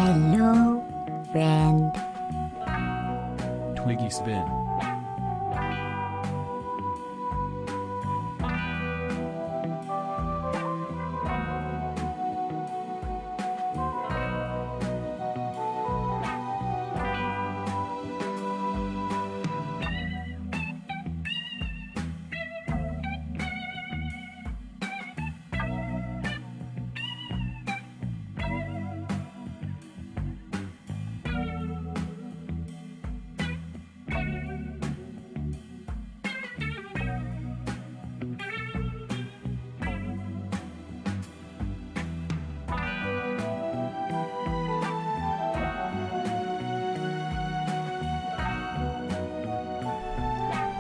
Hello, friend. Twiggy spin.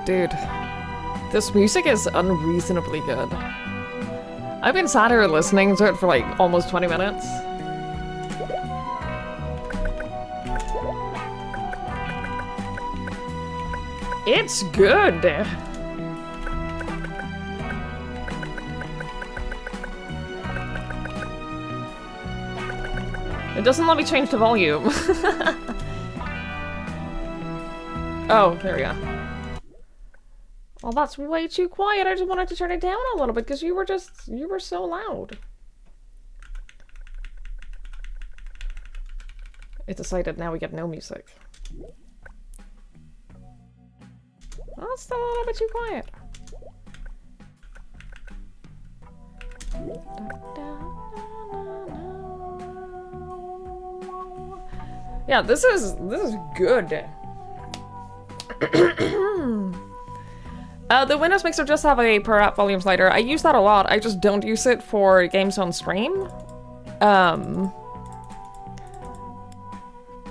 Dude, this music is unreasonably good. I've been sat here listening to it for like almost 20 minutes. It's good. It doesn't let me change the volume. Oh, there we go. Well, that's way too quiet. I just wanted to turn it down a little bit because you were so loud. It decided now we get no music. Well, that's still a little bit too quiet. Yeah, this is good. The Windows Mixer just have a per app volume slider. I use that a lot. I just don't use it for games on stream.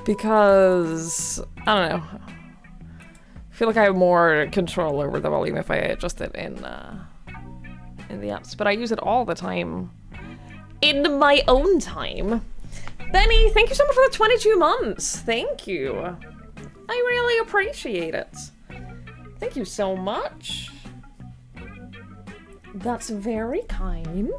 Because, I don't know. I feel like I have more control over the volume if I adjust it in the apps. But I use it all the time. In my own time. Benny, thank you so much for the 22 months. Thank you. I really appreciate it. Thank you so much. That's very kind.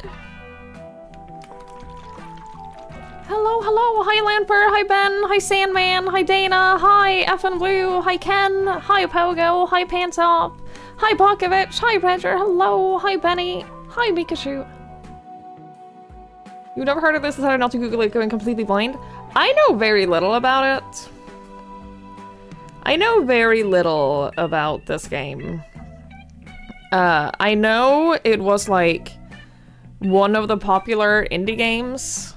Hello, hello. Hi, Lamper. Hi, Ben. Hi, Sandman. Hi, Dana. Hi, Effin Blue. Hi, Ken. Hi, Pogo. Hi, Pantop. Hi, Bakovich. Hi, Pedger. Hello. Hi, Benny. Hi, Pikachu. You've never heard of this? Decided not to Google it, going completely blind? I know very little about it. I know very little about this game. I know it was like one of the popular indie games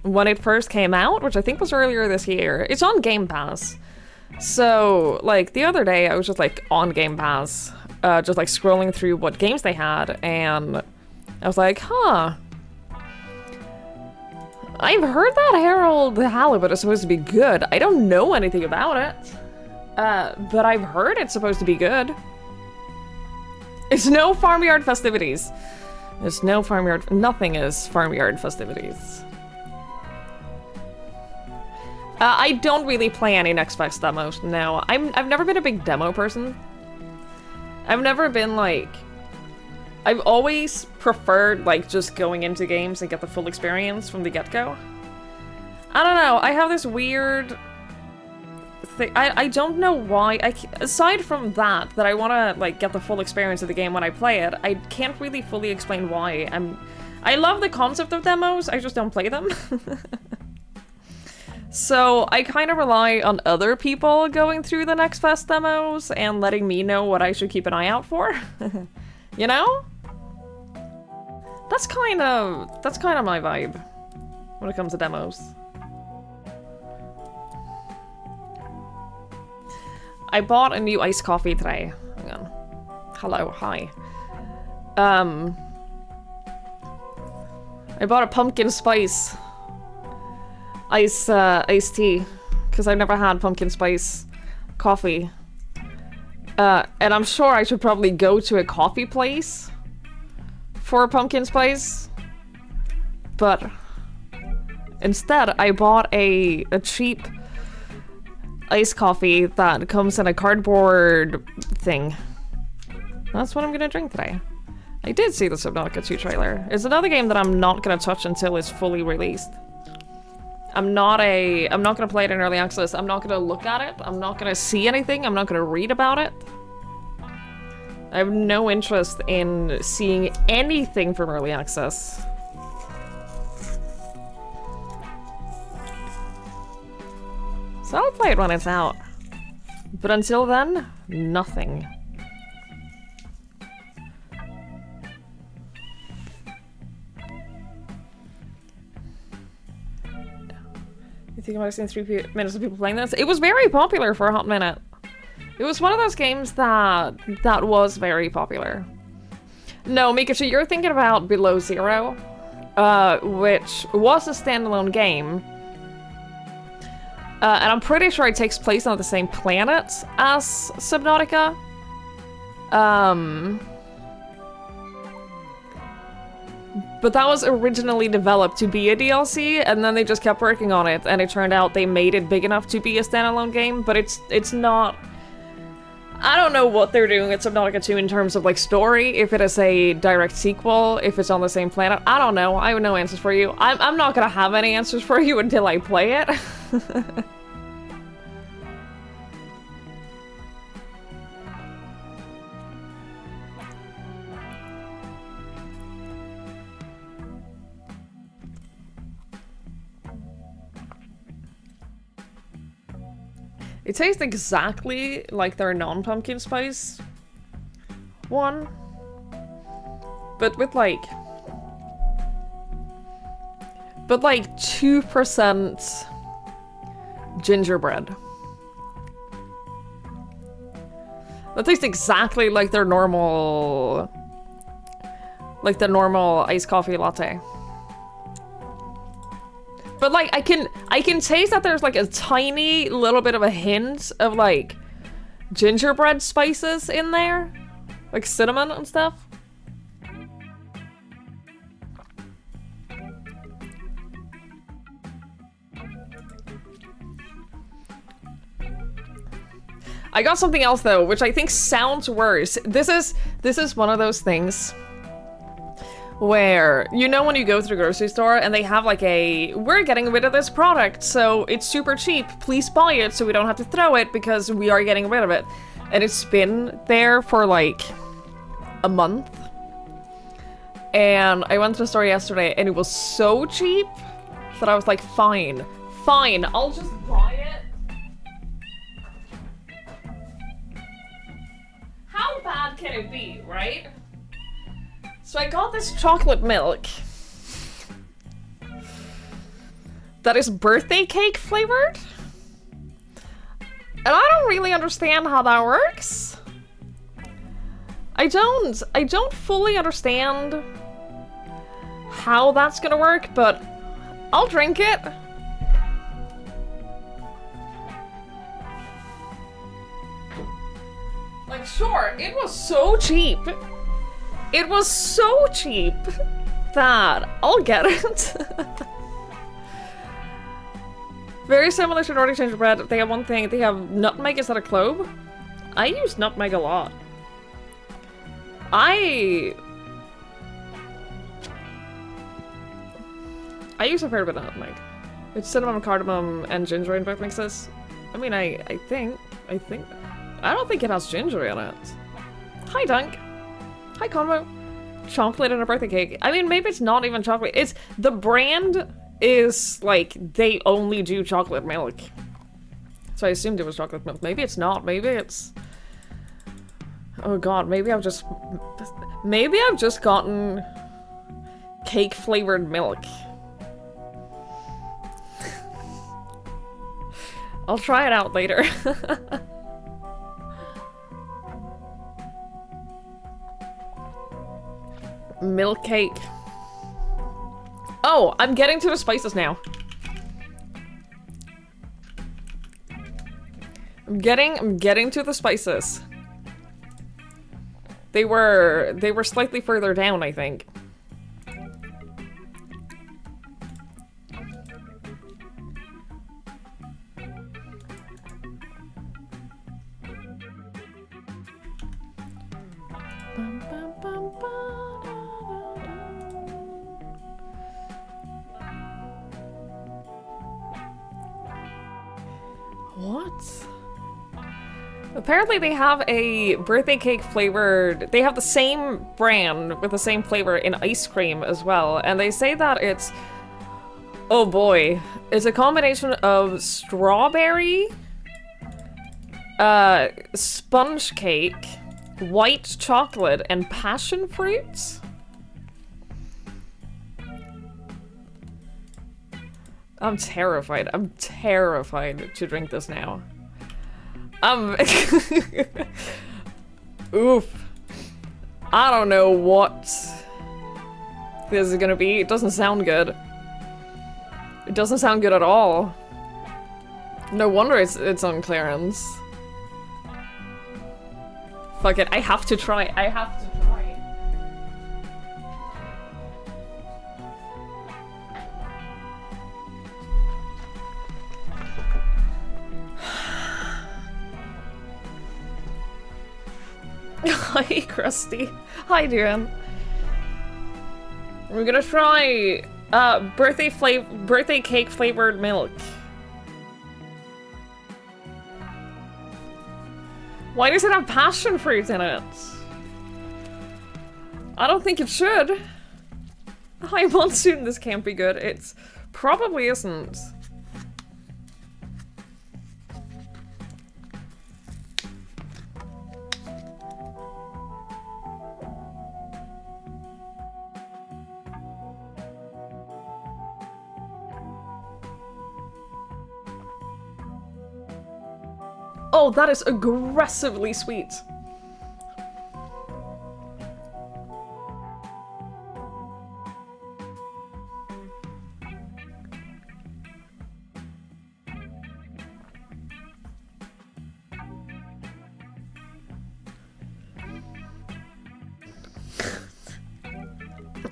when it first came out, which I think was earlier this year. It's on Game Pass. So, like, the other day I was just like on Game Pass, just like scrolling through what games they had, and I was like, huh. I've heard that Harold the Halibut is supposed to be good. I don't know anything about it. But I've heard it's supposed to be good. It's no farmyard festivities. There's no farmyard. Nothing is farmyard festivities. I don't really play any Next Fest demos. No, I've never been a big demo person. I've never been like. I've always preferred like just going into games and get the full experience from the get-go. I don't know. I have this weird. I don't know why. Aside from that I want to like get the full experience of the game when I play it, I can't really fully explain why. I love the concept of demos, I just don't play them. So I kind of rely on other people going through the Next Fest demos and letting me know what I should keep an eye out for. You know? That's kind of my vibe when it comes to demos. I bought a new iced coffee today. Hang on. Hello, hi. I bought a pumpkin spice iced tea because I've never had pumpkin spice coffee. And I'm sure I should probably go to a coffee place for pumpkin spice, but instead I bought a cheap iced coffee that comes in a cardboard thing. That's what I'm gonna drink today. I did see the Subnautica 2 trailer. It's another game that I'm not gonna touch until it's fully released. I'm not gonna play it in early access. I'm not gonna look at it. I'm not gonna see anything. I'm not gonna read about it. I have no interest in seeing anything from early access. So I'll play it when it's out. But until then, nothing. You think I might have seen 3 minutes of people playing this? It was very popular for a hot minute. It was one of those games that was very popular. No, Mikachu, you're thinking about Below Zero, which was a standalone game. And I'm pretty sure it takes place on the same planet as Subnautica. But that was originally developed to be a DLC, and then they just kept working on it, and it turned out they made it big enough to be a standalone game, but it's not... I don't know what they're doing at Subnautica 2 in terms of, like, story, if it is a direct sequel, if it's on the same planet. I don't know. I have no answers for you. I'm not gonna have any answers for you until I play it. It tastes exactly like their non-pumpkin spice one, but with like 2% gingerbread. That tastes exactly like their normal, like the normal iced coffee latte. But like I can taste that there's like a tiny little bit of a hint of like gingerbread spices in there, like cinnamon and stuff. I got something else though, which I think sounds worse. This is one of those things where, you know, when you go to the grocery store and they have like a, we're getting rid of this product, so it's super cheap, please buy it so we don't have to throw it because we are getting rid of it. And it's been there for like a month. And I went to the store yesterday and it was so cheap that I was like, fine, I'll just buy it. How bad can it be, right? So I got this chocolate milk that is birthday cake flavored. And I don't really understand how that works. I don't fully understand how that's gonna work, but I'll drink it. Like, sure, it was so cheap. It was so cheap that I'll get it. Very similar to Nordic gingerbread. They have one thing. They have nutmeg instead of clove. I use nutmeg a lot. I use a fair bit of nutmeg. It's cinnamon, cardamom, and ginger in both mixes. I mean, I think. I don't think it has ginger in it. Hi, Dunk. Hi, Convo. Chocolate and a birthday cake. I mean, maybe it's not even chocolate. It's, the brand is, like, they only do chocolate milk. So I assumed it was chocolate milk. Maybe it's not. Maybe it's... Oh god, maybe I've just gotten cake-flavored milk. I'll try it out later. Milk cake. Oh, I'm getting to the spices now. I'm getting to the spices. They were slightly further down, I think. Apparently they have a birthday cake flavored... They have the same brand with the same flavor in ice cream as well. And they say that it's... Oh boy. It's a combination of strawberry, sponge cake, white chocolate, and passion fruit. I'm terrified. I'm terrified to drink this now. Oof. I don't know what this is gonna be. It doesn't sound good. It doesn't sound good at all. No wonder it's on clearance. Fuck it, I have to try. I have to try. Hi, Krusty. Hi, Duran. We're gonna try birthday cake flavored milk. Why does it have passion fruit in it? I don't think it should. Hi, Monsoon. This can't be good. It's probably isn't. Oh, that is aggressively sweet.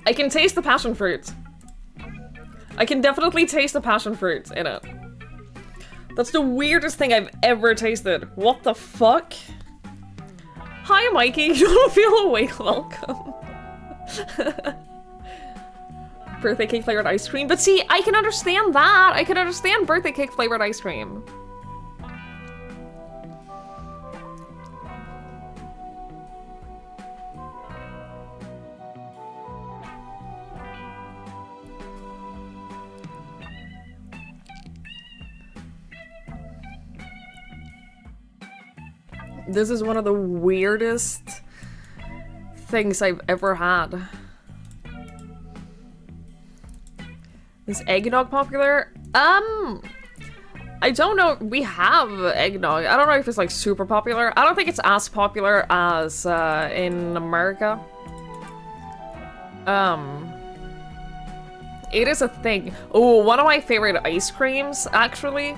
I can taste the passion fruit. I can definitely taste the passion fruit in it. That's the weirdest thing I've ever tasted. What the fuck? Hi, Mikey. You don't feel awake? Welcome. Birthday cake flavored ice cream. But see, I can understand that. I can understand birthday cake flavored ice cream. This is one of the weirdest things I've ever had. Is eggnog popular? I don't know. We have eggnog. I don't know if it's like super popular. I don't think it's as popular as in America. It is a thing. Oh, one of my favorite ice creams, actually.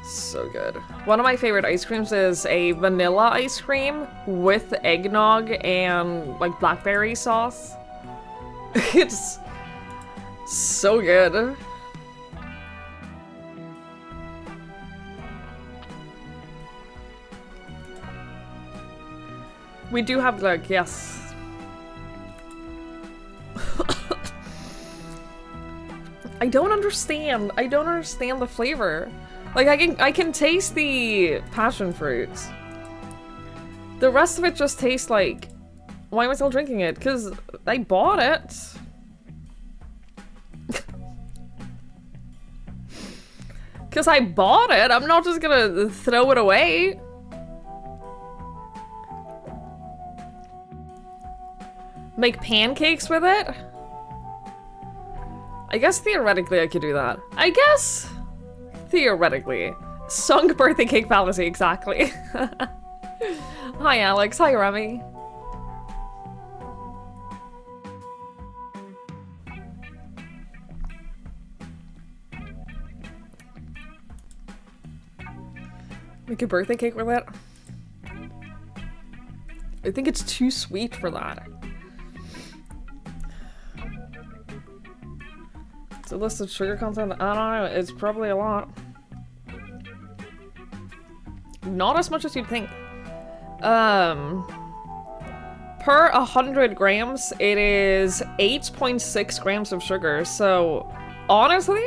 So good. One of my favorite ice creams is a vanilla ice cream with eggnog and like blackberry sauce. It's so good. We do have like, yes. I don't understand the flavor. Like, I can taste the passion fruit. The rest of it just tastes like... Why am I still drinking it? Because I bought it. Because I bought it. I'm not just gonna throw it away. Make pancakes with it? I guess theoretically I could do that. I guess... Theoretically. Sunk birthday cake fallacy, exactly. Hi, Alex. Hi, Remy. Make a birthday cake with it? I think it's too sweet for that. It's a list of sugar content. I don't know. It's probably a lot. Not as much as you'd think. Per 100 grams, it is 8.6 grams of sugar. So, honestly,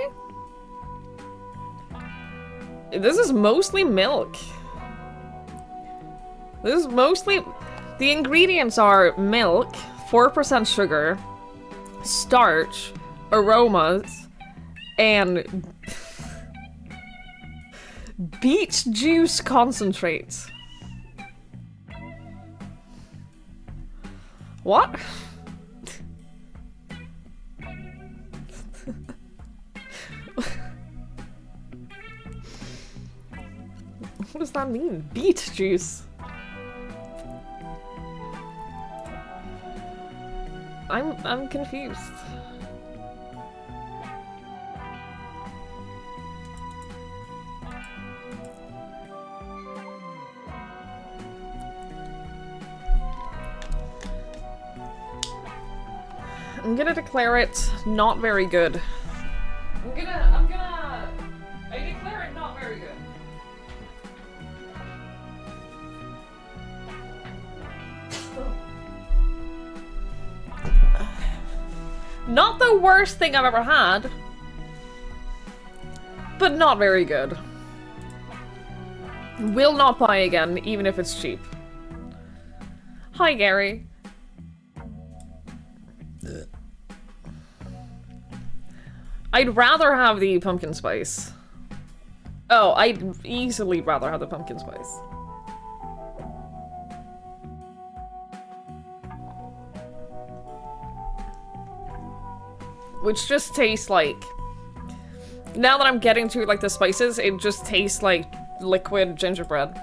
This is mostly milk. This is mostly... The ingredients are milk, 4% sugar, starch, aromas, and beet juice concentrates. What? What does that mean? Beet juice. I'm confused. I'm gonna declare it not very good. I declare it not very good. Not the worst thing I've ever had, but not very good. Will not buy again, even if it's cheap. Hi, Gary. I'd rather have the pumpkin spice. Oh, I'd easily rather have the pumpkin spice. Which just tastes like... Now that I'm getting to like the spices, it just tastes like liquid gingerbread.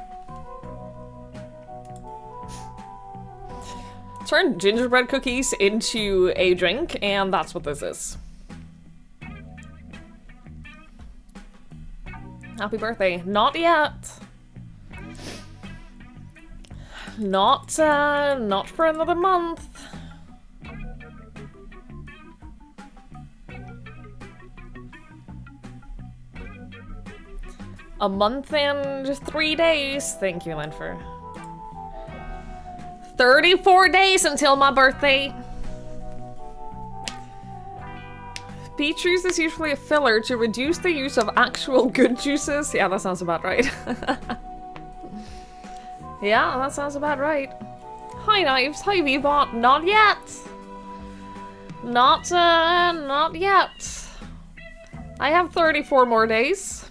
Turn gingerbread cookies into a drink, and that's what this is. Happy birthday. Not yet. Not for another month. A month and 3 days. Thank you, Lenfer. 34 days until my birthday. Beet juice is usually a filler to reduce the use of actual good juices. Yeah, that sounds about right. Yeah, that sounds about right. Hi, Knives. Hi, V-Bot. Not yet. Not yet. I have 34 more days.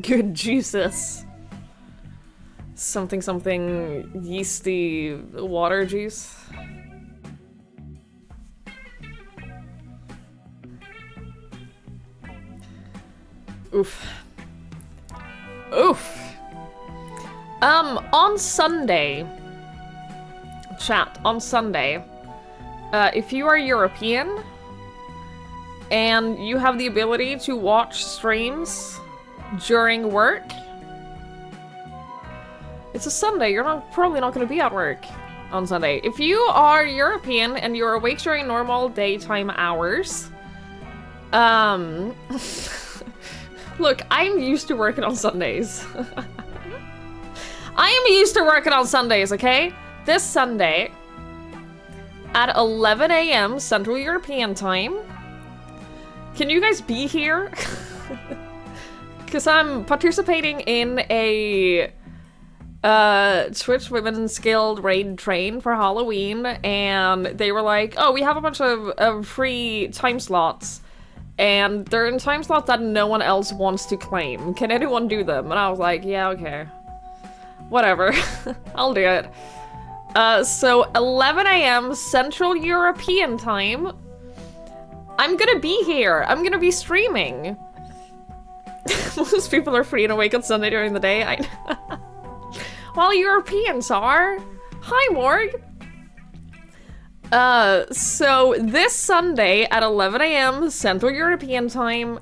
Good juices. Something yeasty water juice. Oof. Oof. On Sunday, chat, on Sunday, if you are European and you have the ability to watch streams during work, it's a Sunday, you're probably not going to be at work on Sunday. If you are European and you're awake during normal daytime hours, look, I'm used to working on Sundays. I am used to working on Sundays, okay? This Sunday, at 11 AM Central European Time, can you guys be here? Because I'm participating in a Twitch Women's Guild raid train for Halloween, and they were like, oh, we have a bunch of free time slots. And they're in time slots that no one else wants to claim. Can anyone do them? And I was like, yeah, okay. Whatever. I'll do it. So 11 AM Central European Time. I'm gonna be here. I'm gonna be streaming. Most people are free and awake on Sunday during the day. While Europeans are. Hi, Morg. So this Sunday at 11 AM Central European Time,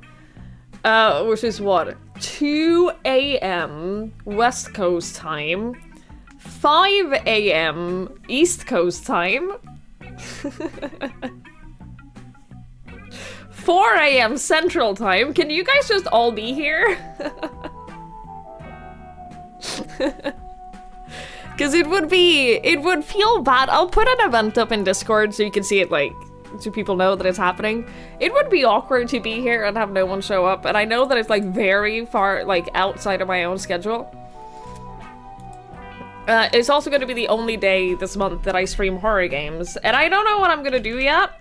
which is what? 2 AM West Coast time, 5 AM East Coast time, 4 AM Central time. Can you guys just all be here? Because it would feel bad. I'll put an event up in Discord so you can see it, like, so people know that it's happening. It would be awkward to be here and have no one show up, and I know that it's like very far, like outside of my own schedule. It's also going to be the only day this month that I stream horror games, and I don't know what I'm gonna do yet.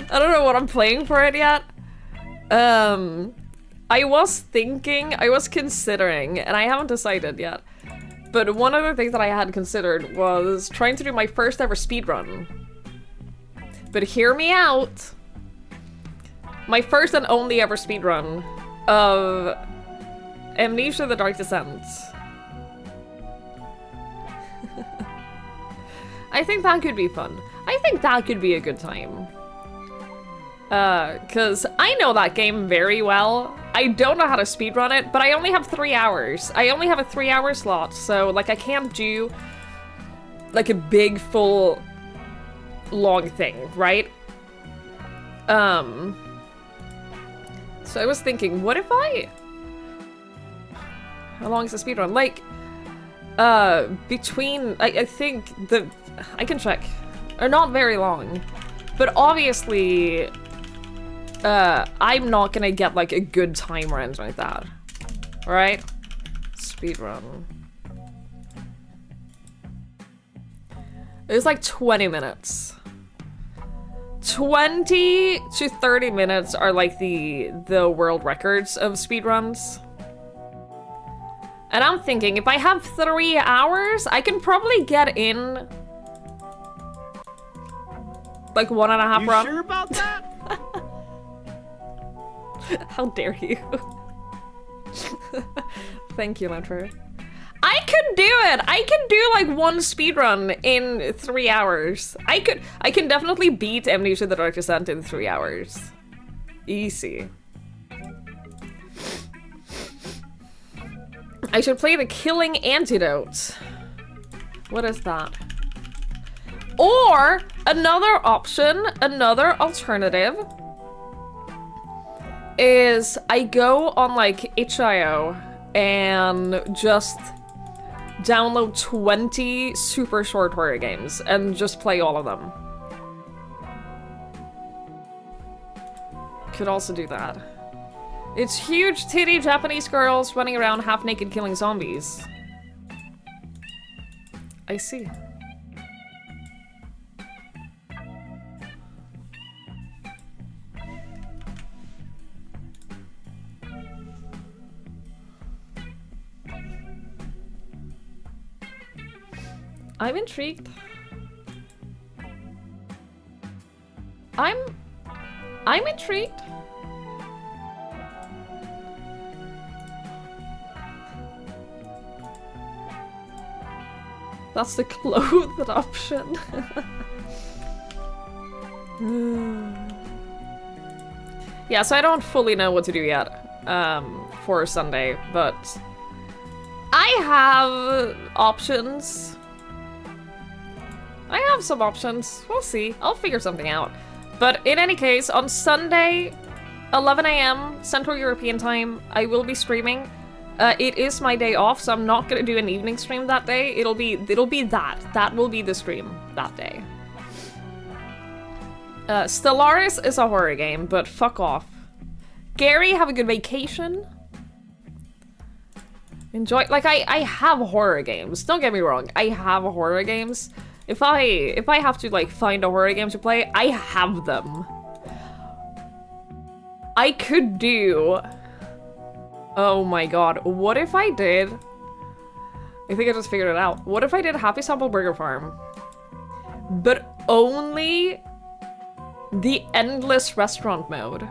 I don't know what I'm playing for it yet. I was considering, and I haven't decided yet, but one of the things that I had considered was trying to do my first ever speedrun. But hear me out. My first and only ever speedrun of Amnesia: The Dark Descent. I think that could be fun. I think that could be a good time. Cause I know that game very well. I don't know how to speedrun it, but I only have 3 hours. I only have a 3-hour slot, so like I can't do like a big full long thing, right? So I was thinking, what if I... How long is the speedrun? Like, between, I think I can check. Or not very long. But obviously, I'm not gonna get like a good time or anything like that. Right? Speedrun. It was like 20 minutes. 20 to 30 minutes are like the world records of speedruns. And I'm thinking, if I have 3 hours, I can probably get in like 1.5 run. You sure about that? How dare you? Thank you, Lantro. I could do it! I can do like one speedrun in 3 hours. I can definitely beat Amnesia: The Dark Descent in 3 hours. Easy. I should play the Killing Antidote. What is that? Or another option, another alternative is I go on like itch.io and just download 20 super short horror games and just play all of them. Could also do that. It's huge titty Japanese girls running around half naked killing zombies. I see. I'm intrigued. I'm intrigued. That's the clothed option. Yeah, so I don't fully know what to do yet for Sunday, but I have options. I have some options. We'll see. I'll figure something out. But in any case, on Sunday, 11 AM Central European time, I will be streaming. It is my day off, so I'm not gonna do an evening stream that day. It'll be that. That will be the stream that day. Stellaris is a horror game, but fuck off. Gary, have a good vacation. Enjoy. Like, I have horror games. Don't get me wrong. I have horror games. If I have to, like, find a horror game to play, I have them. I could do... Oh my god, what if I did... I think I just figured it out. What if I did Happy Sample Burger Farm? But only the endless restaurant mode.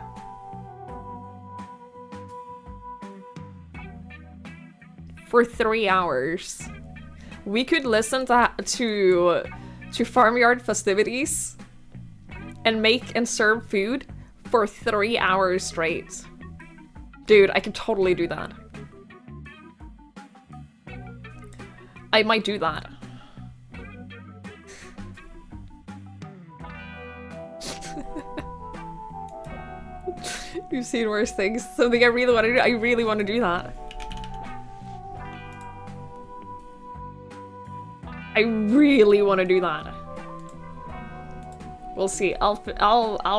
For 3 hours. We could listen to Farmyard Festivities and make and serve food for 3 hours straight. Dude, I could totally do that. I might do that. You've seen worse things. Something I really want to do. I really want to do that. I really want to do that. We'll see. I'll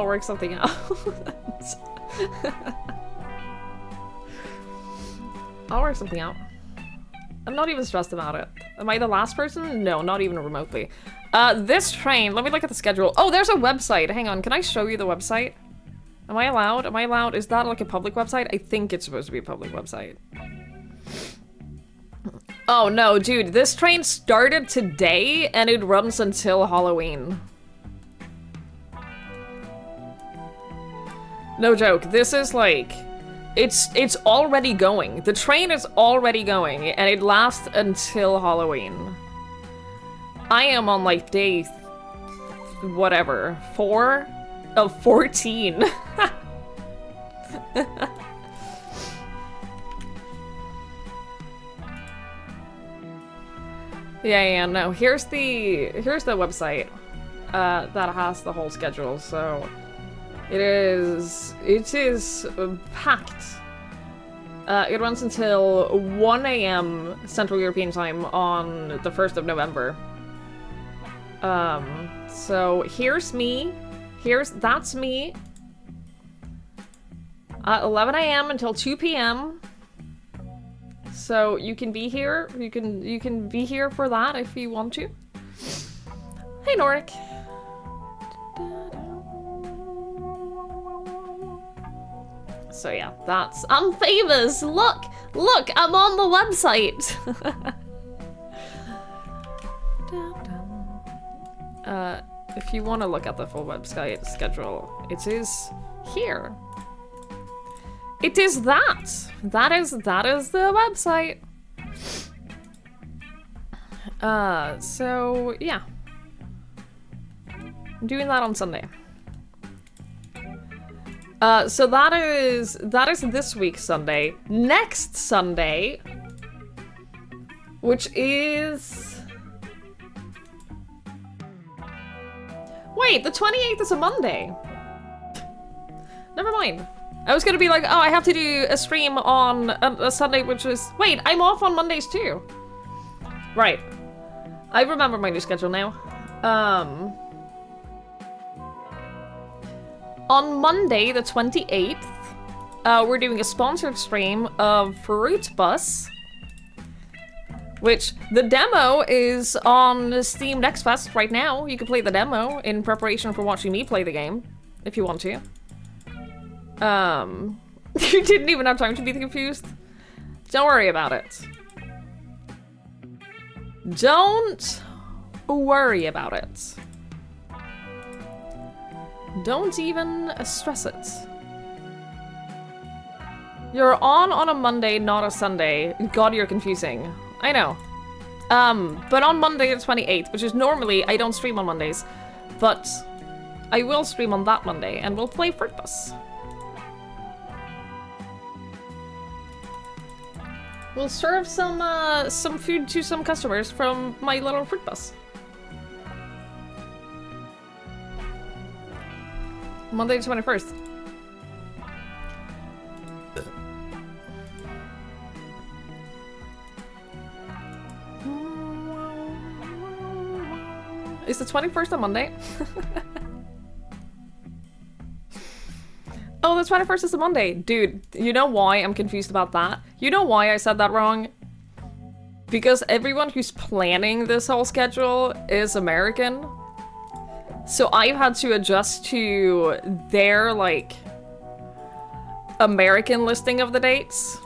work something out. I'll work something out. I'm not even stressed about it. Am I the last person? No, not even remotely. This train, let me look at the schedule. Oh, there's a website. Hang on, can I show you the website? Am I allowed? Am I allowed? Is that like a public website? I think it's supposed to be a public website. Oh no, dude, this train started today and it runs until Halloween. No joke, this is like, it's already going. The train is already going and it lasts until Halloween. I am on like day, whatever, 4 of 14. Yeah, no. Here's the website that has the whole schedule. So it is packed. It runs until 1 a.m. Central European Time on the 1st of November. So here's me. That's me. At 11 a.m. until 2 p.m. So you can be here. You can be here for that if you want to. Hey, Norik. So yeah, I'm famous. Look, I'm on the website. If you want to look at the full website schedule, it is here. It is that. That is the website. So yeah. I'm doing that on Sunday. So that is this week's Sunday. Next Sunday, which is... Wait, the 28th is a Monday. Never mind. I was gonna be like, oh, I have to do a stream on a Sunday, which is... Wait, I'm off on Mondays too. Right. I remember my new schedule now. On Monday, the 28th, we're doing a sponsored stream of Fruit Bus, which the demo is on Steam Next Fest right now. You can play the demo in preparation for watching me play the game, if you want to. You didn't even have time to be confused? Don't worry about it. Don't worry about it. Don't even stress it. You're on a Monday, not a Sunday. God, you're confusing. I know. But on Monday the 28th, which is normally, I don't stream on Mondays, but I will stream on that Monday, and we'll play Fruit Bus. We'll serve some food to some customers from my little Fruit Bus. Monday the 21st. Is the 21st a Monday? Oh, the 21st is a Monday. Dude, you know why I'm confused about that? You know why I said that wrong? Because everyone who's planning this whole schedule is American. So I've had to adjust to their, like, American listing of the dates.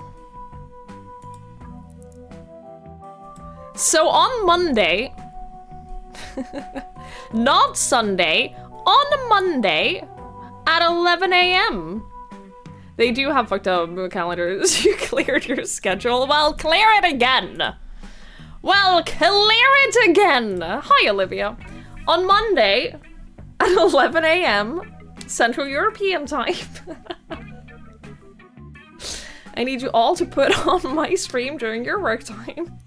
So on Monday, not Sunday, on Monday at 11 a.m. They do have fucked up calendars. You cleared your schedule. Well, clear it again. Well, clear it again. Hi, Olivia. On Monday at 11 a.m. Central European Time. I need you all to put on my stream during your work time.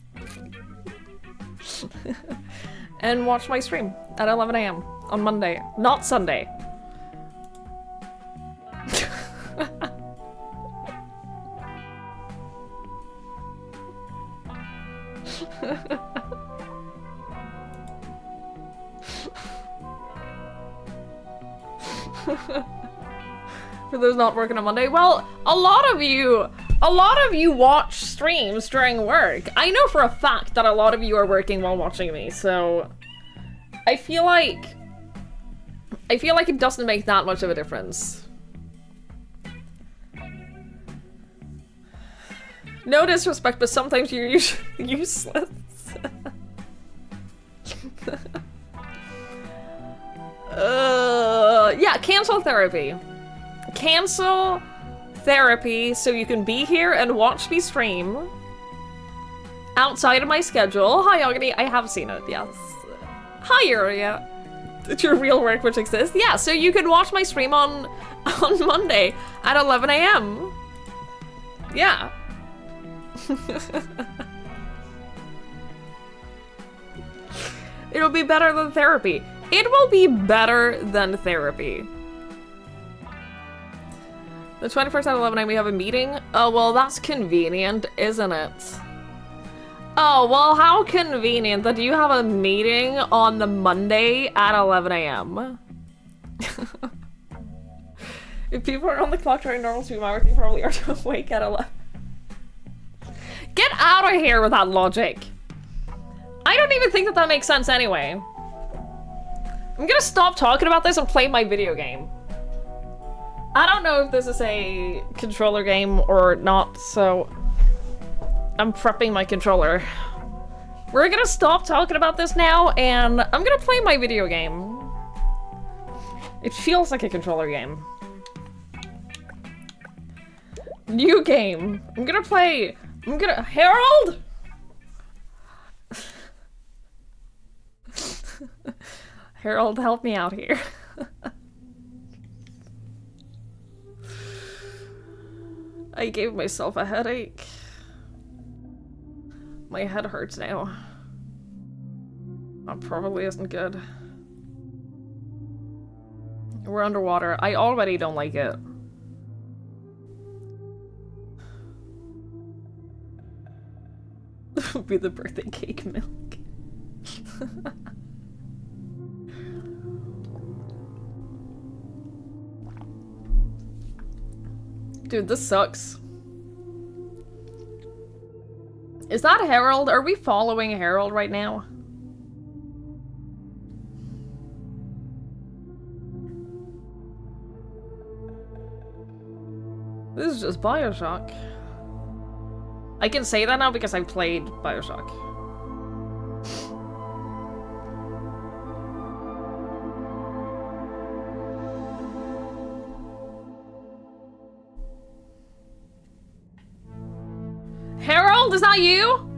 And watch my stream at 11 a.m. on Monday, not Sunday. For those not working on Monday. Well, a lot of you watch streams during work. I know for a fact that a lot of you are working while watching me, so I feel like it doesn't make that much of a difference. No disrespect, but sometimes you're useless. Yeah, cancel therapy. Cancel therapy so you can be here and watch me stream outside of my schedule. Hi, Agony. I have seen it, yes. Hi, Uria. It's your real work which exists. Yeah, so you can watch my stream on Monday at 11 a.m. Yeah. It'll be better than therapy. It will be better than therapy. The 21st at 11 a.m. we have a meeting? Oh, well, that's convenient, isn't it? Oh, well, how convenient that you have a meeting on the Monday at 11 a.m. If people are on the clock during normal stream hours, they probably are awake at 11. Get out of here with that logic. I don't even think that makes sense anyway. I'm gonna stop talking about this and play my video game. I don't know if this is a controller game or not, so I'm prepping my controller. We're gonna stop talking about this now, and I'm gonna play my video game. It feels like a controller game. New game. Harold? Harold, help me out here. I gave myself a headache. My head hurts now. That probably isn't good. We're underwater. I already don't like it. Be the birthday cake milk. Dude, this sucks. Is that Harold? Are we following Harold right now? This is just BioShock. I can say that now because I played BioShock. Harold, is that you?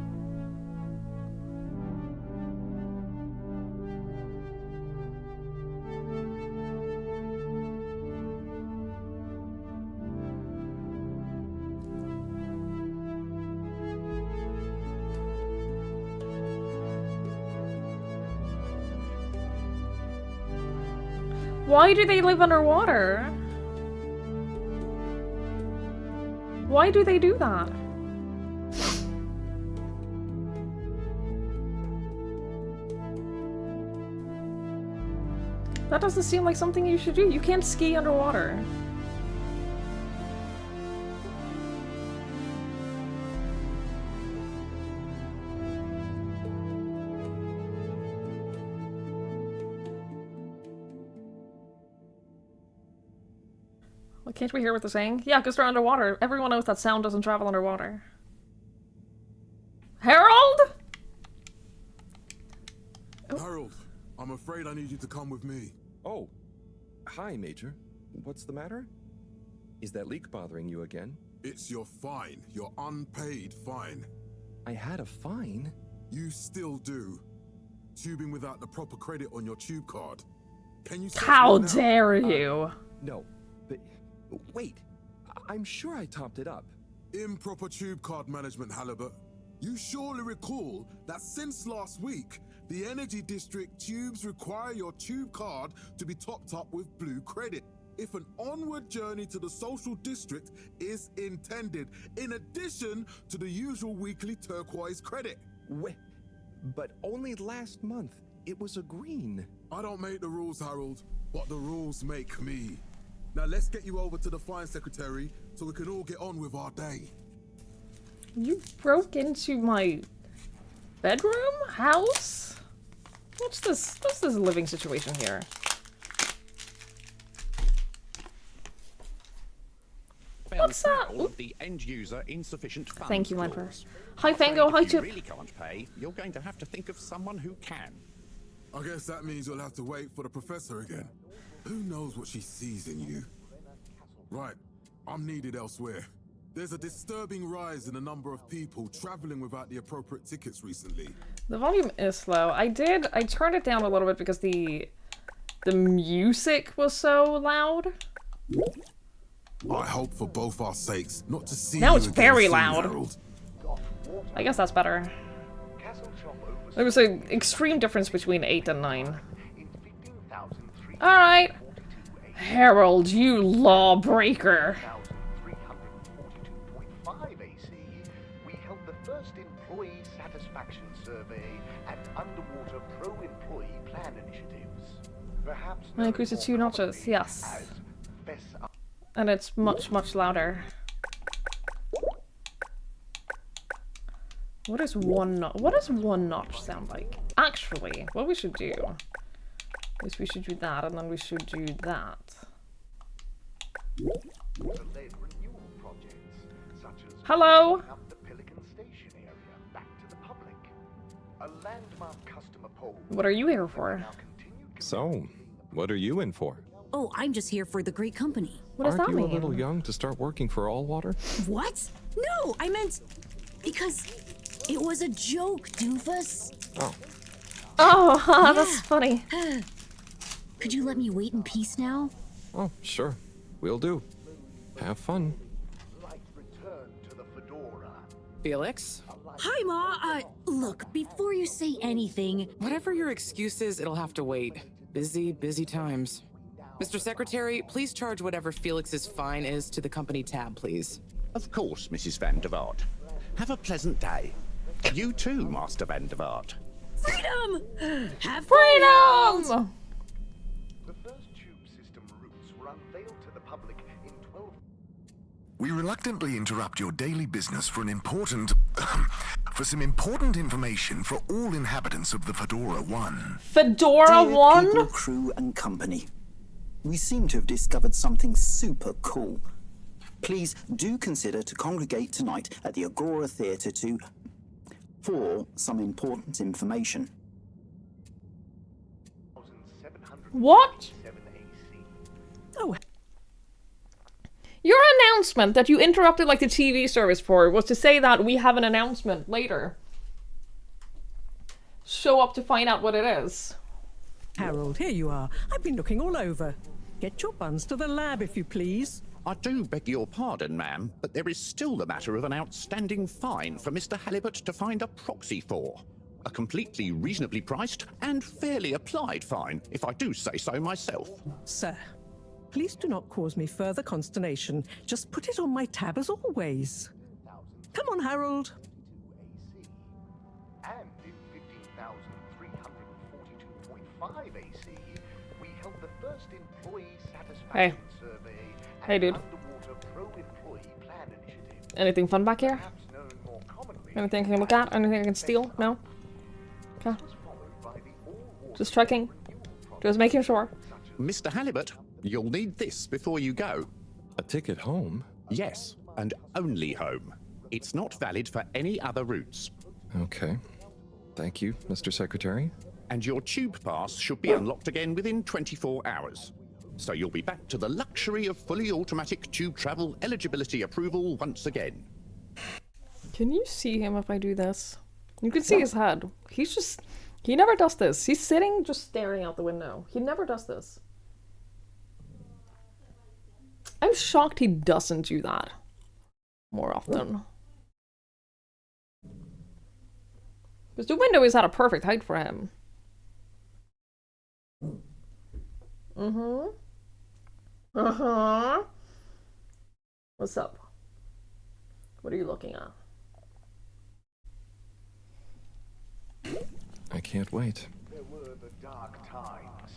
Why do they live underwater? Why do they do that? That doesn't seem like something you should do. You can't ski underwater. Well, can't we hear what they're saying? Yeah, because they're underwater. Everyone knows that sound doesn't travel underwater. Harold? Oh. Harold, I'm afraid I need you to come with me. Oh, hi, Major. What's the matter? Is that leak bothering you again? It's your fine, your unpaid fine. I had a fine? You still do. Tubing without the proper credit on your tube card. Can you? How dare you? No, but wait. I'm sure I topped it up. Improper tube card management, Halibut. You surely recall that since last week, the Energy District tubes require your tube card to be topped up with blue credit if an onward journey to the social district is intended, in addition to the usual weekly turquoise credit. Wait, but only last month It was a green. I don't make the rules, Harold, but the rules make me. Now let's get you over to the fine secretary so we can all get on with our day. You broke into my bedroom? House? What's this living situation here? What's that? The end user insufficient funds. Thank you, clause. Emperor. Hi, Fango. Hi, If you Chip. really can't pay, you're going to have to think of someone who can. I guess that means you'll have to wait for the professor again. Who knows what she sees in you? Right, I'm needed elsewhere. There's a disturbing rise in the number of people traveling without the appropriate tickets recently. The volume is low. I turned it down a little bit because the music was so loud. I hope for both our sakes not to see Now you it's again very soon, loud. Harold. I guess that's better. There was an extreme difference between 8 and 9. Alright. Harold, you lawbreaker. We held the first employee satisfaction survey and underwater pro-employee plan initiatives. Perhaps I increased it 2 notches, yes. And it's much, much louder. What does one notch sound like? Actually, what we should do is we should do that, and then we should do that. Hello? What are you here for? So, what are you in for? Oh, I'm just here for the great company. What does Aren't that you mean? a little young to start working for All Water? What? No, I meant because it was a joke, doofus. Oh, Oh, that's funny. Could you let me wait in peace now? oh, sure. Will do. Have fun. Felix? Hi, Ma. Look, before you say anything, Whatever your excuse is, it'll have to wait. Busy, busy times. Mr. Secretary, please charge whatever Felix's fine is to the company tab, please. Of course, Mrs. Van der Vaart. Have a pleasant day. You too, Master Van der Vaart. freedom! Have Freedom! The first tube system routes were unveiled to the public in 12. We reluctantly interrupt your daily business for some important information for all inhabitants of the Fedora 1. Fedora Dear 1? people, crew, and company. We seem to have discovered something super cool. Please do consider to congregate tonight at the Agora Theatre for some important information. What? Your announcement that you interrupted like the TV service for was to say that we have an announcement later. Show up to find out what it is. Harold, here you are. I've been looking all over. Get your buns to the lab, if you please. I do beg your pardon, ma'am, but there is still the matter of an outstanding fine for Mr. Halibut to find a proxy for. A completely reasonably priced and fairly applied fine, if I do say so myself. Sir, please do not cause me further consternation. Just put it on my tab as always. Come on, Harold. And in 15,342.5 AC, we held the first employee satisfaction survey and Hey, dude. underwater pro-employee plan initiative. Anything fun back here? Perhaps known more commonly Anything I can look at? Anything I can steal? No? Okay. Just checking. Just making sure. Mr. Halibut, you'll need this before you go. A ticket home? Yes, and only home. It's not valid for any other routes. Okay. Thank you, Mr. Secretary. And your tube pass should be unlocked again within 24 hours. So you'll be back to the luxury of fully automatic tube travel eligibility approval once again. Can you see him if I do this? You can see his head. He never does this. He's sitting just staring out the window. He never does this. I'm shocked he doesn't do that more often. Because the window is at a perfect height for him. What's up? What are you looking at? I can't wait. dark times.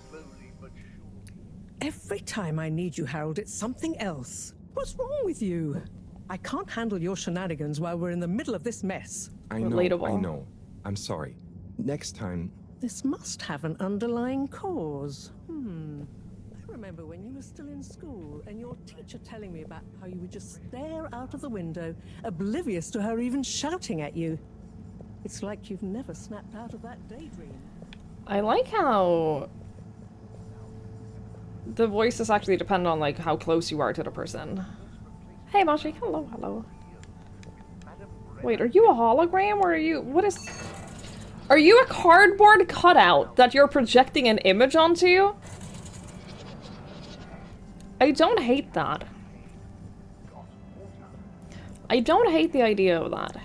Slowly but surely. Every time I need you, Harold, it's something else. What's wrong with you? I can't handle your shenanigans while we're in the middle of this mess. I know, Relatable. I know. I'm sorry. Next time... This must have an underlying cause. I remember when you were still in school and your teacher telling me about how you would just stare out of the window, oblivious to her even shouting at you. It's like you've never snapped out of that daydream. I like how the voices actually depend on like how close you are to the person. Hey Mashi, hello, hello. Wait, are you a hologram or are you, what is... Are you a cardboard cutout that you're projecting an image onto? I don't hate that. I don't hate the idea of that.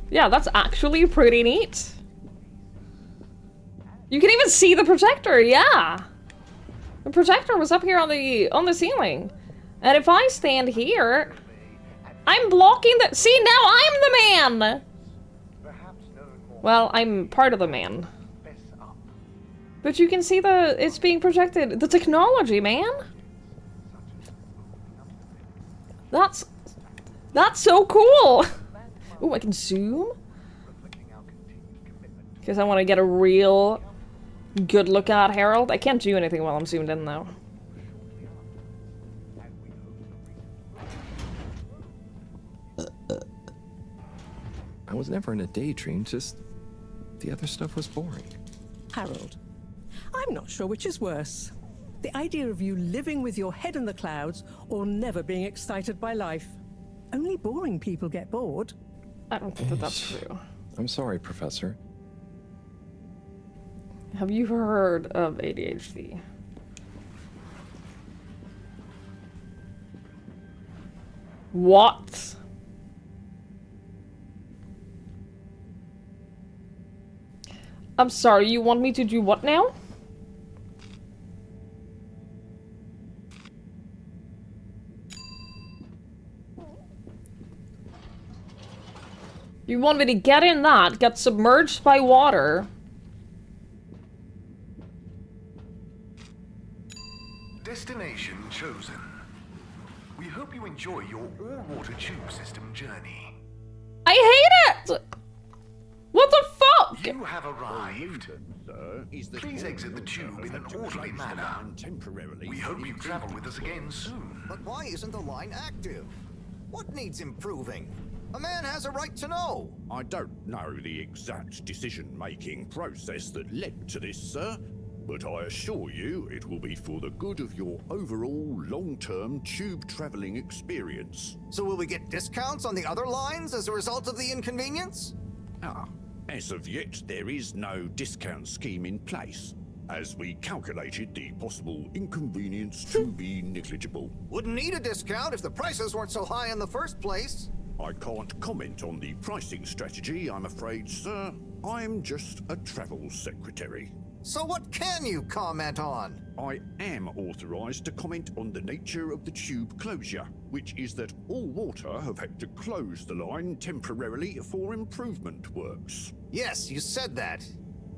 Yeah, that's actually pretty neat. You can even see the projector, yeah! The projector was up here on the ceiling. And if I stand here, I'm blocking the- See, now I'm the man! Well, I'm part of the man. But you can see it's being projected. The technology, man! That's so cool! Ooh, I can zoom? Because I want to get a real good look at Harold. I can't do anything while I'm zoomed in, though. I was never in a daydream, just... the other stuff was boring. Harold, I'm not sure which is worse. The idea of you living with your head in the clouds or never being excited by life. Only boring people get bored. I don't think that that's true. I'm sorry, Professor. Have you heard of ADHD? What? I'm sorry, you want me to do what now? You want me to get in that, get submerged by water? Destination chosen. We hope you enjoy your all-water tube system journey. I hate it! What the fuck? You have arrived. Please exit the tube in an orderly manner. We hope you travel with us again soon. But why isn't the line active? What needs improving? A man has a right to know. I don't know the exact decision-making process that led to this, sir, but I assure you it will be for the good of your overall long-term tube traveling experience. So will we get discounts on the other lines as a result of the inconvenience? As of yet, there is no discount scheme in place, as we calculated the possible inconvenience to be negligible. Wouldn't need a discount if the prices weren't so high in the first place. I can't comment on the pricing strategy, I'm afraid, sir. I'm just a travel secretary. So what can you comment on? I am authorized to comment on the nature of the tube closure, which is that all water have had to close the line temporarily for improvement works. Yes, you said that.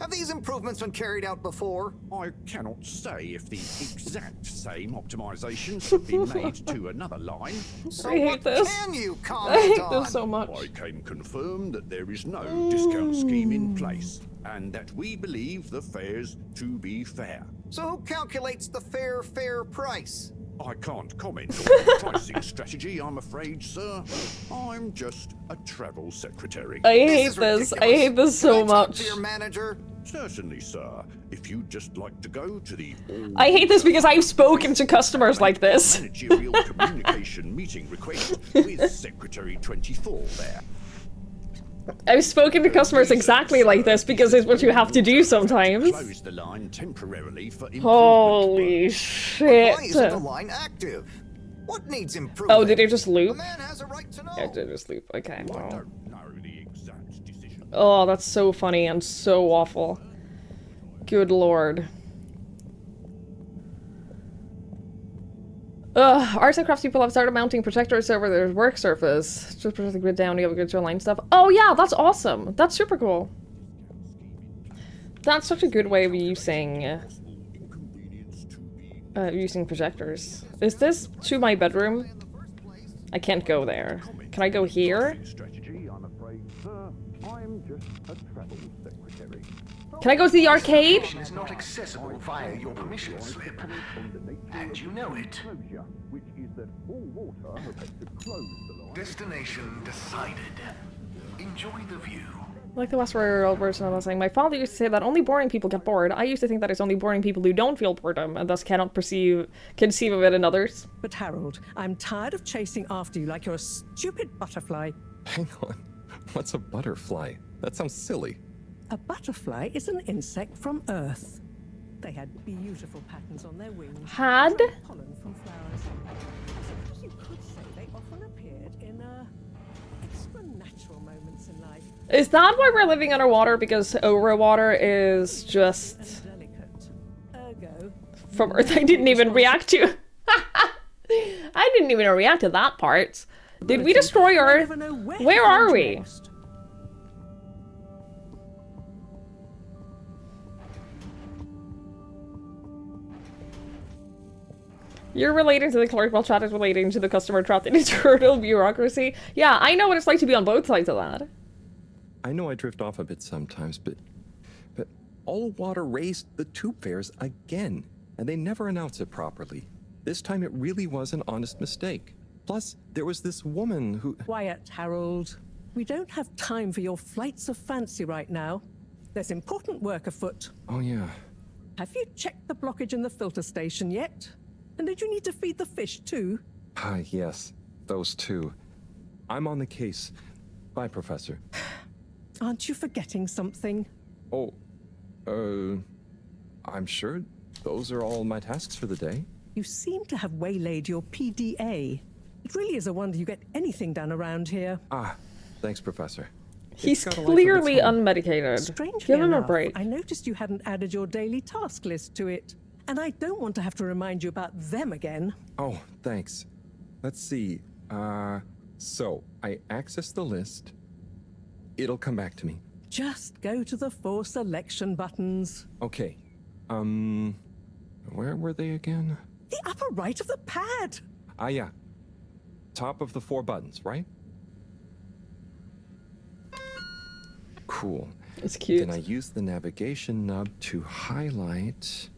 Have these improvements been carried out before? I cannot say if the exact same optimizations have been made to another line. So I hate what this. can you I comment hate on? this so much. I can confirm that there is no discount scheme in place, and that we believe the fares to be fair. So who calculates the fair price? I can't comment on the pricing strategy, I'm afraid, sir. I'm just a travel secretary. I hate this. I hate this so Can I talk much. to your manager? Certainly, sir. If you'd just like to go to the I hate this because I've spoken to customers like this. managerial communication meeting request with Secretary 24 there. I've spoken to customers exactly like this because it's what you have to do sometimes. Close the line temporarily for Holy Why shit. isn't the line active? What needs improving? Oh, did it just A loop? man has a right to know. Yeah, it did just loop. Okay, I well. don't know the exact decision. Oh, that's so funny and so awful. Good lord. Arts and crafts people have started mounting protectors over their work surface. Just protect the grid down, you have a good to align stuff. Oh yeah, that's awesome. That's super cool. That's such a good way of using projectors. Is this to my bedroom? I can't go there. Can I go here? Can I go to the arcade? Is not accessible via your permission slip, and you know it. Destination decided. Enjoy the view. Like the Westworld version of that saying, my father used to say that only boring people get bored. I used to think that it's only boring people who don't feel boredom and thus cannot conceive of it in others. But Harold, I'm tired of chasing after you like you're a stupid butterfly. Hang on. What's a butterfly? That sounds silly. A butterfly is an insect from Earth. They had beautiful patterns on their wings. Had? Pollen from flowers. I suppose you could say they often appeared in extra natural moments in life. Is that why we're living underwater? Because overwater is just from Earth. I didn't even react to. I didn't even react to that part. Did we destroy Earth? Where are we? You're relating to the clerk while Chad is relating to the customer trapped in eternal bureaucracy. Yeah, I know what it's like to be on both sides of that. I know I drift off a bit sometimes, but All Water raised the tube fares again, and they never announced it properly. This time it really was an honest mistake. Plus, there was this woman who— Quiet, Harold. We don't have time for your flights of fancy right now. There's important work afoot. Oh, yeah. Have you checked the blockage in the filter station yet? And did you need to feed the fish too? Yes, those two. I'm on the case. Bye, Professor. Aren't you forgetting something? Oh, I'm sure those are all my tasks for the day. You seem to have waylaid your PDA. It really is a wonder you get anything done around here. Thanks, Professor. He's clearly unmedicated. Strangely Give him enough, a break. I noticed you hadn't added your daily task list to it. And I don't want to have to remind you about them again. Oh, thanks. Let's see. So I access the list. It'll come back to me. Just go to the 4 selection buttons. Okay. Where were they again? The upper right of the pad. Yeah. Top of the 4 buttons, right? Cool. It's cute. Then I use the navigation nub to highlight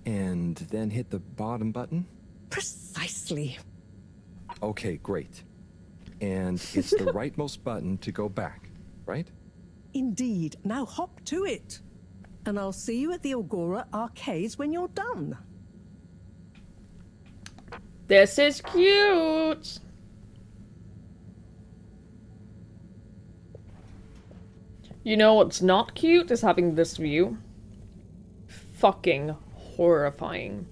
and then hit the bottom button. Precisely. Okay, great. And it's the rightmost button to go back, right? Indeed. Now hop to it. And I'll see you at the Agora arcades when you're done. This is cute. You know what's not cute is having this view. Fucking horrifying.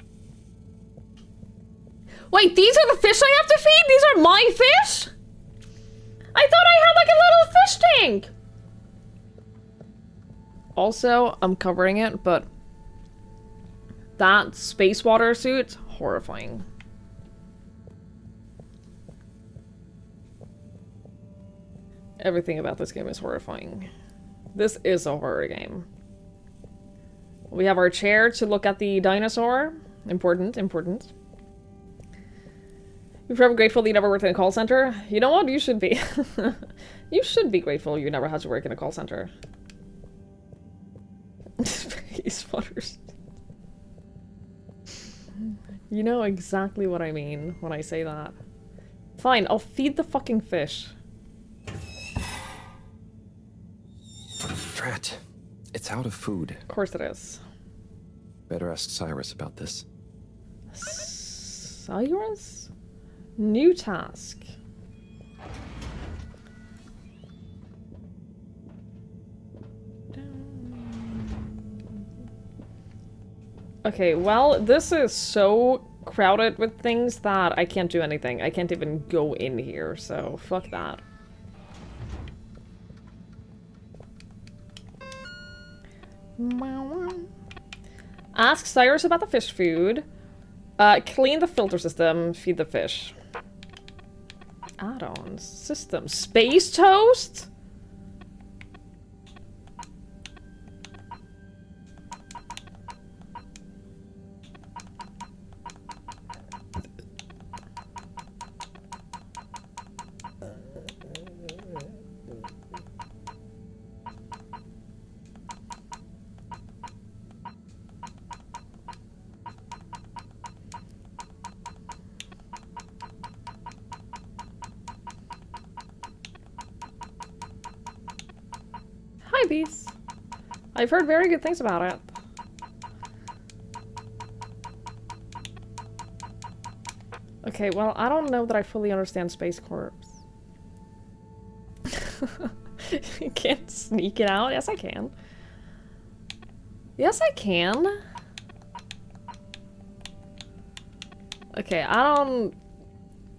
Wait, these are the fish I have to feed? These are my fish? I thought I had like a little fish tank. Also, I'm covering it, but that space water suit, horrifying. Everything about this game is horrifying. This is a horror game. We have our chair to look at the dinosaur. Important, important. You're forever grateful that you never worked in a call center. You know what? You should be. You should be grateful you never had to work in a call center. Space waters. You know exactly what I mean when I say that. Fine, I'll feed the fucking fish. Drat. It's out of food. Of course it is. Better ask Cyrus about this. Cyrus? New task. Okay, well, this is so crowded with things that I can't do anything. I can't even go in here, so fuck that. Ask Cyrus about the fish food. Clean the filter system, feed the fish. Add-ons, system, space toast? Hi, Beast. I've heard very good things about it. Okay, well, I don't know that I fully understand Space Corps. You can't sneak it out? Yes, I can. Yes, I can. Okay, I don't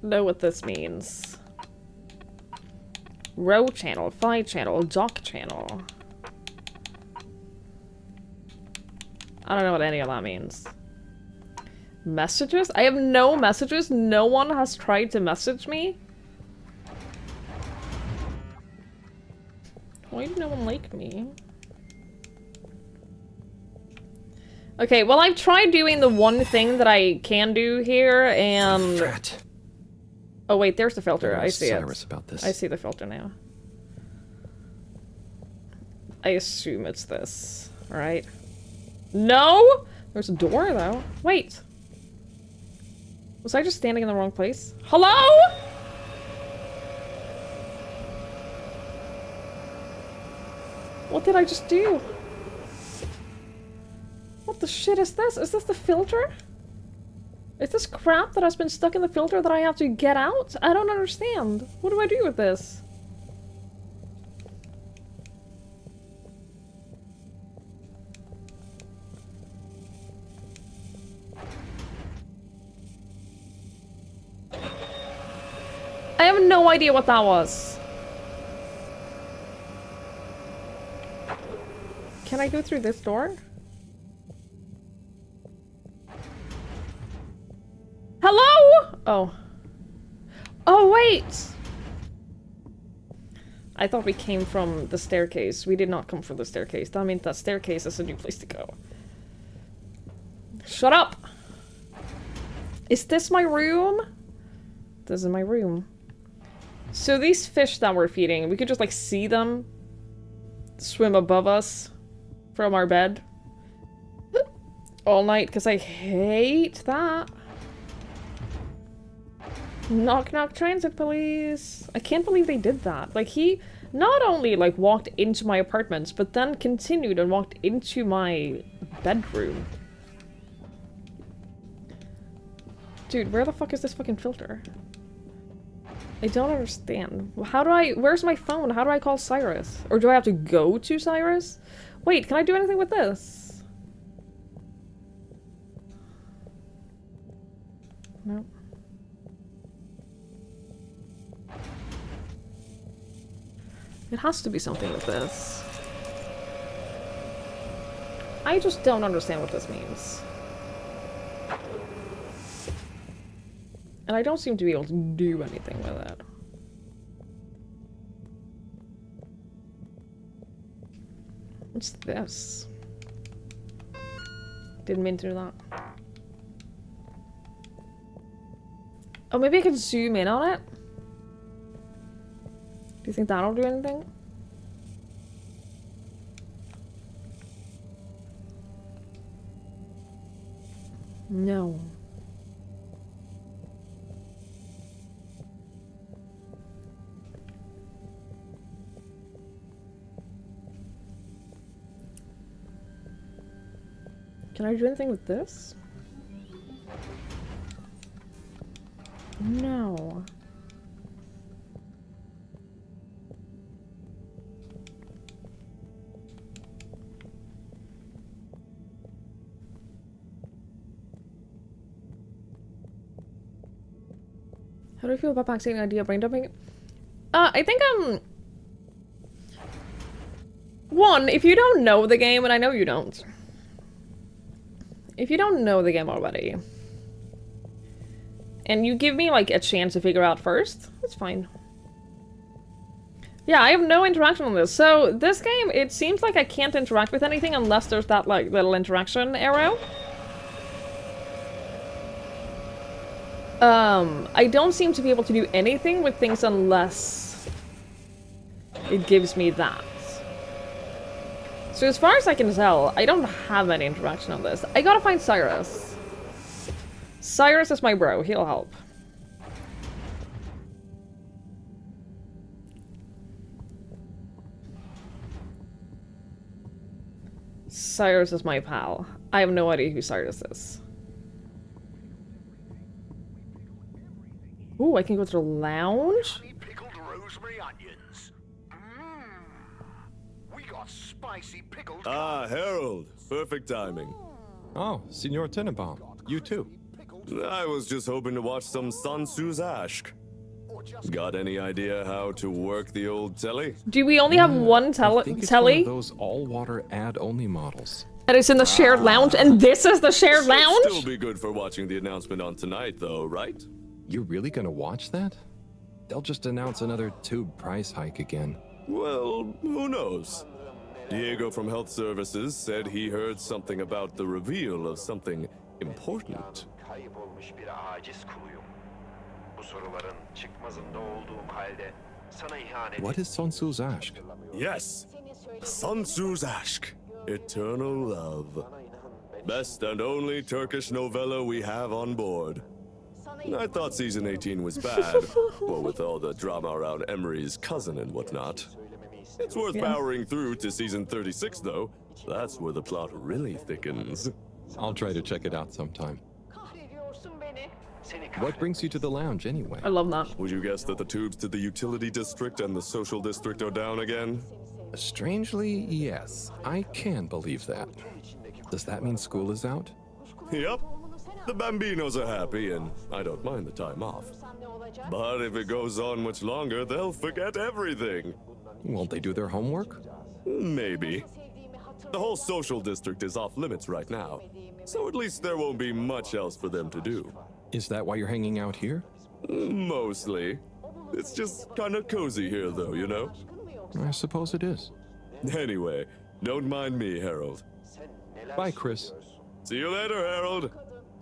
know what this means. Row channel, flight channel, dock channel. I don't know what any of that means. Messages? I have no messages. No one has tried to message me. Why did no one like me? Okay, well, I've tried doing the one thing that I can do here, and... Oh, wait, there's the filter. I see Cyrus it. about this. I see the filter now. I assume it's this. Alright. No! There's a door, though. Wait. Was I just standing in the wrong place? Hello?! What did I just do? What the shit is this? Is this the filter? Is this crap that has been stuck in the filter that I have to get out? I don't understand. What do I do with this? I have no idea what that was. Can I go through this door? Hello? Oh. Oh, wait! I thought we came from the staircase. We did not come from the staircase. That means that staircase is a new place to go. Shut up! Is this my room? This is my room. So these fish that we're feeding, we could just like see them swim above us from our bed all night, because I hate that. Knock knock transit police. I can't believe they did that. Like, he not only like walked into my apartment, but then continued and walked into my bedroom. Dude, where the fuck is this fucking filter? I don't understand. How do I... Where's my phone? How do I call Cyrus? Or do I have to go to Cyrus? Wait, can I do anything with this? No. It has to be something with this. I just don't understand what this means. And I don't seem to be able to do anything with it. What's this? Didn't mean to do that. Oh, maybe I can zoom in on it? Do you think that'll do anything? No. Can I do anything with this? No. How do I feel about vaccine idea brain dumping? I think one, if you don't know the game, and I know you don't. If you don't know the game already, and you give me, like, a chance to figure out first, it's fine. Yeah, I have no interaction on this. So, this game, it seems like I can't interact with anything unless there's that, like, little interaction arrow. I don't seem to be able to do anything with things unless it gives me that. So as far as I can tell, I don't have any interaction on this. I gotta find Cyrus. Cyrus is my bro, he'll help. Cyrus is my pal. I have no idea who Cyrus is. Ooh, I can go to the lounge? Pickled rosemary onions. We got spicy pickled. Ah, Harold. Perfect timing. Oh, Signor Tenenbaum. You too. I was just hoping to watch some Sun Tzu's Ashk. Got any idea how to work the old telly? Do we only have one I think it's one telly? of those all-water ad-only models. And it's in the shared lounge, and this is the shared Should lounge? still be good for watching the announcement on tonight, though, right? You're really gonna watch that? They'll just announce another tube price hike again. Well, who knows? Diego from Health Services said he heard something about the reveal of something important. Kaybolmuş bir aciz kuluyum. Bu soruların çıkmazında olduğum halde sana ihanet. What is Sun Tzu's Ashk? Yes, Sun Tzu's Ashk, Eternal Love. Best and only Turkish novella we have on board. I thought season 18 was bad, well, with all the drama around Emery's cousin and whatnot. It's worth powering through to season 36, though. That's where the plot really thickens. I'll try to check it out sometime. What brings you to the lounge, anyway? I love that. Would you guess that the tubes to the utility district and the social district are down again? Strangely, yes. I can believe that. Does that mean school is out? Yep. The Bambinos are happy, and I don't mind the time off. But if it goes on much longer, they'll forget everything. Won't they do their homework? Maybe. The whole social district is off limits right now, so at least there won't be much else for them to do. Is that why you're hanging out here? Mostly. It's just kind of cozy here, though, you know? I suppose it is. Anyway, don't mind me, Harold. Bye, Chris. See you later, Harold.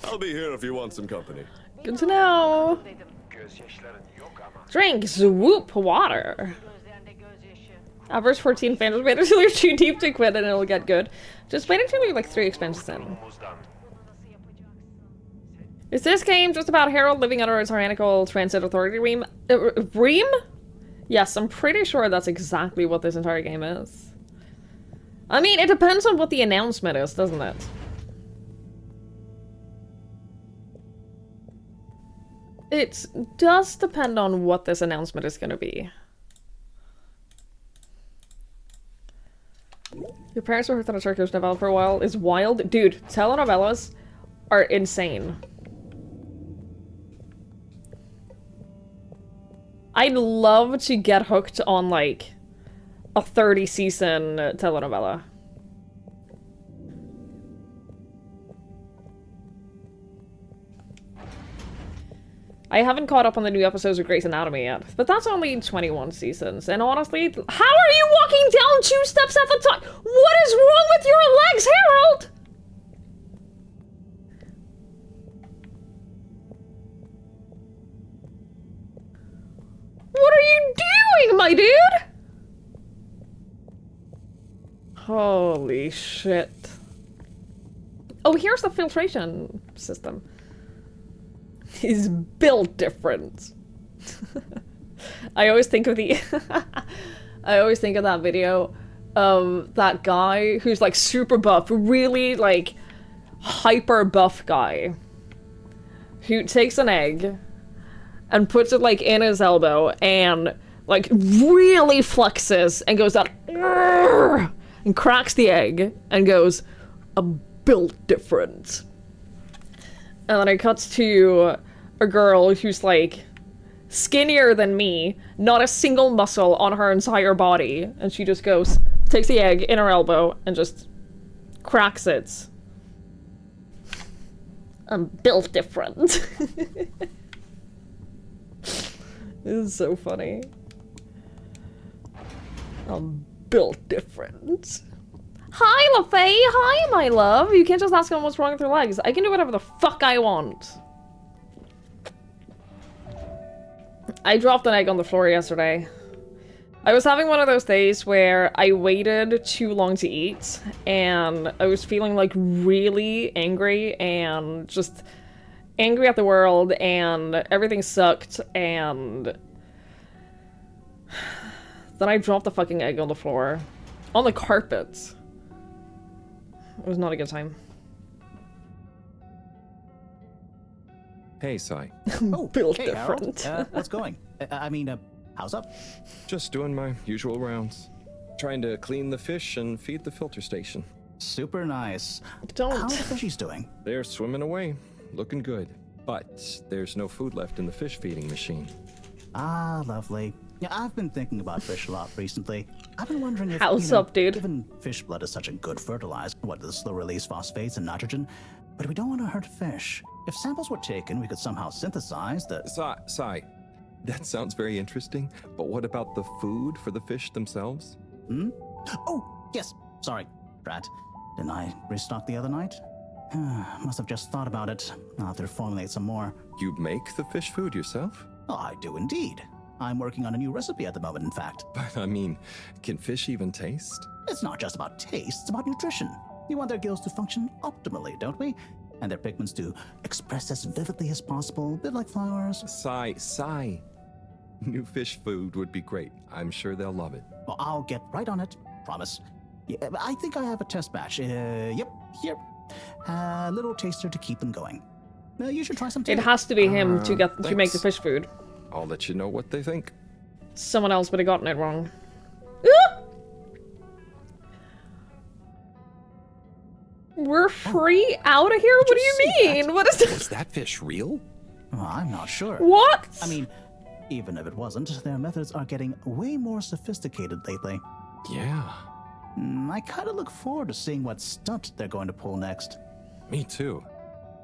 I'll be here if you want some company. Good to know. Drink swoop water. Average 14 fans wait until you're too deep to quit and it'll get good. Just wait until you're like 3 expansions in. Is this game just about Harold living under a tyrannical transit authority ream? Ream? Yes, I'm pretty sure that's exactly what this entire game is. I mean, it depends on what the announcement is, doesn't it? It does depend on what this announcement is gonna be. Your parents were hooked on a Turkish novella for a while. Is wild. Dude, telenovelas are insane. I'd love to get hooked on, like, a 30-season telenovela. I haven't caught up on the new episodes of Grey's Anatomy yet, but that's only 21 seasons, and honestly, how are you walking down 2 steps at the time? What is wrong with your legs, Harold? What are you doing, my dude? Holy shit. Oh, here's the filtration system. He's built different. I always think of the I always think of that video of that guy who's like super buff, really like hyper buff guy who takes an egg and puts it like in his elbow and like really flexes and goes out and cracks the egg and goes, "I'm built different." And then it cuts to a girl who's like skinnier than me, not a single muscle on her entire body, and she just goes, takes the egg in her elbow and just cracks it. I'm built different. This is so funny. I'm built different. Hi, LaFay! Hi, my love! You can't just ask them what's wrong with your legs. I can do whatever the fuck I want. I dropped an egg on the floor yesterday. I was having one of those days where I waited too long to eat, and I was feeling like really angry and just angry at the world, and everything sucked, and then I dropped the fucking egg on the floor. On the carpet. It was not a good time. Hey, Sai. Oh, Built hey, different. Harold. How's going? How's up? Just doing my usual rounds. Trying to clean the fish and feed the filter station. Super nice. Don't. How are the fishies doing? They're swimming away. Looking good. But there's no food left in the fish feeding machine. Ah, lovely. Yeah, I've been thinking about fish a lot recently. I've been wondering if, How's up, dude? Given fish blood is such a good fertilizer, what does the release phosphates and nitrogen? But we don't want to hurt fish. If samples were taken, we could somehow synthesize the... Sai, that sounds very interesting, but what about the food for the fish themselves? Hmm? Oh, yes. Sorry, Brad. Didn't I restock the other night? Must have just thought about it. I'll have to formulate some more. You make the fish food yourself? Oh, I do indeed. I'm working on a new recipe at the moment, in fact. But I mean, can fish even taste? It's not just about taste, it's about nutrition. We want their gills to function optimally, don't we? And their pigments to express as vividly as possible, a bit like flowers. Sai. New fish food would be great. I'm sure they'll love it. Well, I'll get right on it. Promise. Yeah, I think I have a test batch. Yep, here. A little taster to keep them going. You should try some too. It has to be him to make the thanks. fish food. I'll let you know what they think. Someone else would have gotten it wrong. We're free out of here? What do you mean? What is this? Was that fish real? Well, I'm not sure. What? I mean, even if it wasn't, their methods are getting way more sophisticated lately. Yeah. I kind of look forward to seeing what stunt they're going to pull next. Me too.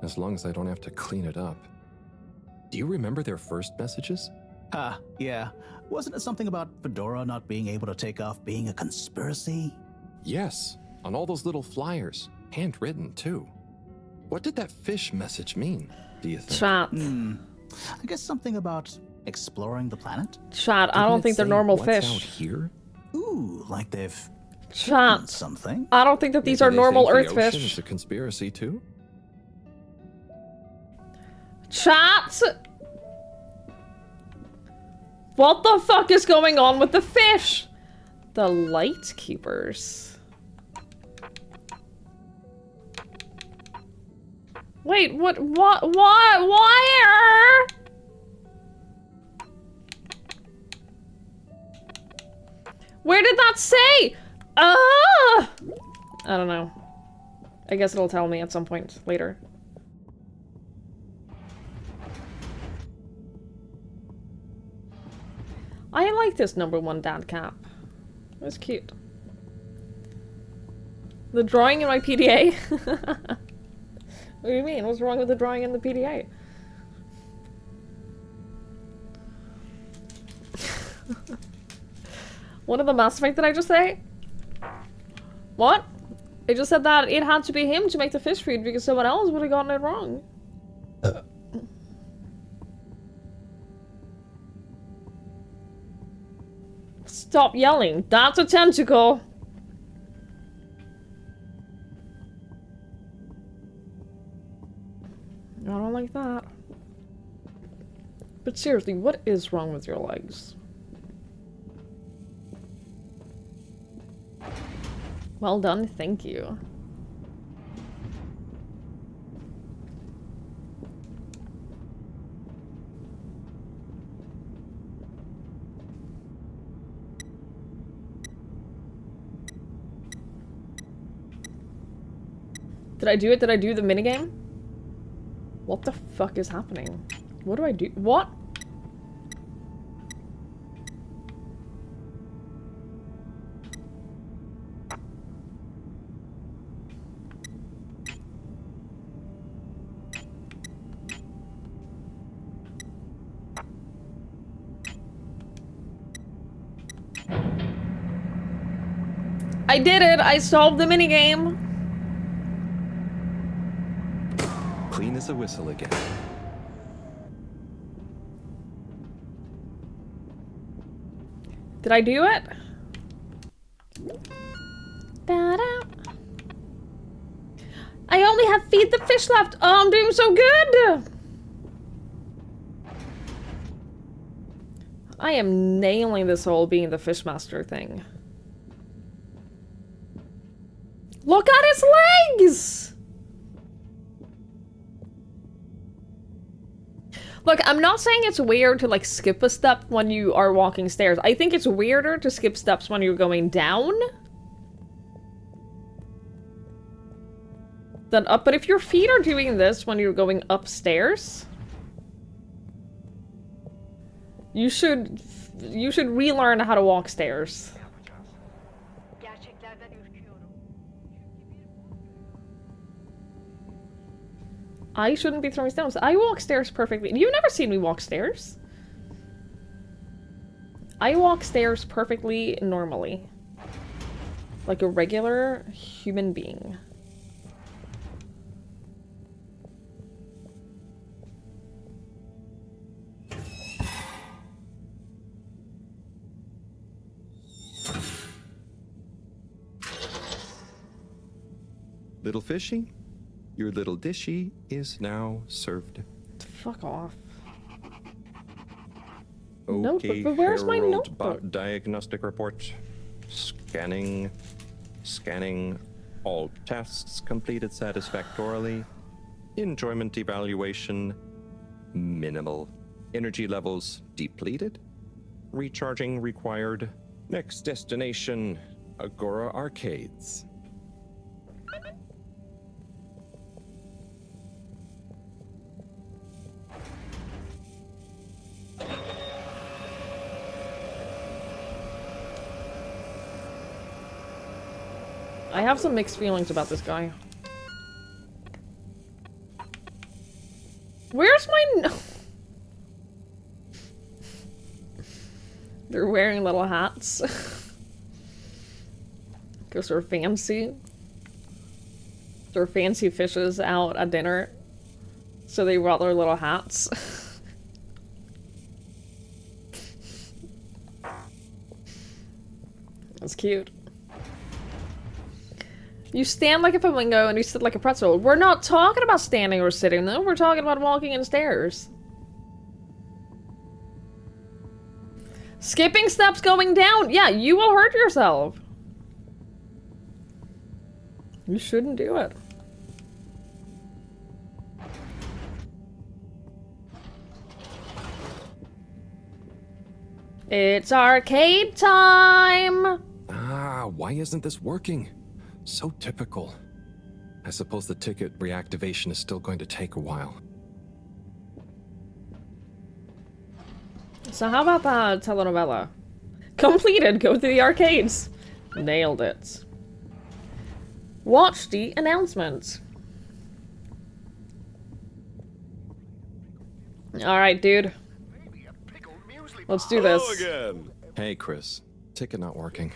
As long as I don't have to clean it up. Do you remember their first messages? Yeah. Wasn't it something about Fedora not being able to take off being a conspiracy? Yes, on all those little flyers. Handwritten, too. What did that fish message mean, do you think? Chat. I guess something about exploring the planet? Chat, I don't think they're normal fish. Out here? Ooh, like they've Chat. something. I don't think that these Maybe are they normal think Earth the ocean fish. is a conspiracy, too? Chat! What the fuck is going on with the fish? The light keepers. Wait, what, why? Where did that say? I don't know. I guess it'll tell me at some point later. I like this #1 dad cap. It's cute. The drawing in my PDA? What do you mean? What's wrong with the drawing in the PDA? What did the Mass Effect did I just say? What? I just said that it had to be him to make the fish food because someone else would have gotten it wrong. Stop yelling. That's a tentacle. I don't like that. But seriously, what is wrong with your legs? Well done, thank you. Did I do it? Did I do the minigame? What the fuck is happening? What do I do? What? I did it! I solved the minigame! Clean as a whistle again. Did I do it? Da-da. I only have feed the fish left. Oh, I'm doing so good! I am nailing this whole being the fishmaster thing. Look at his legs! Look, I'm not saying it's weird to like skip a step when you are walking stairs. I think it's weirder to skip steps when you're going down than up. But if your feet are doing this when you're going upstairs, you should relearn how to walk stairs. I shouldn't be throwing stones. I walk stairs perfectly. You've never seen me walk stairs. I walk stairs perfectly normally. Like a regular human being. Little fishy, your little dishy is now served. Fuck off. Okay, Notebook, but where's my Harold, notebook? Diagnostic report. Scanning. Scanning. All tests completed satisfactorily. Enjoyment evaluation. Minimal. Energy levels depleted. Recharging required. Next destination, Agora Arcades. I have some mixed feelings about this guy. Where's my They're wearing little hats. Because they're fancy. They're fancy fishes out at dinner. So they brought their little hats. That's cute. You stand like a flamingo and you sit like a pretzel. We're not talking about standing or sitting though. We're talking about walking in stairs. Skipping steps going down. Yeah, you will hurt yourself. You shouldn't do it. It's arcade time! Ah, why isn't this working? So typical. I suppose the ticket reactivation is still going to take a while. So how about that telenovela? Completed! Go to the arcades! Nailed it. Watch the announcements. Alright, dude. Let's do this. Hello again. Hey, Chris. Ticket not working.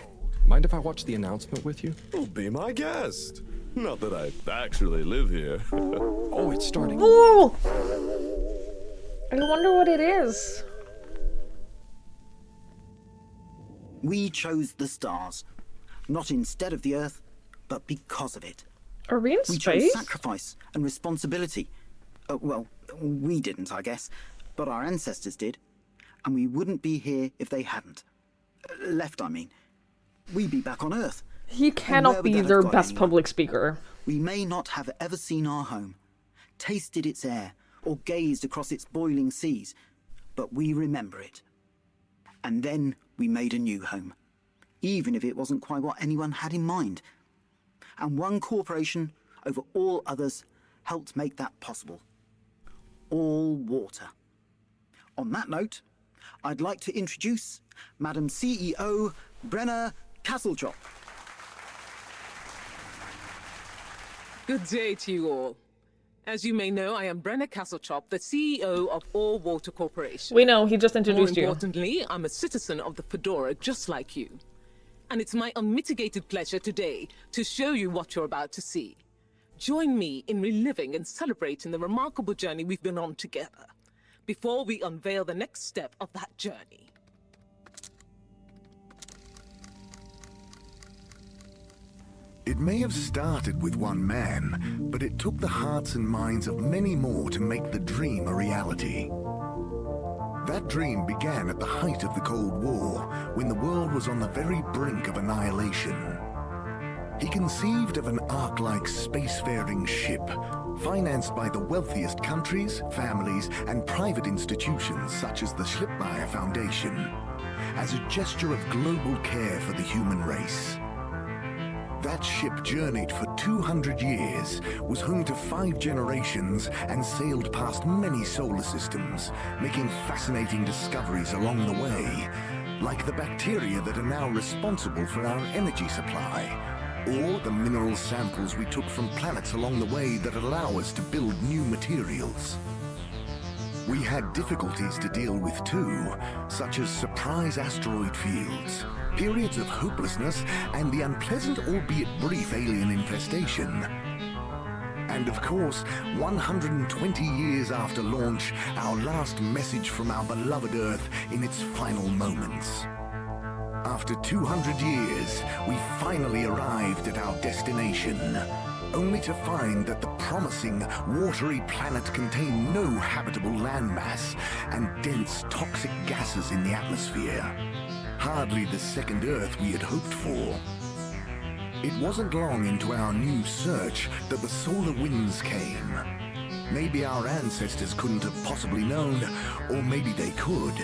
Mind if I watch the announcement with you? Oh, be my guest. Not that I actually live here. Oh, it's starting. Ooh! I wonder what it is. We chose the stars, not instead of the Earth, but because of it. Are we in We space? chose sacrifice and responsibility. Well, we didn't, I guess, but our ancestors did. And we wouldn't be here if they hadn't. Left, I mean. We'd be back on Earth. He where cannot would be that have their got best anyone? public speaker. We may not have ever seen our home, tasted its air, or gazed across its boiling seas, but we remember it. And then we made a new home, even if it wasn't quite what anyone had in mind. And one corporation over all others helped make that possible. All water. On that note, I'd like to introduce Madam CEO Brenna Castletrop. Good day to you all. As you may know, I am Brenna Castletrop, the CEO of All Water Corporation. We know, he just introduced More you. importantly, I'm a citizen of the Fedora just like you. and it's my unmitigated pleasure today to show you what you're about to see. Join me in reliving and celebrating the remarkable journey we've been on together, before we unveil the next step of that journey. It may have started with one man, but it took the hearts and minds of many more to make the dream a reality. That dream began at the height of the Cold War, when the world was on the very brink of annihilation. He conceived of an Ark-like spacefaring ship, financed by the wealthiest countries, families, and private institutions such as the Schlipmeyer Foundation, as a gesture of global care for the human race. That ship journeyed for 200 years, was home to 5 generations, and sailed past many solar systems, making fascinating discoveries along the way, like the bacteria that are now responsible for our energy supply, or the mineral samples we took from planets along the way that allow us to build new materials. We had difficulties to deal with too, such as surprise asteroid fields, periods of hopelessness, and the unpleasant albeit brief alien infestation. And of course, 120 years after launch, our last message from our beloved Earth in its final moments. After 200 years, we finally arrived at our destination, only to find that the promising, watery planet contained no habitable landmass and dense, toxic gases in the atmosphere. Hardly the second Earth we had hoped for. It wasn't long into our new search that the solar winds came. Maybe our ancestors couldn't have possibly known, or maybe they could,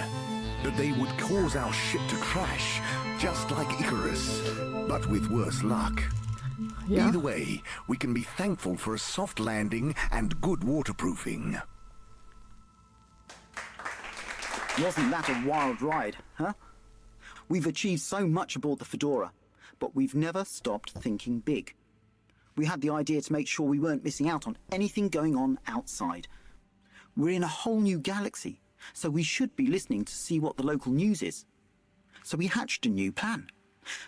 that they would cause our ship to crash, just like Icarus, but with worse luck. Yeah. Either way, we can be thankful for a soft landing and good waterproofing. Wasn't that a wild ride, huh? We've achieved so much aboard the Fedora, but we've never stopped thinking big. We had the idea to make sure we weren't missing out on anything going on outside. We're in a whole new galaxy, so we should be listening to see what the local news is. So we hatched a new plan.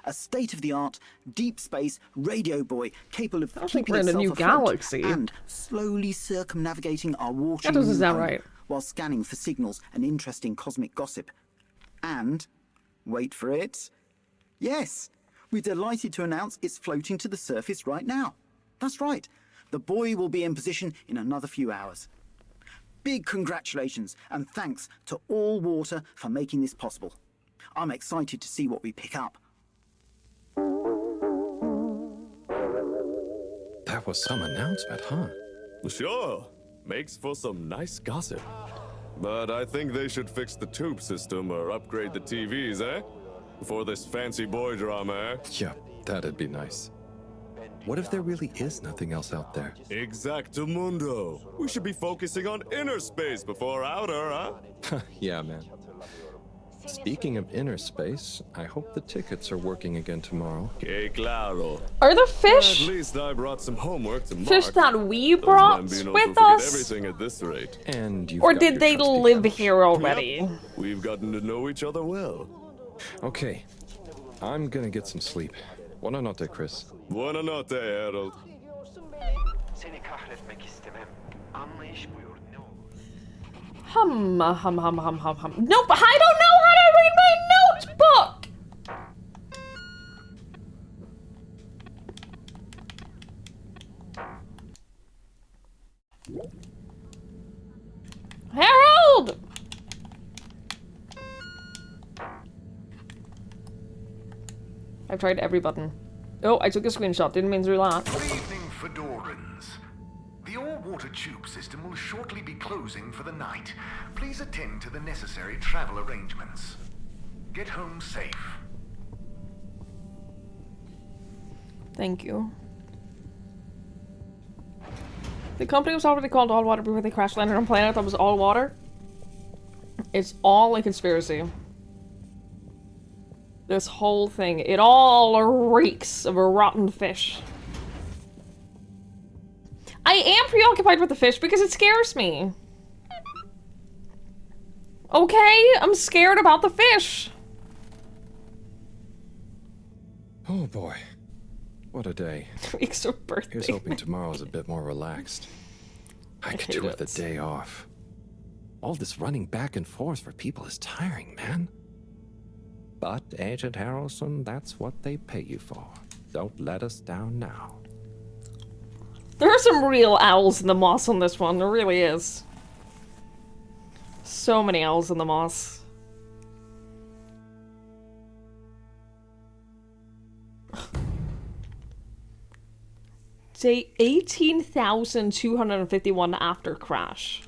A state-of-the-art, deep space radio buoy capable of keeping itself new afloat galaxy. And slowly circumnavigating our watery That doesn't moon sound home right. while scanning for signals and interesting cosmic gossip. And, wait for it, yes, we're delighted to announce it's floating to the surface right now. That's right, the buoy will be in position in another few hours. Big congratulations and thanks to All Water for making this possible. I'm excited to see what we pick up. That was some announcement, huh? Sure. Makes for some nice gossip. But I think they should fix the tube system or upgrade the TVs, eh? Before this fancy boy drama, eh? Yeah, that'd be nice. What if there really is nothing else out there? Exactamundo. We should be focusing on inner space before outer, huh? Yeah, man. Speaking of inner space, I hope the tickets are working again tomorrow. Que claro. Are the fish? At least I brought some homework to Fish Mark. that we brought with us? Everything at this rate. And or did they live here already? Yep. We've gotten to know each other well. Okay, I'm gonna get some sleep. Buona notte, Chris. Buona notte, Harold. Seni kahretmek istemem. Anlayış buyur ne olur. Hum. Nope, I don't know how to read my notebook! Harold! I've tried every button. Oh, I took a screenshot. Didn't mean to do that. Good evening, Fedorans. The all-water tube system will shortly be closing for the night. Please attend to the necessary travel arrangements. Get home safe. Thank you. The company was already called All Water before they crash landed on a planet that was all water. It's all a conspiracy. This whole thing, it all reeks of a rotten fish. I am preoccupied with the fish because it scares me. Okay, I'm scared about the fish. Oh boy. What a day. It's her birthday. Here's hoping tomorrow's a bit more relaxed. I could do with a day off. All this running back and forth for people is tiring, man. But, Agent Harrelson, that's what they pay you for. Don't let us down now. There are some real owls in the moss on this one. There really is. So many owls in the moss. Day 18,251 after crash.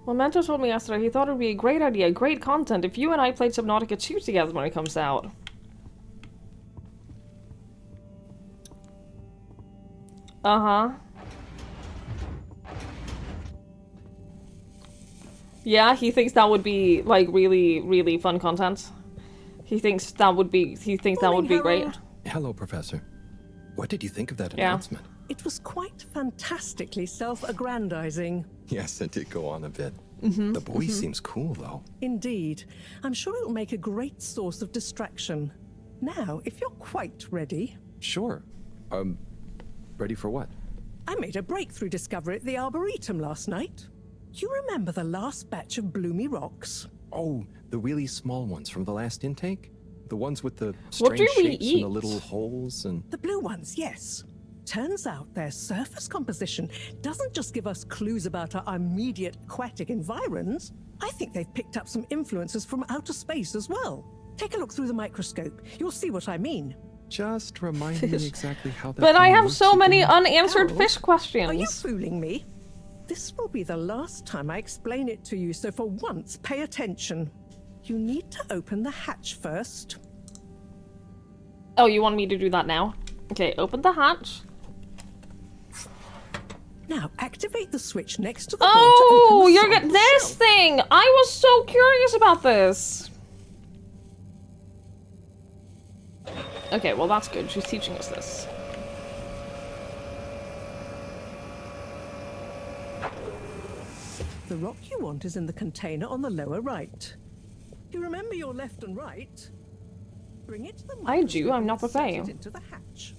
Well, Mento told me yesterday he thought it would be a great idea, great content if you and I played Subnautica 2 together when it comes out. Uh-huh. Yeah, he thinks that would be, like, really, really fun content. He thinks that would be, great. Hello, Professor. What did you think of that announcement? It was quite fantastically self-aggrandizing. Yes, it did go on a bit. The boy seems cool, though. Indeed. I'm sure it'll make a great source of distraction. Now, if you're quite ready... Sure. Ready for what? I made a breakthrough discovery at the Arboretum last night. You remember the last batch of bloomy rocks? Oh, the really small ones from the last intake? The ones with the What strange do we shapes eat? and the little holes and... The blue ones, yes. Turns out their surface composition doesn't just give us clues about our immediate aquatic environs. I think they've picked up some influences from outer space as well. Take a look through the microscope. You'll see what I mean. Just remind me exactly how that But I thing have works so many again. unanswered Harold, fish questions. Are you fooling me? This will be the last time I explain it to you, so for once, pay attention. You need to open the hatch first. Oh, you want me to do that now? Okay, open the hatch. Now, activate the switch next to the door to Oh, open the you're getting sample this shelf. thing! I was so curious about this! Okay, well that's good. She's teaching us this. The rock you want is in the container on the lower right. You remember your left and right? Bring it to the I do, I'm not microscope and the set same. it into the hatch.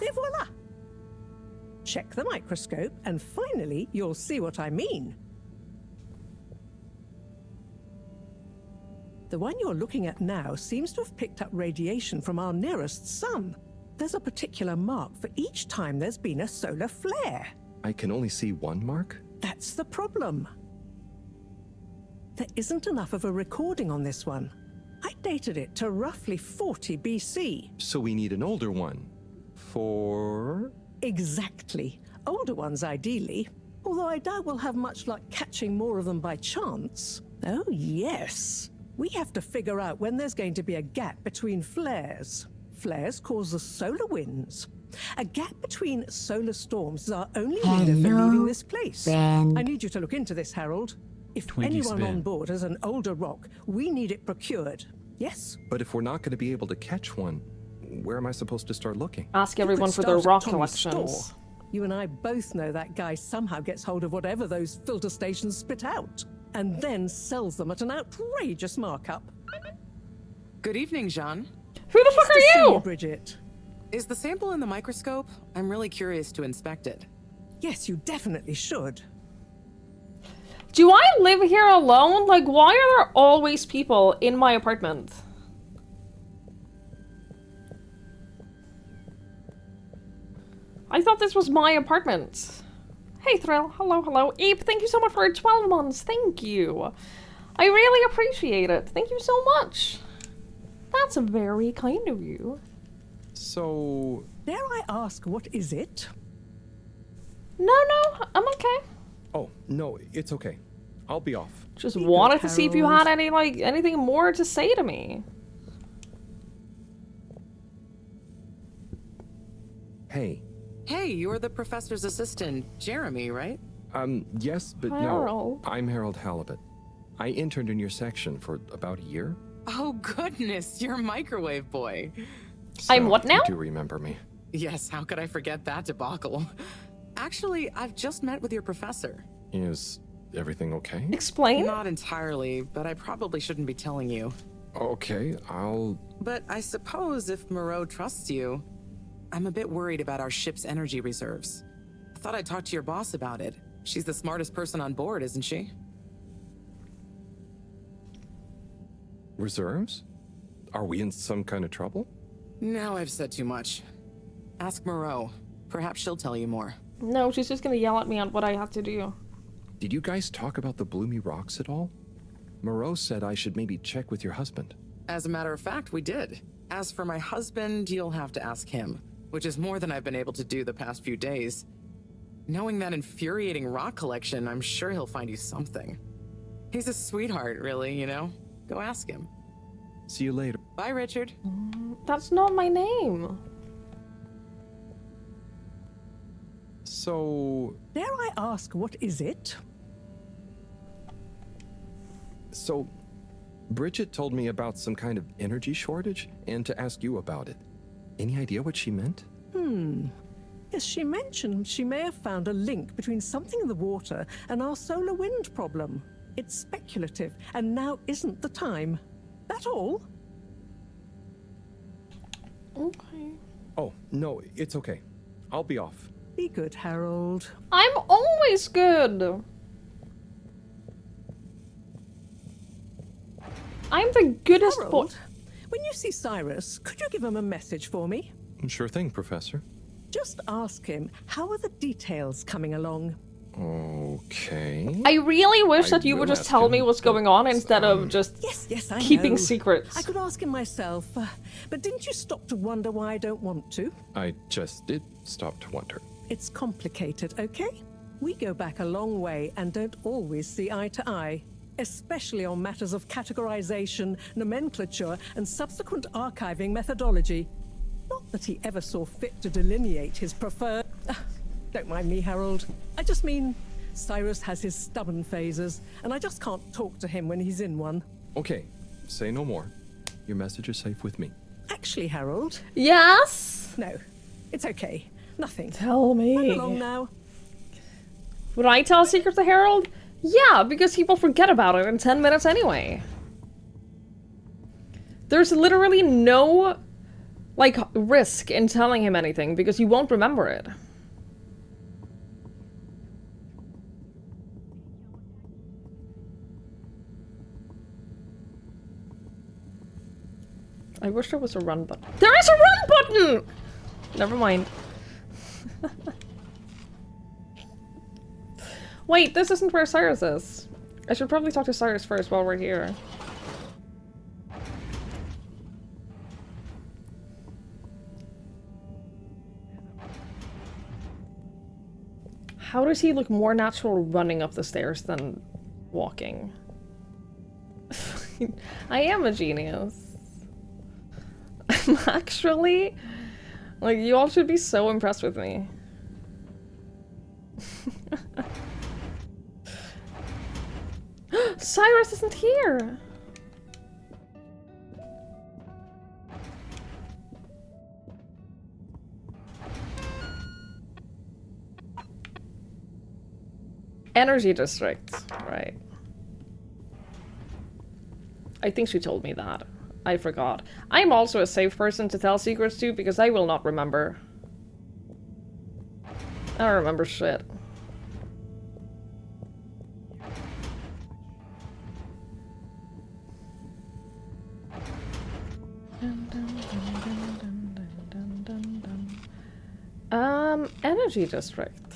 Et voila! Check the microscope, and finally, you'll see what I mean. The one you're looking at now seems to have picked up radiation from our nearest sun. There's a particular mark for each time there's been a solar flare. I can only see one mark? That's the problem. There isn't enough of a recording on this one. I dated it to roughly 40 BC. So we need an older one. For... Exactly. Older ones, ideally. Although I doubt we'll have much luck catching more of them by chance. Oh, yes. We have to figure out when there's going to be a gap between flares. Flares cause the solar winds. A gap between solar storms is our only window for leaving this place. friend. I need you to look into this, Harold. If Twinkies, anyone on Ben. board has an older rock, we need it procured. Yes? But if we're not going to be able to catch one, where am I supposed to start looking? Ask You everyone could for their start at rock Tommy's collections. store. You and I both know that guy somehow gets hold of whatever those filter stations spit out, and then sells them at an outrageous markup. Good evening, Jean. Who the fuck Nice to are see you? Bridget? Is the sample in the microscope? I'm really curious to inspect it. Yes, you definitely should. Do I live here alone? Like, why are there always people in my apartment? I thought this was my apartment. Hey, Thrill. Hello, hello. Ape, thank you so much for 12 months. Thank you. I really appreciate it. Thank you so much. That's very kind of you. So... Dare I ask, what is it? No, I'm okay. Oh, no, it's okay. I'll be off. Just Be wanted good, to see if you Harold. had anything more to say to me. Hey. Hey, you're the professor's assistant, Jeremy, right? Yes, but Harold. no. I'm Harold Halibut. I interned in your section for about a year. Oh, goodness, you're a microwave boy. I'm what now? You do remember me. Yes, how could I forget that debacle? Actually, I've just met with your professor. Is everything okay? Explain? Not entirely, but I probably shouldn't be telling you. Okay, I'll... But I suppose if Moreau trusts you, I'm a bit worried about our ship's energy reserves. I thought I'd talk to your boss about it. She's the smartest person on board, isn't she? Reserves? Are we in some kind of trouble? Now I've said too much. Ask Moreau. Perhaps she'll tell you more. No, she's just gonna yell at me on what I have to do. Did you guys talk about the Bloomy Rocks at all? Moreau said I should maybe check with your husband. As a matter of fact, we did. As for my husband, you'll have to ask him, which is more than I've been able to do the past few days. Knowing that infuriating rock collection, I'm sure he'll find you something. He's a sweetheart, really, you know? Go ask him. See you later. Bye, Richard. That's not my name. So... Dare I ask, what is it? So, Bridget told me about some kind of energy shortage and to ask you about it. Any idea what she meant? Yes, she mentioned she may have found a link between something in the water and our solar wind problem. It's speculative, and now isn't the time. That all? Okay. Oh, no, it's okay. I'll be off. Be good, Harold. I'm always good. I'm the goodest boy. Harold, when you see Cyrus, could you give him a message for me? Sure thing, Professor. Just ask him, how are the details coming along? Okay. I really wish that you will would just ask tell him, me what's going on instead of just Yes, I keeping know. secrets. I could ask him myself, but didn't you stop to wonder why I don't want to? I just did stop to wonder. It's complicated, okay? We go back a long way and don't always see eye to eye, especially on matters of categorization, nomenclature, and subsequent archiving methodology. Not that he ever saw fit to delineate his preferred... Don't mind me, Harold. I just mean, Cyrus has his stubborn phases, and I just can't talk to him when he's in one. Okay, say no more. Your message is safe with me. Actually, Harold... Yes? No, it's okay. Nothing. Tell me. Run along now. Would I tell a secret to Harold? Yeah, because he will forget about it in 10 minutes anyway. There's literally no, like, risk in telling him anything because he won't remember it. I wish there was a run button. There is a run button! Never mind. Wait, this isn't where Cyrus is. I should probably talk to Cyrus first while we're here. How does he look more natural running up the stairs than walking? I am a genius. I'm actually... Like, you all should be so impressed with me. Cyrus isn't here! Energy district, right. I think she told me that. I forgot. I'm also a safe person to tell secrets to because I will not remember. I don't remember shit. Energy district.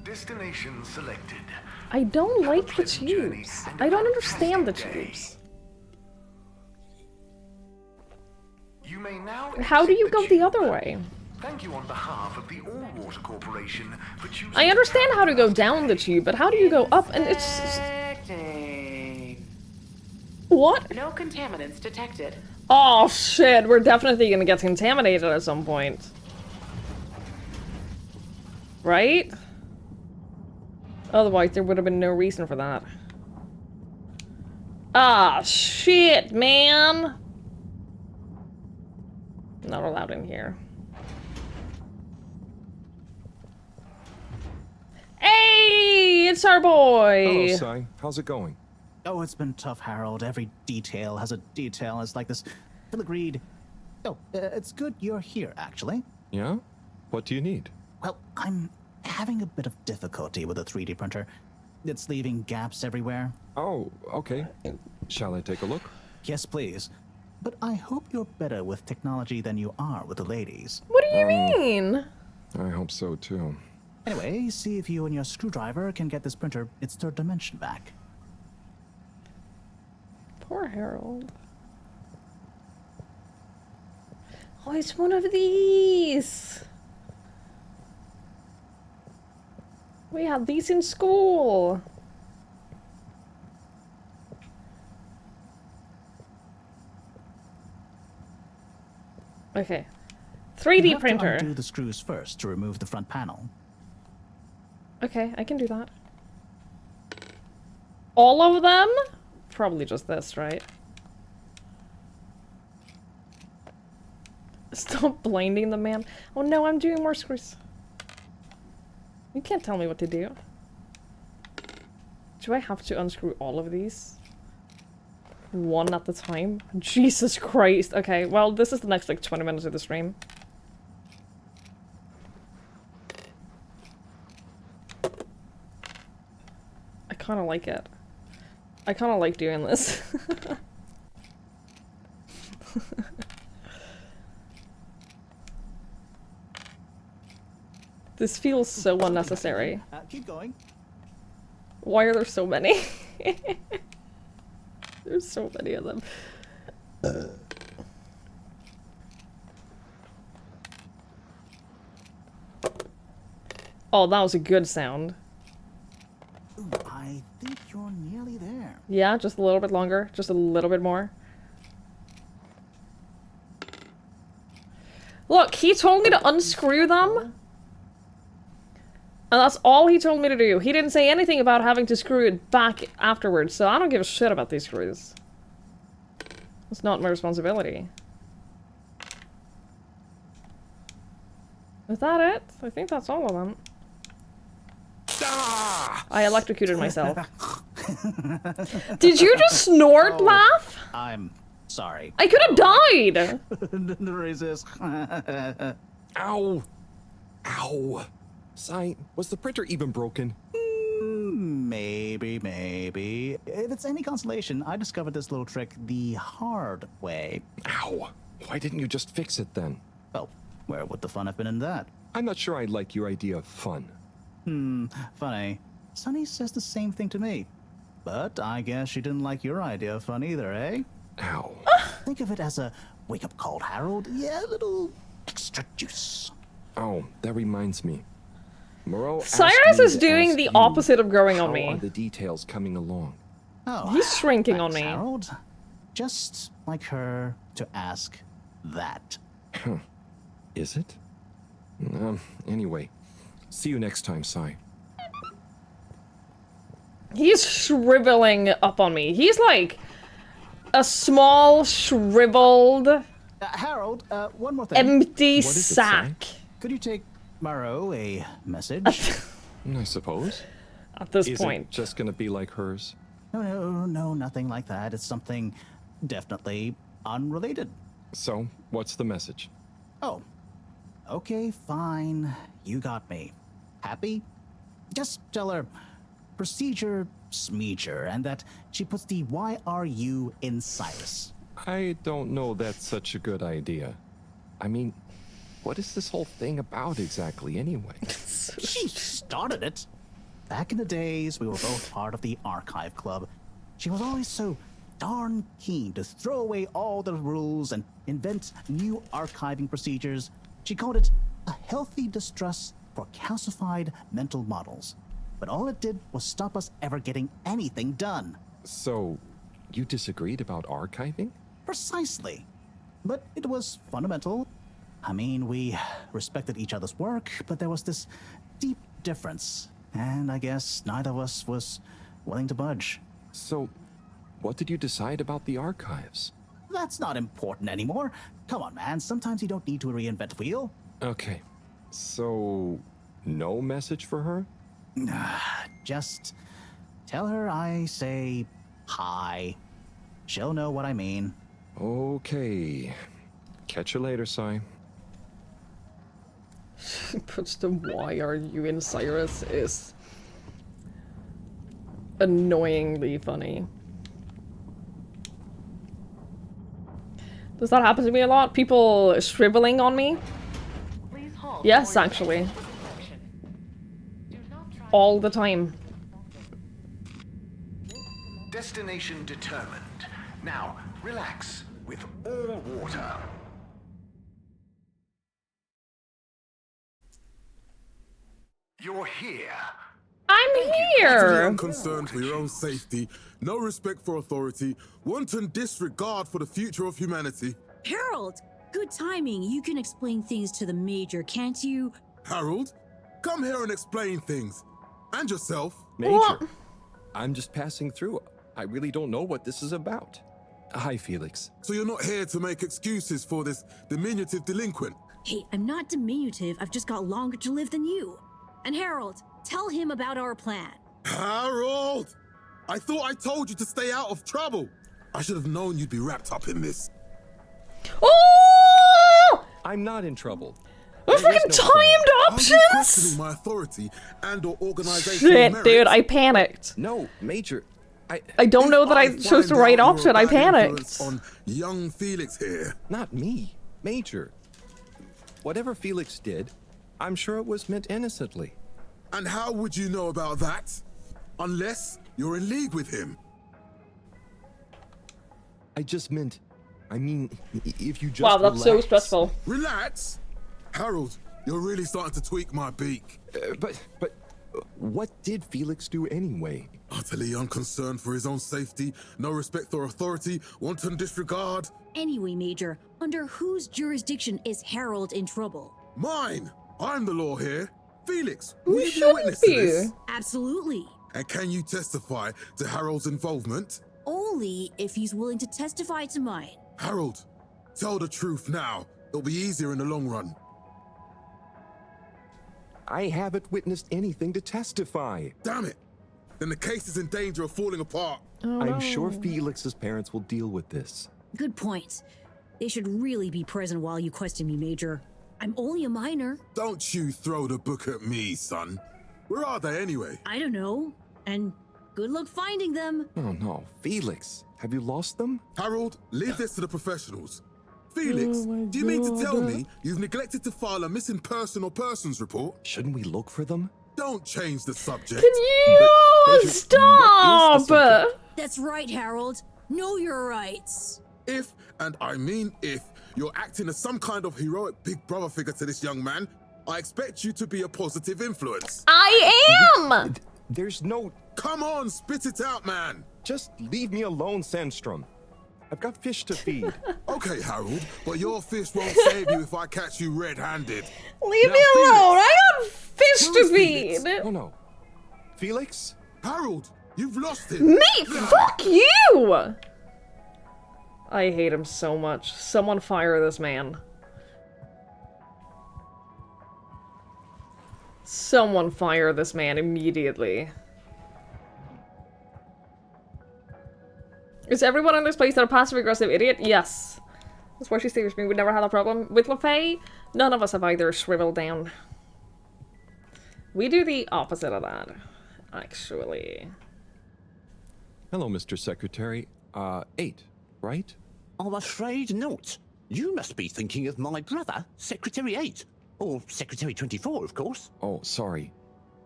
Destination selected. I don't like the tubes. I don't understand the tubes. You may now How do you go the other way? Thank you on behalf of the All-Water Corporation for choosing... I understand how to go down the tube, but how do you go up? And it's... What? No contaminants detected. Oh shit, we're definitely gonna get contaminated at some point. Right? Otherwise, there would have been no reason for that. Ah, shit, man! Not allowed in here. Hey, it's our boy! Hello, Sai. How's it going? Oh, it's been tough, Harold. Every detail has a detail. It's like this filigreed. Oh, it's good you're here, actually. Yeah? What do you need? Well, I'm having a bit of difficulty with the 3D printer. It's leaving gaps everywhere. Oh, okay. Shall I take a look? Yes, please. But I hope you're better with technology than you are with the ladies. What do you mean? I hope so, too. Anyway, see if you and your screwdriver can get this printer its third dimension back. Poor Harold. Oh, it's one of these! We had these in school! Okay. 3D you have printer. To undo the screws first to remove the front panel. Okay, I can do that. All of them? Probably just this, right? Stop blinding the man. Oh no, I'm doing more screws. You can't tell me what to do. Do I have to unscrew all of these? One at a time? Jesus Christ. Okay, well, this is the next, like, 20 minutes of the stream. I kind of like it. I kind of like doing this. This feels so unnecessary. Keep going. Why are there so many? There's so many of them. Oh, that was a good sound. Ooh, I think you're nearly there. Yeah, just a little bit longer. Just a little bit more. Look, he told me to unscrew them. And that's all he told me to do. He didn't say anything about having to screw it back afterwards, so I don't give a shit about these screws. It's not my responsibility. Is that it? I think that's all of them. I electrocuted myself. Did you just snort, laugh? I'm sorry. I could have died! Resist. Ow! Ow! Sai, was the printer even broken? Maybe. If it's any consolation, I discovered this little trick the hard way. Ow! Why didn't you just fix it then? Well, where would the fun have been in that? I'm not sure I like your idea of fun. Funny. Sunny says the same thing to me. But I guess she didn't like your idea of fun either, eh? Ow. Think of it as a wake-up call, Harold. Yeah, a little extra juice. Oh, that reminds me. Moreau Cyrus is doing the opposite of growing on how me. are the details coming along? Oh, He's shrinking on thanks, me. Harold. Just like her to ask that. Huh. Is it? Anyway. See you next time, Sai. He's shriveling up on me. He's like a small, shriveled, Harold, one more thing. empty What is it, sack. Could you take Maro a message? I suppose. At this Is point. it just gonna be like hers? No, nothing like that. It's something definitely unrelated. So, what's the message? Oh, okay, fine. You got me. Happy? Just tell her procedure smeeger and that she puts the YRU in Cyrus. I don't know that's such a good idea. I mean, what is this whole thing about exactly anyway? She started it. Back in the days, we were both part of the archive club. She was always so darn keen to throw away all the rules and invent new archiving procedures. She called it a healthy distrust for calcified mental models. But all it did was stop us ever getting anything done. So, you disagreed about archiving? Precisely. But it was fundamental. I mean, we respected each other's work, but there was this deep difference. And I guess neither of us was willing to budge. So, what did you decide about the archives? That's not important anymore. Come on, man. Sometimes you don't need to reinvent the wheel. Okay. So, no message for her? Just tell her I say hi. She'll know what I mean. Okay. Catch you later, Sai. Puts the "why are you in Cyrus" is annoyingly funny. Does that happen to me a lot? People shriveling on me? Yes, actually. All the time. Destination determined. Now, relax with all water. You're here. I'm Utterly here! unconcerned for your own safety, no respect for authority, wanton disregard for the future of humanity. Harold, good timing. You can explain things to the Major, can't you? Harold, come here and explain things. And yourself. Major, What? I'm just passing through. I really don't know what this is about. Hi, Felix. So you're not here to make excuses for this diminutive delinquent? Hey, I'm not diminutive. I've just got longer to live than you. And Harold, tell him about our plan. Harold! I thought I told you to stay out of trouble. I should have known you'd be wrapped up in this. Oh! I'm not in trouble. What There is fucking no timed Are you options? questioning my authority and or organizational Shit, merits? dude, I panicked. No, Major. I don't know that I chose the right option. I panicked. On young Felix here. Not me. Major. Whatever Felix did, I'm sure it was meant innocently. And how would you know about that? Unless you're in league with him. I mean, if you just Wow, that's so relax. stressful. Relax? Harold, you're really starting to tweak my beak. But what did Felix do anyway? Utterly unconcerned for his own safety, no respect for authority, wanton disregard. Anyway, Major, under whose jurisdiction is Harold in trouble? Mine! I'm the law here. Felix, We will you be a shouldn't witness to be. this? Absolutely. And can you testify to Harold's involvement? Only if he's willing to testify to mine. Harold, tell the truth now. It'll be easier in the long run. I haven't witnessed anything to testify. Damn it! Then the case is in danger of falling apart. I'm sure Felix's parents will deal with this. Good point. They should really be present while you question me, Major. I'm only a minor. Don't you throw the book at me, son. Where are they anyway? I don't know. And good luck finding them. Oh no, Felix, have you lost them? Harold, leave this to the professionals. Felix, do you mean to tell me you've neglected to file a missing person or persons report? Shouldn't we look for them? Don't change the subject. Can you Major, stop? what is the subject? That's right, Harold. Know your rights. If, and I mean if, you're acting as some kind of heroic big brother figure to this young man, I expect you to be a positive influence. I am! There's no... Come on, spit it out, man. Just leave me alone, Sandstrom. I've got fish to feed. Okay, Harold, but your fish won't save you if I catch you red-handed. Leave Now, me alone! Felix, I got fish where to is feed! Felix? Oh no. Felix? Harold, you've lost him. Me? Fuck you! I hate him so much. Someone fire this man. Someone fire this man immediately. Is everyone in this place a passive-aggressive idiot? Yes. That's why she stays me. We never had a problem. With LaFay, none of us have either shriveled down. We do the opposite of that, actually. Hello, Mr. Secretary. 8, right? I'm afraid not. You must be thinking of my brother, Secretary 8. Or Secretary 24, of course. Oh, sorry.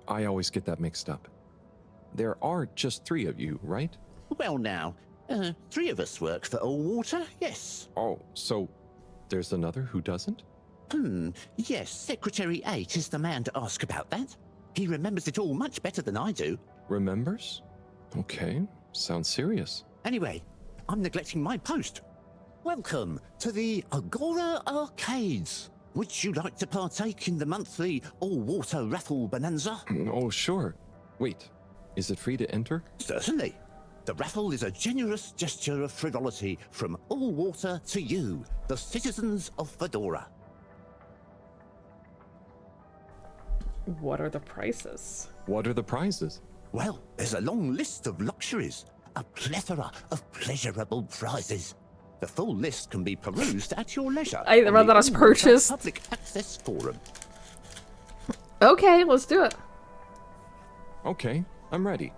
I always get that mixed up. There are just 3 of you, right? Well now, 3 of us work for Allwater, yes. Oh, so there's another who doesn't? Yes, Secretary 8 is the man to ask about that. He remembers it all much better than I do. Remembers? Okay, sounds serious. Anyway, I'm neglecting my post. Welcome to the Agora Arcades. Would you like to partake in the monthly all-water raffle bonanza? Oh, sure. Wait, is it free to enter? Certainly. The raffle is a generous gesture of frivolity from All Water to you, the citizens of Fedora. What are the prices? What are the prizes? Well, there's a long list of luxuries, a plethora of pleasurable prizes. The full list can be perused at your leisure. I'd rather us purchase. Public access forum. Okay, let's do it. Okay, I'm ready.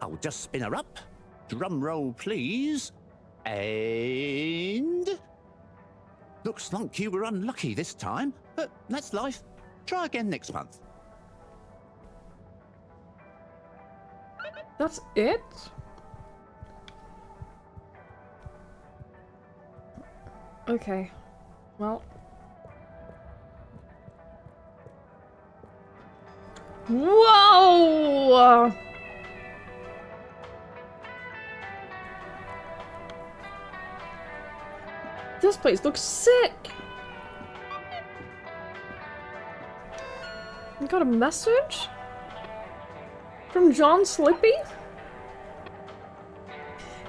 I'll just spin her up. Drum roll, please. And... Looks like you were unlucky this time, but that's life. Try again next month. That's it? Okay. Well. Whoa! This place looks sick! You got a message? From John Slippy?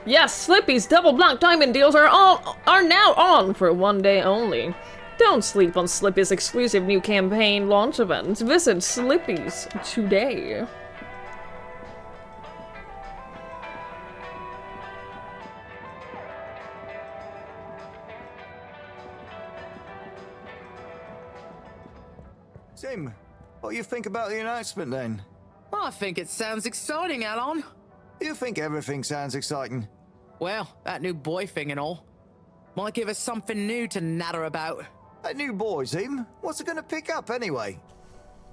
Yes, Slippy's double black diamond deals are now on for one day only. Don't sleep on Slippy's exclusive new campaign launch event. Visit Slippy's today. Sim, what do you think about the announcement then? I think it sounds exciting, Alon. You think everything sounds exciting? Well, that new boy thing and all. Might give us something new to natter about. That new boy, Sim? What's it gonna pick up anyway?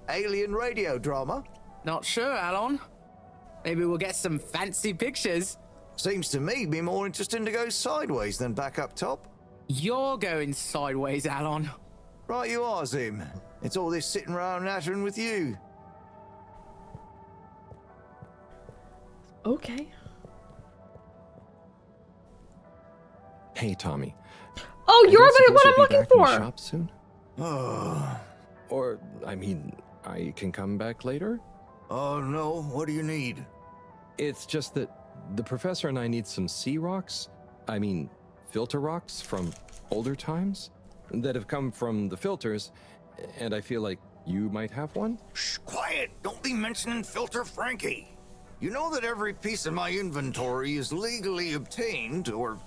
Alien radio drama? Not sure, Alon. Maybe we'll get some fancy pictures. Seems to me be more interesting to go sideways than back up top. You're going sideways, Alon. Right you are, Zim. It's all this sitting around nattering with you. Okay. Hey, Tommy. Oh, you're the one I'm be looking back in the for! shop soon? Or, I mean, I can come back later? Oh no, what do you need? It's just that the professor and I need some sea rocks. I mean, filter rocks from older times that have come from the filters, and I feel like you might have one? Shh, quiet! Don't be mentioning Filter Frankie. You know that every piece of my inventory is legally obtained or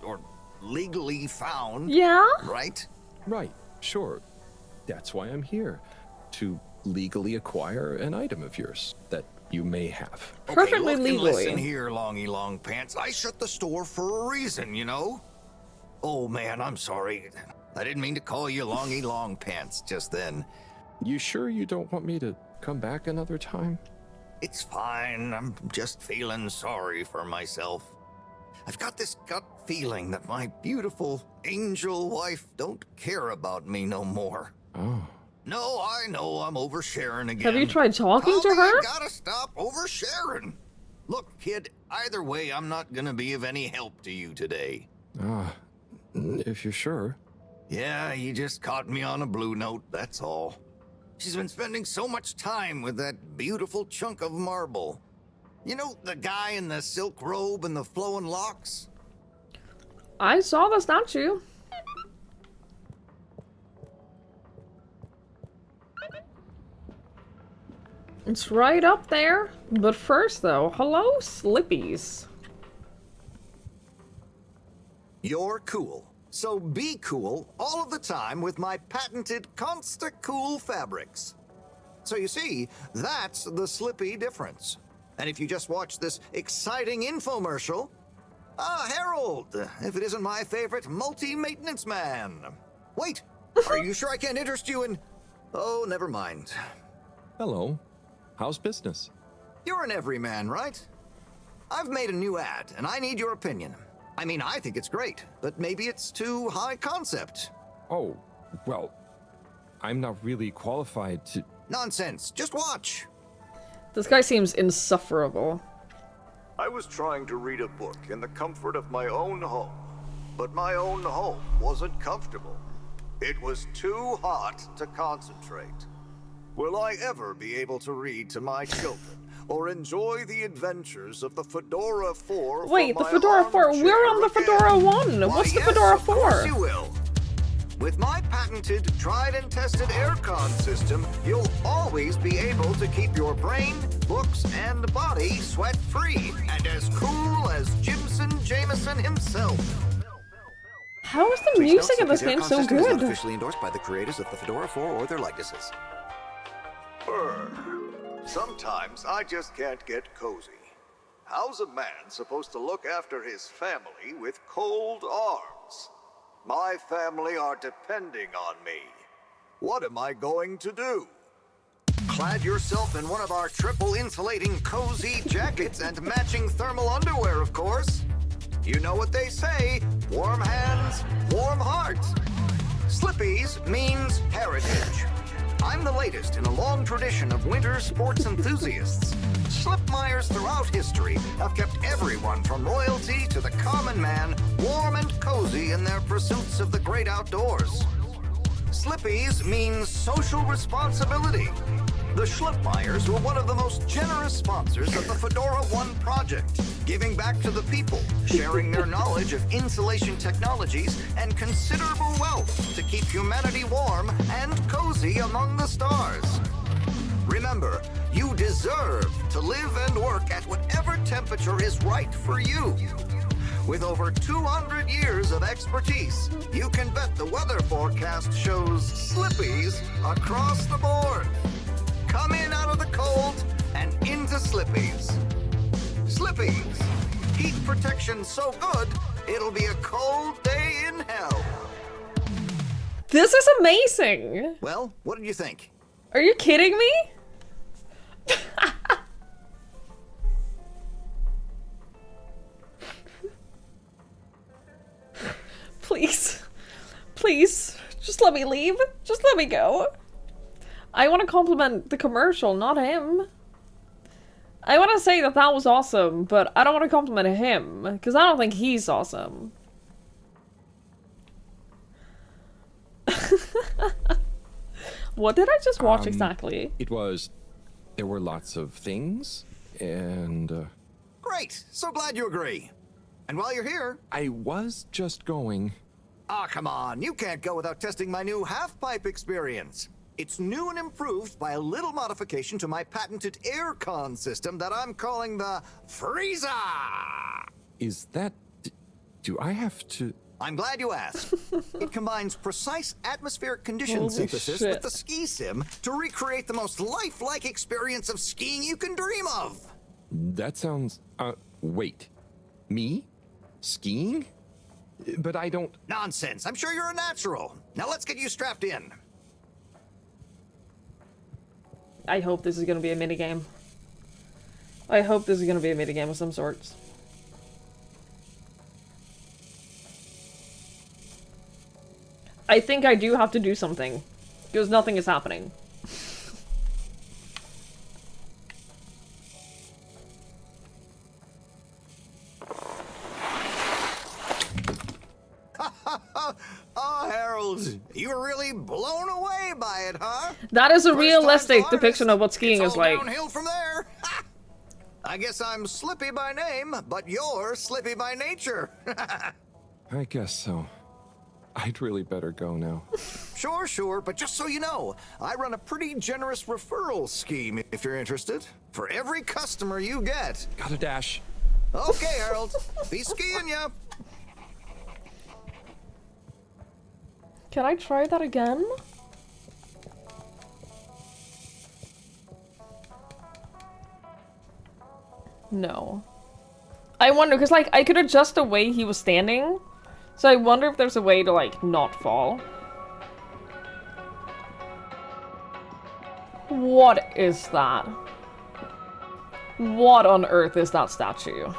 legally found. Yeah? Right? Right, sure. That's why I'm here. To legally acquire an item of yours that you may have. Perfectly okay, legally. Listen here, Longy Long Pants. I shut the store for a reason, you know? Oh man, I'm sorry. I didn't mean to call you Longy Long Pants just then. You sure you don't want me to come back another time? It's fine. I'm just feeling sorry for myself. I've got this gut feeling that my beautiful angel wife don't care about me no more. Oh. No, I know I'm oversharing again. Have you tried talking to her? You gotta stop oversharing. Look, kid, either way, I'm not gonna be of any help to you today. If you're sure. Yeah, you just caught me on a blue note, that's all. She's been spending so much time with that beautiful chunk of marble. You know, the guy in the silk robe and the flowing locks? I saw the statue. It's right up there. But first, though, hello, Slippies. You're cool. So be cool all of the time with my patented Consta-Cool fabrics. So you see, that's the Slippy difference. And if you just watch this exciting infomercial, Harold, if it isn't my favorite multi-maintenance man. Wait, are you sure I can't interest you in... Oh, never mind. Hello. How's business? You're an everyman, right? I've made a new ad, and I need your opinion. I mean, I think it's great, but maybe it's too high concept. Oh, well, I'm not really qualified to... Nonsense, just watch. This guy seems insufferable. I was trying to read a book in the comfort of my own home. but my own home wasn't comfortable. It was too hot to concentrate. Will I ever be able to read to my children or enjoy the adventures of the Fedora 4? Wait, the Fedora 4? We're on the Fedora 1. What's the Fedora 4? Of course you will. With my patented, tried and tested aircon system, you'll always be able to keep your brain, books, and body sweat-free and as cool as Jimson Jameson himself. How is the music in this game so Is good? not officially endorsed by the creators of the Fedora 4 or their likenesses. Sometimes I just can't get cozy. How's a man supposed to look after his family with cold arms? My family are depending on me. What am I going to do? Clad yourself in one of our triple insulating cozy jackets and matching thermal underwear, of course. You know what they say, warm hands, warm hearts. Slippies means heritage. I'm the latest in a long tradition of winter sports enthusiasts. Slipmeyers throughout history have kept everyone from royalty to the common man warm and cozy in their pursuits of the great outdoors. Slippies means social responsibility. The Schlipmeyers were one of the most generous sponsors of the Fedora 1 project, giving back to the people, sharing their knowledge of insulation technologies and considerable wealth to keep humanity warm and cozy among the stars. Remember, you deserve to live and work at whatever temperature is right for you. With over 200 years of expertise, you can bet the weather forecast shows slippies across the board. Come in out of the cold and into Slippies. Slippies. Heat protection so good, it'll be a cold day in hell. This is amazing. Well, what did you think? Are you kidding me? Please. Please. Just let me leave. Just let me go. I want to compliment the commercial, not him. I want to say that that was awesome, but I don't want to compliment him, because I don't think he's awesome. What did I just watch exactly? There were lots of things, and... Great! So glad you agree. And while you're here... I was just going... Ah, come on. You can't go without testing my new half-pipe experience. It's new and improved by a little modification to my patented aircon system that I'm calling the Freezer! Is that... do I have to... I'm glad you asked. It combines precise atmospheric condition Holy synthesis shit. with the ski sim to recreate the most lifelike experience of skiing you can dream of. That sounds... wait. Me? Skiing? But I don't... Nonsense. I'm sure you're a natural. Now let's get you strapped in. I hope this is gonna be a minigame. I hope this is gonna be a minigame of some sorts. I think I do have to do something, because nothing is happening. Oh, Harold, you were really blown away by it, huh? That is a First realistic time's depiction of what skiing it's is all like. downhill from there. I guess I'm Slippy by name, but you're Slippy by nature. I guess so. I'd really better go now. Sure, but just so you know, I run a pretty generous referral scheme if you're interested. For every customer you get. Gotta dash. Okay, Harold. Be skiing ya. Can I try that again? No. I wonder, because, like, I could adjust the way he was standing. So I wonder if there's a way to, like, not fall. What is that? What on earth is that statue?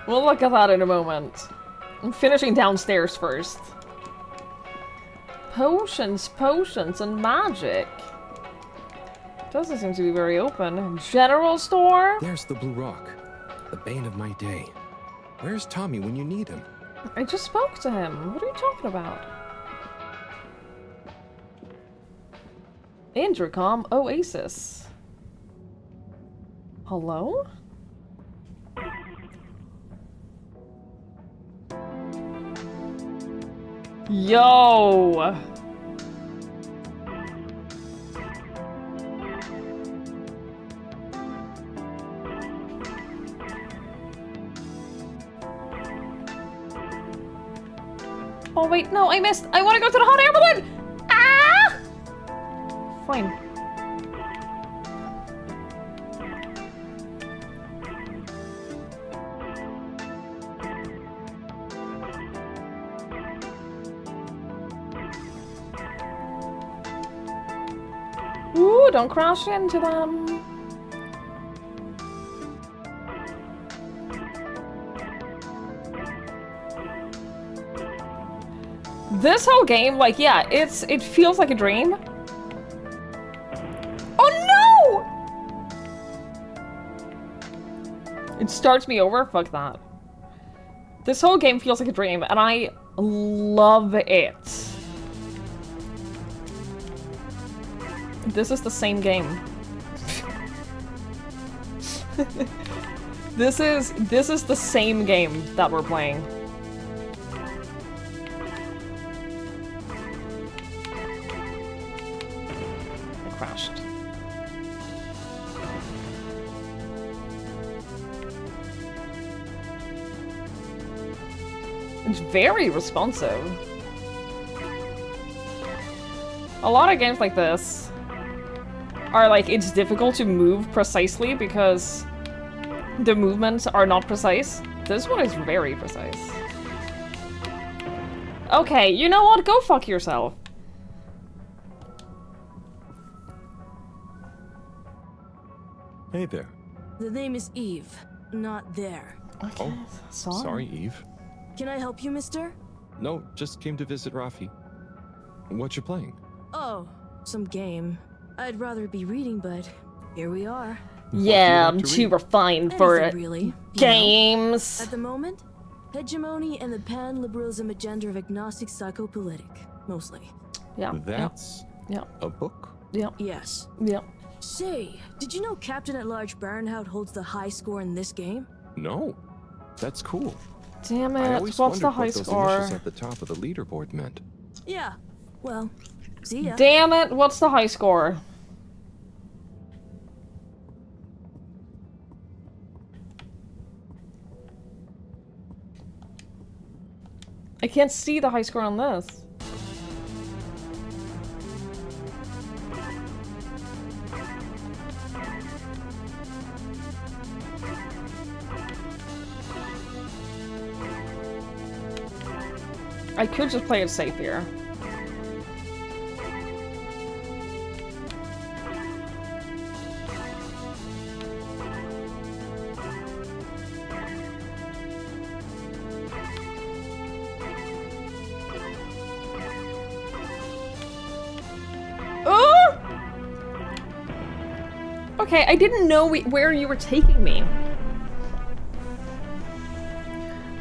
We'll look at that in a moment. I'm finishing downstairs first. Potions, and magic. Doesn't seem to be very open. General store? There's the Blue Rock. The bane of my day. Where's Tommy when you need him? I just spoke to him. What are you talking about? Intercom Oasis. Hello? Yo! Oh wait, no, I missed! I want to go to the hot air balloon! Ah! Fine. Ooh, don't crash into them. This whole game, like, yeah, it feels like a dream. Oh no! It starts me over? Fuck that. This whole game feels like a dream, and I love it. This is the same game. This is the same game that we're playing. I crashed. It's very responsive. A lot of games like this are like, it's difficult to move precisely because the movements are not precise. This one is very precise. Okay, you know what? Go fuck yourself. Hey there. The name is Eve, not there. Okay. Oh, sorry, Eve. Can I help you, mister? No, just came to visit Rafi. What you playing? Oh, some game. I'd rather be reading, but here we are. Yeah, I'm too refined for it. Anything, really. Games. At the moment, hegemony and the pan-liberalism agenda of agnostic psychopolitic, mostly. Yeah. That's a book? Yeah. Yes. Yeah. Say, did you know Captain at Large Baronhout holds the high score in this game? No. That's cool. Damn I it, always what's the wondered high what those score? initials at the top of the leaderboard meant. Yeah. Well, see ya. Damn it, what's the high score? I can't see the high score on this. I could just play it safe here. Oh! Okay, I didn't know where you were taking me.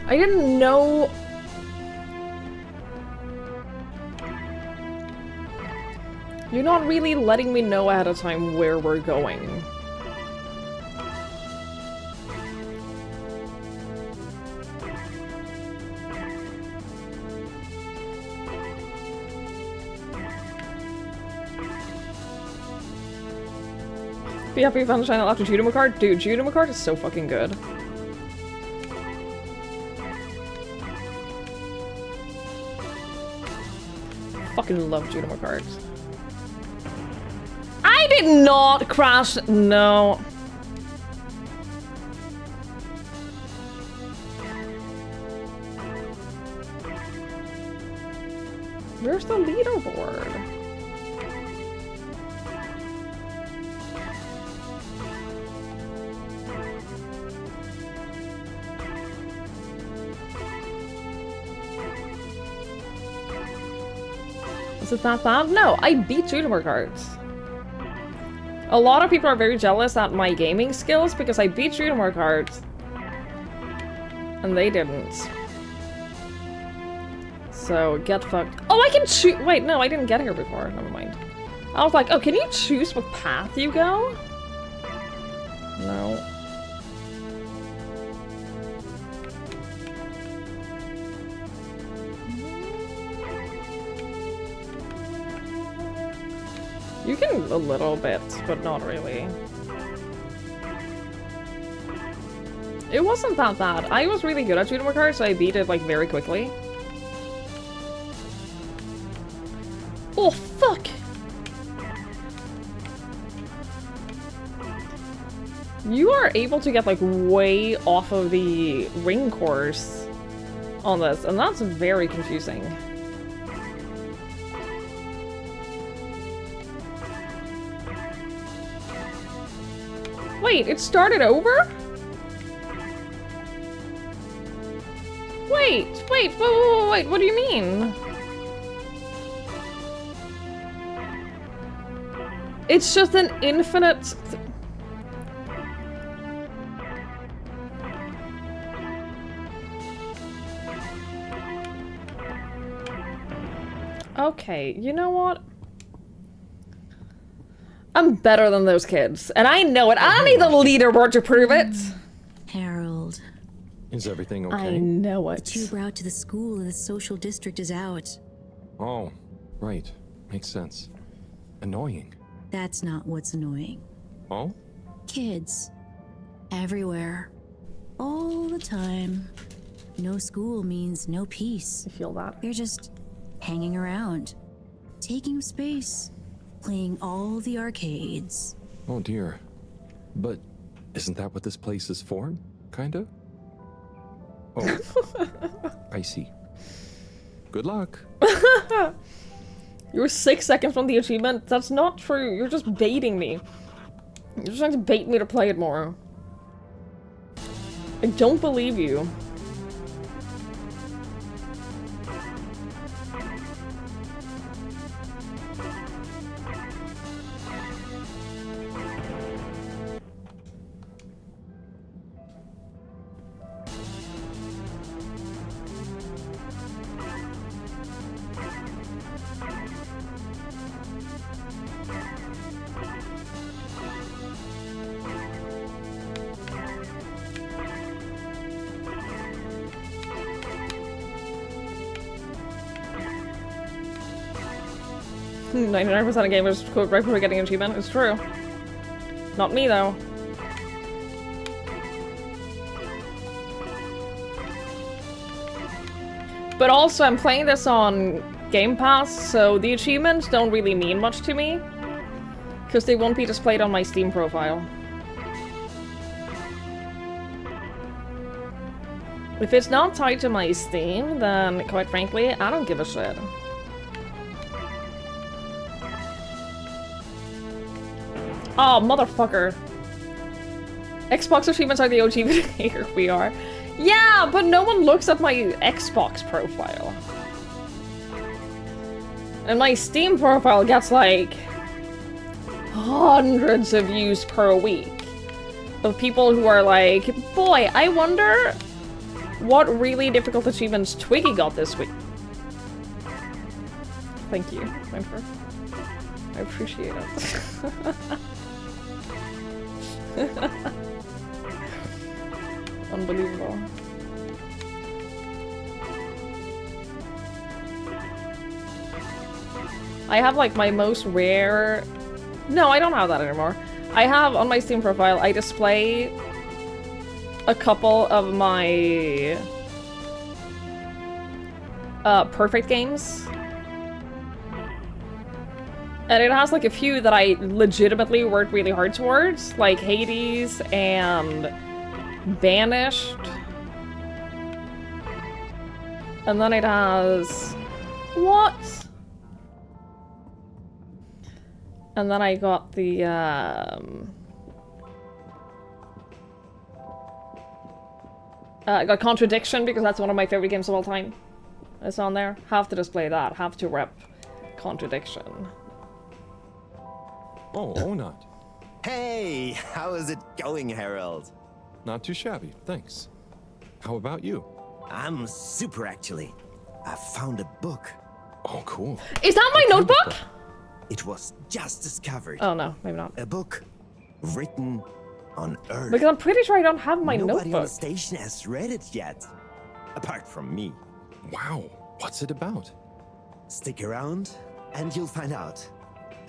I didn't know... You're not really letting me know ahead of time where we're going. Be happy you found the channel after Judo Macard? Dude, Judo Macard is so fucking good. Fucking love Judo Macard. I did not crash. No. Where's the leaderboard? Is it that bad? No, I beat Judo Macard. A lot of people are very jealous at my gaming skills because I beat Freedom War cards. And they didn't. So, get fucked. Oh, I can choose- wait, no, I didn't get here before. Never mind. I was like, oh, can you choose what path you go? No. You can a little bit, but not really. It wasn't that bad. I was really good at shooting my cards, so I beat it like very quickly. Oh, fuck! You are able to get like way off of the ring course on this, and that's very confusing. Wait, it started over? Wait, what do you mean? It's just an infinite... Okay, you know what? I'm better than those kids, and I know it. I don't need the leaderboard to prove it. Harold. Is everything okay? I know it. The tube route to the school in the social district is out. Oh, right. Makes sense. Annoying. That's not what's annoying. Oh? Kids. Everywhere. All the time. No school means no peace. You feel that? They're just hanging around. Taking space. Playing all the arcades. Oh dear. But isn't that what this place is for? Kinda? Oh. I see. Good luck. You're 6 seconds from the achievement. That's not true. You're just baiting me. You're just trying to bait me to play it more. I don't believe you. Hmm, 99% of gamers quote right before getting an achievement. It's true. Not me, though. But also, I'm playing this on Game Pass, so the achievements don't really mean much to me. Because they won't be displayed on my Steam profile. If it's not tied to my Steam, then, quite frankly, I don't give a shit. Oh, motherfucker. Xbox achievements are the OG here we are. Yeah, but no one looks at my Xbox profile. And my Steam profile gets like hundreds of views per week of people who are like, boy, I wonder what really difficult achievements Twiggy got this week. Thank you, Winter. I appreciate it. Unbelievable. I have like my most rare... No, I don't have that anymore. I have on my Steam profile, I display a couple of my perfect games. And it has like a few that I legitimately worked really hard towards, like Hades and Banished. And then it has... What? And then I got the, I got Contradiction, because that's one of my favorite games of all time. It's on there. Have to display that. Have to rep Contradiction. Oh, Onat. Hey, how is it going, Harold? Not too shabby, thanks. How about you? I'm super, actually. I found a book. Oh, cool. Is that my notebook? It was just discovered. Oh no, maybe not. A book written on Earth. Because I'm pretty sure I don't have my Nobody on notebook. the station has read it yet. Apart from me. Wow, what's it about? Stick around and you'll find out.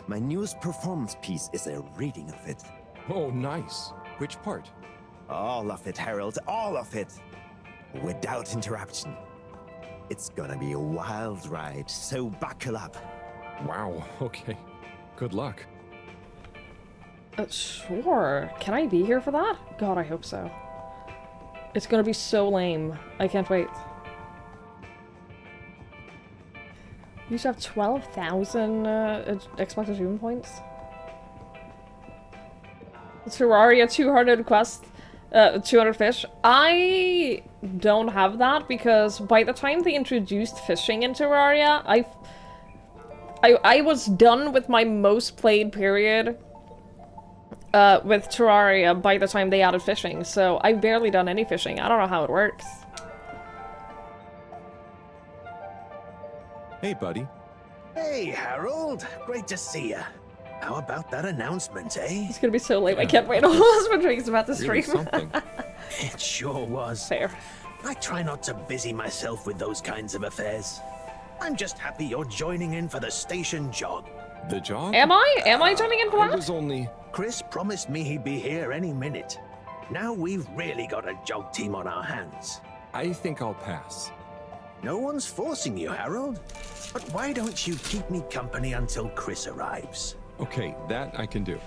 My newest performance piece is a reading of it. Oh, nice. Which part? All of it, Harold, all of it. Without interruption. It's gonna be a wild ride, so buckle up. Wow, okay. Good luck. Sure. Can I be here for that? God, I hope so. It's gonna be so lame. I can't wait. You should have 12,000 Xbox achievement points. Terraria 200 quest, 200 fish. I don't have that because by the time they introduced fishing in Terraria, I was done with my most played period with Terraria by the time they added fishing, so I've barely done any fishing. I don't know how it works. Hey, buddy. Hey, Harold. Great to see ya. How about that announcement, eh? It's gonna be so late. I can't wait. All husband drinks about the stream. It sure was. Fair. I try not to busy myself with those kinds of affairs. I'm just happy you're joining in for the station jog. The jog? Am I? Am I joining in for that? It was only... Chris promised me he'd be here any minute. Now we've really got a jog team on our hands. I think I'll pass. No one's forcing you, Harold. But why don't you keep me company until Chris arrives? Okay, that I can do.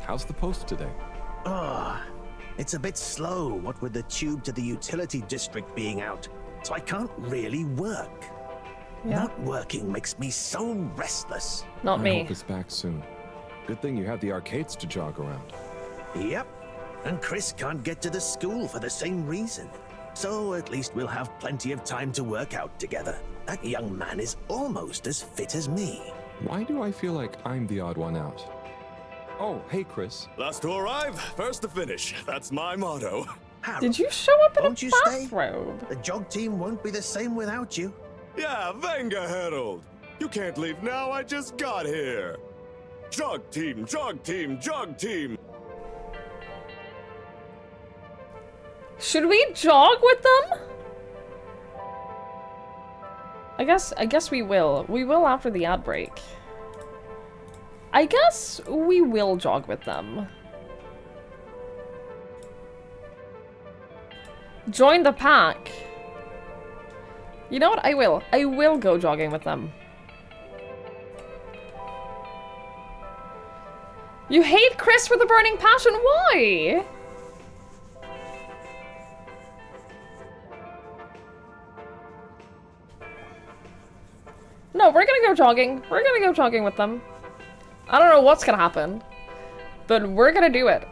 How's the post today? It's a bit slow, what with the tube to the utility district being out, so I can't really work. Yeah. Not working makes me so restless. Not I me. hope it's back soon. Good thing you have the arcades to jog around. Yep. And Chris can't get to the school for the same reason. So at least we'll have plenty of time to work out together. That young man is almost as fit as me. Why do I feel like I'm the odd one out? Oh, hey, Chris. Last to arrive, first to finish. That's my motto. Harold, Did you show up in won't a you stay? bathrobe? The jog team won't be the same without you. Yeah, venga, Harold. You can't leave now, I just got here. Jog team, jog team, jog team. Should we jog with them? I guess we will. We will after the ad break. I guess we will jog with them. Join the pack. You know what? I will. I will go jogging with them. You hate Chris for the burning passion? Why? No, we're gonna go jogging. We're gonna go jogging with them. I don't know what's gonna happen, but we're gonna do it.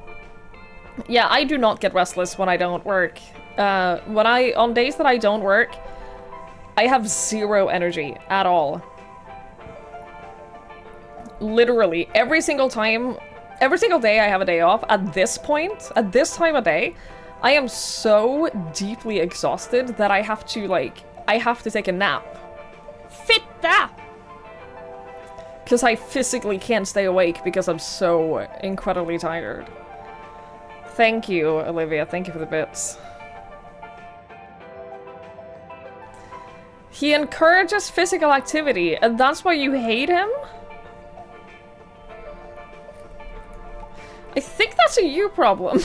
Yeah, I do not get restless when I don't work. On days that I don't work, I have zero energy at all. Literally, every single day I have a day off, at this point, at this time of day, I am so deeply exhausted that I have to take a nap. Fitta! Because I physically can't stay awake because I'm so incredibly tired. Thank you, Olivia. Thank you for the bits. He encourages physical activity, and that's why you hate him? I think that's a you problem.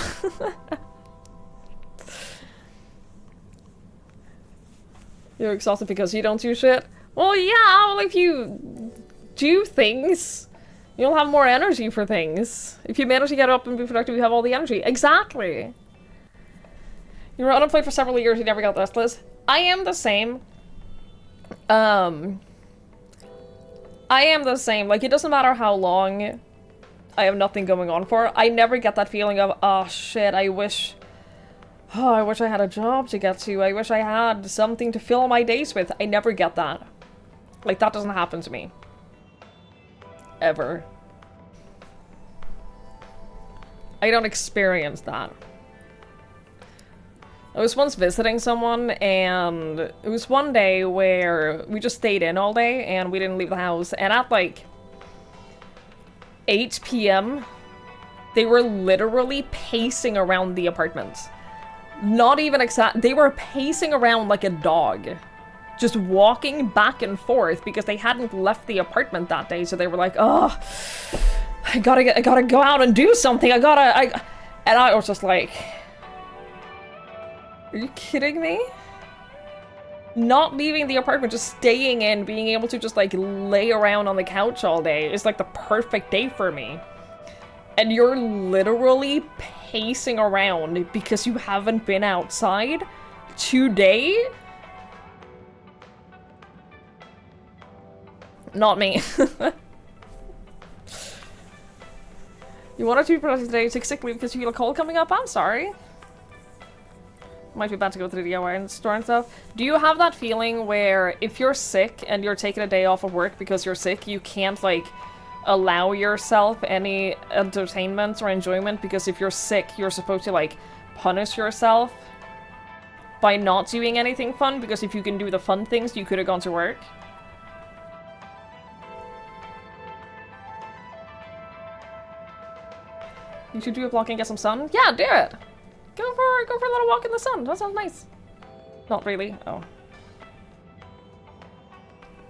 You're exhausted because you don't do shit? Well, yeah, well, if you do things, you'll have more energy for things. If you manage to get up and be productive, you have all the energy. Exactly. You were unemployed for several years, you never got restless. I am the same. I am the same. Like, it doesn't matter how long I have nothing going on for. I never get that feeling of, oh shit, I wish I had a job to get to. I wish I had something to fill my days with. I never get that. Like, that doesn't happen to me. Ever. I don't experience that. I was once visiting someone, and it was one day where we just stayed in all day, and we didn't leave the house, and at like 8 p.m., they were literally pacing around the apartment. Not even they were pacing around like a dog. Just walking back and forth because they hadn't left the apartment that day, so they were like, oh, I gotta go out and do something, and I was just like, are you kidding me? Not leaving the apartment, just staying in, being able to just like lay around on the couch all day is like the perfect day for me. And you're literally pacing around because you haven't been outside today? Not me. You wanted to be productive today, take sick leave because you feel a cold coming up? I'm sorry. Might be bad to go to the DIY store and stuff. Do you have that feeling where if you're sick and you're taking a day off of work because you're sick, you can't like allow yourself any entertainment or enjoyment because if you're sick, you're supposed to like punish yourself by not doing anything fun because if you can do the fun things, you could have gone to work? You should do a block and get some sun? Yeah, do it! Go for a little walk in the sun. That sounds nice. Not really. Oh.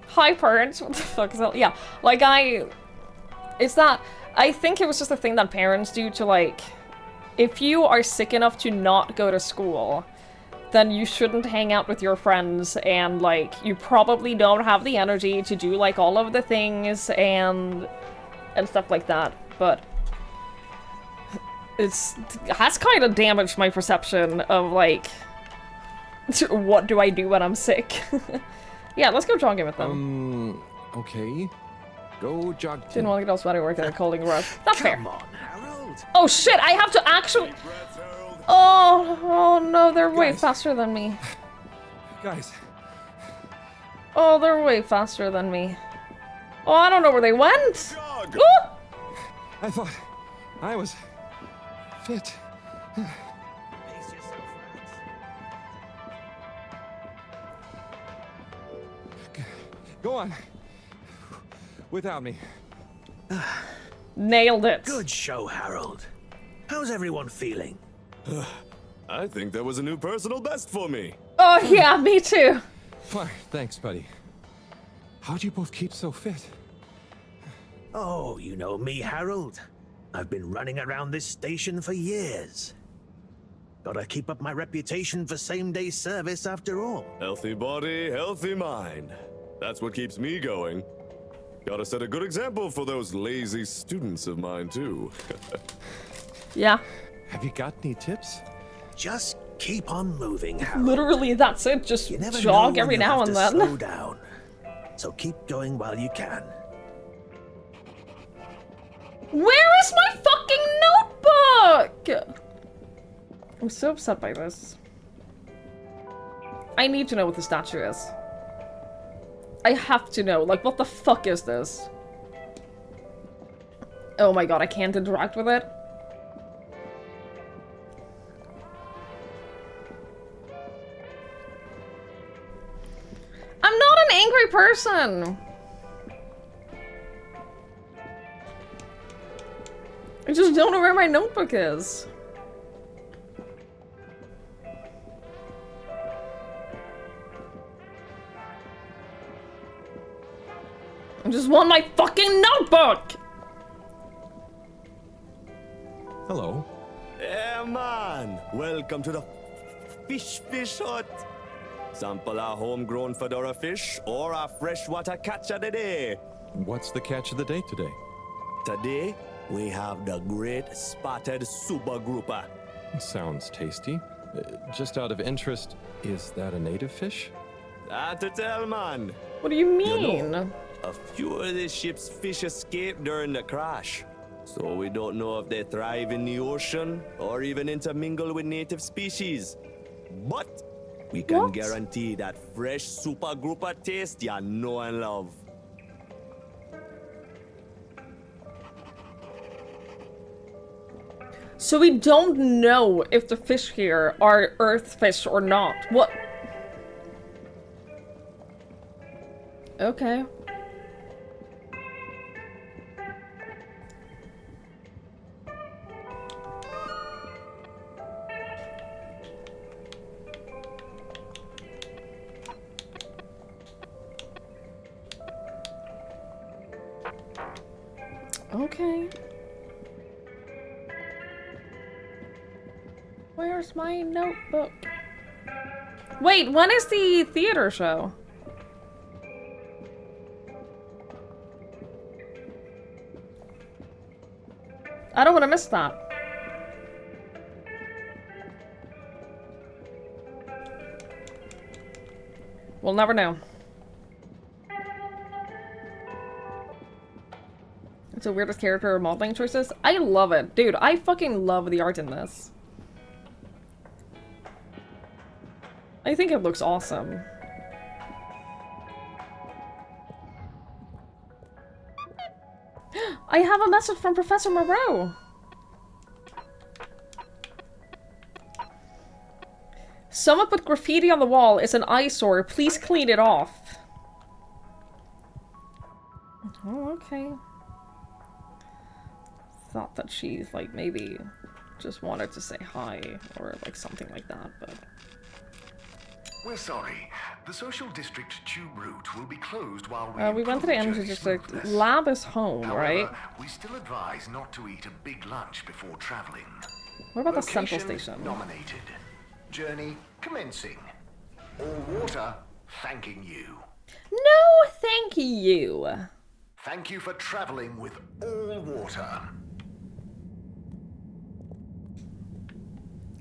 Hi, parents. What the fuck is that? Yeah, like it's that, I think it was just a thing that parents do to like, if you are sick enough to not go to school, then you shouldn't hang out with your friends and like, you probably don't have the energy to do like all of the things and stuff like that, but has kind of damaged my perception of like, what do I do when I'm sick? Yeah, let's go jogging with them. Okay. Go jog. Didn't want to get all sweaty work at a cold and rush. That's fair. Come on, Harold. Oh shit, I have to actually... Oh no, they're way faster than me. Guys. Oh, they're way faster than me. Oh, I don't know where they went. Jog. I thought I was fit. Go on. Without me. Nailed it. Good show, Harold. How's everyone feeling? I think that was a new personal best for me. Oh yeah, me too. Fine, thanks, buddy. How'd you both keep so fit? Oh, you know me, Harold. I've been running around this station for years. Gotta keep up my reputation for same-day service after all. Healthy body, healthy mind. That's what keeps me going. Gotta set a good example for those lazy students of mine, too. Yeah. Have you got any tips? Just keep on moving, Harold. Literally, that's it. Just jog every now and then. Slow down. So keep going while you can. Where is my fucking notebook? I'm so upset by this. I need to know what the statue is. I have to know. Like, what the fuck is this? Oh my god, I can't interact with it. I'm not an angry person. I just don't know where my notebook is. I just want my fucking notebook! Hello. Yeah, man. Welcome to the fish hut. Sample a homegrown fedora fish or a freshwater catch of the day. What's the catch of the day today? Today, we have the great spotted super grouper. Sounds tasty. Just out of interest, is that a native fish? Hard to tell, man. What do you mean? You know, a few of this ship's fish escaped during the crash. So we don't know if they thrive in the ocean or even intermingle with native species. But we can guarantee that fresh super grouper taste you know and love. So we don't know if the fish here are earth fish or not. What? Okay. Okay. Where's my notebook? Wait, when is the theater show? I don't want to miss that. We'll never know. It's the weirdest character modeling choices. I love it. Dude, I fucking love the art in this. I think it looks awesome. I have a message from Professor Moreau. Someone put graffiti on the wall. It's an eyesore. Please clean it off. Oh, okay. Thought that she, like, maybe just wanted to say hi or, like, something like that, but... We're sorry. The social district tube route will be closed while we went to the energy district. Lab is home, However, right? We still advise not to eat a big lunch before traveling. What about the Location central station? Nominated. Journey commencing. All water thanking you. No, thank you. Thank you for traveling with all water.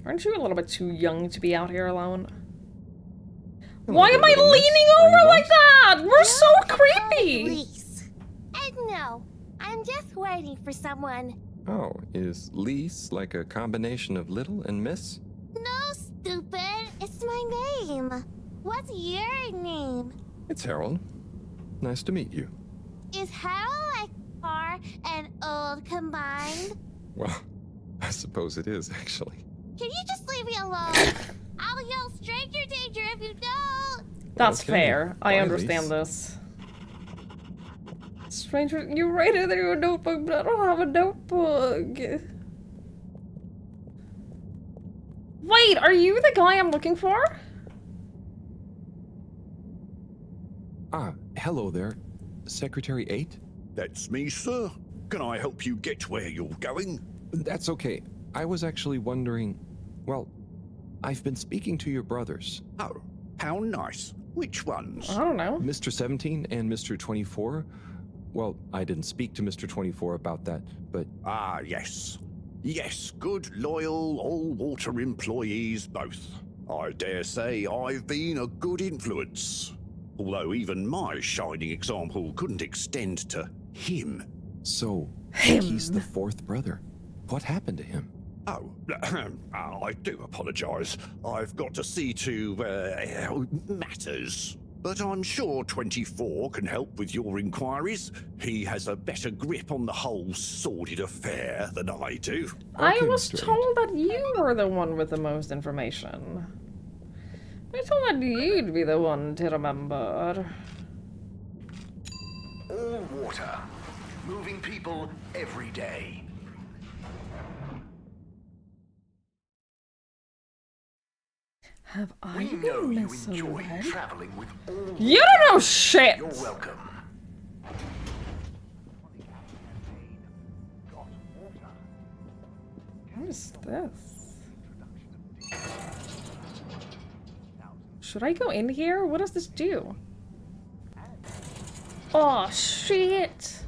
Aren't you a little bit too young to be out here alone? Hello Why there, am I little miss. leaning Are you over like lost? that? We're so creepy. Lise. No, I'm just waiting for someone. Oh, is Lise like a combination of little and miss? No, stupid. It's my name. What's your name? It's Harold. Nice to meet you. Is Harold like far and old combined? Well, I suppose it is, actually. Can you just leave me alone? I'll yell stranger danger if you don't. That's Okay. fair. I Bye, understand Lise. this. Stranger, you write it in your notebook, but I don't have a notebook. Wait, are you the guy I'm looking for? Ah, hello there. Secretary 8? That's me, sir. Can I help you get where you're going? That's okay. I was actually wondering... Well, I've been speaking to your brothers. Oh, how nice. Which ones? I don't know. Mr. 17 and Mr. 24. Well, I didn't speak to Mr. 24 about that, but... Ah, yes. Yes, good, loyal, all-water employees both. I dare say I've been a good influence. Although even my shining example couldn't extend to him. So, he's the fourth brother. What happened to him? Oh, I do apologize. I've got to see to, matters. But I'm sure 24 can help with your inquiries. He has a better grip on the whole sordid affair than I do. I was told that you were the one with the most information. I thought that you'd be the one to remember. All water. Moving people every day. Have I We know been you enjoy misled? traveling with all You don't know shit! You're welcome. What is this? Should I go in here? What does this do? Oh, shit!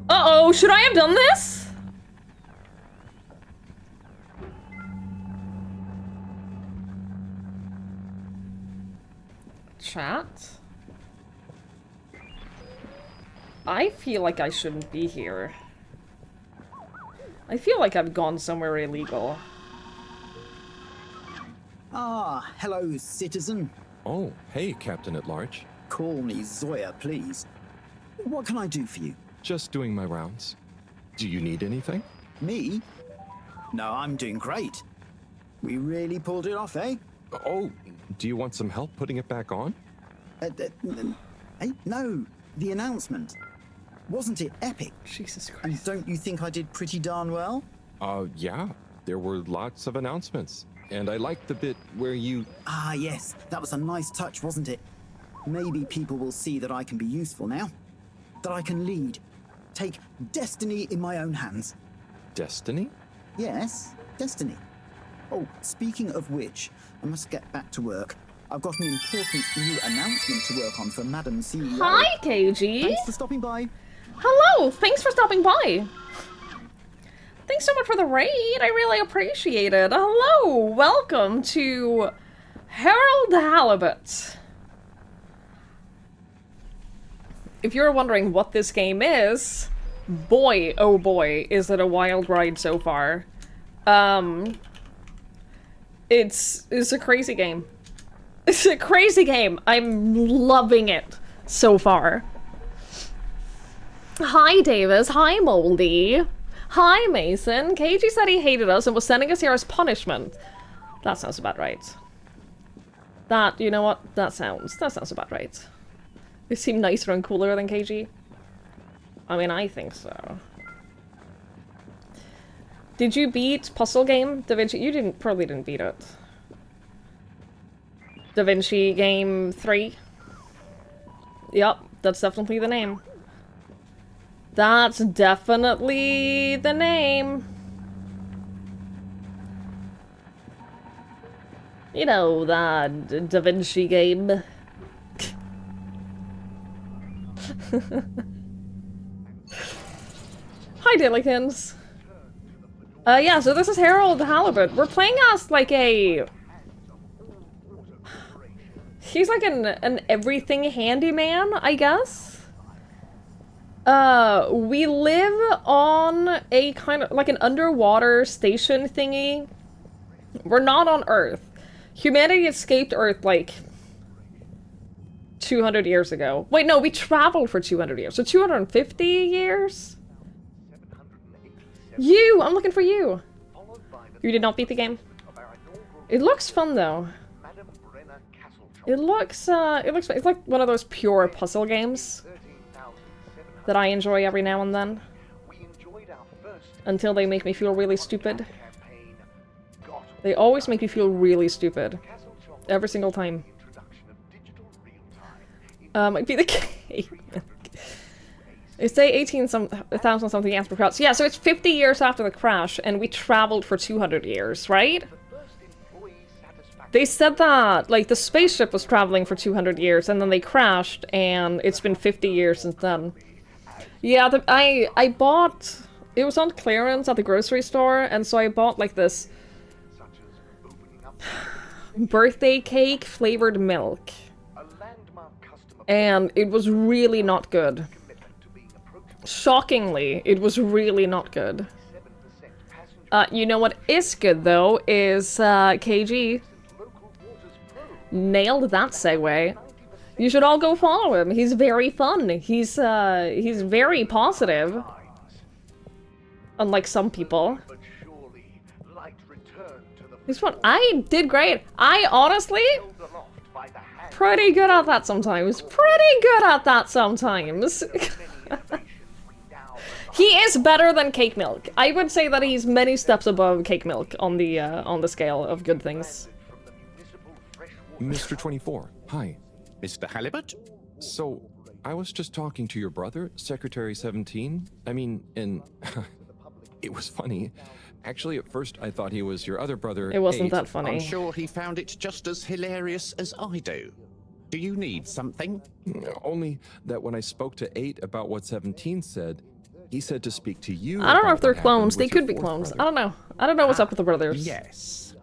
Uh-oh, should I have done this? Chat? I feel like I shouldn't be here. I feel like I've gone somewhere illegal. Ah, hello, citizen. Oh, hey, Captain at Large. Call me Zoya, please. What can I do for you? Just doing my rounds. Do you need anything? Me? No, I'm doing great. We really pulled it off, eh? Oh, do you want some help putting it back on? No, the announcement. Wasn't it epic? Jesus Christ. And don't you think I did pretty darn well? Yeah. There were lots of announcements. And I liked the bit where you... Ah, yes. That was a nice touch, wasn't it? Maybe people will see that I can be useful now. That I can lead. Take destiny in my own hands. Destiny? Yes, destiny. Oh, speaking of which, I must get back to work. I've got an important new announcement to work on for Madam CEO. Hi, KG. Thanks for stopping by. Hello, thanks for stopping by. Thanks so much for the raid. I really appreciate it. Hello, welcome to Harold the Halibut. If you're wondering what this game is, boy, oh boy, is it a wild ride so far. It's a crazy game. It's a crazy game. I'm loving it so far. Hi, Davis. Hi, Moldy. Hi, Mason. KG said he hated us and was sending us here as punishment. That sounds about right. That, you know what? That sounds about right. They seem nicer and cooler than KG. I mean, I think so. Did you beat Puzzle Game? Da Vinci? You probably didn't beat it. Da Vinci Game 3? Yep, that's definitely the name. That's definitely the name. You know, that Da Vinci game. Hi, Dillikins. Yeah, so this is Harold the Halibut. We're playing as, like, a... He's like an everything handyman, I guess? We live on a kind of, like an underwater station thingy. We're not on Earth. Humanity escaped Earth, like, 200 years ago. Wait, no, we traveled for 200 years. So 250 years? You! I'm looking for you! You did not beat the game? It looks fun, though. It looks it's like one of those pure puzzle games that I enjoy every now and then. Until they make me feel really stupid. They always make me feel really stupid. Every single time. Might be the case. They say 18,000 something years per crash. Yeah, so it's 50 years after the crash, and we traveled for 200 years, right? They said that, like, the spaceship was traveling for 200 years, and then they crashed, and it's been 50 years since then. Yeah, I bought... It was on clearance at the grocery store, and so I bought, like, this... birthday cake flavored milk. And it was really not good. Shockingly, it was really not good. You know what is good, though, is KG. Nailed that segue. You should all go follow him. He's very fun. He's very positive. Unlike some people. He's fun. I did great. I honestly... pretty good at that sometimes. Pretty good at that sometimes. He is better than Cake Milk. I would say that he's many steps above Cake Milk on the scale of good things. Mr. 24, hi. Mr. Halibut? So, I was just talking to your brother, Secretary 17. I mean, and it was funny. Actually, at first, I thought he was your other brother, It wasn't 8. that funny. I'm sure he found it just as hilarious as I do. Do you need something? Only that when I spoke to 8 about what 17 said, he said to speak to you. I don't know about if they're what happened clones. They with your could be fourth clones. brother. I don't know. I don't know what's up with the brothers. Yes.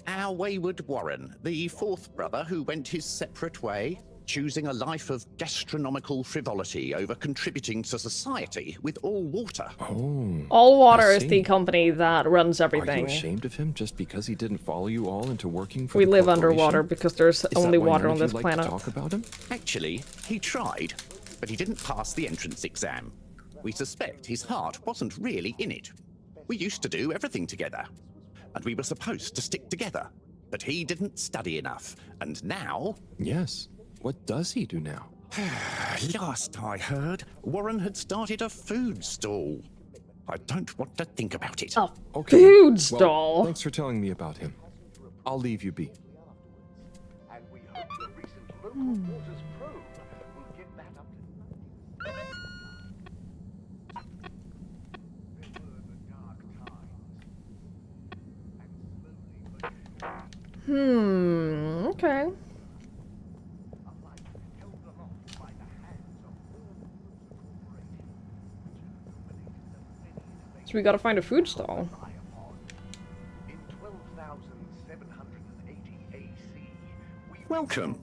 Our wayward Warren, the fourth brother who went his separate way, choosing a life of gastronomical frivolity over contributing to society with All Water. Oh. All Water I is see. the company that runs Are everything. you ashamed of him just because he didn't follow you all into working for We the live corporation? underwater because there's Is only that why water none on of you this like planet. to talk about him? Actually, he tried, but he didn't pass the entrance exam. We suspect his heart wasn't really in it. We used to do everything together. And we were supposed to stick together. But he didn't study enough. And now... Yes. What does he do now? Last I heard, Warren had started a food stall. I don't want to think about it. Okay. Food stall. Well, thanks for telling me about him. I'll leave you be. Okay. So we gotta find a food stall. Welcome.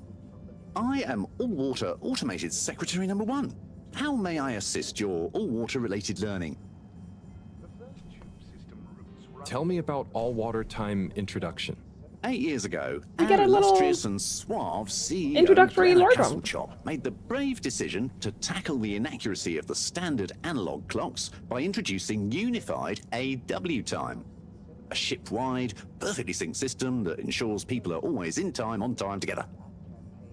I am All-Water Automated Secretary number 1. How may I assist your all-water related learning? Tell me about all-water time introduction. 8 years ago, We our get a little illustrious and suave CEO introductory Brenna lordom. Castlechop made the brave decision to tackle the inaccuracy of the standard analog clocks by introducing unified AW time. A ship-wide, perfectly synced system that ensures people are always in time, on time together.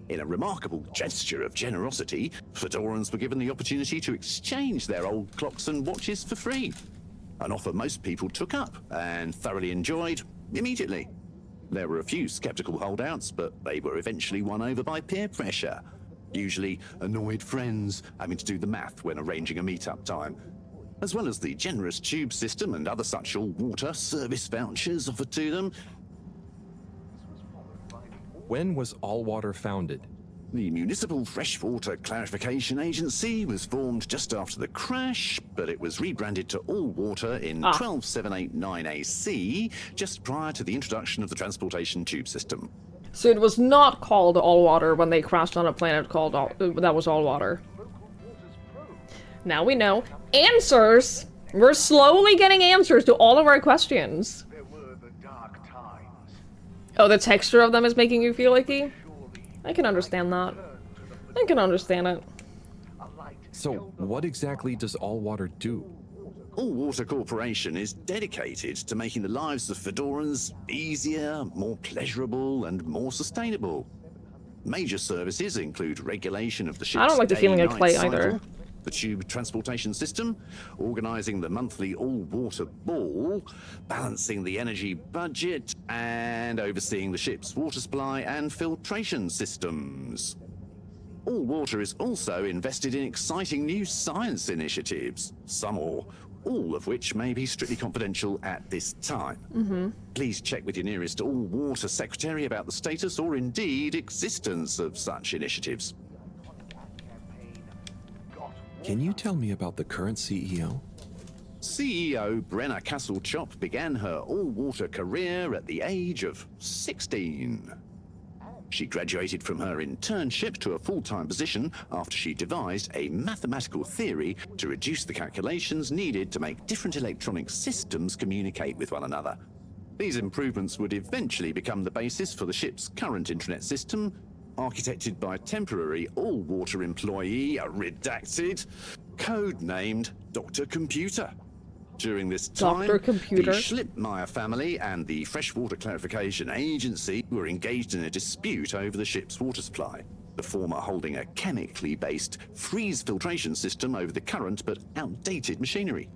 In a remarkable gesture of generosity, Fedorans were given the opportunity to exchange their old clocks and watches for free. An offer most people took up and thoroughly enjoyed immediately. There were a few skeptical holdouts, but they were eventually won over by peer pressure. Usually annoyed friends having to do the math when arranging a meet-up time, as well as the generous tube system and other such all-water service vouchers offered to them. When was All-Water founded? The Municipal Freshwater Clarification Agency was formed just after the crash, but it was rebranded to All-Water in 12789 AC, just prior to the introduction of the transportation tube system. So it was not called All Water when they crashed on a planet called that was All Water. Now we know. Answers! We're slowly getting answers to all of our questions. Oh, the texture of them is making you feel icky? I can understand that. I can understand it. So, what exactly does All-Water do? All-Water Corporation is dedicated to making the lives of Fedorans easier, more pleasurable, and more sustainable. Major services include regulation of the ship's I don't like the feeling of day-night clay cycle, either. the tube transportation system, organising the monthly all-water ball, balancing the energy budget, and overseeing the ship's water supply and filtration systems. All-Water is also invested in exciting new science initiatives, some or all of which may be strictly confidential at this time. Please check with your nearest All-Water secretary about the status or indeed existence of such initiatives. Can you tell me about the current CEO? CEO Brenna Castlechop began her all-water career at the age of 16. She graduated from her internship to a full-time position after she devised a mathematical theory to reduce the calculations needed to make different electronic systems communicate with one another. These improvements would eventually become the basis for the ship's current intranet system, architected by temporary all-water employee, redacted, codenamed Dr. Computer. During this time, Dr. Computer? the Schlippmeyer family and the Freshwater Clarification Agency were engaged in a dispute over the ship's water supply, the former holding a chemically based freeze filtration system over the current but outdated machinery.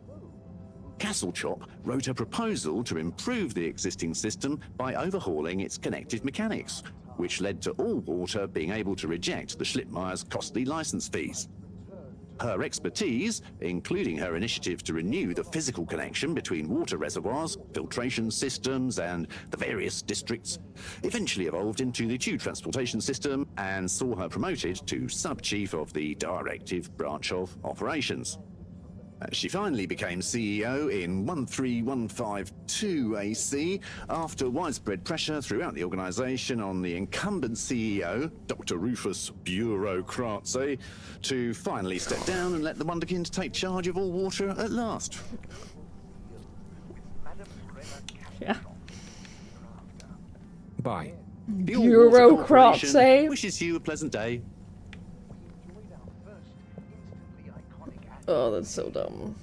Castlechop wrote a proposal to improve the existing system by overhauling its connected mechanics, which led to All-Water being able to reject the Schlippmeyer's costly license fees. Her expertise, including her initiative to renew the physical connection between water reservoirs, filtration systems, and the various districts, eventually evolved into the tube transportation system and saw her promoted to sub-chief of the directive branch of operations. She finally became CEO in 13152 AC after widespread pressure throughout the organization on the incumbent CEO, Dr. Rufus Bureaucratse, to finally step down and let the Wonderkind take charge of All-Water at last. Yeah. Bye. The All-Water Bureaucratse. Corporation wishes you a pleasant day. Oh, that's so dumb.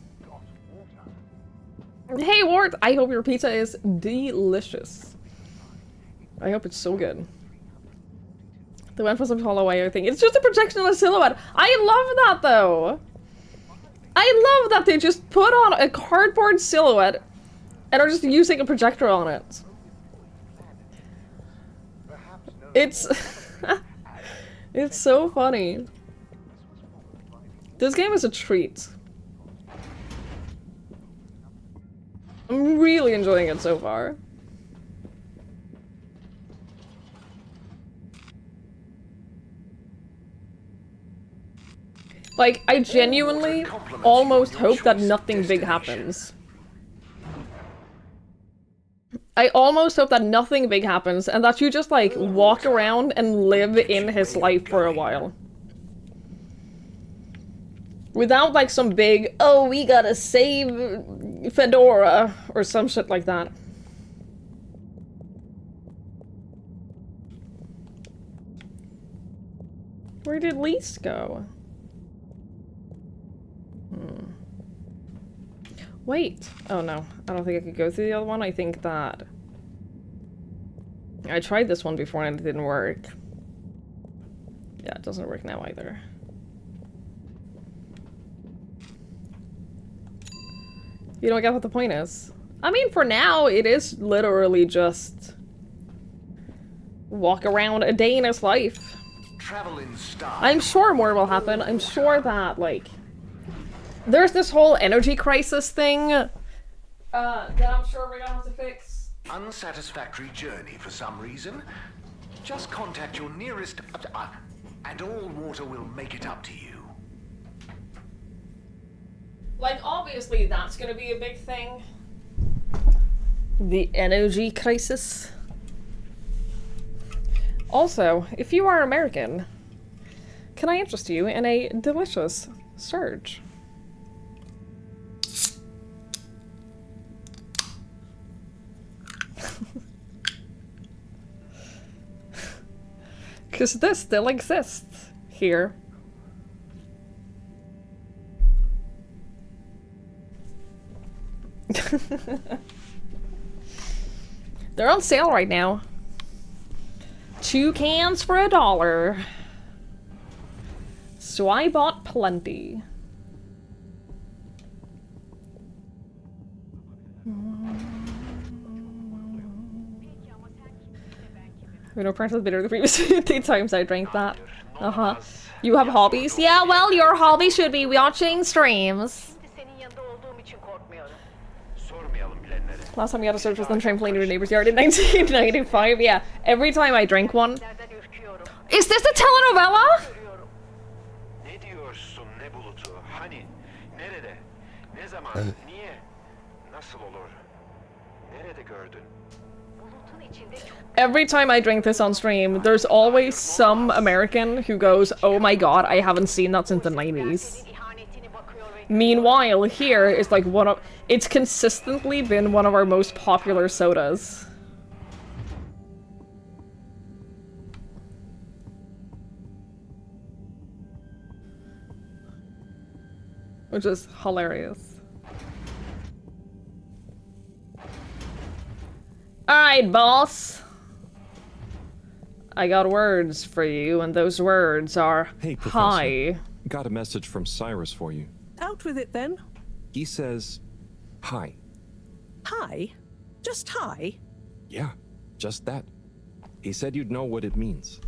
Hey, Ward! I hope your pizza is delicious. I hope it's so good. They went for some hollow wire thing. It's just a projection of a silhouette. I love that, though! I love that they just put on a cardboard silhouette and are just using a projector on it. It's... it's so funny. This game is a treat. I'm really enjoying it so far. Like, I genuinely almost hope that nothing big happens. I almost hope that nothing big happens and that you just, like, walk around and live in his life for a while. Without, like, some big, oh, we gotta save Fedora, or some shit like that. Where did Lise go? Wait. Oh no, I don't think I could go through the other one. I think that... I tried this one before and it didn't work. Yeah, it doesn't work now either. You don't get what the point is. I mean, for now, it is literally just... walk around a day in his life. Travel in style. I'm sure more will happen. I'm sure that, like... there's this whole energy crisis thing that I'm sure we're gonna have to fix. Unsatisfactory journey for some reason? Just contact your nearest... and all water will make it up to you. Like, obviously that's gonna be a big thing. The energy crisis. Also, if you are American, can I interest you in a delicious surge? Because this still exists here. They're on sale right now. 2 cans for $1. So I bought plenty. We know Prince was bitter the previous 3 times I drank that. Uh-huh. You have hobbies? Yeah, well, your hobby should be watching streams. Last time we had a search was on trampoline in your neighbor's yard in 1995. Yeah, every time I drink one. Is this a telenovela? Every time I drink this on stream, there's always some American who goes, oh my god, I haven't seen that since the 90s. Meanwhile, here is like it's consistently been one of our most popular sodas. Which is hilarious. Alright, boss. I got words for you, and those words are hey, Professor. Hi. Got a message from Cyrus for you. Out with it then. He says, hi. Hi? Just hi? Yeah, just that. He said you'd know what it means.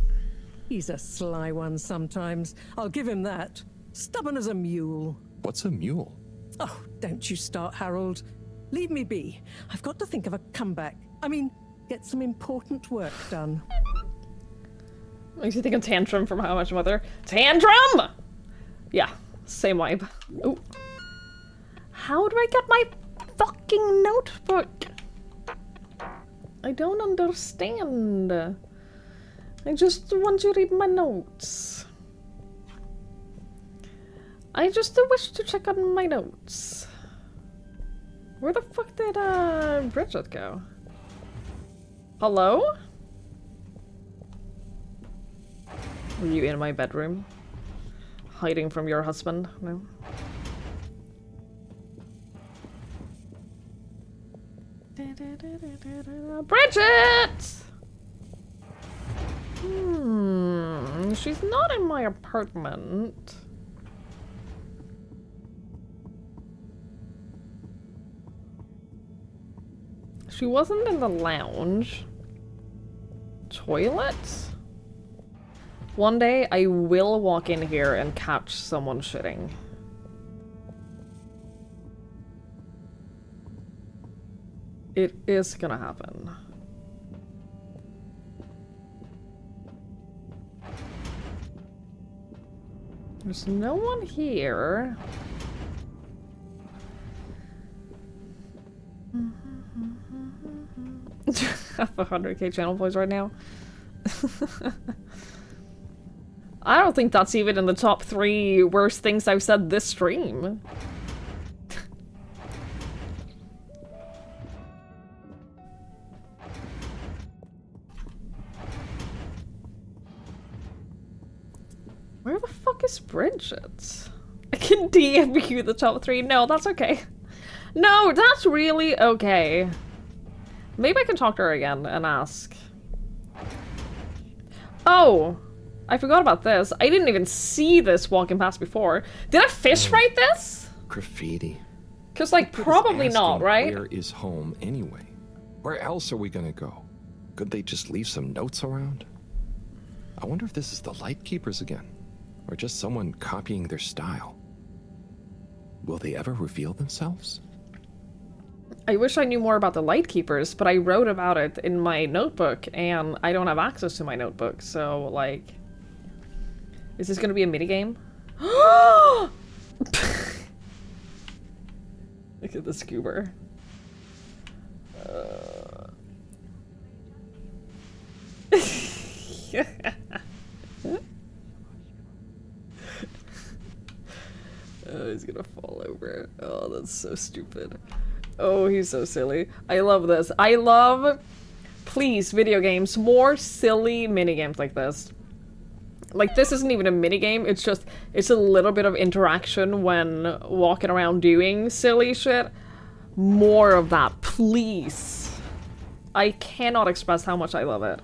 He's a sly one sometimes. I'll give him that. Stubborn as a mule. What's a mule? Oh, don't you start, Harold. Leave me be. I've got to think of a comeback. I mean, get some important work done. Makes you think of Tantrum from How Much Mother. Tantrum! Yeah, same vibe. Ooh. How do I get my fucking notebook? I don't understand. I just want to read my notes. I just wish to check on my notes. Where the fuck did Bridget go? Hello? Were you in my bedroom? Hiding from your husband? No? Bridget! She's not in my apartment. She wasn't in the lounge. Toilet? One day I will walk in here and catch someone shitting. It is gonna happen. There's no one here. I have 100k channel points right now. I don't think that's even in the top 3 worst things I've said this stream. Where the fuck is Bridget? I can DM you the top 3. No, that's okay. No, that's really okay. Maybe I can talk to her again and ask. Oh, I forgot about this. I didn't even see this walking past before. Did I fish write this? Graffiti. Because, like, probably not, right? Where is home anyway? Where else are we gonna go? Could they just leave some notes around? I wonder if this is the Lightkeepers again, or just someone copying their style. Will they ever reveal themselves? I wish I knew more about the Lightkeepers, but I wrote about it in my notebook, and I don't have access to my notebook, so, like... Is this gonna be a minigame? Look at the scuba. Oh, he's gonna fall over. Oh, that's so stupid. Oh, he's so silly. I love this. I love, please, video games, more silly minigames like this. Like, this isn't even a minigame, it's just, it's a little bit of interaction when walking around doing silly shit. More of that, please. I cannot express how much I love it.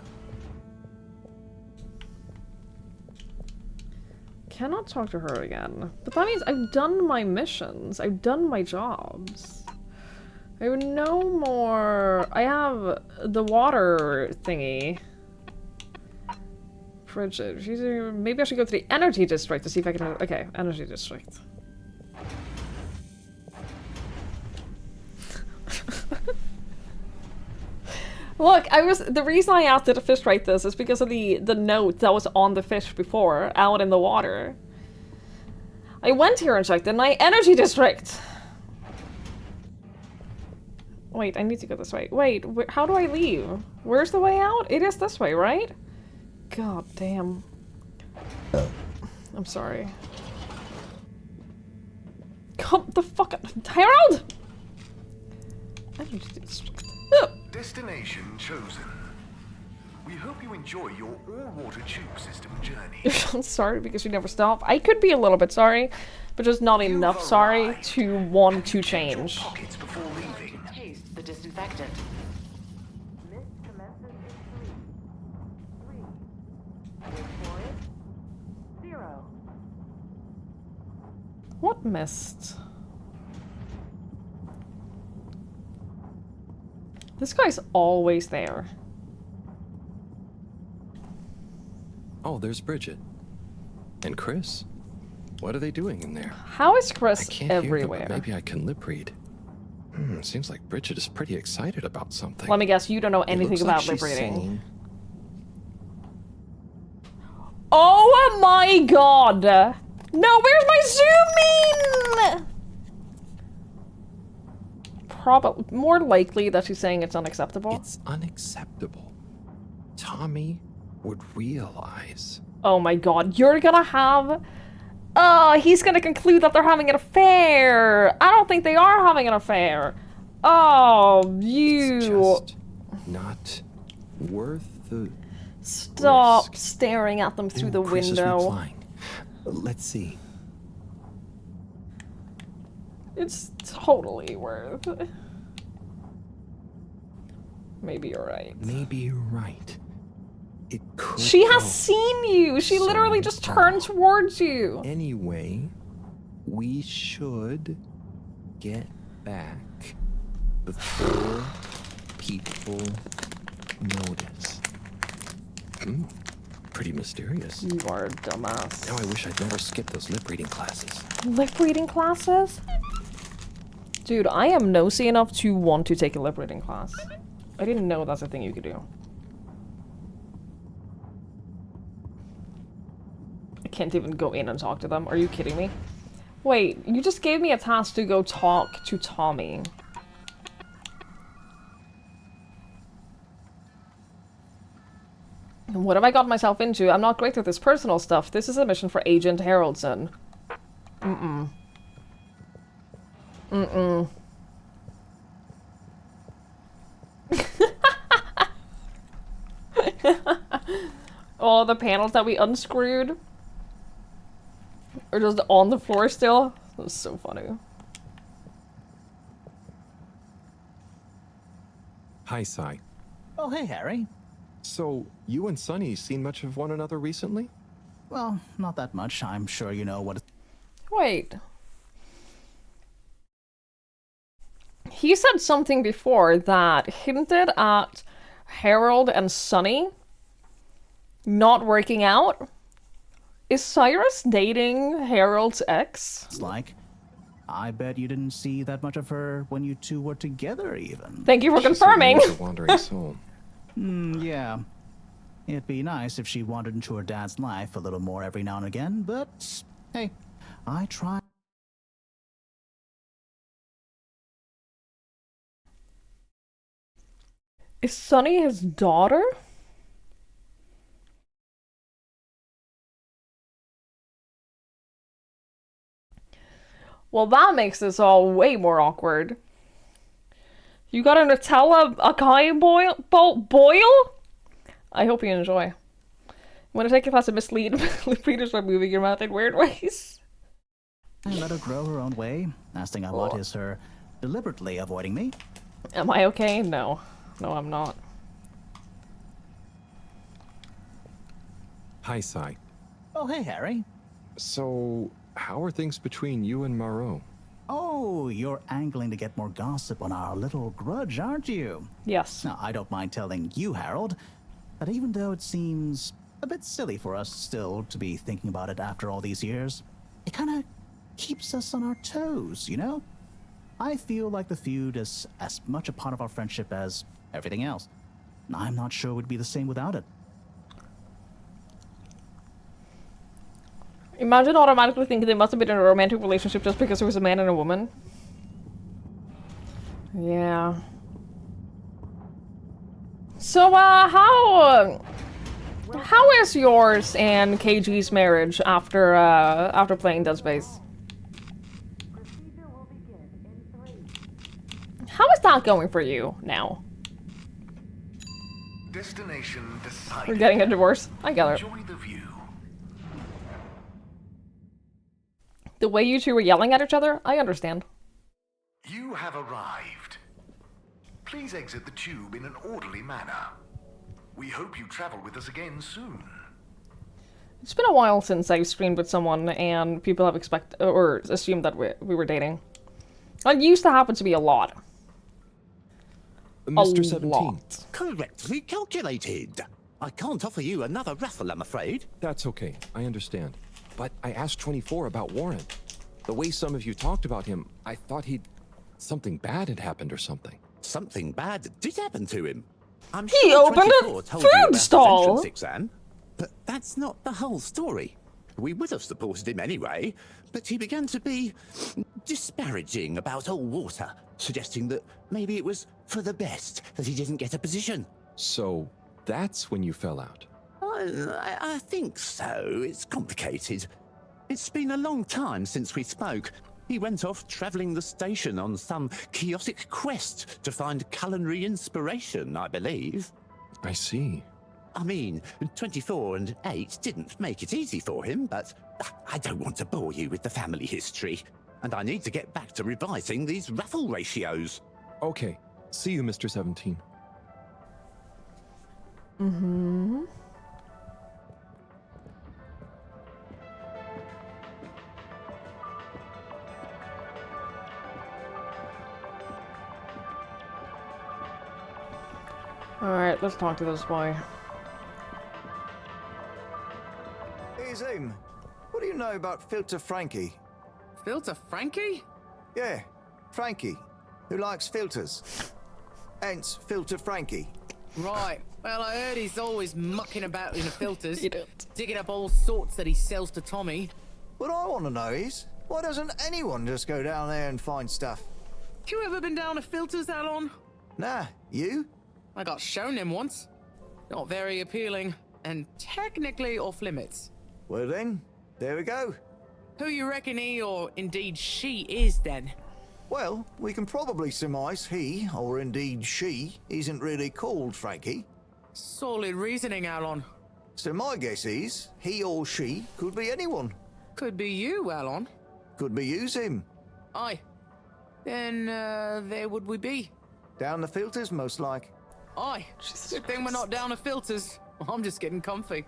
Cannot talk to her again. But that means I've done my missions. I've done my jobs. I have no more... I have the water thingy. Bridget. Maybe I should go to the energy district to see if I can... Okay, energy district. Look, the reason I asked the fish write this is because of the note that was on the fish before, out in the water. I went here and checked in my energy district. Wait, I need to go this way. Wait, how do I leave? Where's the way out? It is this way, right? God damn. I'm sorry. Come the fuck up. Harold! Energy district. Oh. Destination chosen. We hope you enjoy your all-water tube system journey. I'm sorry because you never stop. I could be a little bit sorry, but just not enough sorry to want to change. Pockets before leaving. Taste the disinfectant. What mist? This guy's always there. Oh, there's Bridget. And Chris. What are they doing in there? How is Chris I can't everywhere? Hear them, but maybe I can lip read. Seems like Bridget is pretty excited about something. Let me guess, you don't know anything about lip reading. Oh my god! No, where's my zoom in? Probably more likely that she's saying it's unacceptable. It's unacceptable. Tommy would realize. Oh my god, you're gonna have... he's gonna conclude that they're having an affair! I don't think they are having an affair! Oh, you... It's just not worth the Stop risk. staring at them through the Chris window. Is replying. Let's see. It's totally worth it. Maybe you're right. Maybe you're right. It could She has go seen you! She so literally just turned towards you! Anyway, we should get back before people notice. Pretty mysterious. You are a dumbass. Now I wish I'd never skipped those lip reading classes. Lip reading classes? Dude, I am nosy enough to want to take a lip reading class. I didn't know that's a thing you could do. I can't even go in and talk to them. Are you kidding me? Wait, you just gave me a task to go talk to Tommy. What have I got myself into? I'm not great with this personal stuff. This is a mission for Agent Haroldson. All the panels that we unscrewed are just on the floor still. That was so funny. Hi, Sai. Oh, hey, Harry. So, you and Sunny seen much of one another recently? Well, not that much. I'm sure you know what. Wait. He said something before that hinted at Harold and Sunny not working out. Is Cyrus dating Harold's ex? It's like, I bet you didn't see that much of her when you two were together, even. Thank you for confirming. She's a wandering soul. Yeah. It'd be nice if she wandered into her dad's life a little more every now and again, but hey, I try. Is Sunny his daughter? Well, that makes this all way more awkward. You got a Nutella acai boil? I hope you enjoy. When I take a class of mislead lip readers by moving your mouth in weird ways. I let her grow her own way. Last thing I want is her deliberately avoiding me. Am I okay? No. No, I'm not. Hi, Sai. Oh, hey, Harry. So, how are things between you and Marot? Oh, you're angling to get more gossip on our little grudge, aren't you? Yes. Now, I don't mind telling you, Harold, that even though it seems a bit silly for us still to be thinking about it after all these years, it kind of keeps us on our toes, you know? I feel like the feud is as much a part of our friendship as everything else. I'm not sure we'd be the same without it. Imagine automatically thinking they must have been in a romantic relationship just because there was a man and a woman. Yeah. So, how is yours and KG's marriage after playing Dead Space? How is that going for you now? Destination decided. We're getting a divorce. I get it. Enjoy the view. The way you two were yelling at each other, I understand. You have arrived. Please exit the tube in an orderly manner. We hope you travel with us again soon. It's been a while since I've screened with someone and people have assumed that we were dating. It used to happen to me a lot. Mr. 17. Lot. Correctly calculated. I can't offer you another raffle, I'm afraid. That's okay. I understand. But I asked 24 about Warren. The way some of you talked about him, I thought something bad had happened or something. Something bad did happen to him. I'm He sure opened 24 a told you food about his stall. entrance exam, but that's not the whole story. We would have supported him anyway, but he began to be disparaging about old water, suggesting that maybe it was for the best that he didn't get a position. So that's when you fell out. I think so. It's complicated. It's been a long time since we spoke. He went off traveling the station on some chaotic quest to find culinary inspiration, I believe. I see. I mean, 24 and 8 didn't make it easy for him, but I don't want to bore you with the family history. And I need to get back to revising these raffle ratios. Okay. See you, Mr. 17. Mm-hmm. Alright, let's talk to this boy. Hey, Zim. What do you know about Filter Frankie? Filter Frankie? Yeah, Frankie, who likes filters. Hence, Filter Frankie. Right. Well, I heard he's always mucking about in the filters, digging up all sorts that he sells to Tommy. What I want to know is, why doesn't anyone just go down there and find stuff? You ever been down to filters, Alon? Nah, you? I got shown them once. Not very appealing, and technically off limits. Well then, there we go. Who you reckon he, or indeed she, is then? Well, we can probably surmise he, or indeed she, isn't really called Frankie. Solid reasoning, Alon. So my guess is, he or she could be anyone. Could be you, Alon. Could be you, Zim. Aye. Then, there would we be. Down the filters, most like. Aye. Good thing we're not down to filters. I'm just getting comfy.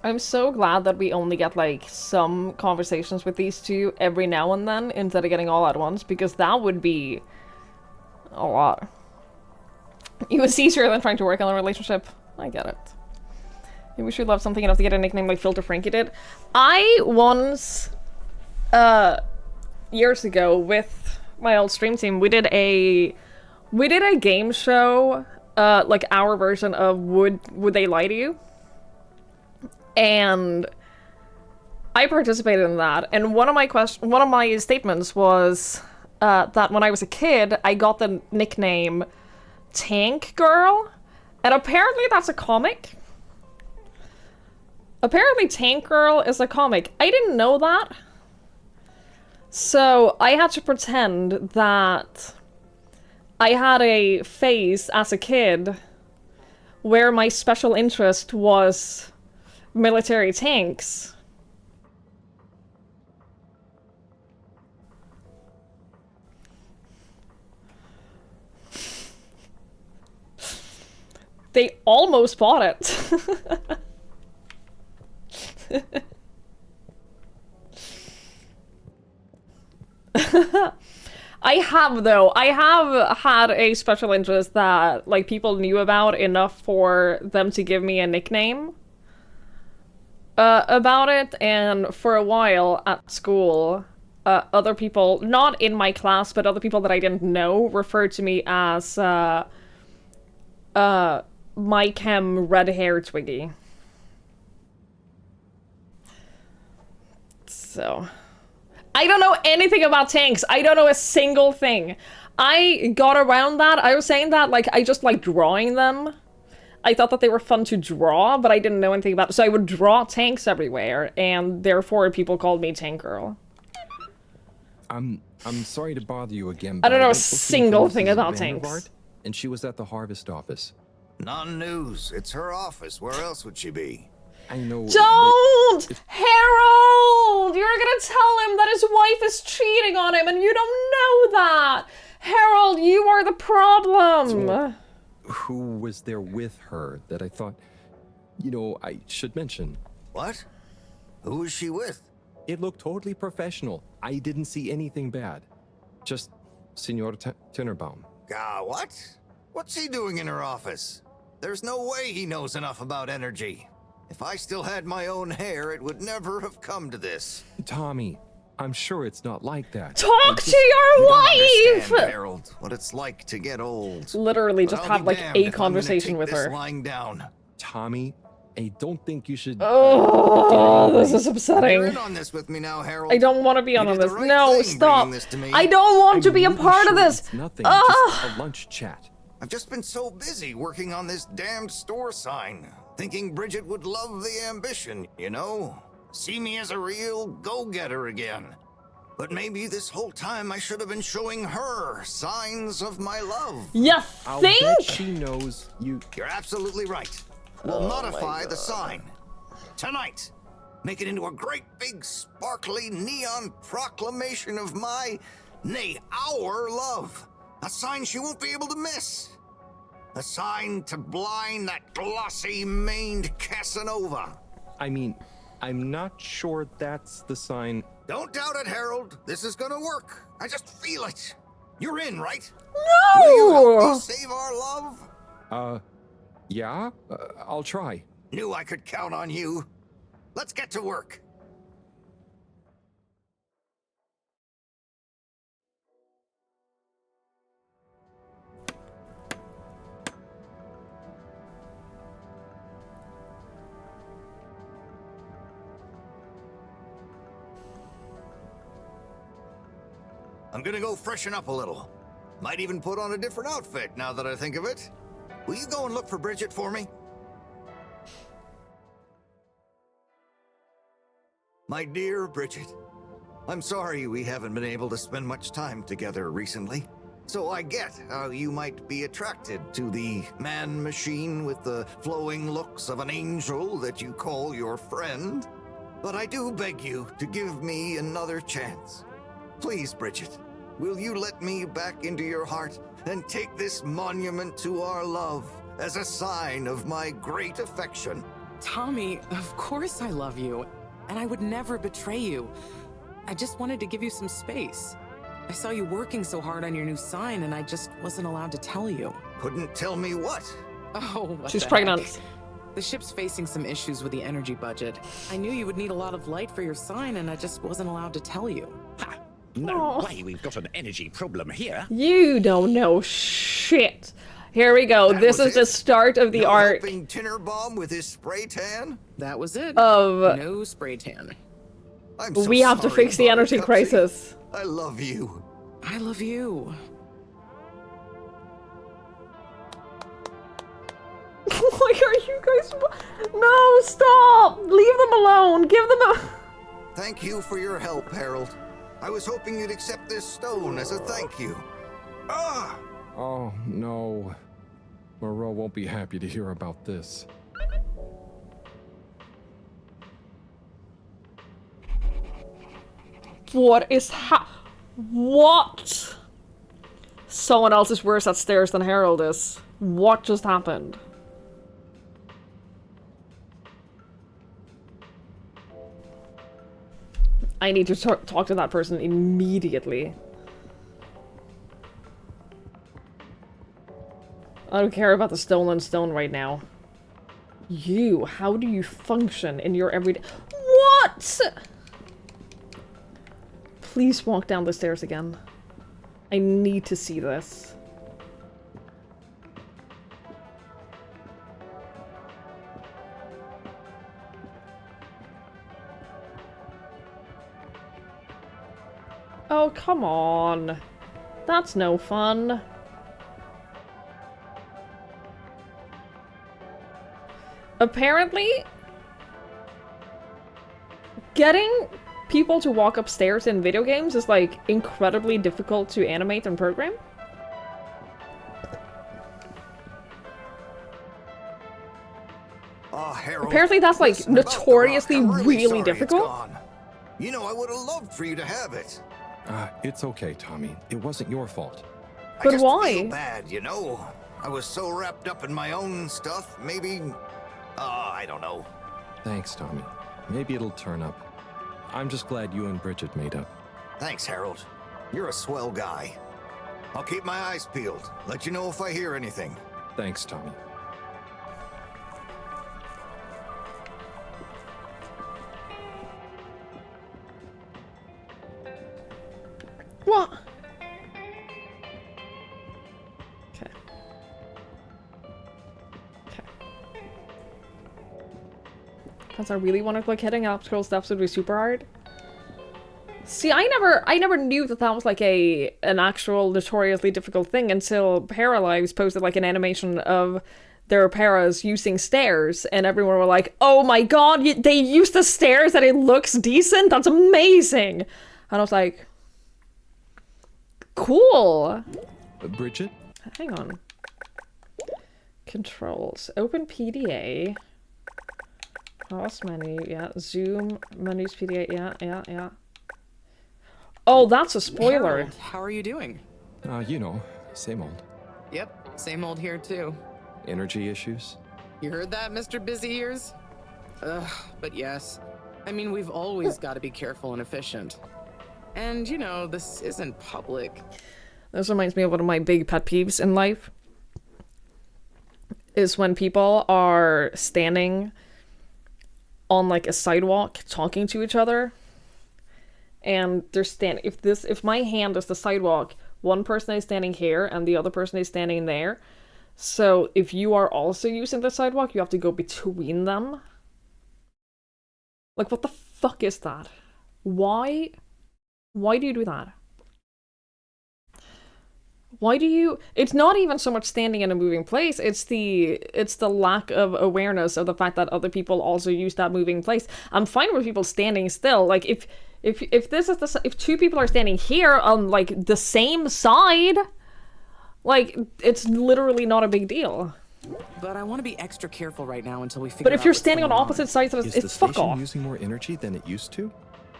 I'm so glad that we only get, like, some conversations with these two every now and then instead of getting all at once, because that would be a lot. It was easier than trying to work on a relationship. I get it. Maybe we should love something enough to get a nickname like Filter Frankie did. I once, years ago, with my old stream team, we did a game show, like our version of Would They Lie to You? And I participated in that, and one of my statements was that when I was a kid, I got the nickname Tank Girl, and apparently that's a comic. Apparently Tank Girl is a comic. I didn't know that. So I had to pretend that I had a phase as a kid where my special interest was military tanks. They almost bought it. I have had a special interest that, like, people knew about enough for them to give me a nickname about it, and for a while at school, other people, not in my class, but other people that I didn't know, referred to me as, my chem red hair Twiggy. So, I don't know anything about tanks. I don't know a single thing. I got around that. I was saying that, like, I just like drawing them. I thought that they were fun to draw, but I didn't know anything about it. So I would draw tanks everywhere, and therefore people called me Tank Girl. I'm sorry to bother you again. I don't know a single thing about tanks. Vandervaart, and she was at the harvest office. Non-news. It's her office. Where else would she be? I know. Don't! Harold! You're gonna tell him that his wife is cheating on him, and you don't know that! Harold, you are the problem! So, who was there with her that I thought, you know, I should mention? What? Who was she with? It looked totally professional. I didn't see anything bad. Just Senor Tinnerbaum. What? What's he doing in her office? There's no way he knows enough about energy. If I still had my own hair, it would never have come to this. Tommy, I'm sure it's not like that. Talk to your wife! Harold, what it's like to get old. Literally just had like a conversation with her. Lying down. Tommy, I don't think you should. Oh, this is upsetting. You're in on this with me now, Harold. I don't want to be on this. Right, No, stop. I don't want to be a part of this. It's nothing. Just a lunch chat. I've just been so busy working on this damned store sign, thinking Bridget would love the ambition, you know? See me as a real go-getter again. But maybe this whole time I should have been showing her signs of my love. You I'll think? bet she knows you. You're absolutely right. We'll modify the sign. Tonight. Make it into a great big sparkly neon proclamation of my, nay, our love. A sign she won't be able to miss. A sign to blind that glossy-maned Casanova. I mean, I'm not sure that's the sign. Don't doubt it, Harold. This is gonna work. I just feel it. You're in, right? No! Will you help me save our love? Yeah? I'll try. Knew I could count on you. Let's get to work. I'm gonna go freshen up a little. Might even put on a different outfit now that I think of it. Will you go and look for Bridget for me? My dear Bridget, I'm sorry we haven't been able to spend much time together recently. So I get how you might be attracted to the man-machine with the flowing looks of an angel that you call your friend. But I do beg you to give me another chance. Please, Bridget, will you let me back into your heart and take this monument to our love as a sign of my great affection? Tommy, of course I love you, and I would never betray you. I just wanted to give you some space. I saw you working so hard on your new sign, and I just wasn't allowed to tell you. Couldn't tell me what? Oh, what She's the pregnant. heck? The ship's facing some issues with the energy budget. I knew you would need a lot of light for your sign, and I just wasn't allowed to tell you. Ha! No way we've got an energy problem here. You don't know shit. Here we go. This is the start of the arc. Helping Tinner Bomb with his spray tan? That was it. Of no spray tan. I'm so we have to sorry fix the about it, energy Cupsy. crisis. I love you. I love you. Like, are you guys? No, stop! Leave them alone. Give them a. Thank you for your help, Harold. I was hoping you'd accept this stone as a thank you. Ah! Oh, no. Moreau won't be happy to hear about this. What is What? Someone else is worse at stairs than Harold is. What just happened? I need to talk to that person immediately. I don't care about the stolen stone right now. You, how do you function in your everyday— What?! Please walk down the stairs again. I need to see this. Oh, come on. That's no fun. Apparently, getting people to walk upstairs in video games is, like, incredibly difficult to animate and program. Oh, Harold, Apparently that's, like, listen about the rock. notoriously I'm really sorry it's difficult. gone. You know, I would have loved for you to have it. It's okay, Tommy. It wasn't your fault. But I just why? feel bad, you know. I was so wrapped up in my own stuff. Maybe, I don't know. Thanks, Tommy. Maybe it'll turn up. I'm just glad you and Bridget made up. Thanks, Harold. You're a swell guy. I'll keep my eyes peeled. Let you know if I hear anything. Thanks, Tommy. What? Okay. Okay. Because I really wanted, like, hitting obstacle steps would be super hard. See, I never knew that that was, like, an actual notoriously difficult thing until Paralives posted, like, an animation of their paras using stairs, and everyone were like, oh my god, they used the stairs and it looks decent? That's amazing! And I was like, cool! Bridget? Hang on. Controls. Open PDA. Pause menu, yeah. Zoom, menus, PDA, yeah. Oh, that's a spoiler. Harold, how are you doing? You know, same old. Yep, same old here too. Energy issues? You heard that, Mr. Busy Ears? Ugh, but yes. I mean, we've always got to be careful and efficient. And, you know, this isn't public. This reminds me of one of my big pet peeves in life. Is when people are standing on like a sidewalk talking to each other. And they're standing, if my hand is the sidewalk, one person is standing here and the other person is standing there. So if you are also using the sidewalk, you have to go between them. Like, what the fuck is that? Why do you do that? Why do you... It's not even so much standing in a moving place, it's the lack of awareness of the fact that other people also use that moving place. I'm fine with people standing still. Like, if two people are standing here on, like, the same side, like, it's literally not a big deal. But I want to be extra careful right now until we figure out. But if you're what's standing on going opposite sides, Is it's the fuck station off. using more energy than it used to?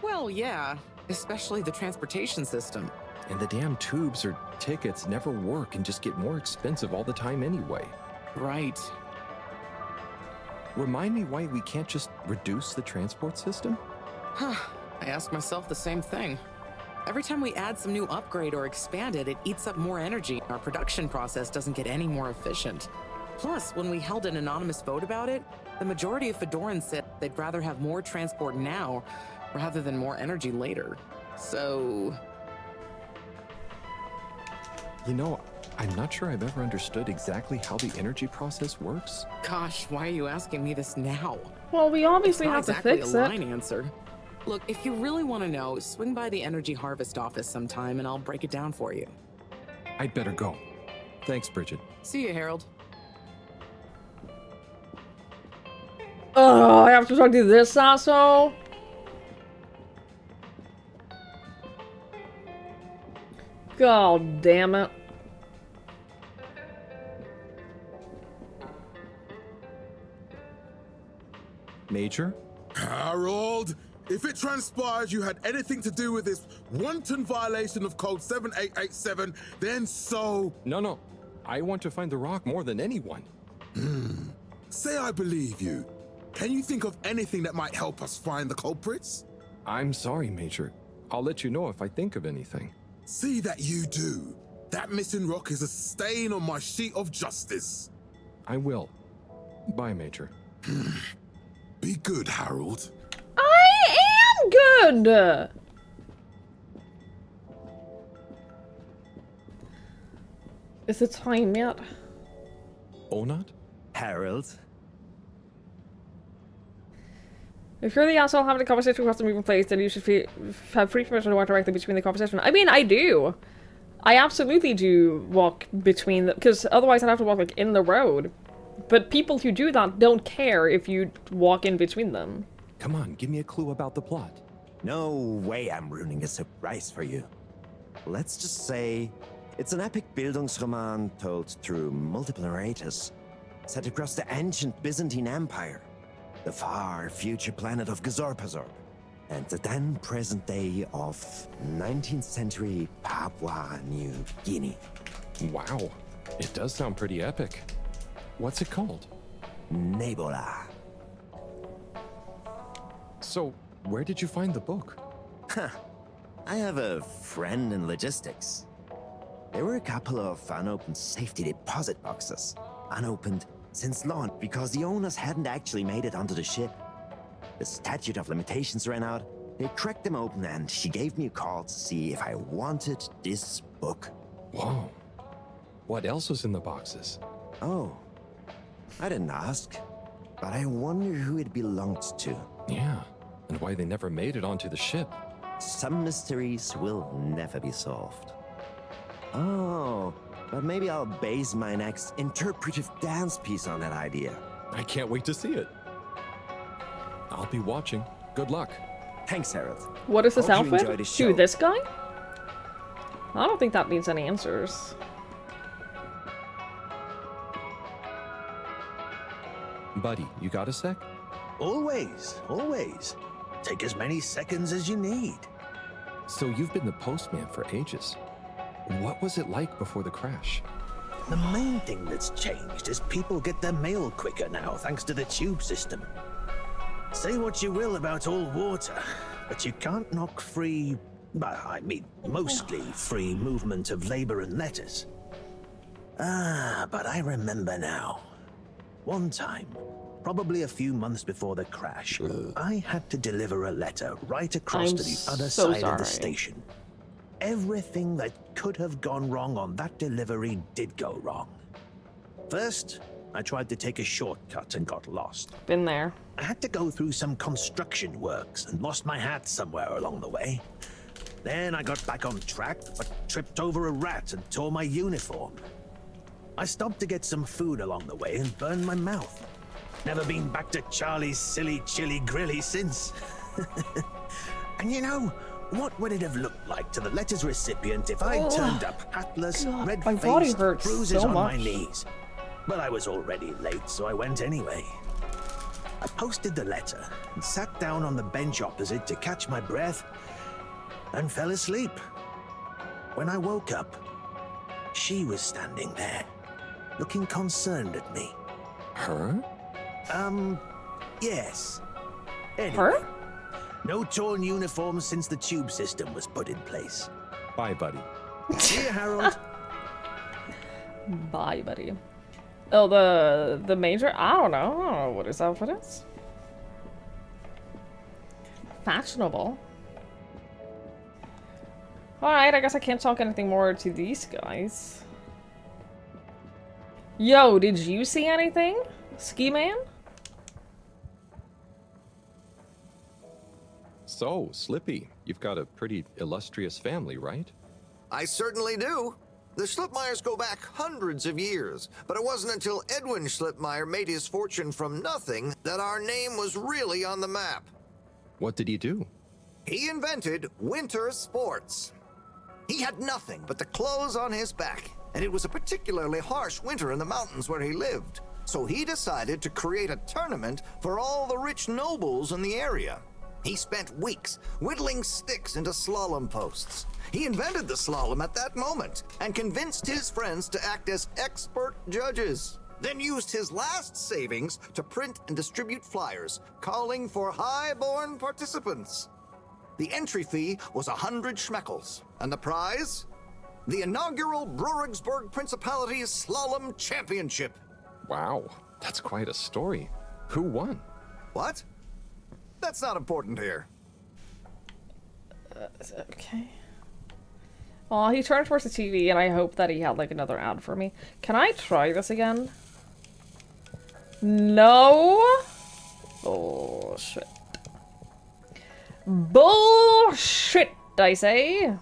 Well, yeah. Especially the transportation system. And the damn tubes or tickets never work and just get more expensive all the time anyway. Right. Remind me why we can't just reduce the transport system? Huh. I ask myself the same thing. Every time we add some new upgrade or expand it, it eats up more energy. Our production process doesn't get any more efficient. Plus, when we held an anonymous vote about it, the majority of Fedorans said they'd rather have more transport now rather than more energy later. So... You know, I'm not sure I've ever understood exactly how the energy process works. Gosh, why are you asking me this now? Well, we obviously It's not have to exactly fix a it. line answer. Look, if you really want to know, swing by the Energy Harvest office sometime and I'll break it down for you. I'd better go. Thanks, Bridget. See you, Harold. Oh, I have to talk to this asshole? God damn it. Major? Harold, if it transpires you had anything to do with this wanton violation of Code 7887, then so... No. I want to find the rock more than anyone. Say I believe you. Can you think of anything that might help us find the culprits? I'm sorry, Major. I'll let you know if I think of anything. See that you do. That missing rock is a stain on my sheet of justice. I will. Bye, Major. Be good, Harold. I am good! Is it time yet? Onat? Harold? If you're the asshole having a conversation across the moving place, then you should have free permission to walk directly between the conversation. I mean, I do. I absolutely do walk between the... Because otherwise I'd have to walk, like, in the road. But people who do that don't care if you walk in between them. Come on, give me a clue about the plot. No way I'm ruining a surprise for you. Let's just say it's an epic Bildungsroman told through multiple narrators, set across the ancient Byzantine Empire, the far future planet of Gazorpazorp, and the then present day of 19th century Papua New Guinea. Wow, it does sound pretty epic. What's it called? Nebola. So, where did you find the book? Huh. I have a friend in logistics. There were a couple of unopened safety deposit boxes. Unopened since launch because the owners hadn't actually made it onto the ship. The statute of limitations ran out, they cracked them open and she gave me a call to see if I wanted this book. Whoa. What else was in the boxes? Oh, I didn't ask, but I wonder who it belonged to. Yeah, and why they never made it onto the ship. Some mysteries will never be solved. Oh, but maybe I'll base my next interpretive dance piece on that idea. I can't wait to see it. I'll be watching. Good luck. Thanks, Harold. What is this Hope you outfit? enjoyed the show. To this guy? I don't think that needs any answers. Buddy, you got a sec? Always, always. Take as many seconds as you need. So you've been the postman for ages. What was it like before the crash? The main thing that's changed is people get their mail quicker now, thanks to the tube system. Say what you will about all water, but you can't knock free, I mean, mostly free movement of labor and letters. But I remember now. One time, probably a few months before the crash, I had to deliver a letter right across to the other side of the station. Everything that could have gone wrong on that delivery did go wrong. First, I tried to take a shortcut and got lost. Been there. I had to go through some construction works and lost my hat somewhere along the way. Then I got back on track, but tripped over a rat and tore my uniform. I stopped to get some food along the way and burned my mouth. Never been back to Charlie's silly chili grilly since. And you know, what would it have looked like to the letter's recipient if I turned up hatless, red-faced, bruises on my knees? But I was already late, so I went anyway. I posted the letter and sat down on the bench opposite to catch my breath and fell asleep. When I woke up, she was standing there, looking concerned at me. Her? Yes. Anyway, Her? no torn uniforms since the tube system was put in place. Bye, buddy. See you, Harold. Bye, buddy. Oh, the major? I don't know what his outfit is. Fashionable. Alright, I guess I can't talk anything more to these guys. Yo, did you see anything? Ski Man? So, Slippy, you've got a pretty illustrious family, right? I certainly do. The Schlipmeyers go back hundreds of years, but it wasn't until Edwin Schlipmeyer made his fortune from nothing that our name was really on the map. What did he do? He invented winter sports. He had nothing but the clothes on his back, and it was a particularly harsh winter in the mountains where he lived. So he decided to create a tournament for all the rich nobles in the area. He spent weeks whittling sticks into slalom posts. He invented the slalom at that moment and convinced his friends to act as expert judges. Then used his last savings to print and distribute flyers calling for high-born participants. The entry fee was 100 schmeckles, and the prize? The inaugural Brurigsburg Principality's Slalom Championship. Wow, that's quite a story. Who won? What? That's not important here. Okay. Oh, he turned towards the TV, and I hope that he had, like, another ad for me. Can I try this again? No? Oh, shit. Bullshit, I say.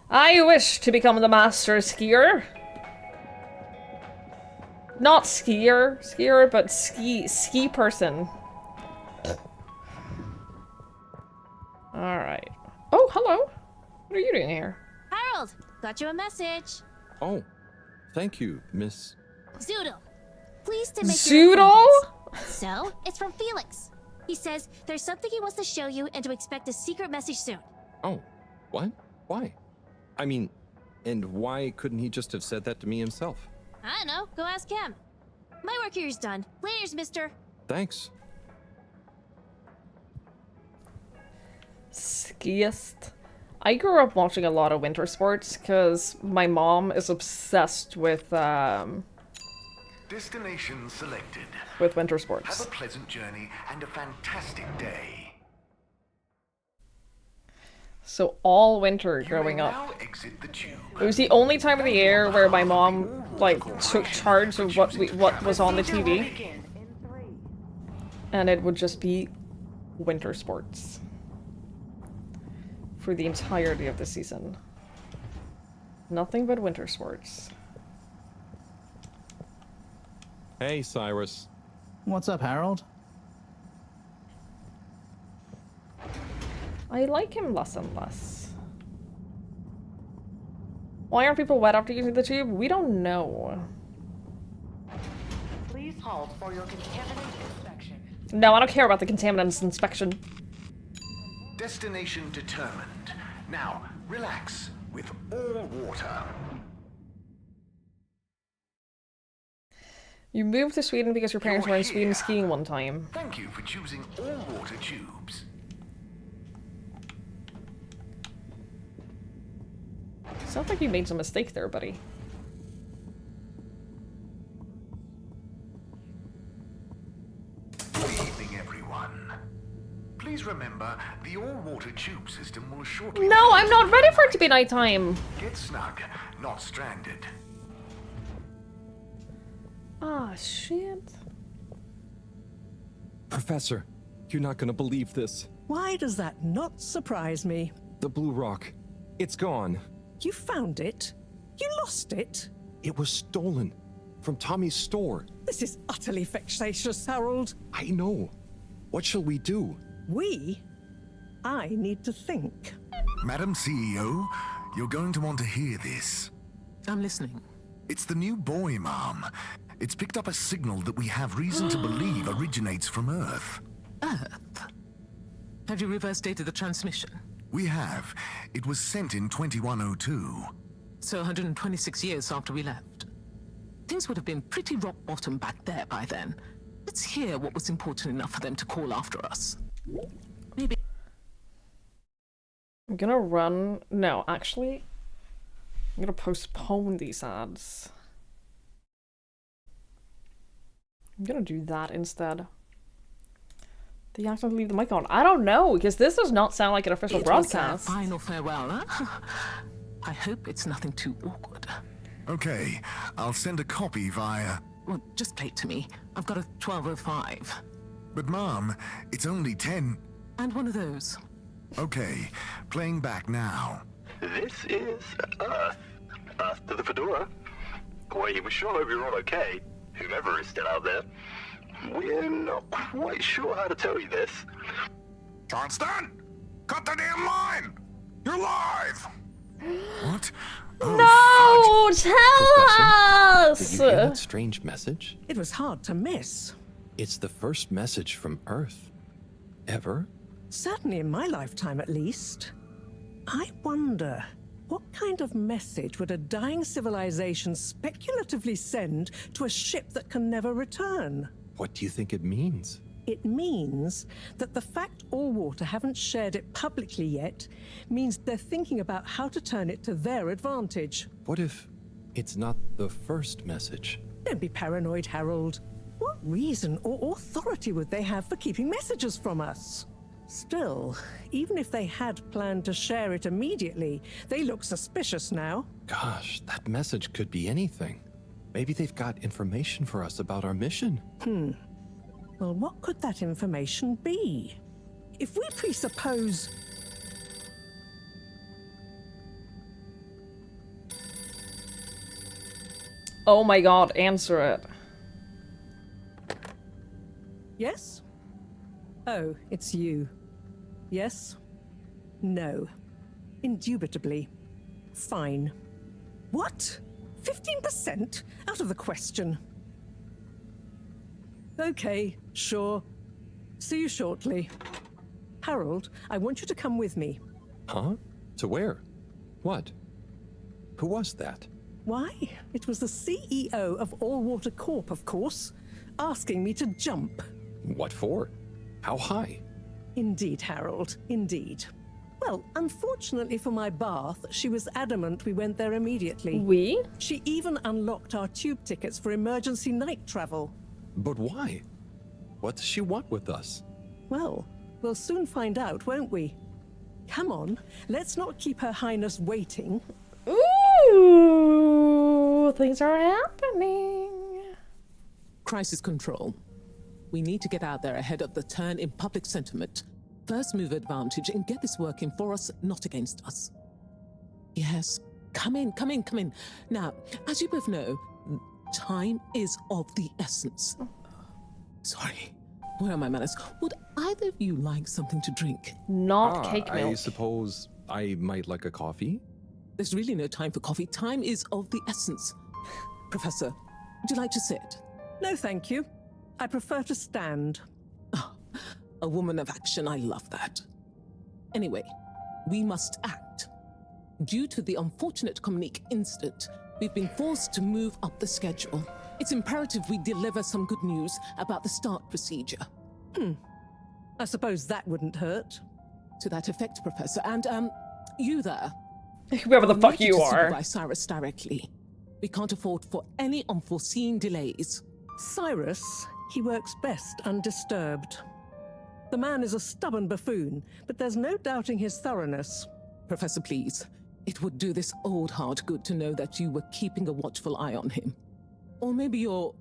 I wish to become the master skier. Not skier, but ski person. Alright. Oh, hello. What are you doing here? Harold, got you a message. Oh, thank you, Miss... Zoodle. Pleased to make Zoodle? So, it's from Felix. He says there's something he wants to show you and to expect a secret message soon. Oh, what? Why? I mean, and why couldn't he just have said that to me himself? I don't know. Go ask him. My work here is done. Laters, mister. Thanks. Skiist. I grew up watching a lot of winter sports because my mom is obsessed with Destination selected. winter sports. Have a pleasant journey and a fantastic day. So all winter growing up. Now exit the tube. It was the only time of the year where my mom like took charge of what was on the TV. And it would just be winter sports. For the entirety of the season. Nothing but winter sports. Hey, Cyrus. What's up, Harold? I like him less and less. Why aren't people wet after using the tube? We don't know. Please halt for your contaminant inspection. No, I don't care about the contaminants inspection. Destination determined. Now, relax. with all water. You moved to Sweden because your parents were in Sweden here. skiing one time. Thank you for choosing all water tubes. Sounds like you made some mistake there, buddy. Good evening, everyone. Please remember, the all-water tube system will shortly... No, I'm not ready for it to be nighttime. Get snug, not stranded. Ah, shit. Professor, you're not gonna believe this. Why does that not surprise me? The blue rock. It's gone. You found it? You lost it? It was stolen from Tommy's store. This is utterly vexatious, Harold. I know. What shall we do? We? I need to think. Madam CEO, you're going to want to hear this. I'm listening. It's the new boy, Mom. It's picked up a signal that we have reason to believe originates from Earth. Earth? Have you reverse dated the transmission? We have. It was sent in 2102. So 126 years after we left. Things would have been pretty rock bottom back there by then. Let's hear what was important enough for them to call after us. Maybe... I'm gonna run... No, actually... I'm gonna postpone these ads. I'm gonna do that instead. Did you accidentally leave the mic on? I don't know, because this does not sound like an official broadcast. Was a final farewell, huh? I hope it's nothing too awkward. Okay, I'll send a copy via... Well, just play it to me. I've got a 1205. But Mom, it's only 10... And one of those. Okay, playing back now. This is Earth. Earth to the Fedora. We sure hope you're all okay, whomever is still out there. We're not quite sure how to tell you this. Johnston! Cut the damn line! You're live! What? No! Tell us! Did you hear that strange message? It was hard to miss. It's the first message from Earth. Ever? Certainly in my lifetime, at least. I wonder, what kind of message would a dying civilization speculatively send to a ship that can never return? What do you think it means? It means that the fact Allwater haven't shared it publicly yet means they're thinking about how to turn it to their advantage. What if it's not the first message? Don't be paranoid, Harold. What reason or authority would they have for keeping messages from us? Still, even if they had planned to share it immediately, they look suspicious now. Gosh, that message could be anything. Maybe they've got information for us about our mission. Well, what could that information be? If we presuppose... Oh my god, answer it. Yes? Oh, it's you. Yes? No. Indubitably. Fine. What? 15%? Out of the question. Okay, sure. See you shortly. Harold, I want you to come with me. Huh? To where? What? Who was that? Why? It was the CEO of Allwater Corp, of course, asking me to jump. What for? How high? Indeed, Harold, indeed. Well, unfortunately for my bath, she was adamant we went there immediately. We? She even unlocked our tube tickets for emergency night travel. But why? What does she want with us? Well, we'll soon find out, won't we? Come on, let's not keep Her Highness waiting. Ooh, things are happening. Crisis control. We need to get out there ahead of the turn in public sentiment. First move advantage and get this working for us, not against us. Yes, come in, come in, come in. Now, as you both know, time is of the essence. Sorry, where are my manners? Would either of you like something to drink? Not cake milk. I suppose I might like a coffee? There's really no time for coffee. Time is of the essence. Professor, would you like to sit? No, thank you. I prefer to stand. Oh, a woman of action, I love that. Anyway, we must act. Due to the unfortunate Communique incident, we've been forced to move up the schedule. It's imperative we deliver some good news about the start procedure. I suppose that wouldn't hurt. To that effect, Professor. And, you there. Whoever the fuck I'd like you to are. supervise Cyrus directly. We can't afford for any unforeseen delays. Cyrus, he works best undisturbed. The man is a stubborn buffoon, but there's no doubting his thoroughness. Professor, please. It would do this old heart good to know that you were keeping a watchful eye on him. Or maybe your,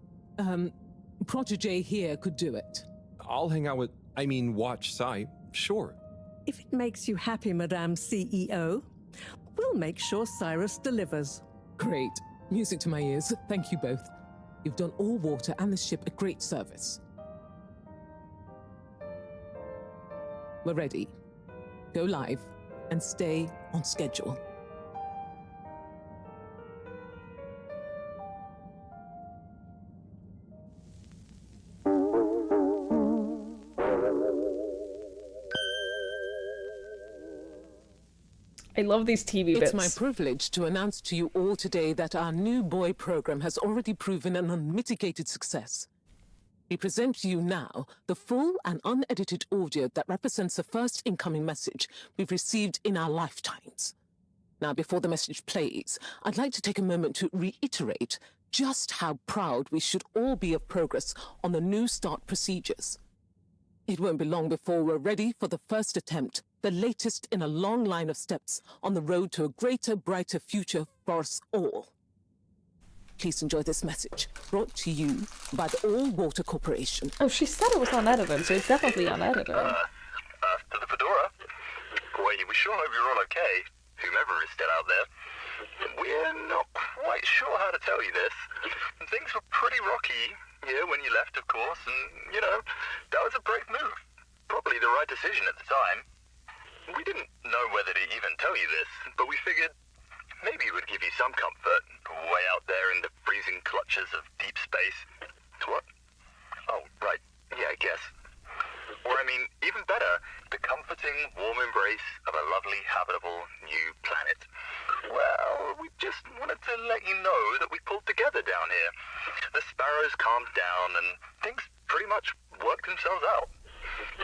protege here could do it. I'll hang out with, watch Cy, sure. If it makes you happy, Madame CEO, we'll make sure Cyrus delivers. Great. Music to my ears. Thank you both. You've done all water and the ship a great service. We're ready. Go live and stay on schedule. I love these TV bits. It's my privilege to announce to you all today that our new boy program has already proven an unmitigated success. We present to you now the full and unedited audio that represents the first incoming message we've received in our lifetimes. Now, before the message plays, I'd like to take a moment to reiterate just how proud we should all be of progress on the new start procedures. It won't be long before we're ready for the first attempt, the latest in a long line of steps on the road to a greater, brighter future for us all. Please enjoy this message, brought to you by the All Water Corporation. Oh, she said it was unedited, so it's definitely unedited. To the Fedora. We sure hope you're all okay, whomever is still out there. We're not quite sure how to tell you this. Things were pretty rocky here when you left, of course, and, that was a brave move. Probably the right decision at the time. We didn't know whether to even tell you this, but we figured maybe it would give you some comfort, way out there in the freezing clutches of deep space. What? Oh, right. Yeah, I guess. Or, even better, the comforting, warm embrace of a lovely, habitable new planet. Well, we just wanted to let you know that we pulled together down here. The sparrows calmed down, and things pretty much worked themselves out.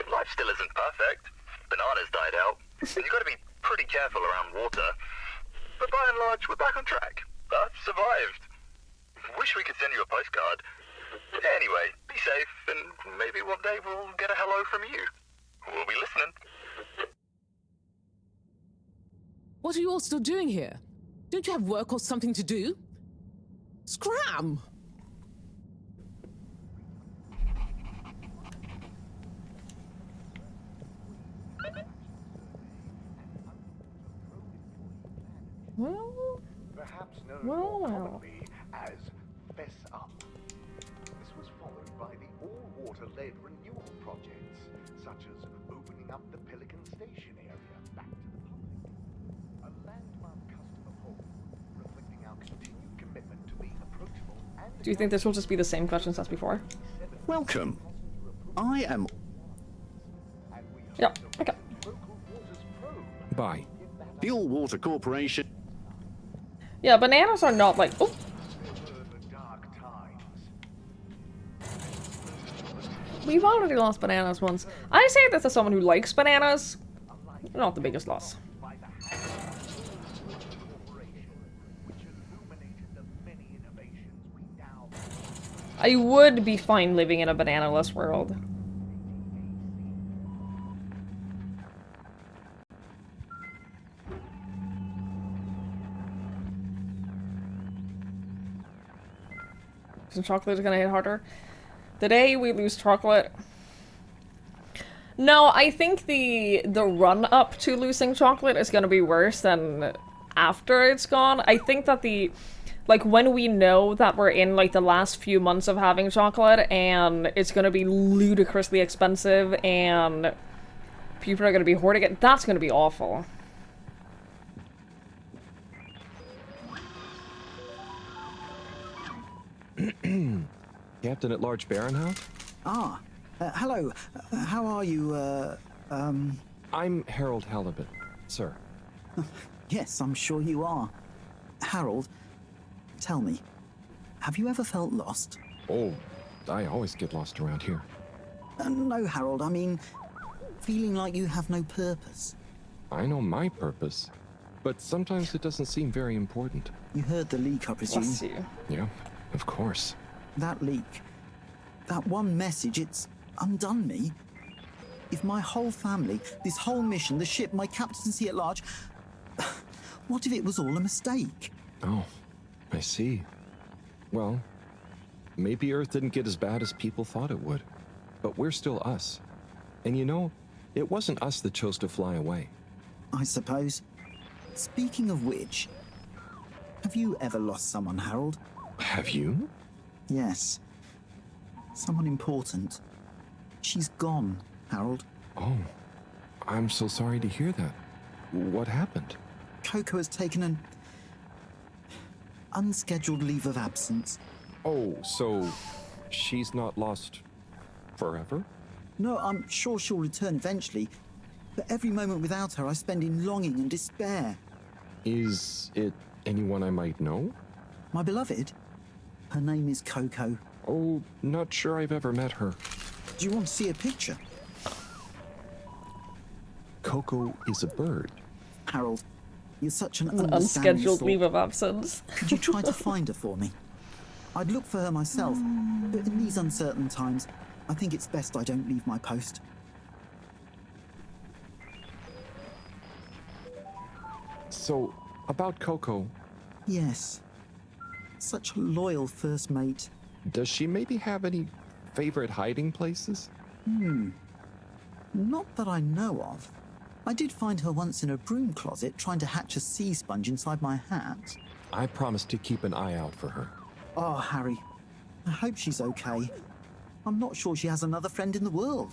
Life still isn't perfect. Bananas died out, and you've got to be pretty careful around water. But by and large, we're back on track. I've survived. Wish we could send you a postcard. Anyway, be safe, and maybe one day we'll get a hello from you. We'll be listening. What are you all still doing here? Don't you have work or something to do? Scram! Perhaps known Well. commonly as Fess Up. This was followed by the all-water-led renewal projects, such as opening up the Pelican Station area back to the public. A landmark customer poll reflecting our continued commitment to being approachable and... Do you think this will just be the same questions as before? Welcome. I am... Yeah, okay. Bye. The All Water Corporation. Yeah, bananas are not like... Oh! We've already lost bananas once. I say this as someone who likes bananas. Not the biggest loss. I would be fine living in a banana-less world. Some chocolate is gonna hit harder. The day we lose chocolate. No, I think the run up to losing chocolate is gonna be worse than after it's gone. I think that like when we know that we're in like the last few months of having chocolate and it's gonna be ludicrously expensive and people are gonna be hoarding it, that's gonna be awful. Captain at Large Baronhouse? Ah, hello. How are you, I'm Harold Halibut, sir. Yes, I'm sure you are. Harold, tell me, have you ever felt lost? Oh, I always get lost around here. No, Harold, I mean, feeling like you have no purpose. I know my purpose, but sometimes it doesn't seem very important. You heard the leak, I presume? Bless you. Yeah, of course. That leak, that one message, it's undone me. If my whole family, this whole mission, the ship, my captaincy at large, what if it was all a mistake? Oh, I see. Well, maybe Earth didn't get as bad as people thought it would. But we're still us. And you know, it wasn't us that chose to fly away. I suppose. Speaking of which, have you ever lost someone, Harold? Have you? Yes. Someone important. She's gone, Harold. Oh, I'm so sorry to hear that. What happened? Coco has taken an unscheduled leave of absence. Oh, so she's not lost forever? No, I'm sure she'll return eventually, but every moment without her I spend in longing and despair. Is it anyone I might know? My beloved? Her name is Coco. Oh, not sure I've ever met her. Do you want to see a picture? Coco is a bird. Harold, you're such an unscheduled leave of absence. Could you try to find her for me? I'd look for her myself, but in these uncertain times, I think it's best I don't leave my post. So, about Coco. Yes. Such a loyal first mate. Does she maybe have any favorite hiding places? Not that I know of. I did find her once in a broom closet trying to hatch a sea sponge inside my hat. I promised to keep an eye out for her. Oh, Harry. I hope she's okay. I'm not sure she has another friend in the world.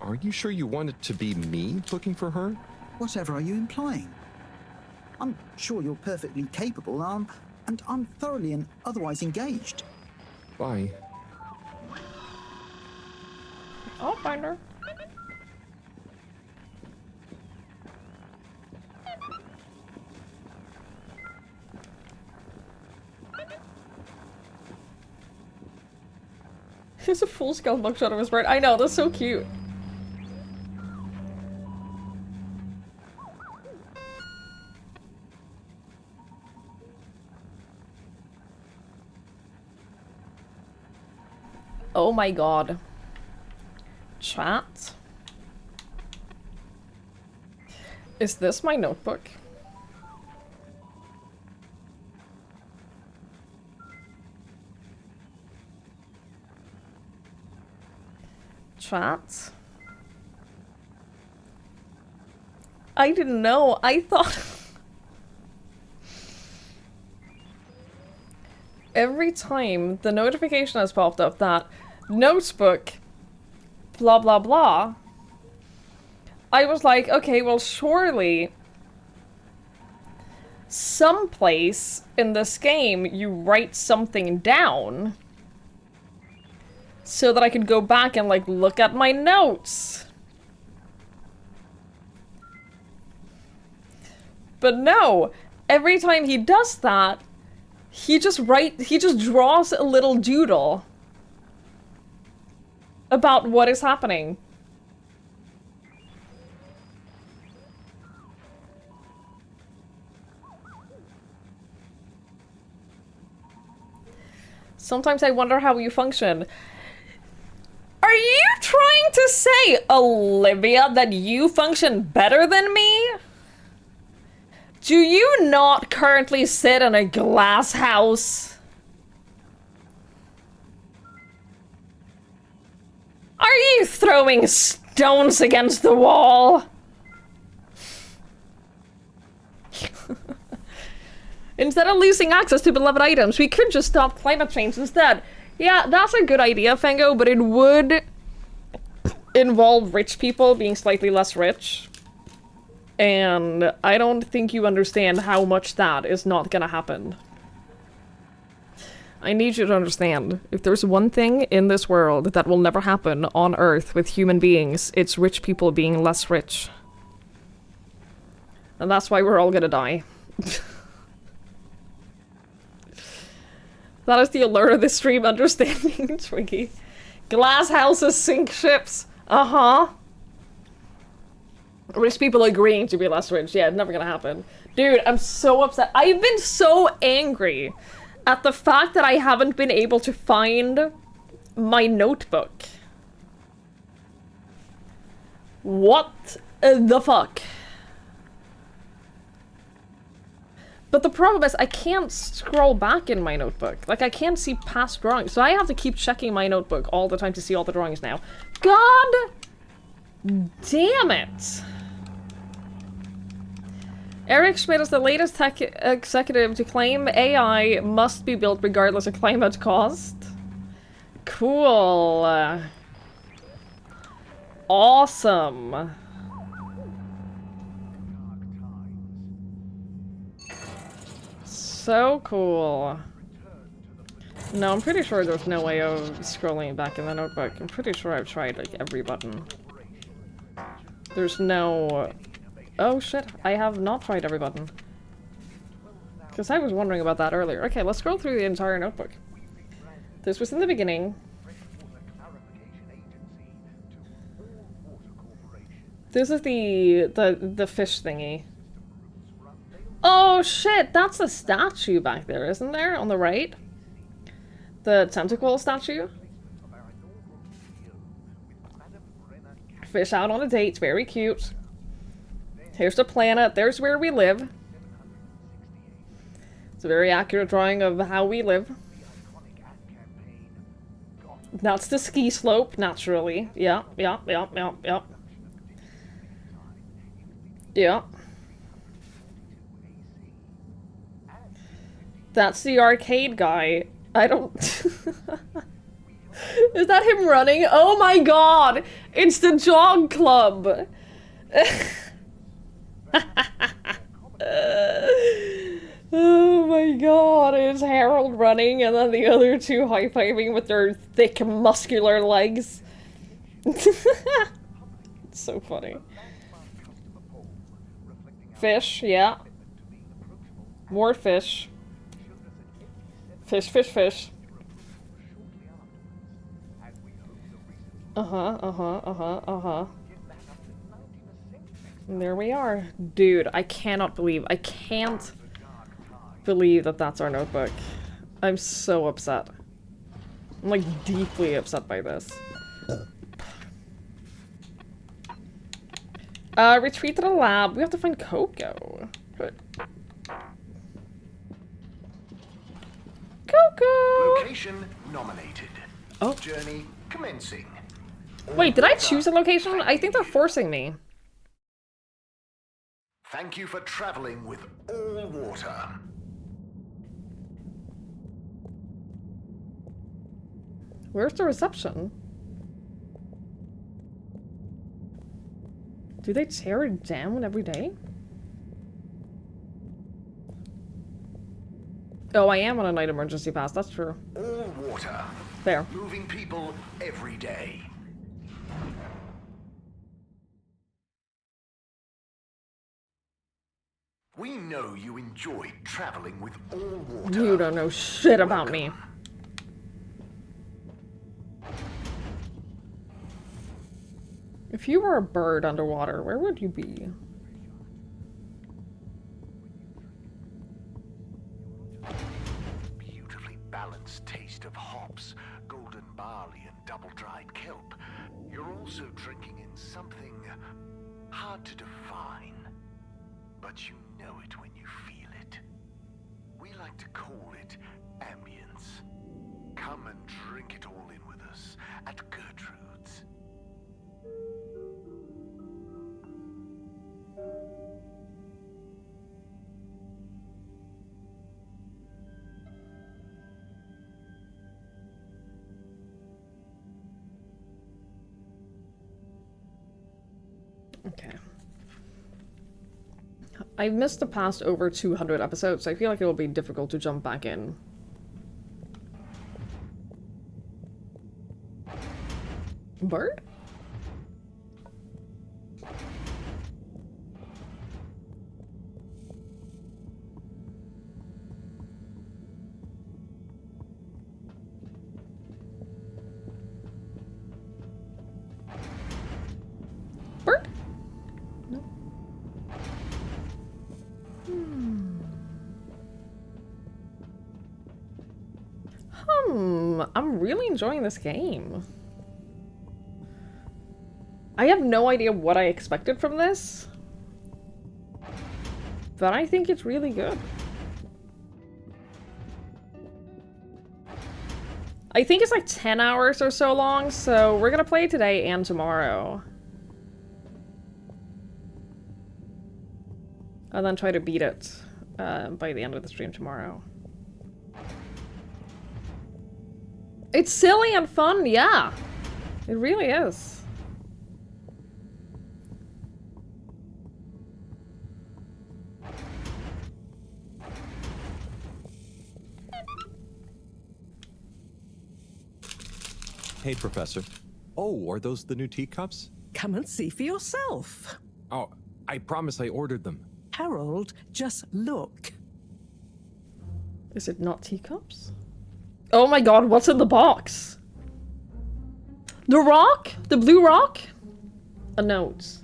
Are you sure you want it to be me looking for her? Whatever are you implying? I'm sure you're perfectly capable, and I'm thoroughly and otherwise engaged. Bye. I'll find her. Here's a full-scale mugshot of his bird. I know, that's so cute. Oh my god. Chat? Is this my notebook? Chat? I didn't know. I thought... Every time the notification has popped up that notebook, blah blah blah, I was like, okay, well surely someplace in this game you write something down so that I could go back and like look at my notes. But no, every time he does that, he just draws a little doodle about what is happening. Sometimes I wonder how you function. Are you trying to say, Olivia, that you function better than me? Do you not currently sit in a glass house? Are you throwing stones against the wall? Instead of losing access to beloved items, we could just stop climate change instead. Yeah, that's a good idea, Fango, but it would involve rich people being slightly less rich. And I don't think you understand how much that is not gonna happen. I need you to understand, if there's one thing in this world that will never happen on Earth with human beings, it's rich people being less rich. And that's why we're all gonna die. That is the allure of this stream, understanding Twiggy. Glass houses sink ships. Uh-huh. Rich people agreeing to be less rich. Yeah, never gonna happen. Dude, I'm so upset. I've been so angry at the fact that I haven't been able to find my notebook. What the fuck? But the problem is I can't scroll back in my notebook. Like, I can't see past drawings. So I have to keep checking my notebook all the time to see all the drawings now. God damn it! Eric Schmidt is the latest tech executive to claim AI must be built regardless of climate cost. Cool. Awesome. So cool. No, I'm pretty sure there's no way of scrolling back in the notebook. I'm pretty sure I've tried, like, every button. There's no... Oh shit, I have not tried every button. Because I was wondering about that earlier. Okay, let's scroll through the entire notebook. This was in the beginning. This is the fish thingy. Oh shit, that's a statue back there, isn't there? On the right? The tentacle statue? Fish out on a date, very cute. Here's the planet, there's where we live. It's a very accurate drawing of how we live. That's the ski slope, naturally. Yeah. Yeah. That's the arcade guy. I don't... Is that him running? Oh my god! It's the jog club! Oh my god, it's Harold running and then the other two high-fiving with their thick, muscular legs. It's so funny. Fish, yeah. More fish. Fish. And there we are. Dude, I can't believe that that's our notebook. I'm so upset. I'm like deeply upset by this. Retreat to the lab. We have to find Coco. Coco! Location nominated. Oh. Journey commencing. Wait, did I choose a location? I think they're forcing me. Thank you for traveling with all water. Where's the reception? Do they tear it down every day? Oh, I am on a night emergency pass, that's true. All water. Fair. Moving people every day. We know you enjoyed traveling with all water. You don't know shit about me. If you were a bird underwater, where would you be? Beautifully balanced taste of hops, golden barley, and double-dried kelp. You're also drinking in something hard to define, but you know it when you feel it. We like to call it ambience. Come and drink it all in with us at Gertrude's. Okay. I've missed the past over 200 episodes, so I feel like it will be difficult to jump back in. Bird? I'm really enjoying this game. I have no idea what I expected from this, but I think it's really good. I think it's like 10 hours or so long, so we're gonna play it today and tomorrow. And then try to beat it by the end of the stream tomorrow. It's silly and fun, yeah. It really is. Hey, Professor. Oh, are those the new teacups? Come and see for yourself. Oh, I promise I ordered them. Harold, just look. Is it not teacups? Oh my god, what's in the box? The rock? The blue rock? A note.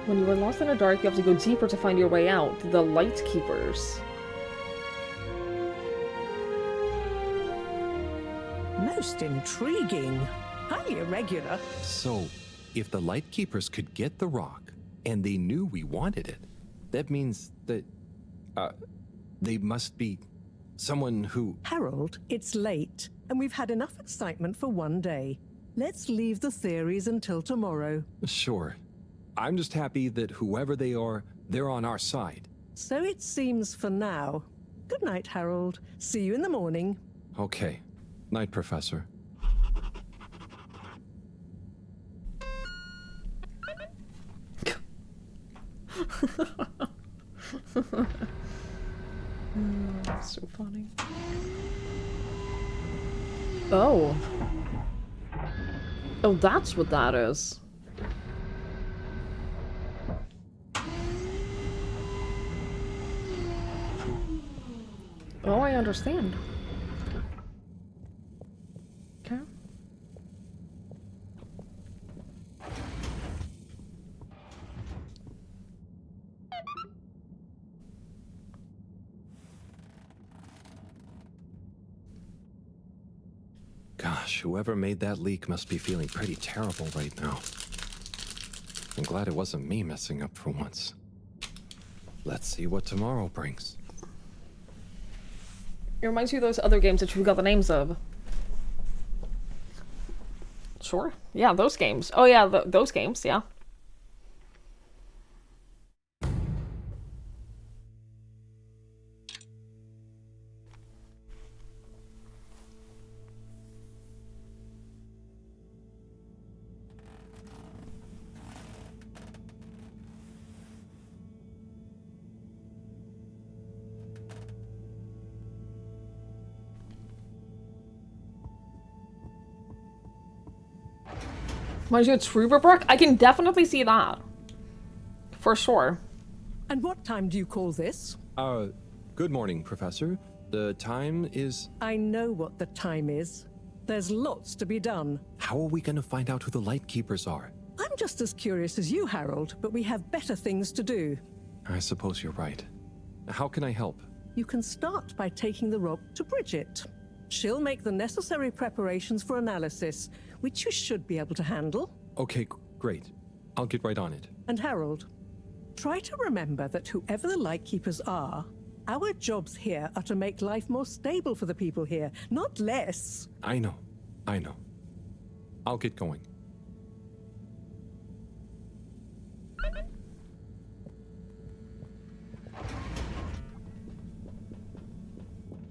When you are lost in the dark, you have to go deeper to find your way out. The Light Keepers. Most intriguing. Highly irregular. So, if the Light Keepers could get the rock, and they knew we wanted it, that means that, they must be someone who... Harold, it's late, and we've had enough excitement for one day. Let's leave the theories until tomorrow. Sure. I'm just happy that whoever they are, they're on our side. So it seems for now. Good night, Harold. See you in the morning. Okay. Night, Professor. So funny. Oh. Oh, that's what that is. Oh, I understand. Okay. Gosh, whoever made that leak must be feeling pretty terrible right now. I'm glad it wasn't me messing up for once. Let's see what tomorrow brings. It reminds you of those other games that you got the names of. Sure. Yeah, those games. Oh yeah, those games, yeah. Reminds you of Truberbrook? I can definitely see that. For sure. And what time do you call this? Good morning, Professor. The time is... I know what the time is. There's lots to be done. How are we gonna find out who the Light Keepers are? I'm just as curious as you, Harold, but we have better things to do. I suppose you're right. How can I help? You can start by taking the rock to Bridget. She'll make the necessary preparations for analysis, which you should be able to handle. Okay, great. I'll get right on it. And Harold, try to remember that whoever the Lightkeepers are, our jobs here are to make life more stable for the people here, not less. I know. I'll get going.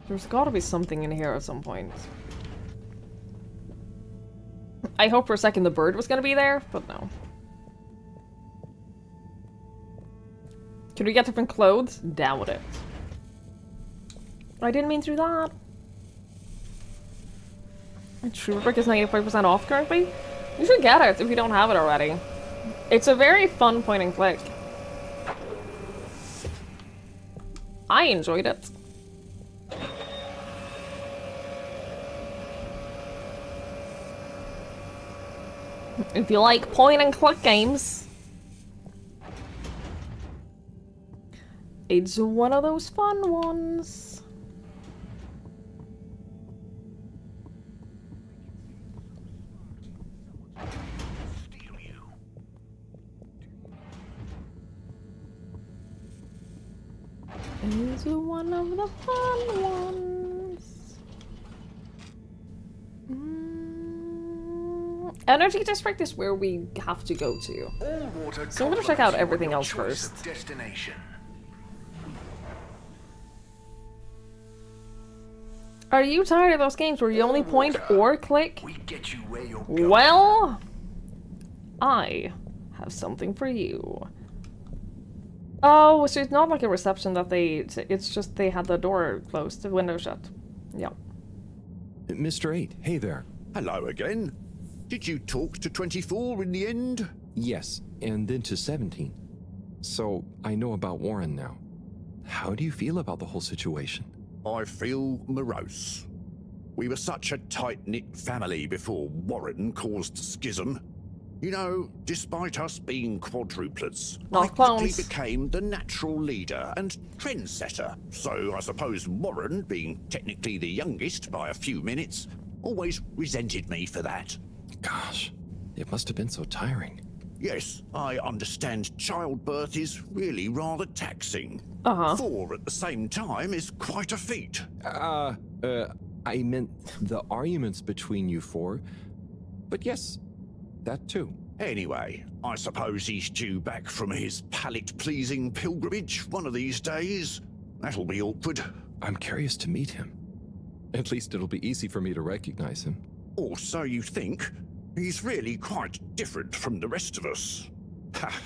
There's gotta be something in here at some point. I hope for a second the bird was gonna be there, but no. Can we get different clothes? Doubt it. I didn't mean through that. And Truberbrook is 95% off currently? You should get it if you don't have it already. It's a very fun point and click. I enjoyed it. If you like point and click games. It's one of those fun ones. It's one of the fun ones. Energy District is where we have to go to. So I'm gonna check out everything else first. Destination. Are you tired of those games where you only point or click? We get you where you're Well, I have something for you. Oh, so it's not like a reception that it's just they had the door closed, the window shut. Yeah. Mr. 8, hey there. Hello again. Did you talk to 24 in the end? Yes, and then to 17. So, I know about Warren now. How do you feel about the whole situation? I feel morose. We were such a tight-knit family before Warren caused schism. You know, despite us being quadruplets, I quickly became the natural leader and trendsetter. So I suppose Warren, being technically the youngest by a few minutes, always resented me for that. Gosh, it must have been so tiring. Yes, I understand childbirth is really rather taxing. 4 at the same time is quite a feat. I meant the arguments between you 4. But yes, that too. Anyway, I suppose he's due back from his palate-pleasing pilgrimage one of these days. That'll be awkward. I'm curious to meet him. At least it'll be easy for me to recognize him. Or so you think. He's really quite different from the rest of us.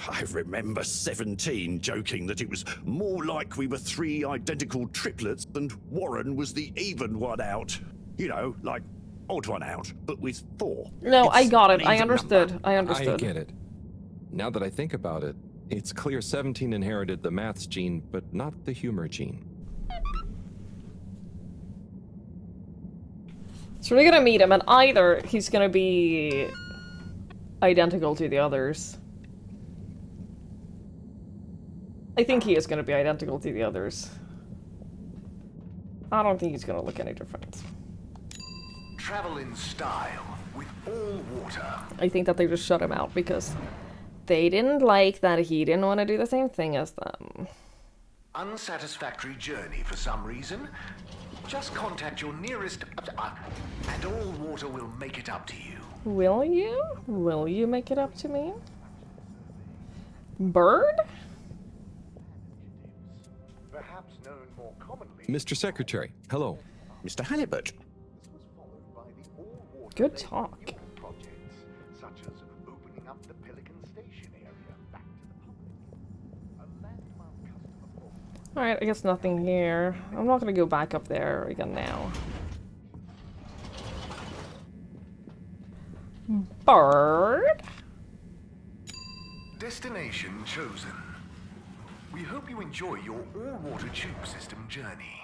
I remember 17 joking that it was more like we were 3 identical triplets and Warren was the even one out. You know, like odd one out, but with 4. No, I got it. an I even understood. number. I understood. I get it. Now that I think about it, it's clear 17 inherited the maths gene, but not the humor gene. So we're gonna meet him, and either he's gonna be identical to the others. I think he is gonna be identical to the others. I don't think he's gonna look any different. Travel in style with all water. I think that they just shut him out because they didn't like that he didn't want to do the same thing as them. Unsatisfactory journey for some reason? Just contact your nearest and all water will make it up to you. Will you? Will you make it up to me? Bird? Perhaps known more commonly. Mr. Secretary, hello. Mr. Halibut. Good talk. Projects such as opening up the Pelican Station area back to the public. A landmark customer. Alright, I guess nothing here. I'm not gonna go back up there again now. Bird? Destination chosen. We hope you enjoy your all-water tube system journey.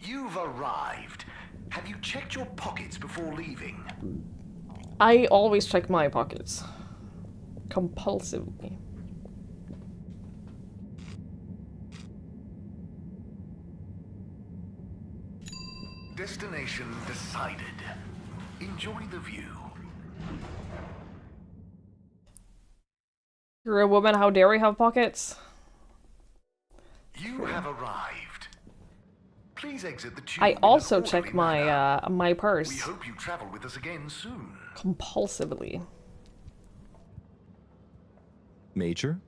You've arrived. Have you checked your pockets before leaving? I always check my pockets. Compulsively. Destination decided. Enjoy the view. You're a woman, how dare you have pockets? You have arrived. Please exit the tube. I also check my my purse. We hope you travel with us again soon. Compulsively. Major?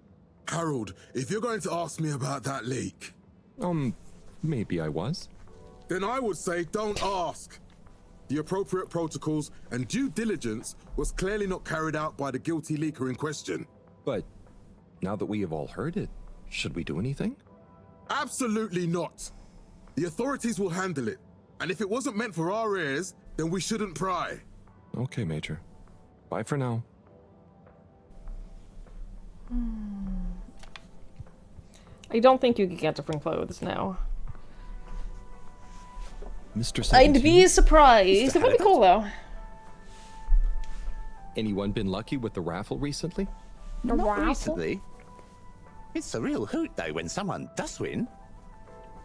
Harold, if you're going to ask me about that leak... Maybe I was. Then I would say don't ask. The appropriate protocols and due diligence was clearly not carried out by the guilty leaker in question. But now that we have all heard it, should we do anything? Absolutely not. The authorities will handle it. And if it wasn't meant for our ears, then we shouldn't pry. Okay, Major. Bye for now. I don't think you can get different clothes now. Mr. 17? I'd be surprised. It would be cool though. Anyone been lucky with the raffle recently? Not recently. It's a real hoot, though, when someone does win.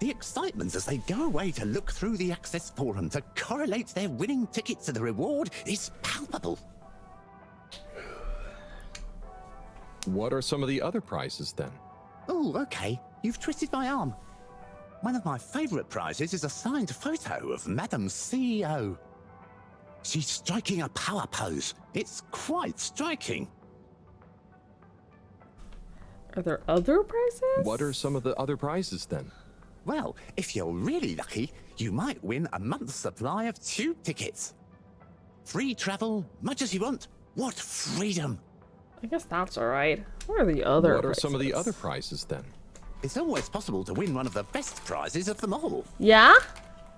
The excitement as they go away to look through the access forum to correlate their winning ticket to the reward is palpable. What are some of the other prizes then? Oh, okay. You've twisted my arm. One of my favourite prizes is a signed photo of Madam CEO. She's striking a power pose. It's quite striking. Are there other prizes? What are some of the other prizes then? Well, if you're really lucky, you might win a month's supply of tube tickets. Free travel, much as you want. What freedom! I guess that's alright. What are the other What are prizes? some of the other prizes then? It's always possible to win one of the best prizes of them all. Yeah?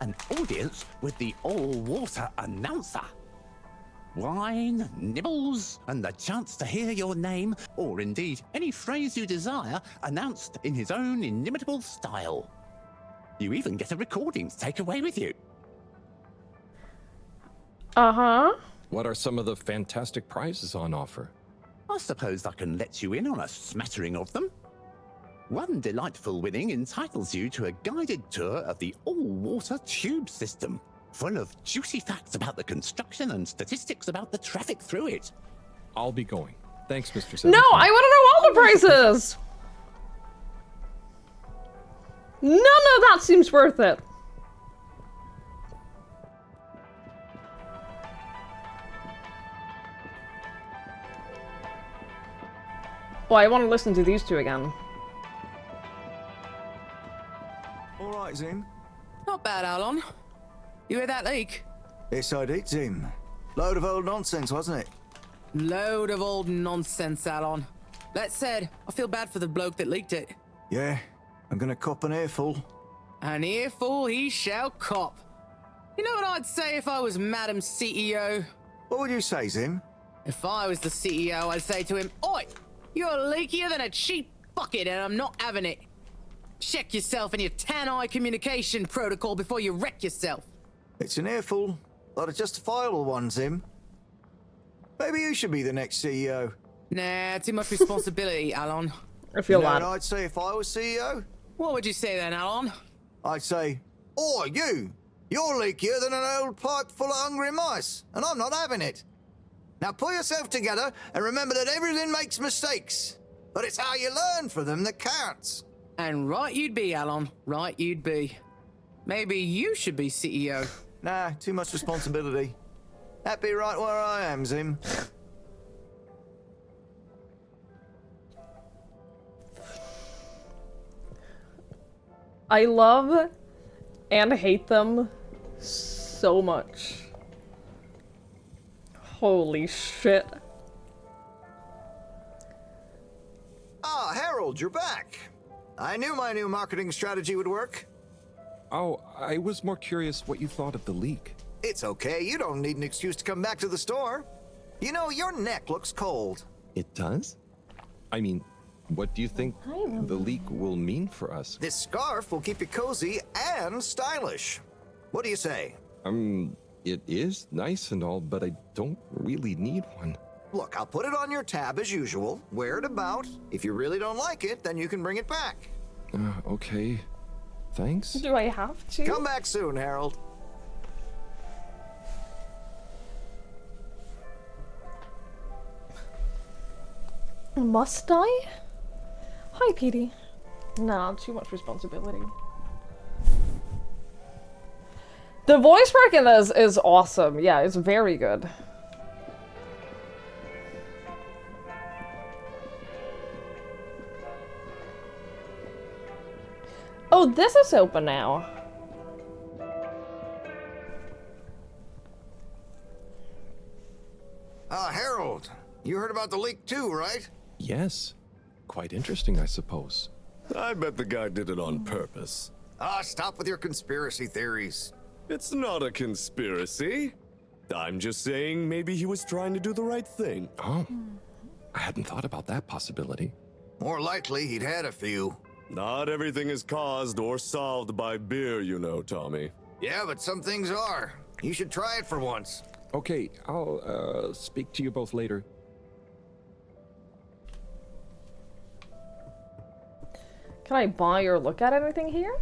An audience with the all-water announcer. Wine, nibbles, and the chance to hear your name, or indeed any phrase you desire, announced in his own inimitable style. You even get a recording to take away with you. Uh-huh. What are some of the fantastic prizes on offer? I suppose I can let you in on a smattering of them. One delightful winning entitles you to a guided tour of the all-water tube system, full of juicy facts about the construction and statistics about the traffic through it. I'll be going. Thanks, Mr. No, 17. I want to know all the prizes! None of that seems worth it. Well, I want to listen to these two again. All right, Zim. Not bad, Alon. You hear that leak? Yes, I did, Zim. Load of old nonsense, wasn't it? Load of old nonsense, Alon. That said, I feel bad for the bloke that leaked it. Yeah, I'm gonna cop an earful. An earful he shall cop. You know what I'd say if I was Madam CEO? What would you say, Zim? If I was the CEO, I'd say to him, Oi! You're leakier than a cheap bucket and I'm not having it. Check yourself and your tan-eye communication protocol before you wreck yourself. It's an earful, but a justifiable one, Zim. Maybe you should be the next CEO. Nah, too much responsibility, Alon. I feel You know bad. what I'd say if I was CEO? What would you say then, Alon? I'd say, Oi, you! You're leakier than an old pipe full of hungry mice, and I'm not having it. Now pull yourself together and remember that everything makes mistakes, but it's how you learn from them that counts. And right you'd be, Alon. Right you'd be. Maybe you should be CEO. Nah, too much responsibility. Happy right where I am, Zim. I love and hate them so much. Holy shit. Ah, Harold, you're back. I knew my new marketing strategy would work. Oh, I was more curious what you thought of the leak. It's okay, you don't need an excuse to come back to the store. You know, your neck looks cold. It does? I mean, what do you think the leak will mean for us? This scarf will keep you cozy and stylish. What do you say? It is nice and all, but I don't really need one. Look, I'll put it on your tab as usual. Wear it about. If you really don't like it, then you can bring it back. Okay. Thanks. Do I have to? Come back soon, Harold. Must I? Hi, Petey. Nah, too much responsibility. The voice work in this is awesome. Yeah, it's very good. Oh, this is open now. Harold, you heard about the leak too, right? Yes. Quite interesting, I suppose. I bet the guy did it on purpose. Stop with your conspiracy theories. It's not a conspiracy. I'm just saying maybe he was trying to do the right thing. Oh, I hadn't thought about that possibility. More likely, he'd had a few. Not everything is caused or solved by beer, you know, Tommy. Yeah, but some things are. You should try it for once. Okay, I'll speak to you both later. Can I buy or look at anything here?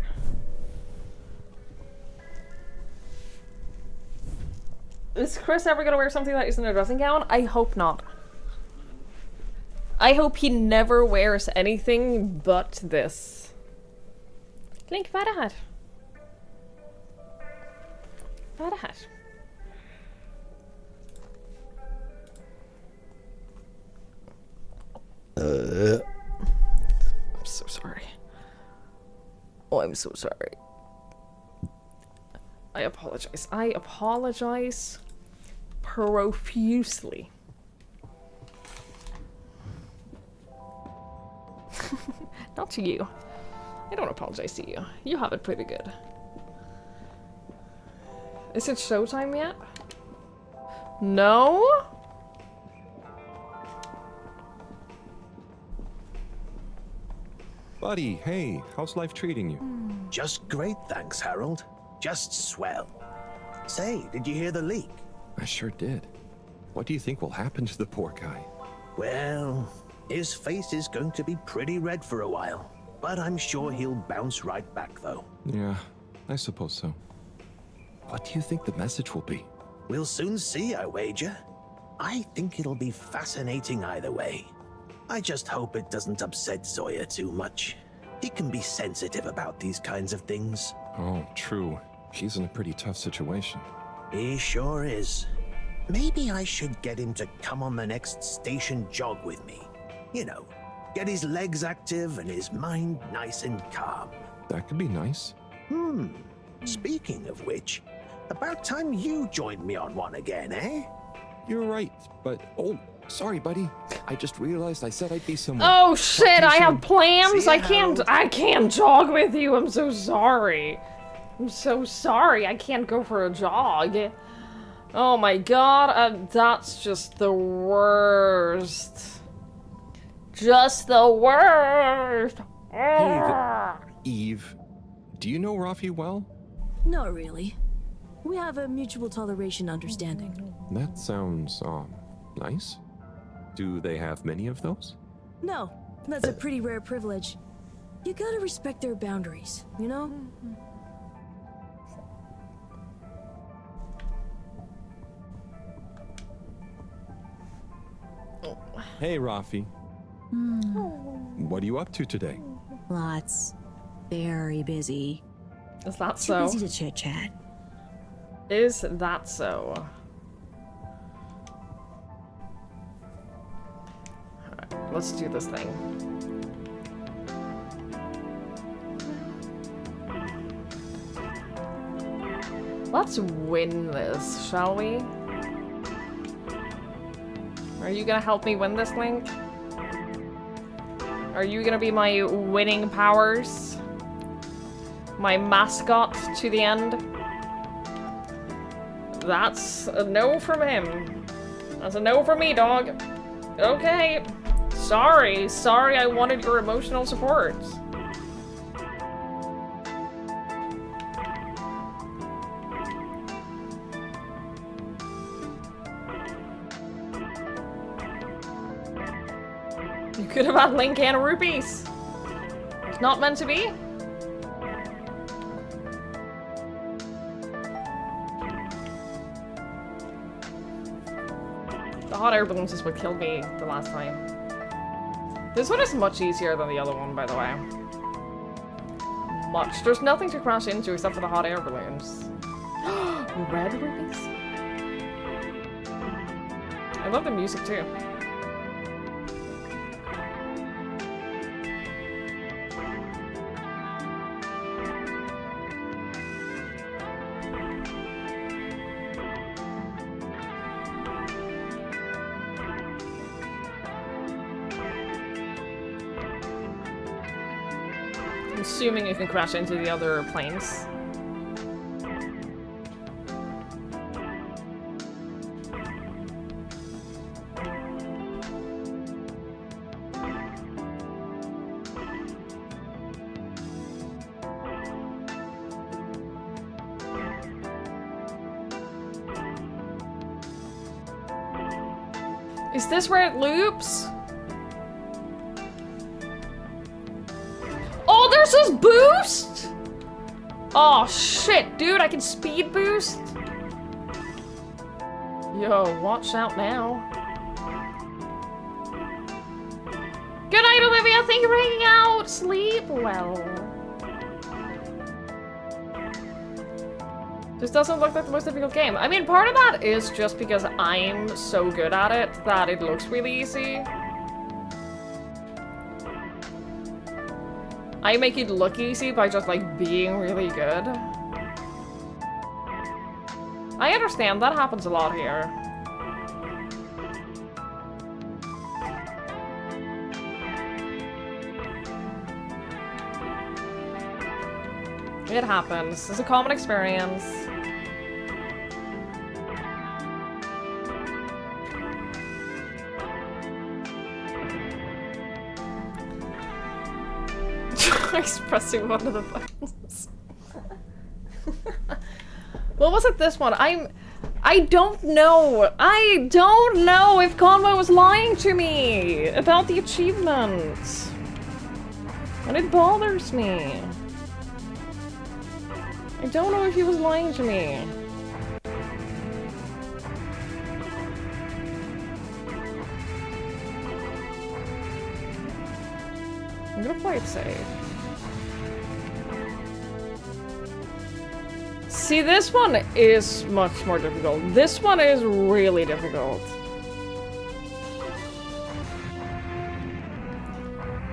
Is Chris ever gonna wear something that isn't a dressing gown? I hope not. I hope he never wears anything but this. Link, vad är det här? Vad är det här? I'm so sorry. Oh, I'm so sorry. I apologize. I apologize profusely. Not to you. I don't apologize to you. You have it pretty good. Is it showtime yet? No? Buddy, hey, how's life treating you? Just great, thanks, Harold. Just swell. Say, did you hear the leak? I sure did. What do you think will happen to the poor guy? Well, his face is going to be pretty red for a while, but I'm sure he'll bounce right back, though. Yeah, I suppose so. What do you think the message will be? We'll soon see, I wager. I think it'll be fascinating either way. I just hope it doesn't upset Zoya too much. He can be sensitive about these kinds of things. Oh, true. He's in a pretty tough situation. He sure is. Maybe I should get him to come on the next station jog with me. You know, get his legs active and his mind nice and calm. That could be nice. Speaking of which, about time you joined me on one again, eh? You're right, but oh, sorry, buddy. I just realized I said I'd be somewhere. Oh shit, I have plans. See ya, I can't jog with you. I'm so sorry. I'm so sorry. I can't go for a jog. Oh my god, that's just the worst. Just the worst. Hey, Eve, do you know Rafi well? Not really. We have a mutual toleration understanding. That sounds, nice. Do they have many of those? No, that's a pretty rare privilege. You gotta respect their boundaries, you know? Hey, Rafi. What are you up to today? Lots. Very busy. Is that Too so? busy to chit-chat. Is that so? Alright, let's do this thing. Let's win this, shall we? Are you gonna help me win this, Link? Are you gonna be my winning powers? My mascot to the end? That's a no from him. That's a no from me, dog. Okay. Sorry. Sorry I wanted your emotional support. You could have had Link and rupees. It's not meant to be. The hot air balloons is what killed me the last time. This one is much easier than the other one, by the way. Much. There's nothing to crash into except for the hot air balloons. Red rupees? I love the music too. Assuming you can crash into the other planes. Is this where it loops? there's this boost? Oh shit, dude, I can speed boost? Yo, watch out now. Good night, Olivia. Thank you for hanging out. Sleep well. This doesn't look like the most difficult game. I mean, part of that is just because I'm so good at it that it looks really easy. I make it look easy by just, like, being really good. I understand, that happens a lot here. It happens. It's a common experience. Pressing one of the buttons. What was it this one? I don't know. I don't know if Conway was lying to me about the achievements. And it bothers me. I don't know if he was lying to me. I'm gonna play it safe. See, this one is much more difficult. This one is really difficult.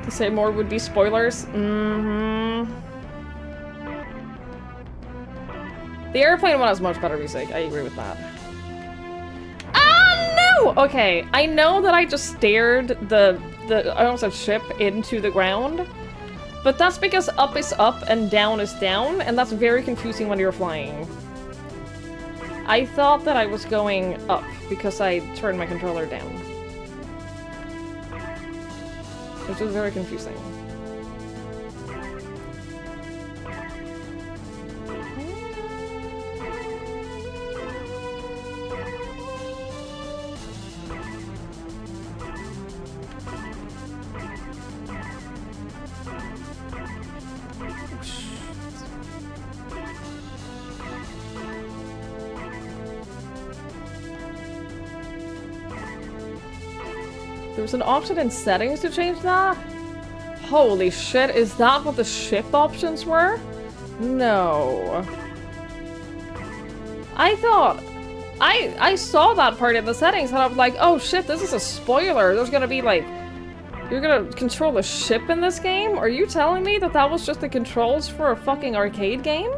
To say more would be spoilers. Mm-hmm. The airplane one has much better music. I agree with that. Ah, no! Okay, I know that I just stared the I almost said ship into the ground. But that's because up is up and down is down, and that's very confusing when you're flying. I thought that I was going up because I turned my controller down. Which was very confusing. There's an option in settings to change that? Holy shit, is that what the ship options were? No. I thought... I saw that part in the settings and I was like, oh shit, this is a spoiler. There's gonna be like... You're gonna control a ship in this game? Are you telling me that that was just the controls for a fucking arcade game?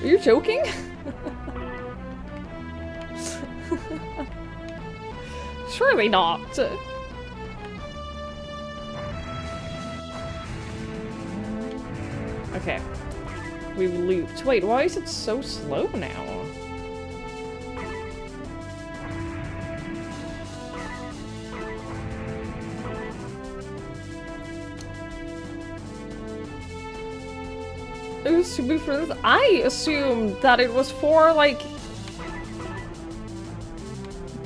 Are you joking? Surely not. Okay. We've looped. Wait, why is it so slow now? It was to be for this. I assumed that it was for like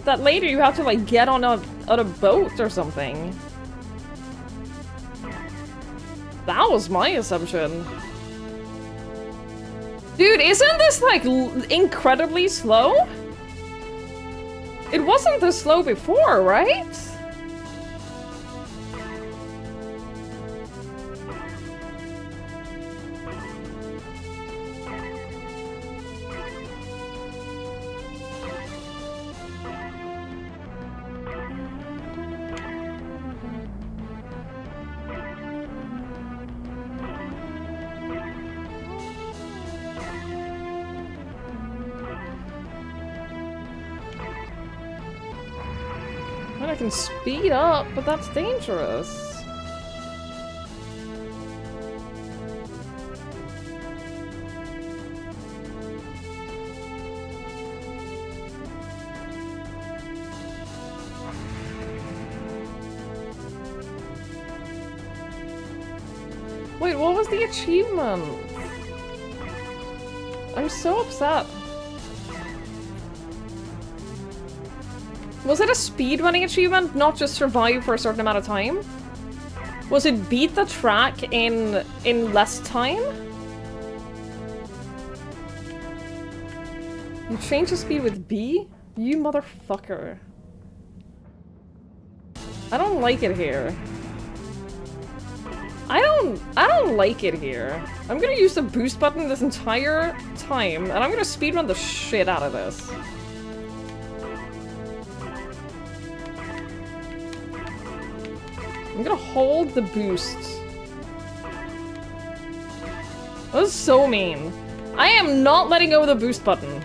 that later you have to like get on a boat or something. That was my assumption. Dude, isn't this like incredibly slow? It wasn't this slow before, right? I can speed up, but that's dangerous. Wait, what was the achievement? I'm so upset. Was it a speedrunning achievement, not just survive for a certain amount of time? Was it beat the track in less time? You change the speed with B? You motherfucker. I don't like it here. I don't like it here. I'm gonna use the boost button this entire time, and I'm gonna speedrun the shit out of this. I'm gonna hold the boost. That was so mean. I am not letting go of the boost button.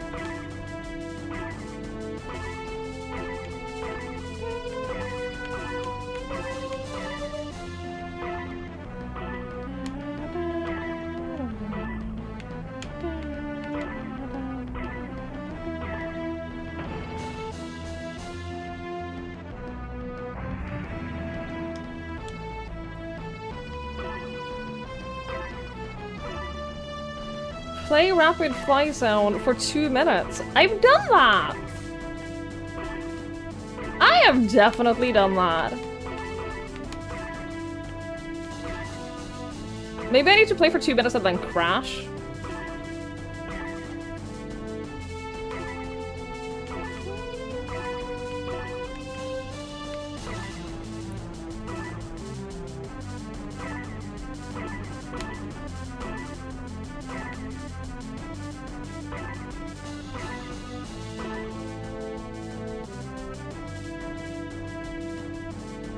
Play Rapid Fly Zone for 2 minutes. I've done that! I have definitely done that. Maybe I need to play for 2 minutes and then crash.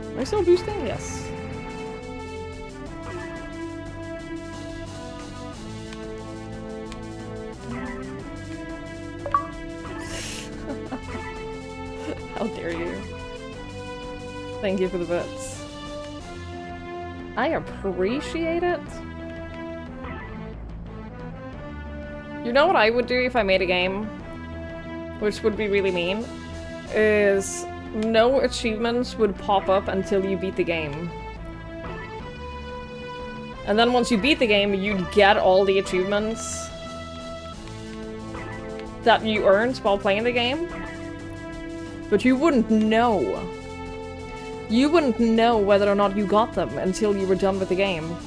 Am I still boosting? Yes. How dare you? Thank you for the bits. I appreciate it. You know what I would do if I made a game? Which would be really mean? Is no achievements would pop up until you beat the game. And then once you beat the game, you'd get all the achievements that you earned while playing the game. But you wouldn't know. You wouldn't know whether or not you got them until you were done with the game.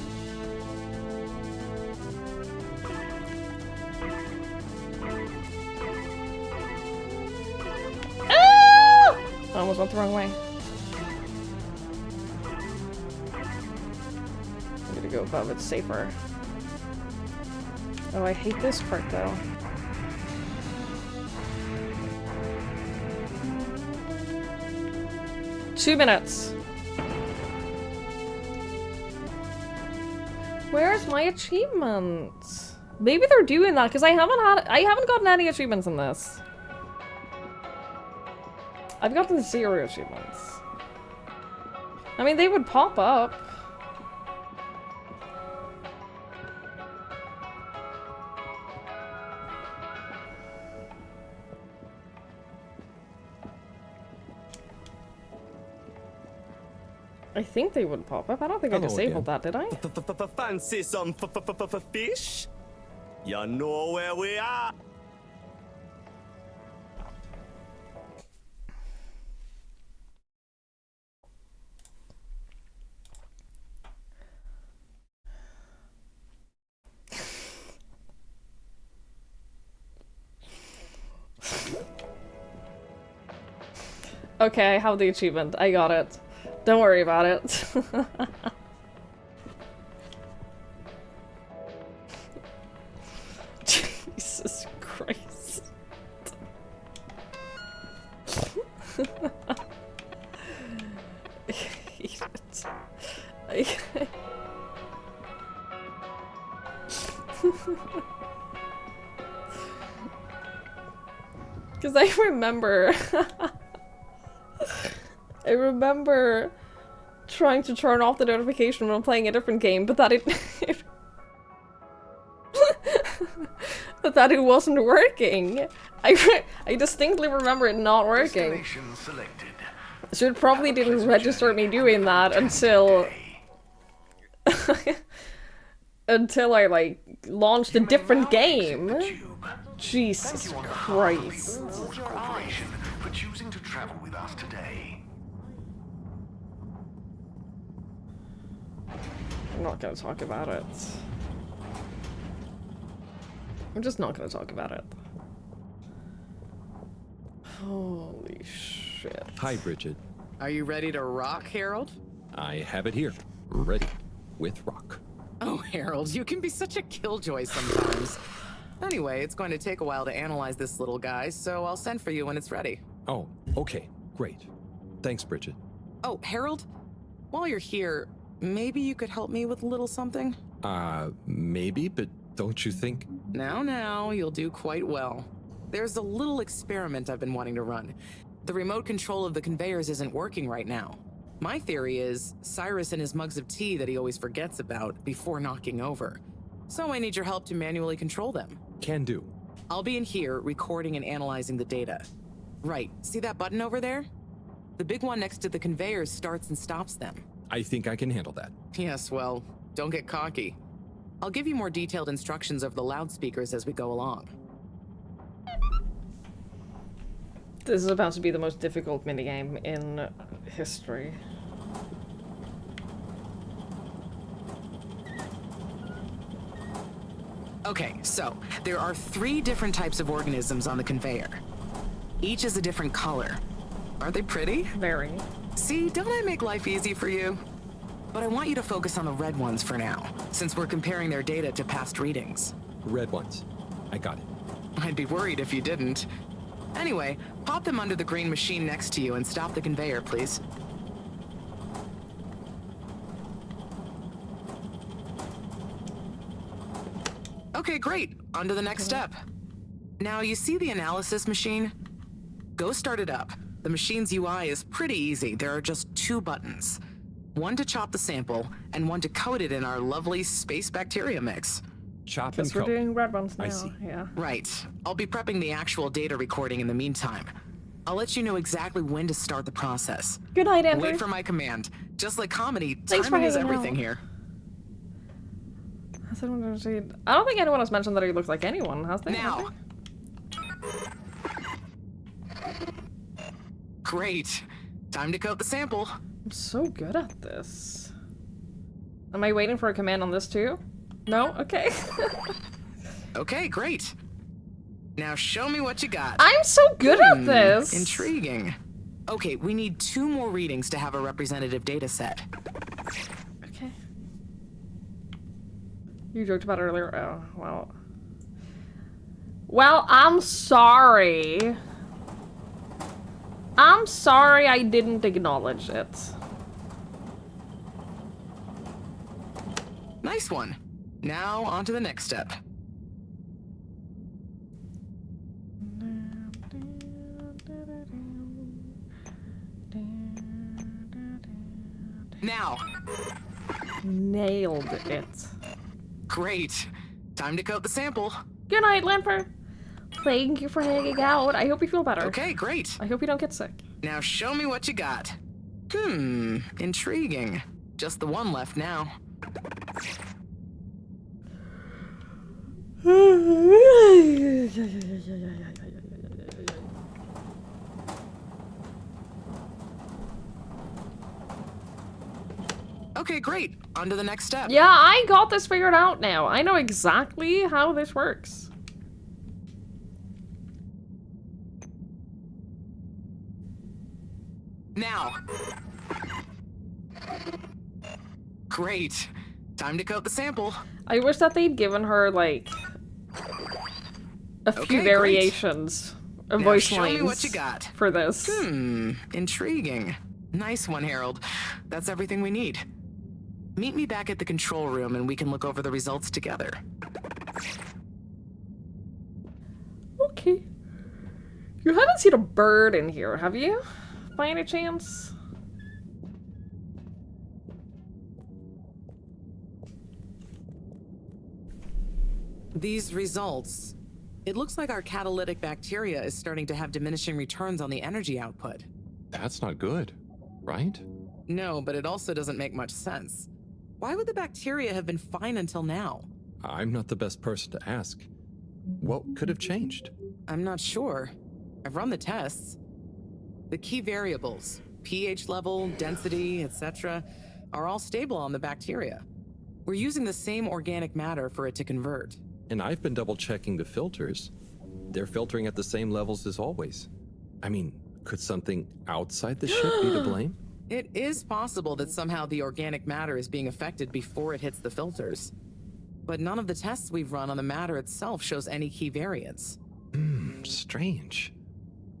I almost went the wrong way. I'm gonna go above, it's safer. Oh, I hate this part though. Two minutes. Where's my achievement? Maybe they're doing that because I haven't gotten any achievements in this. I've gotten 0 achievements. I mean, they would pop up. I think they would pop up. I don't think I disabled that, did I? Fancy some fish? You know where we are. Okay, I have the achievement. I got it. Don't worry about it. Jesus Christ. I hate it. Because I remember... I remember trying to turn off the notification when I'm playing a different game, but that it but that it wasn't working. I distinctly remember it not working. So it probably didn't register me doing that until until I like launched a different game. Jesus Christ. For choosing to travel with us today. I'm not gonna talk about it. I'm just not gonna talk about it. Holy shit. Hi, Bridget. Are you ready to rock, Harold? I have it here, ready, with rock. Oh, Harold, you can be such a killjoy sometimes. Anyway, it's going to take a while to analyze this little guy, so I'll send for you when it's ready. Oh, okay, great. Thanks, Bridget. Oh, Harold, while you're here, maybe you could help me with a little something? Maybe, but don't you think? Now, you'll do quite well. There's a little experiment I've been wanting to run. The remote control of the conveyors isn't working right now. My theory is Cyrus and his mugs of tea that he always forgets about before knocking over. So I need your help to manually control them. Can do. I'll be in here recording and analyzing the data. Right, see that button over there? The big one next to the conveyors starts and stops them. I think I can handle that. Yes, well, don't get cocky. I'll give you more detailed instructions over the loudspeakers as we go along. This is about to be the most difficult minigame in history. Okay, so there are 3 different types of organisms on the conveyor. Each is a different color. Aren't they pretty? Very. See, don't I make life easy for you? But I want you to focus on the red ones for now, since we're comparing their data to past readings. Red ones. I got it. I'd be worried if you didn't. Anyway, pop them under the green machine next to you and stop the conveyor, please. Okay, great. On to the next step. Now, you see the analysis machine? Go start it up. The machine's UI is pretty easy. There are just 2 buttons. One to chop the sample, and one to coat it in our lovely space bacteria mix. Chop and We're coat. doing red ones now. I see. Yeah. Right. I'll be prepping the actual data recording in the meantime. I'll let you know exactly when to start the process. Good night, Andrew. Wait for my command. Just like comedy, Thanks for timing is hanging everything out. here. Has anyone seen? I don't think anyone has mentioned that he looks like anyone, has they? Now. Great. Time to coat the sample. I'm so good at this. Am I waiting for a command on this too? No? Okay. Okay, great. Now show me what you got. I'm so good at this. Intriguing. Okay, we need 2 more readings to have a representative data set. Okay. You joked about it earlier. Oh, well. Well, I'm sorry. I'm sorry I didn't acknowledge it. Nice one. Now on to the next step. Now. Nailed it. Great. Time to coat the sample. Good night, Lamper. Thank you for hanging out. I hope you feel better. Okay, great. I hope you don't get sick. Now show me what you got. Intriguing. Just the one left now. Okay, great. On to the next step. Yeah, I got this figured out now. I know exactly how this works. Now. Great. Time to coat the sample. I wish that they'd given her, like, a few variations of voice show lines me what you got. for this. Intriguing. Nice one, Harold. That's everything we need. Meet me back at the control room and we can look over the results together. Okay. You haven't seen a bird in here, have you? By any chance? These results. It looks like our catalytic bacteria is starting to have diminishing returns on the energy output. That's not good, right? No, but it also doesn't make much sense. Why would the bacteria have been fine until now? I'm not the best person to ask. What could have changed? I'm not sure. I've run the tests. The key variables, pH level, density, etc., are all stable on the bacteria. We're using the same organic matter for it to convert. And I've been double-checking the filters. They're filtering at the same levels as always. I mean, could something outside the ship be to blame? It is possible that somehow the organic matter is being affected before it hits the filters. But none of the tests we've run on the matter itself shows any key variants. Strange.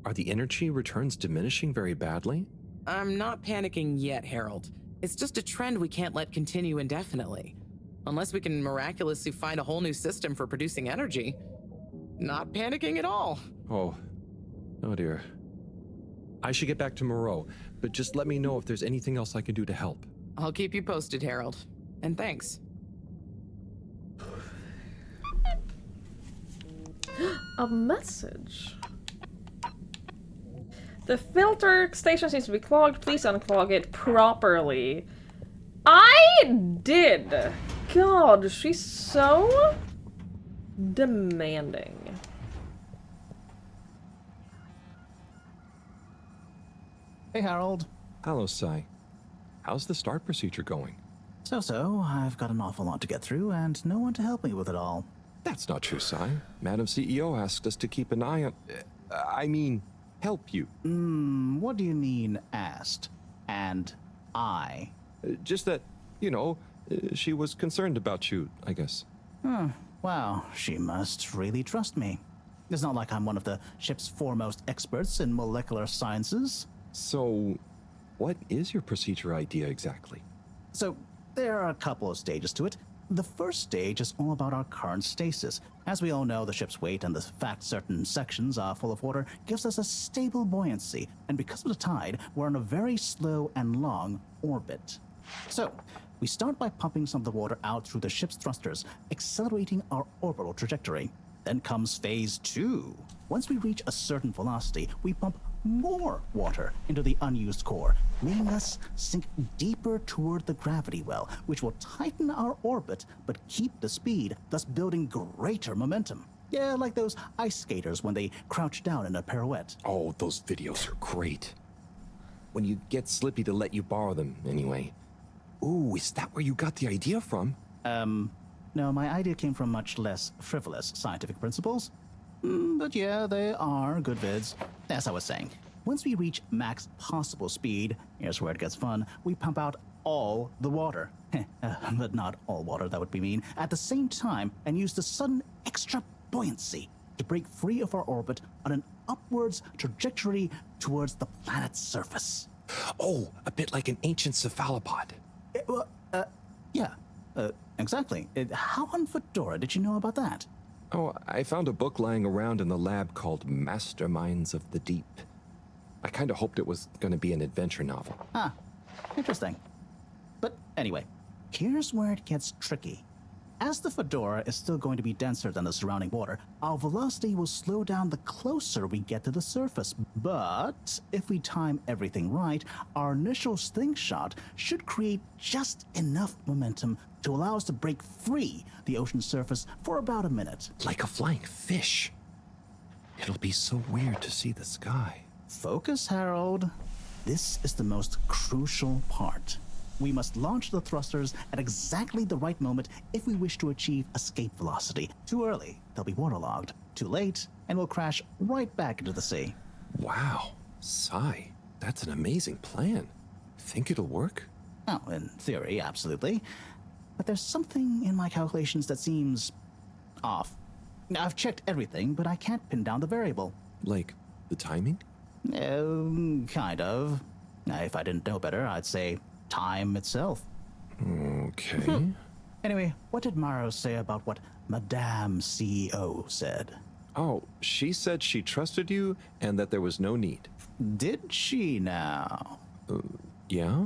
Are the energy returns diminishing very badly? I'm not panicking yet, Harold. It's just a trend we can't let continue indefinitely. Unless we can miraculously find a whole new system for producing energy. Not panicking at all. Oh dear. I should get back to Moreau, but just let me know if there's anything else I can do to help. I'll keep you posted, Harold. And thanks. A message. The filter station seems to be clogged. Please unclog it properly. I did. God, she's so demanding. Hey, Harold. Hello, Sai. How's the start procedure going? So, I've got an awful lot to get through and no one to help me with it all. That's not true, Sai. Madam CEO asked us to keep an eye on... I mean, help you. What do you mean, asked? And I? Just that, you know, she was concerned about you, I guess. Wow, she must really trust me. It's not like I'm one of the ship's foremost experts in molecular sciences. So, what is your procedure idea exactly? So, there are a couple of stages to it. The first stage is all about our current stasis. As we all know, the ship's weight and the fact certain sections are full of water gives us a stable buoyancy, and because of the tide, we're on a very slow and long orbit. So, we start by pumping some of the water out through the ship's thrusters, accelerating our orbital trajectory. Then comes phase 2. Once we reach a certain velocity, we pump more water into the unused core, making us sink deeper toward the gravity well, which will tighten our orbit but keep the speed, thus building greater momentum. Yeah, like those ice skaters when they crouch down in a pirouette. Oh, those videos are great. When you get Slippy to let you borrow them, anyway. Ooh, is that where you got the idea from? No, my idea came from much less frivolous scientific principles. But yeah, they are good vids. As I was saying, once we reach max possible speed, here's where it gets fun, we pump out all the water. But not all water, that would be mean. At the same time, and use the sudden extra buoyancy to break free of our orbit on an upwards trajectory towards the planet's surface. Oh, a bit like an ancient cephalopod. Yeah, exactly. How on Fedora did you know about that? Oh, I found a book lying around in the lab called Masterminds of the Deep. I kind of hoped it was going to be an adventure novel. Ah, interesting. But anyway, here's where it gets tricky. As the Fedora is still going to be denser than the surrounding water, our velocity will slow down the closer we get to the surface. But if we time everything right, our initial slingshot should create just enough momentum to allow us to break free the ocean surface for about a minute. Like a flying fish. It'll be so weird to see the sky. Focus, Harold. This is the most crucial part. We must launch the thrusters at exactly the right moment if we wish to achieve escape velocity. Too early, they'll be waterlogged. Too late, and we'll crash right back into the sea. Wow, Sai, that's an amazing plan. Think it'll work? Oh, in theory, absolutely. But there's something in my calculations that seems off. Now, I've checked everything, but I can't pin down the variable. Like the timing? Kind of. Now, if I didn't know better, I'd say time itself. Okay. Anyway, what did Maro say about what Madame CEO said? Oh, she said she trusted you and that there was no need. Did she now? Yeah?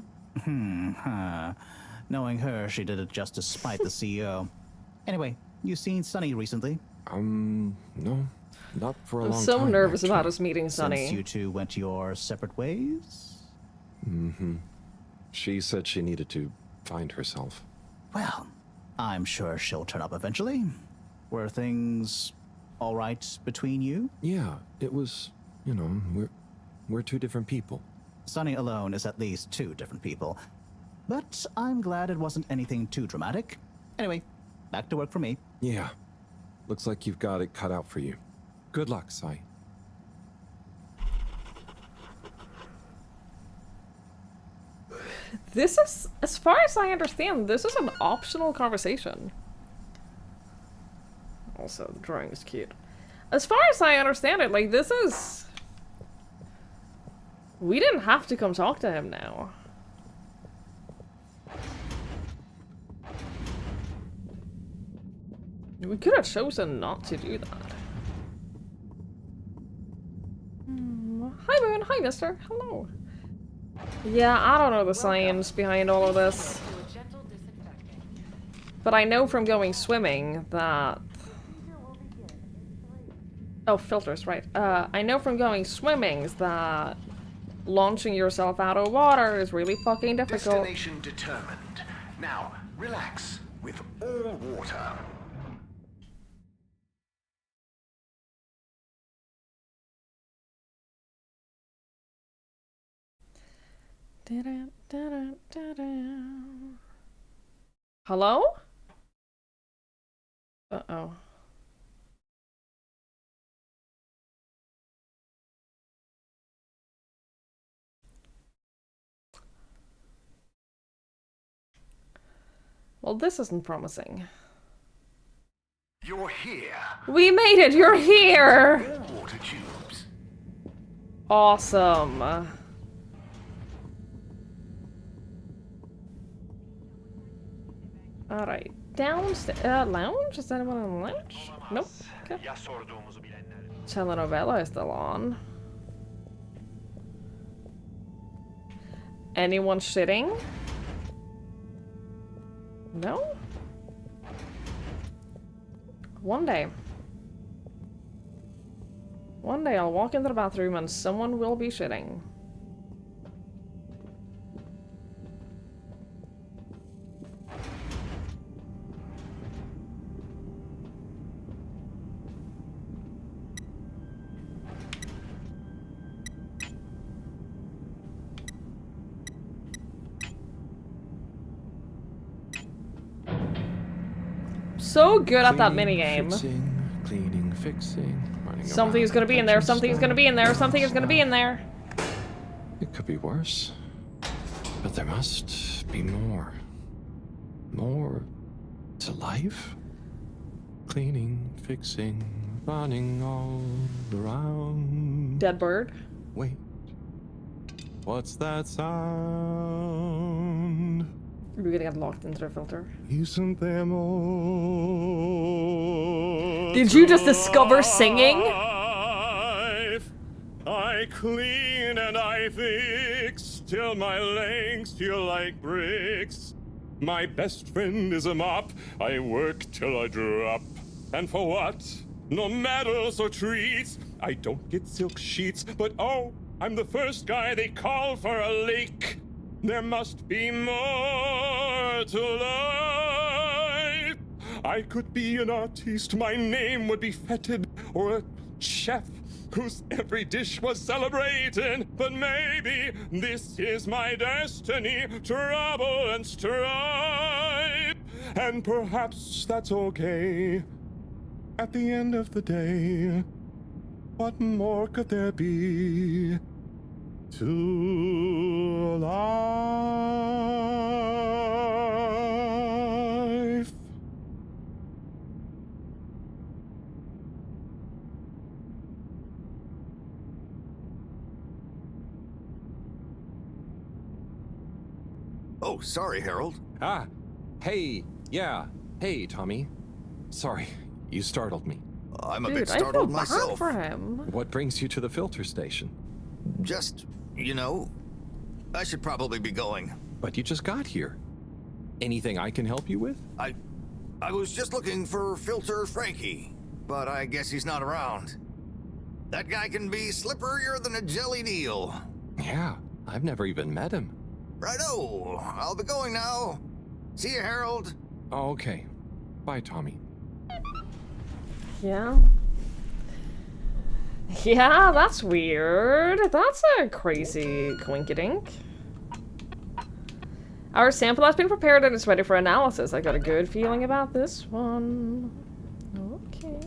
Knowing her, she did it just to spite the CEO. Anyway, you seen Sunny recently? No. Not for a long time. I'm so nervous actually. about us meeting Sunny. Since you two went your separate ways? She said she needed to find herself. Well, I'm sure she'll turn up eventually. Were things all right between you? Yeah, it was, you know, we're two different people. Sunny alone is at least two different people. But I'm glad it wasn't anything too dramatic. Anyway, back to work for me. Yeah. Looks like you've got it cut out for you. Good luck, Sai. This is, as far as I understand, this is an optional conversation. Also, the drawing is cute. As far as I understand it, like, this is... We didn't have to come talk to him now. We could have chosen not to do that. Hi, Moon. Hi, mister. Hello. Yeah, I don't know the science behind all of this. But I know from going swimming that... Oh, filters, right. I know from going swimming that launching yourself out of water is really fucking difficult. Destination determined. Now, relax with all water. Hello? Uh-oh. Well, this isn't promising. You're here. We made it! You're here! All water tubes. Awesome. Alright. Downstairs. Lounge? Is anyone in the lounge? Nope. Okay. Telenovela is still on. Anyone shitting? No? One day I'll walk into the bathroom and someone will be shitting. So good at that minigame. Cleaning, fixing, running Something's around, gonna be in there, catching something's gonna be in there, something is gonna be in there. It could be worse. But there must be more. More to life? Cleaning, fixing, running all around. Dead bird. Wait. What's that sound? We're gonna get locked into the filter. Isn't there more? Did you just discover singing? I clean and I fix till my legs feel like bricks. My best friend is a mop. I work till I drop. And for what? No medals or treats. I don't get silk sheets, but oh, I'm the first guy they call for a leak. There must be more to life. I could be an artiste, my name would be feted, or a chef whose every dish was celebrated. But maybe this is my destiny, trouble and strife. And perhaps that's okay. At the end of the day, what more could there be to life? Oh, sorry, Harold. Ah, hey, yeah, hey, Tommy. Sorry, you startled me. I'm a bit startled myself. For him. What brings you to the filter station? Just, you know, I should probably be going. But you just got here. Anything I can help you with? I was just looking for Filter Frankie, but I guess he's not around. That guy can be slipperier than a jelly deal. Yeah, I've never even met him. Righto, I'll be going now. See you, Harold. Okay. Bye, Tommy. Yeah. Yeah, that's weird. That's a crazy coinkydink. Our sample has been prepared and is ready for analysis. I got a good feeling about this one. Okay.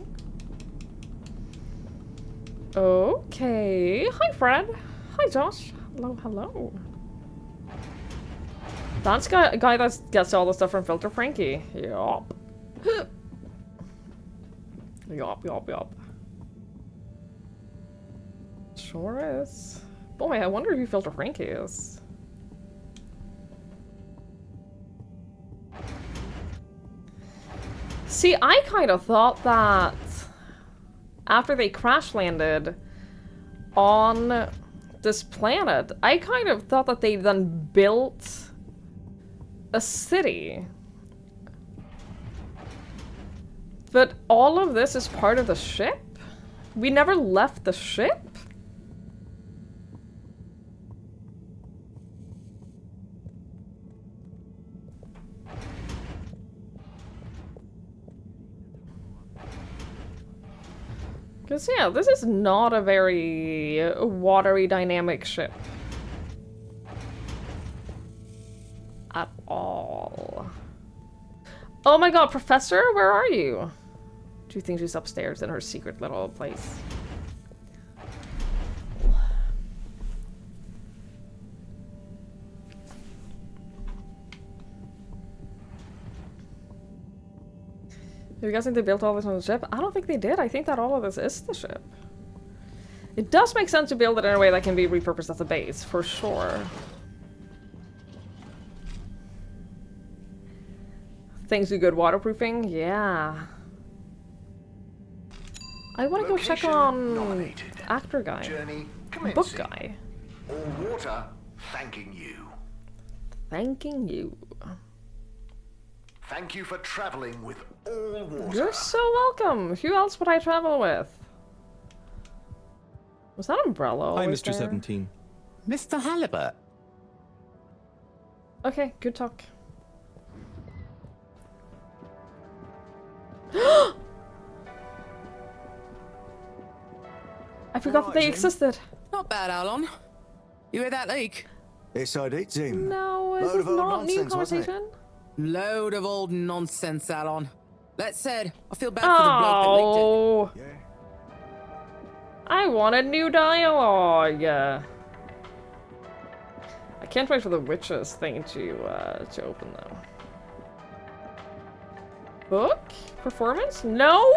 Okay. Hi, Fred. Hi, Josh. Hello, hello. That's a guy that gets all the stuff from Filter Frankie. Yup. Yup. Sure is. Boy, I wonder who Filter Frankie is. See, I kind of thought that after they crash landed on this planet, I kind of thought that they then built a city. But all of this is part of the ship? We never left the ship? Because, yeah, this is not a very watery dynamic ship. At all. Oh my god, Professor, where are you? Do you think she's upstairs in her secret little place? You guys think they built all this on the ship? I don't think they did. I think that all of this is the ship. It does make sense to build it in a way that can be repurposed as a base, for sure. Things do good waterproofing? Yeah. I want to go check on actor guy. Book guy. All water thanking you. Thanking you. Thank you for traveling with all water. You're so welcome. Who else would I travel with? Was that umbrella? Hi, always Mr. there? 17. Mr. Halibut. Okay, good talk. I forgot that they existed. Not bad, Alon. You hear that leak? Yes, I did, Tim. No, is this not new conversation? Load of old nonsense, Alon. That said, I feel bad for the bloke that leaked it. I wanted new dialogue. I can't wait for the witches thing to open though. Book? Performance? No?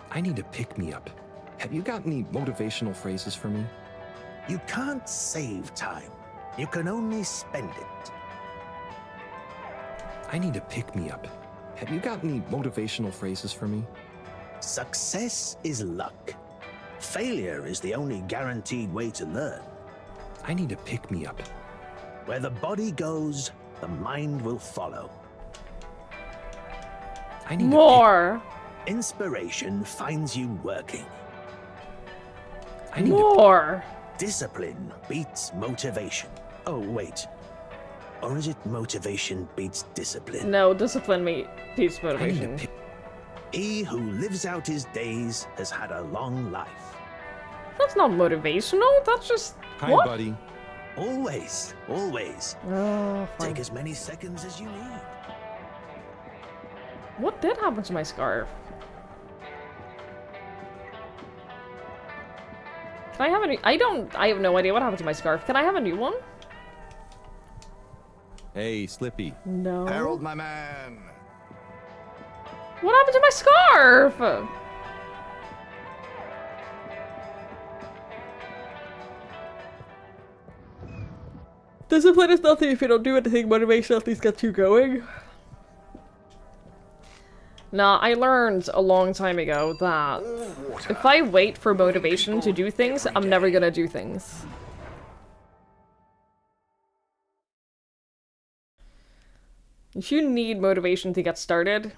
I need to pick me up. Have you got any motivational phrases for me? You can't save time. You can only spend it. I need to pick me up. Have you got any motivational phrases for me? Success is luck. Failure is the only guaranteed way to learn. I need to pick me up. Where the body goes, the mind will follow. I need more. Inspiration finds you working. I need more. Discipline beats motivation. Oh, wait. Or is it motivation beats discipline? No, discipline beats motivation. He who lives out his days has had a long life. That's not motivational. That's just Hi, what? buddy. Always, always. Oh, take as many seconds as you need. What did happen to my scarf? Can I have a new... I have no idea what happened to my scarf. Can I have a new one? Hey, Slippy. No. Harold, my man. What happened to my scarf? Discipline is nothing if you don't do anything. Motivation at least gets you going. Nah, I learned a long time ago that if I wait for motivation to do things, I'm never gonna do things. If you need motivation to get started,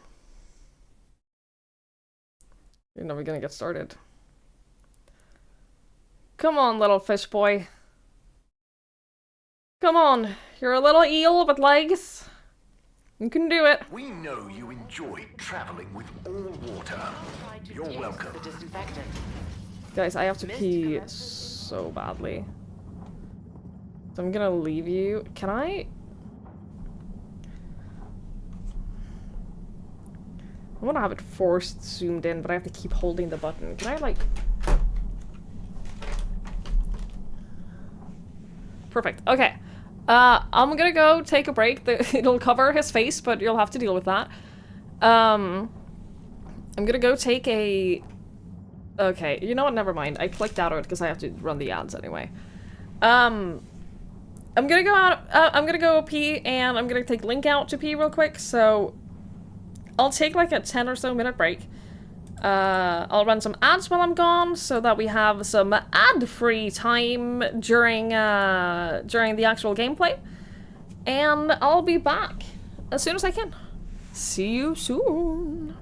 you're never gonna get started. Come on, little fish boy. Come on, you're a little eel with legs. You can do it. We know you enjoy traveling with all water. You're welcome. Guys, I have to pee so badly. So I'm gonna leave you. Can I? I want to have it forced zoomed in, but I have to keep holding the button. Can I, like... Perfect. Okay. I'm gonna go take a break. It'll cover his face, but you'll have to deal with that. I'm gonna go take a... Okay, you know what? Never mind. I clicked out of it because I have to run the ads anyway. I'm gonna go out... I'm gonna go pee, and I'm gonna take Link out to pee real quick, so... I'll take like a 10 or so minute break. I'll run some ads while I'm gone so that we have some ad-free time during the actual gameplay. And I'll be back as soon as I can. See you soon.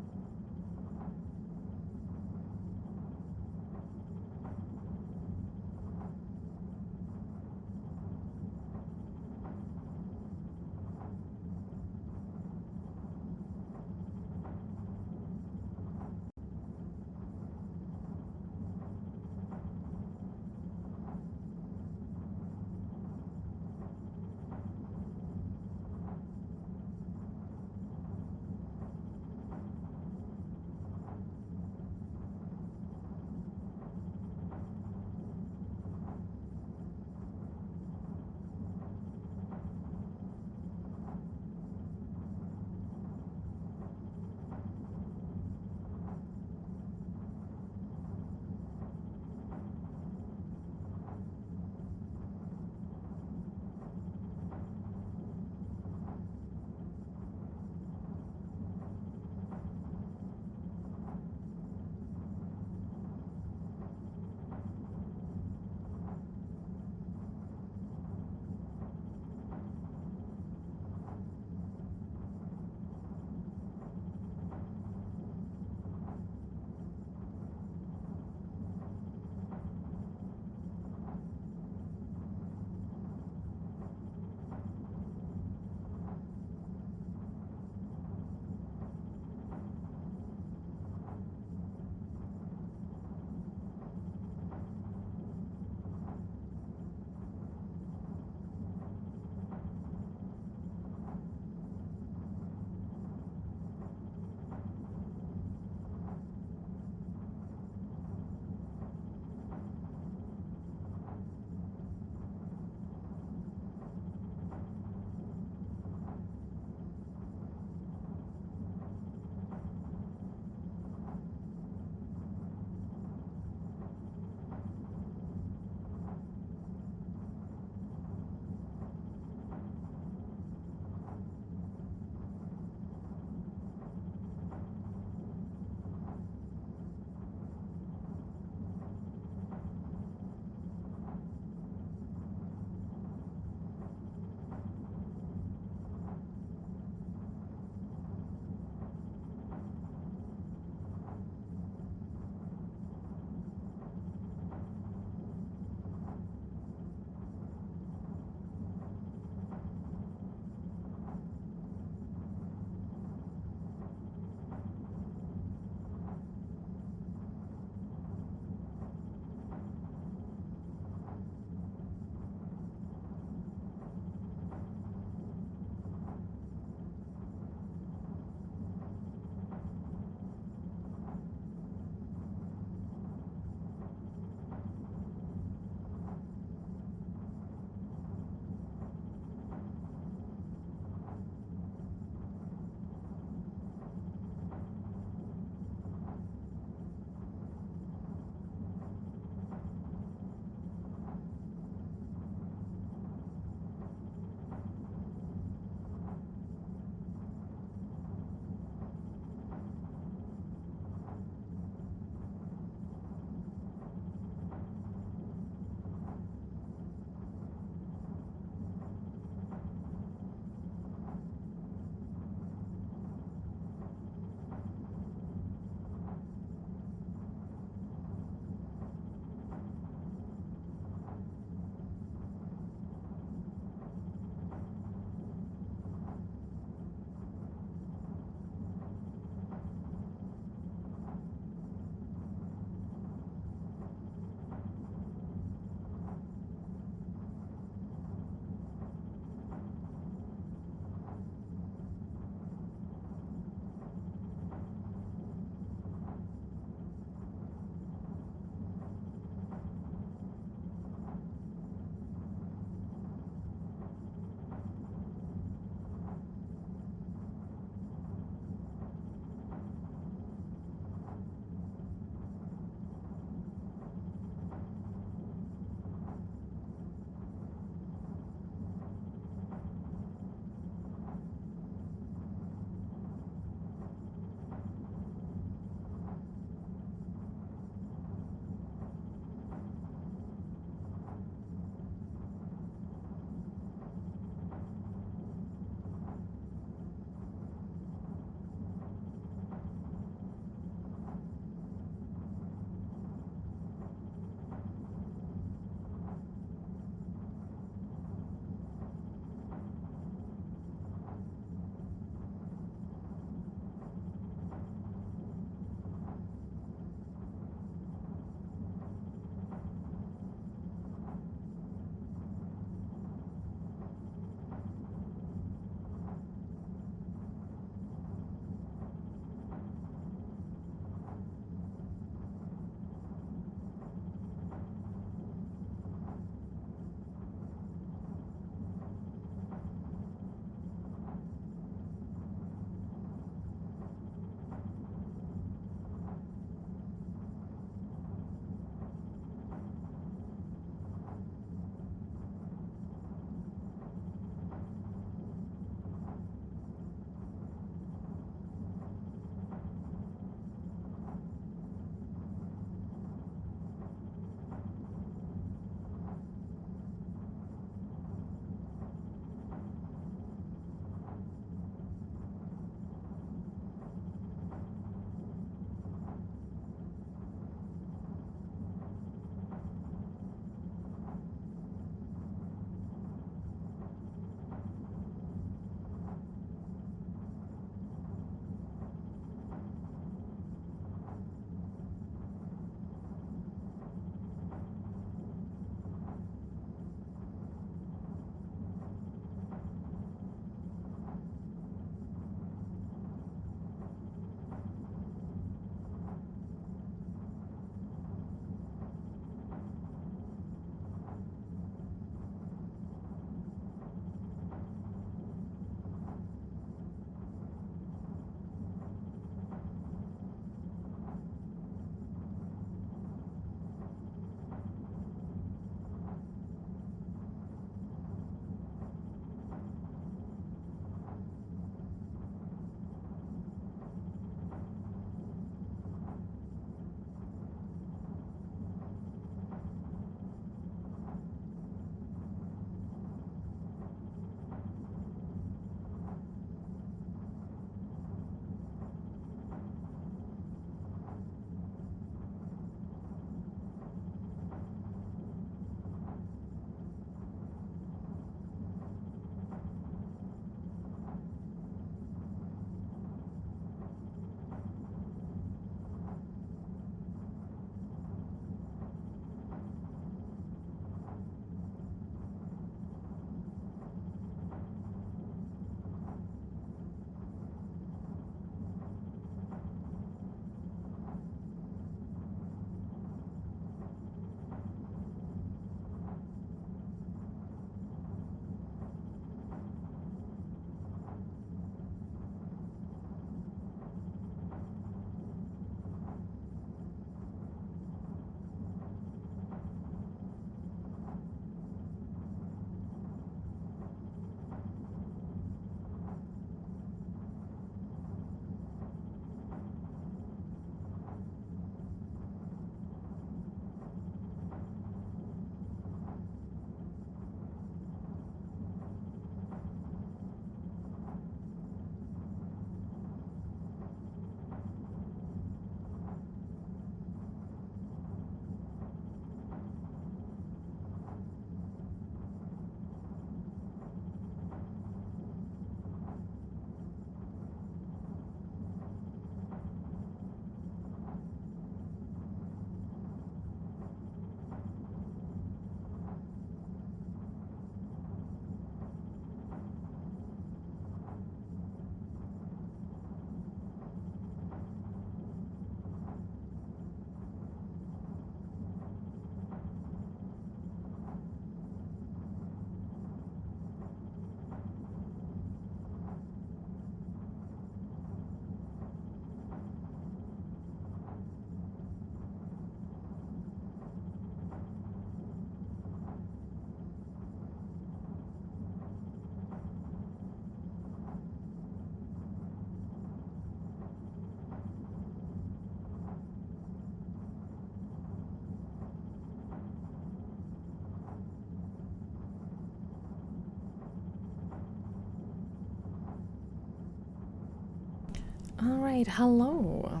Alright, hello.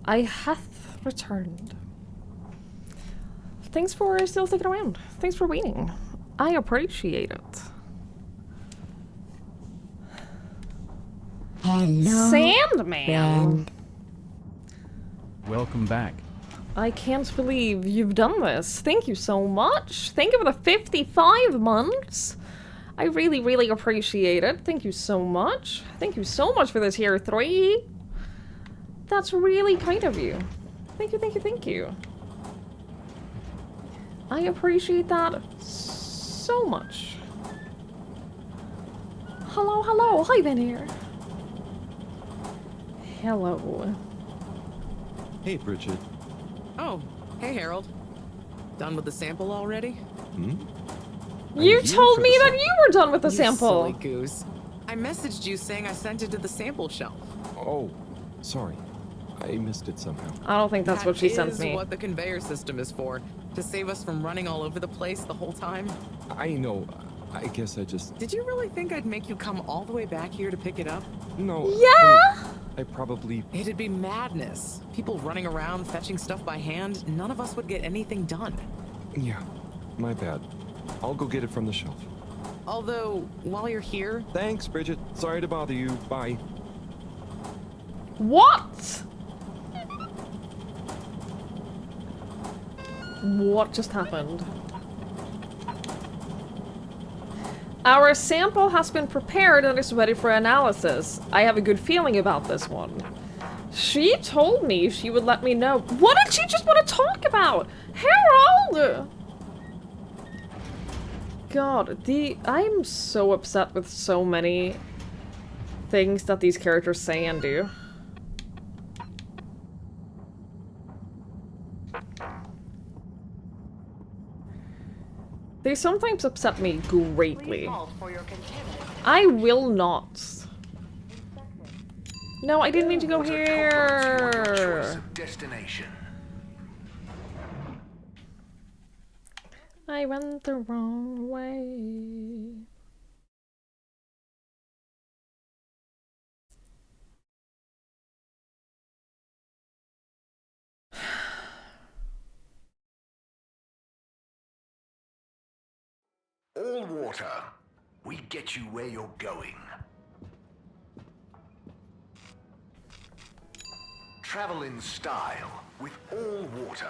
I hath returned. Thanks for still sticking around. Thanks for waiting. I appreciate it. Hello, Sandman! friend. Welcome back. I can't believe you've done this. Thank you so much. Thank you for the 55 months. I really, really appreciate it. Thank you so much. Thank you so much for this here 3. That's really kind of you. Thank you, thank you, thank you. I appreciate that so much. Hello, hello. Hi, Ben here. Hello. Hey, Bridget. Oh, hey Harold. Done with the sample already? Hmm? You told me that you were done with the sample. Silly goose. I messaged you saying I sent it to the sample shelf. Oh, sorry. I missed it somehow. I don't think that's what she sent me. That is what the conveyor system is for. To save us from running all over the place the whole time. I know. I guess I just... Did you really think I'd make you come all the way back here to pick it up? No. Yeah! I probably... It'd be madness. People running around fetching stuff by hand. None of us would get anything done. Yeah, my bad. I'll go get it from the shelf. Although, while you're here... Thanks, Bridget. Sorry to bother you. Bye. What? What just happened? Our sample has been prepared and is ready for analysis. I have a good feeling about this one. She told me she would let me know. What did she just want to talk about? Harold! God, I'm so upset with so many things that these characters say and do. They sometimes upset me greatly. I will not. No, I didn't mean to go here. Destination. I went the wrong way. All water. We get you where you're going. Travel in style with all water.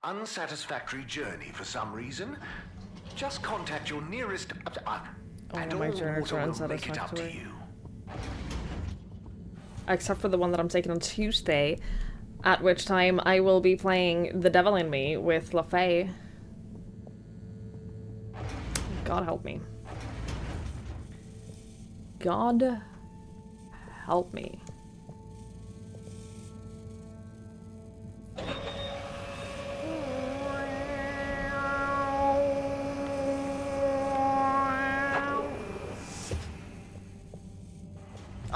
Unsatisfactory journey for some reason? Just contact your nearest... and all my journeys water are will make it up to unsatisfactory. you. Except for the one that I'm taking on Tuesday, at which time I will be playing The Devil in Me with LaFay. God help me. God help me.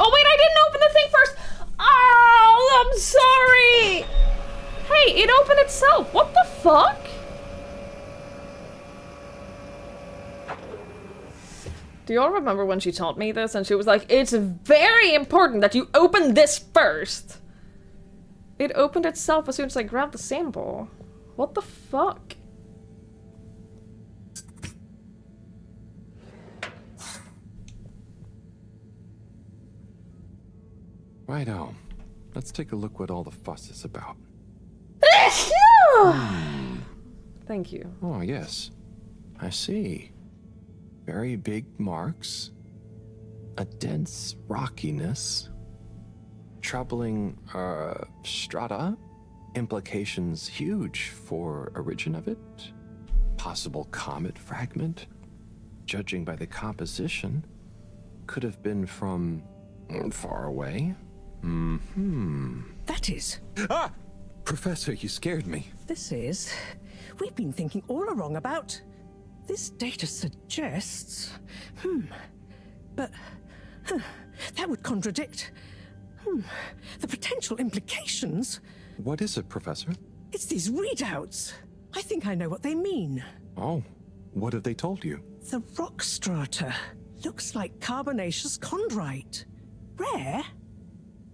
Oh wait, I didn't open the thing first! Oh, I'm sorry! Hey, it opened itself! What the fuck? Do y'all remember when she taught me this and she was like, it's very important that you open this first? It opened itself as soon as I grabbed the sample. What the fuck? Righto. Let's take a look what all the fuss is about. Thank you. Oh, yes. I see. Very big marks. A dense rockiness. Troubling, strata. Implications huge for origin of it. Possible comet fragment. Judging by the composition, could have been from far away. That is. Ah! Professor, you scared me. This is. We've been thinking all along about. This data suggests. But. That would contradict. The potential implications. What is it, Professor? It's these readouts. I think I know what they mean. Oh, what have they told you? The rock strata looks like carbonaceous chondrite. Rare,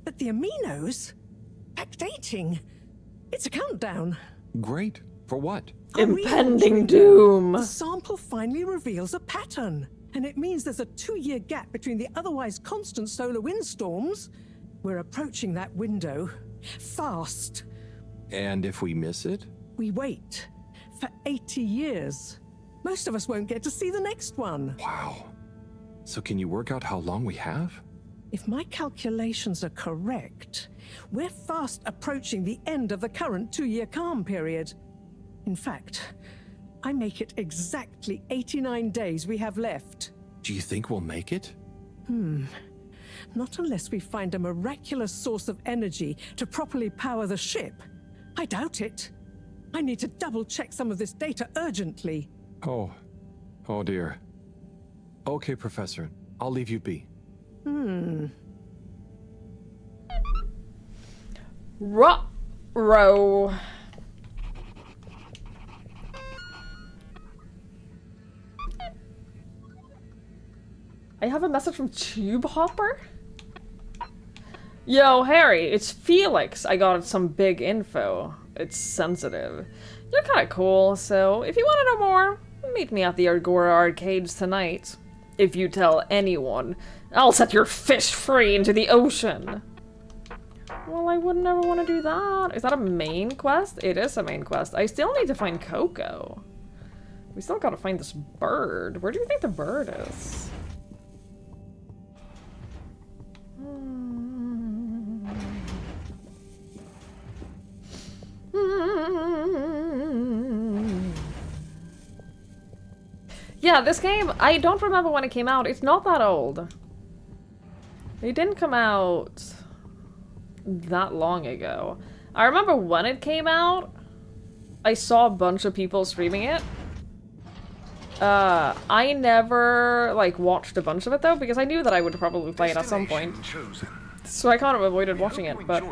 but the aminos, backdating. It's a countdown. Great. For what? Impending doom. The sample finally reveals a pattern, and it means there's a 2-year gap between the otherwise constant solar windstorms. We're approaching that window. Fast. And if we miss it? We wait for 80 years. Most of us won't get to see the next one. Wow. So can you work out how long we have? If my calculations are correct, we're fast approaching the end of the current 2-year calm period. In fact, I make it exactly 89 days we have left. Do you think we'll make it? Not unless we find a miraculous source of energy to properly power the ship. I doubt it. I need to double-check some of this data urgently. Oh dear. Okay, Professor. I'll leave you be. Ruh-roh. I have a message from Tube Hopper? Yo, Harry, it's Felix. I got some big info. It's sensitive. You're kinda cool, so if you want to know more, meet me at the Agora Arcades tonight. If you tell anyone, I'll set your fish free into the ocean. Well, I would never want to do that. Is that a main quest? It is a main quest. I still need to find Coco. We still gotta find this bird. Where do you think the bird is? Yeah, this game, I don't remember when it came out. It's not that old. It didn't come out that long ago. I remember when it came out, I saw a bunch of people streaming it. I never, like, watched a bunch of it, though, because I knew that I would probably play it at some point. So I kind of avoided watching it, but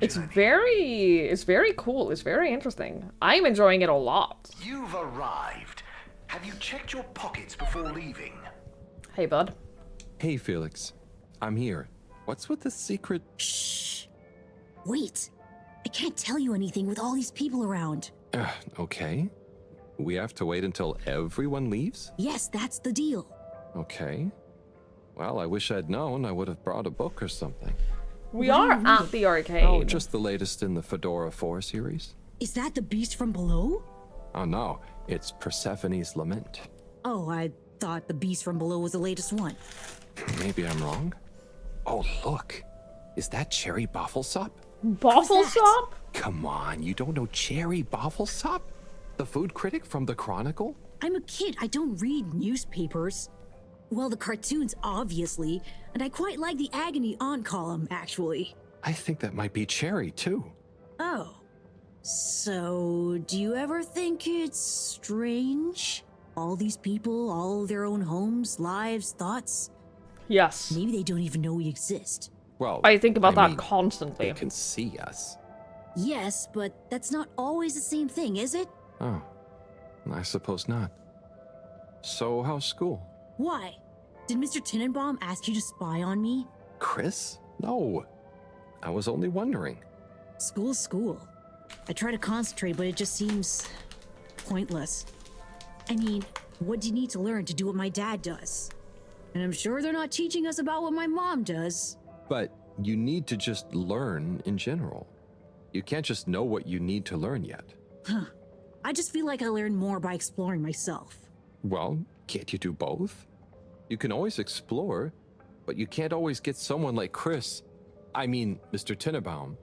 it's very cool. It's very interesting. I'm enjoying it a lot. You've arrived. Have you checked your pockets before leaving? Hey, bud. Hey, Felix. I'm here. What's with the secret? Shh. Wait. I can't tell you anything with all these people around. Okay. We have to wait until everyone leaves? Yes, that's the deal. Okay. Well, I wish I'd known. I would have brought a book or something. We are at the arcade. Oh, just the latest in the Fedora 4 series. Is that the beast from below? Oh no, it's Persephone's Lament. Oh, I thought the beast from below was the latest one. Maybe I'm wrong. Oh, look. Is that Cherry Bofflesop? Bofflesop? Come on, you don't know Cherry Bofflesop? The food critic from the Chronicle? I'm a kid. I don't read newspapers. Well, the cartoons, obviously. And I quite like the Agony On column, actually. I think that might be Cherry, too. Oh. So, do you ever think it's strange? All these people, all their own homes, lives, thoughts? Yes. Maybe they don't even know we exist. Well, I think about that constantly. They can see us. Yes, but that's not always the same thing, is it? Oh, I suppose not. So, how's school? Why? Did Mr. Tenenbaum ask you to spy on me? Chris? No. I was only wondering. School's school. I try to concentrate, but it just seems pointless. I mean, what do you need to learn to do what my dad does? And I'm sure they're not teaching us about what my mom does. But you need to just learn in general. You can't just know what you need to learn yet. Huh. I just feel like I learn more by exploring myself. Well, can't you do both? You can always explore, but you can't always get someone like Chris, Mr. Tenenbaum,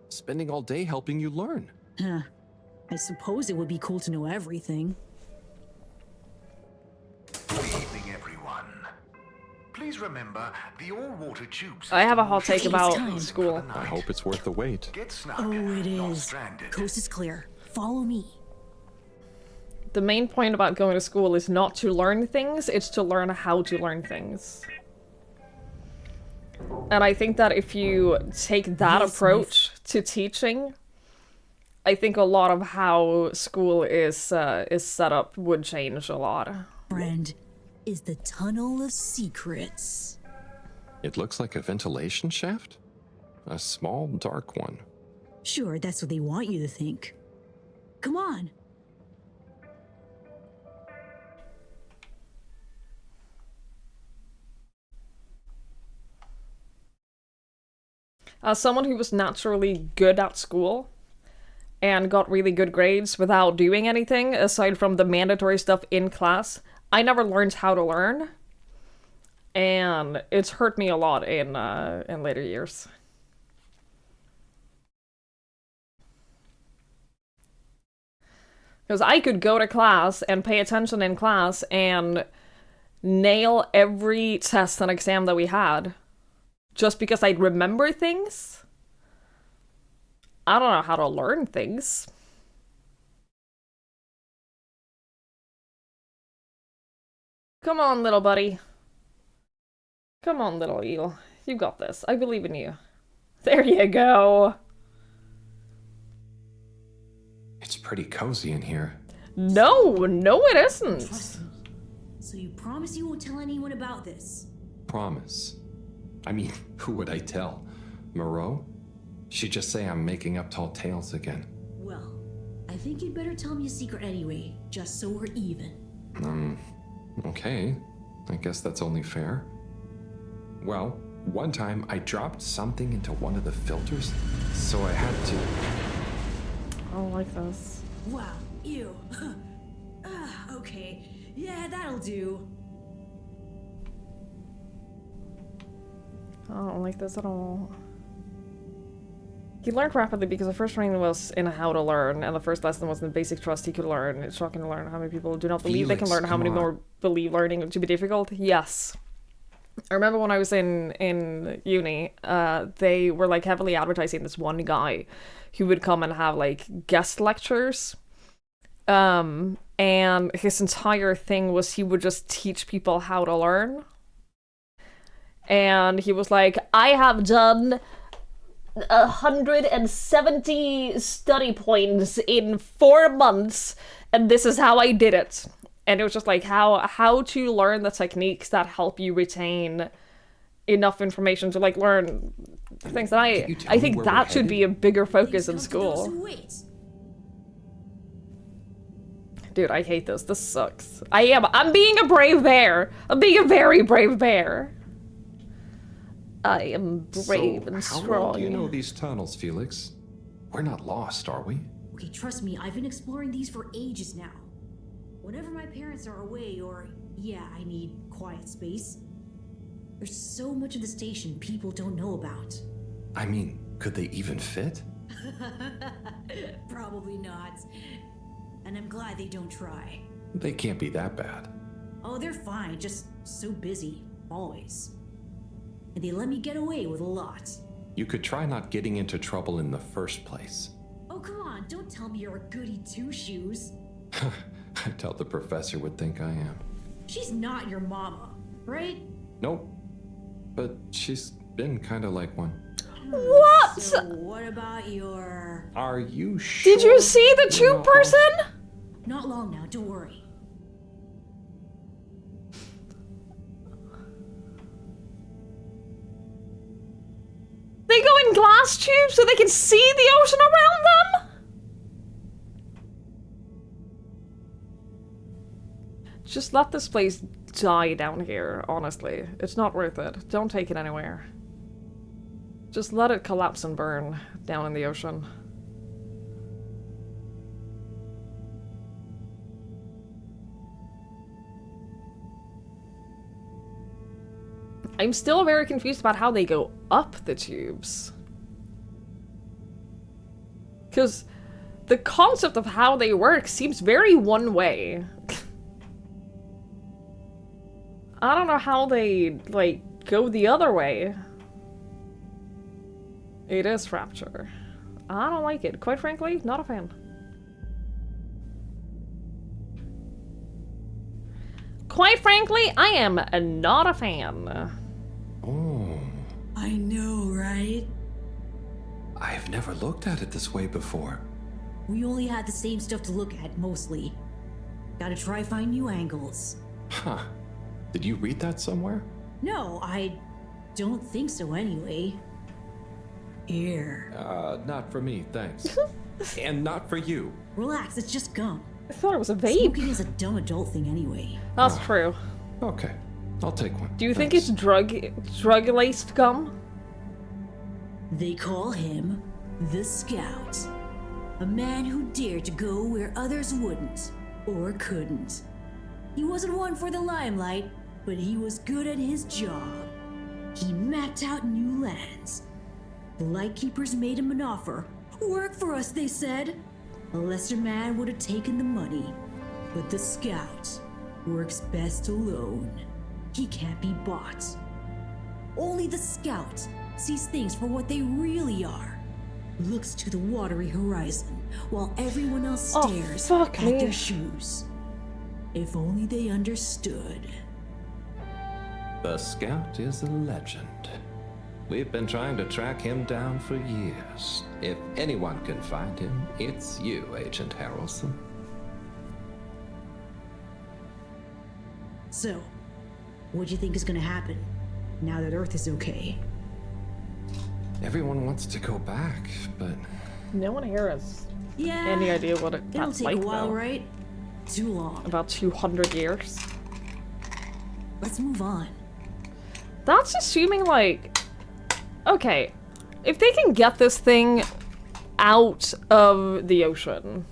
spending all day helping you learn. Huh. I suppose it would be cool to know everything. Good evening, everyone. Please remember, the all-water tubes. I have a hot take about school. I hope it's worth the wait. Get snug. Oh, it not is. stranded. Coast is clear. Follow me. The main point about going to school is not to learn things, it's to learn how to learn things. And I think that if you take that approach to teaching, I think a lot of how school is set up would change a lot. Friend, is the Tunnel of Secrets. It looks like a ventilation shaft? A small, dark one. Sure, that's what they want you to think. Come on. As someone who was naturally good at school and got really good grades without doing anything aside from the mandatory stuff in class, I never learned how to learn, and it's hurt me a lot in later years. Because I could go to class and pay attention in class and nail every test and exam that we had just because I'd remember things. I don't know how to learn things. Come on, little buddy. Come on, little eel. You got this. I believe in you. There you go. It's pretty cozy in here. No, it isn't. Trust me. So you promise you won't tell anyone about this? Promise. I mean, who would I tell? Moreau? She'd just say I'm making up tall tales again. Well, I think you'd better tell me a secret anyway, just so we're even. Okay. I guess that's only fair. Well, one time I dropped something into one of the filters, so I had to... I don't like this. Wow, ew. Okay, yeah, that'll do. I don't like this at all. He learned rapidly because the first training was in how to learn, and the first lesson was in basic trust he could learn. It's shocking to learn how many people do not believe they can learn, how many more believe learning to be difficult. Yes. I remember when I was in uni, they were like heavily advertising this one guy who would come and have like guest lectures. And his entire thing was he would just teach people how to learn. And he was like, I have done 170 study points in 4 months, and this is how I did it. And it was just like how to learn the techniques that help you retain enough information to like learn things that I think that should be a bigger focus in school. Dude, I hate this. This sucks. I'm being a brave bear. I'm being a very brave bear. I am brave and strong. How well do you know these tunnels, Felix? We're not lost, are we? Okay, trust me, I've been exploring these for ages now. Whenever my parents are away or, yeah, I need quiet space, there's so much of the station people don't know about. I mean, could they even fit? Probably not. And I'm glad they don't try. They can't be that bad. Oh, they're fine, just so busy, always. And they let me get away with a lot. You could try not getting into trouble in the first place. Oh, come on, don't tell me you're a goody two-shoes. I doubt the professor would think I am. She's not your mama, right? Nope. But she's been kind of like one. What? So what about your... Are you sure? Did you see the tube person? Not long now, don't worry. They go in glass tubes so they can see the ocean around them? Just let this place die down here, honestly. It's not worth it. Don't take it anywhere. Just let it collapse and burn down in the ocean. I'm still very confused about how they go up the tubes. Because the concept of how they work seems very one way. I don't know how they, like, go the other way. It is Fracture. I don't like it. Quite frankly, not a fan. Quite frankly, I am not a fan. Oh. I know, right? I've never looked at it this way before. We only had the same stuff to look at, mostly. Gotta try find new angles. Huh. Did you read that somewhere? No, I don't think so anyway. Here. Not for me, thanks. And not for you. Relax, it's just gum. I thought it was a vape. Smoking is a dumb adult thing anyway. That's true. Okay, I'll take one. Do you think it's drug-laced gum? They call him the Scout. A man who dared to go where others wouldn't, or couldn't. He wasn't one for the limelight, but he was good at his job. He mapped out new lands. The Lightkeepers made him an offer. Work for us, they said. A lesser man would have taken the money. But the Scout works best alone. He can't be bought. Only the Scout sees things for what they really are. Looks to the watery horizon, while everyone else stares at their shoes. If only they understood. The Scout is a legend. We've been trying to track him down for years. If anyone can find him, it's you, Agent Harrelson. So, what do you think is gonna happen now that Earth is okay? Everyone wants to go back, but... No one here has Yeah, any idea what it'll that's take like, a while, though. right? Too long. About 200 years. Let's move on. That's assuming, like... Okay, if they can get this thing out of the ocean...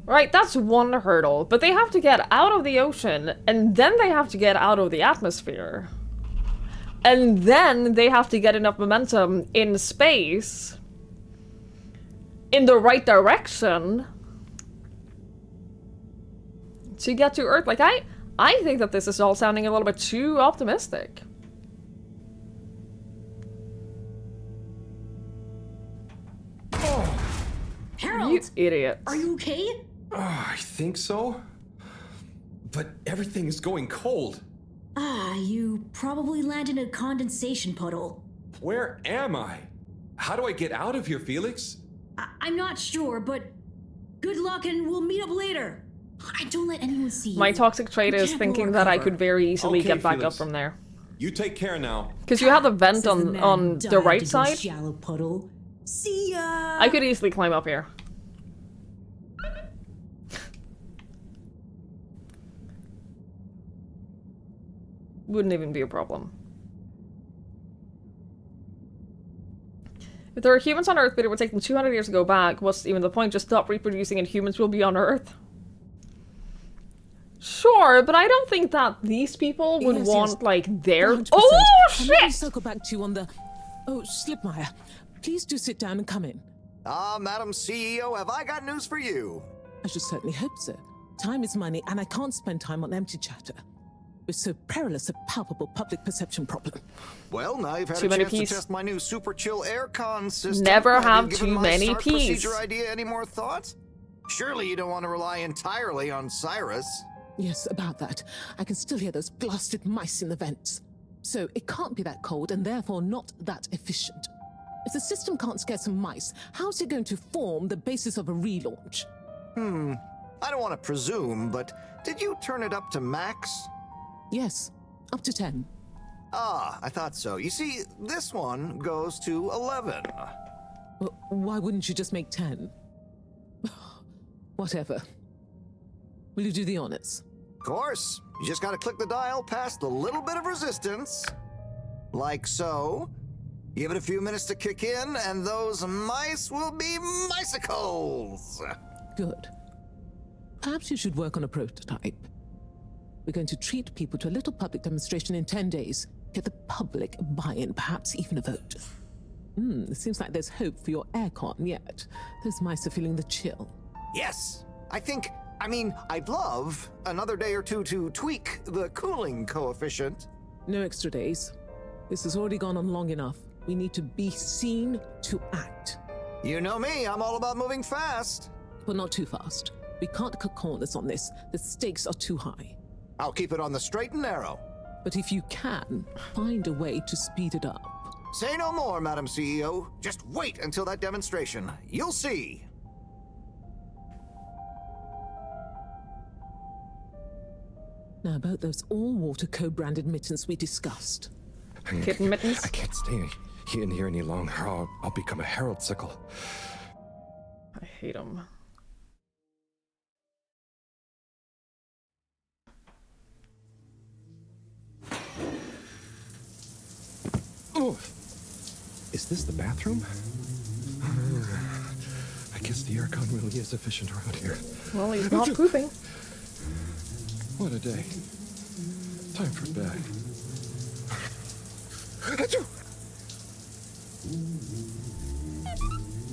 Right, that's one hurdle, but they have to get out of the ocean, and then they have to get out of the atmosphere. And then they have to get enough momentum in space in the right direction to get to Earth. Like, I think that this is all sounding a little bit too optimistic. Harold! You idiot. Are you okay? I think so. But everything's going cold. You probably landed in a condensation puddle. Where am I? How do I get out of here, Felix? I'm not sure, but good luck and we'll meet up later. Don't let anyone see you. My toxic trait is thinking that I could very easily Okay, get back Felix. up from there. You take care now. Because you have the vent Says on man on died the right to go side. Shallow puddle. See ya. I could easily climb up here. Wouldn't even be a problem. If there are humans on Earth, but it would take them 200 years to go back, what's even the point? Just stop reproducing and humans will be on Earth? Sure, but I don't think that these people would want, like, their... 100%. Oh, And let me shit! circle back to you on the... Oh, Slipmeyer, please do sit down and come in. Madam CEO, have I got news for you? I should certainly hope so. Time is money, and I can't spend time on empty chatter. With so perilous a palpable public perception problem. Well, now you've had Too a many chance peas. to test my new super chill aircon system. Never have you given too my many start peas. Procedure idea any more thought? Surely you don't want to rely entirely on Cyrus. Yes, about that. I can still hear those blasted mice in the vents. So it can't be that cold and therefore not that efficient. If the system can't scare some mice, how's it going to form the basis of a relaunch? I don't want to presume, but did you turn it up to max? Yes, up to 10. I thought so. You see, this one goes to 11. Well, why wouldn't you just make 10? Whatever. Will you do the honors? Of course. You just gotta click the dial past the little bit of resistance. Like so. Give it a few minutes to kick in, and those mice will be micicles. Good. Perhaps you should work on a prototype. We're going to treat people to a little public demonstration in 10 days. Get the public buy-in, perhaps even a vote. It seems like there's hope for your aircon yet. Those mice are feeling the chill. Yes. I'd love another day or two to tweak the cooling coefficient. No extra days. This has already gone on long enough. We need to be seen to act. You know me, I'm all about moving fast. But not too fast. We can't cut corners on this. The stakes are too high. I'll keep it on the straight and narrow. But if you can, find a way to speed it up. Say no more, Madam CEO. Just wait until that demonstration. You'll see. Now about those all-water co-branded mittens we discussed. Kitten mittens? I can't stay in here any longer. I'll become a herald sickle. I hate them. Oh, is this the bathroom? I guess the aircon really is efficient around here. Well, he's not pooping. What a day. Time for bed.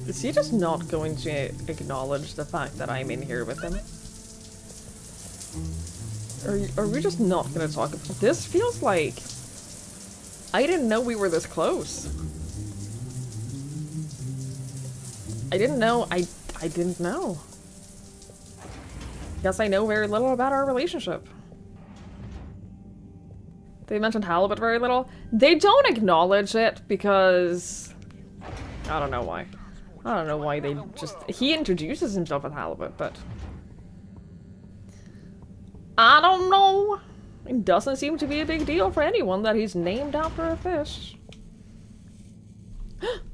Is he just not going to acknowledge the fact that I'm in here with him? Are we just not going to talk about this? Feels like I didn't know we were this close. I didn't know. I didn't know. Guess I know very little about our relationship. They mentioned halibut very little. They don't acknowledge it because I don't know why. I don't know why they just... He introduces himself as halibut, but... I don't know. It doesn't seem to be a big deal for anyone that he's named after a fish.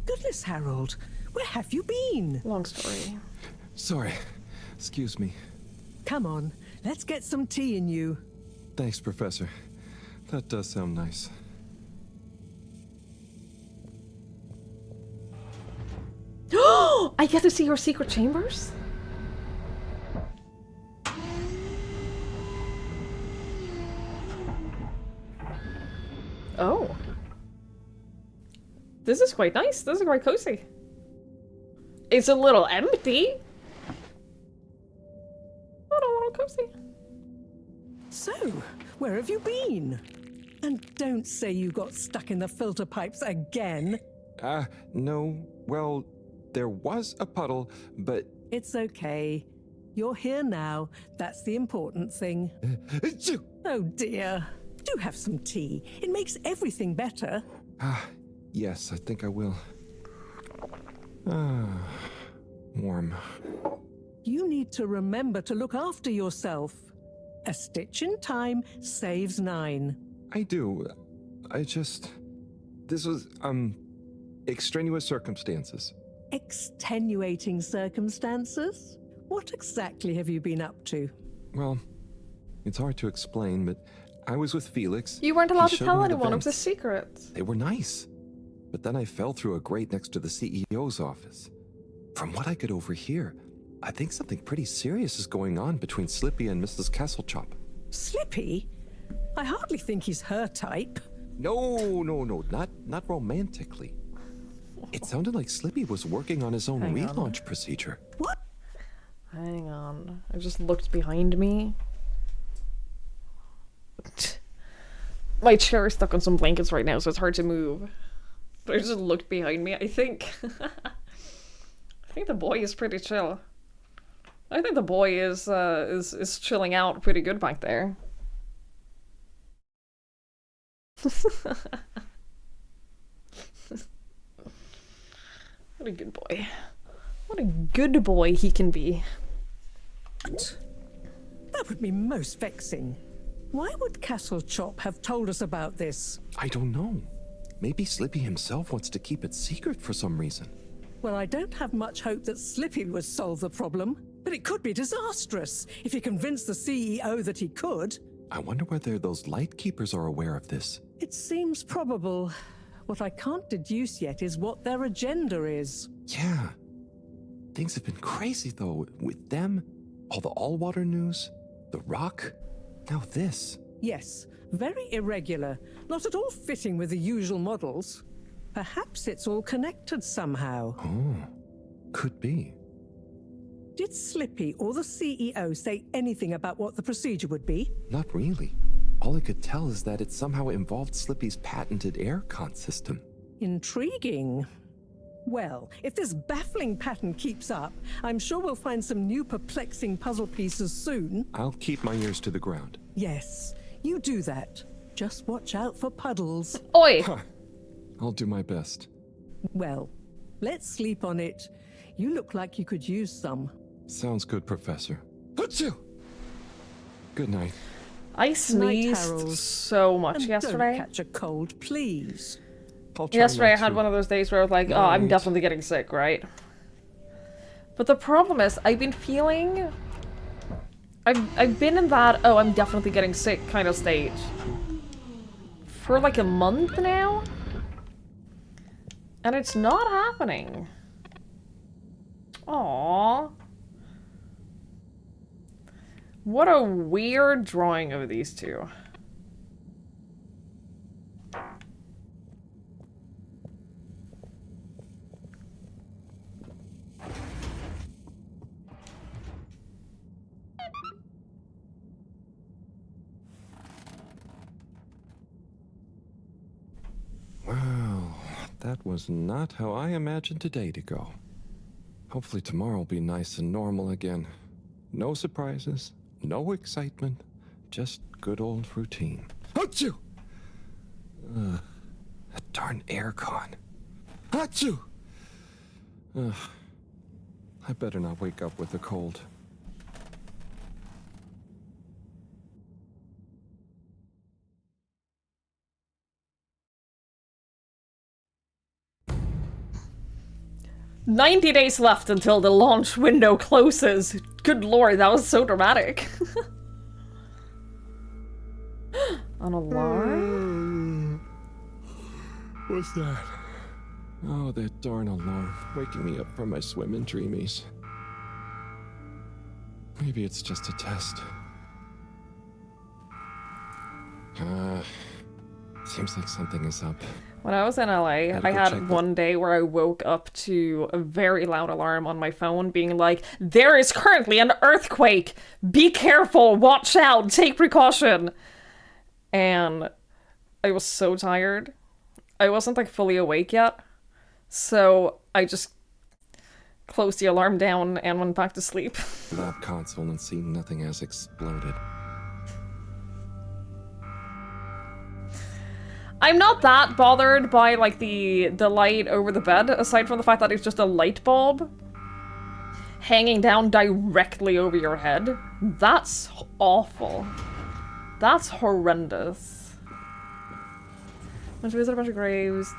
Goodness, Harold. Where have you been? Long story. Sorry. Excuse me. Come on. Let's get some tea in you. Thanks, Professor. That does sound nice. I get to see your secret chambers? Oh. This is quite nice. This is quite cozy. It's a little empty. But a little cozy. So, where have you been? And don't say you got stuck in the filter pipes again. No. Well, there was a puddle, but... It's okay. You're here now. That's the important thing. Oh dear. Do have some tea. It makes everything better. Yes, I think I will. Warm. You need to remember to look after yourself. A stitch in time saves 9. I do. This was, extraneous circumstances. Extenuating circumstances? What exactly have you been up to? Well, it's hard to explain, but I was with Felix. You weren't allowed He to showed tell me the anyone. It was a vents. secret. They were nice. But then I fell through a grate next to the CEO's office. From what I could overhear, I think something pretty serious is going on between Slippy and Mrs. Kesselchop. Slippy? I hardly think he's her type. No, not romantically. It sounded like Slippy was working on his own relaunch procedure. What? Hang on. I just looked behind me. My chair is stuck on some blankets right now, so it's hard to move. But I just looked behind me. I think the boy is pretty chill. I think the boy is chilling out pretty good back there. What a good boy. What a good boy he can be. That would be most vexing. Why would Kesselchop have told us about this? I don't know. Maybe Slippy himself wants to keep it secret for some reason. Well, I don't have much hope that Slippy would solve the problem, but it could be disastrous if he convinced the CEO that he could. I wonder whether those lightkeepers are aware of this. It seems probable. What I can't deduce yet is what their agenda is. Yeah. Things have been crazy, though, with them, all the all-water news, the rock, now this. Yes, very irregular, not at all fitting with the usual models. Perhaps it's all connected somehow. Oh, could be. Did Slippy or the CEO say anything about what the procedure would be? Not really. All I could tell is that it somehow involved Slippy's patented aircon system. Intriguing. Well, if this baffling pattern keeps up, I'm sure we'll find some new perplexing puzzle pieces soon. I'll keep my ears to the ground. Yes, you do that. Just watch out for puddles. Oi! I'll do my best. Well, let's sleep on it. You look like you could use some. Sounds good, Professor. Achoo! Good night. I sneezed so much yesterday. Don't catch a cold, please. Yesterday I had one of those days where I was like, oh, I'm definitely getting sick, right? But the problem is, I've been feeling... I've been in that, oh, I'm definitely getting sick kind of state for like a month now. And it's not happening. Aww. What a weird drawing of these two. Well, that was not how I imagined today to go. Hopefully tomorrow will be nice and normal again. No surprises, no excitement, just good old routine. Achoo! That darn aircon. Achoo! I better not wake up with a cold. "90 days left until the launch window closes." Good lord, that was so dramatic. An alarm? What's that? Oh, that darn alarm, waking me up from my swimming dreamies. Maybe it's just a test. Seems like something is up. When I was in LA, I had check one day where I woke up to a very loud alarm on my phone being like, "There is currently an earthquake! Be careful! Watch out! Take precaution!" And I was so tired. I wasn't like fully awake yet. So I just closed the alarm down and went back to sleep. Lab console and see nothing has exploded. I'm not that bothered by like the light over the bed, aside from the fact that it's just a light bulb hanging down directly over your head. That's awful. That's horrendous. Once you visit a bunch of graves,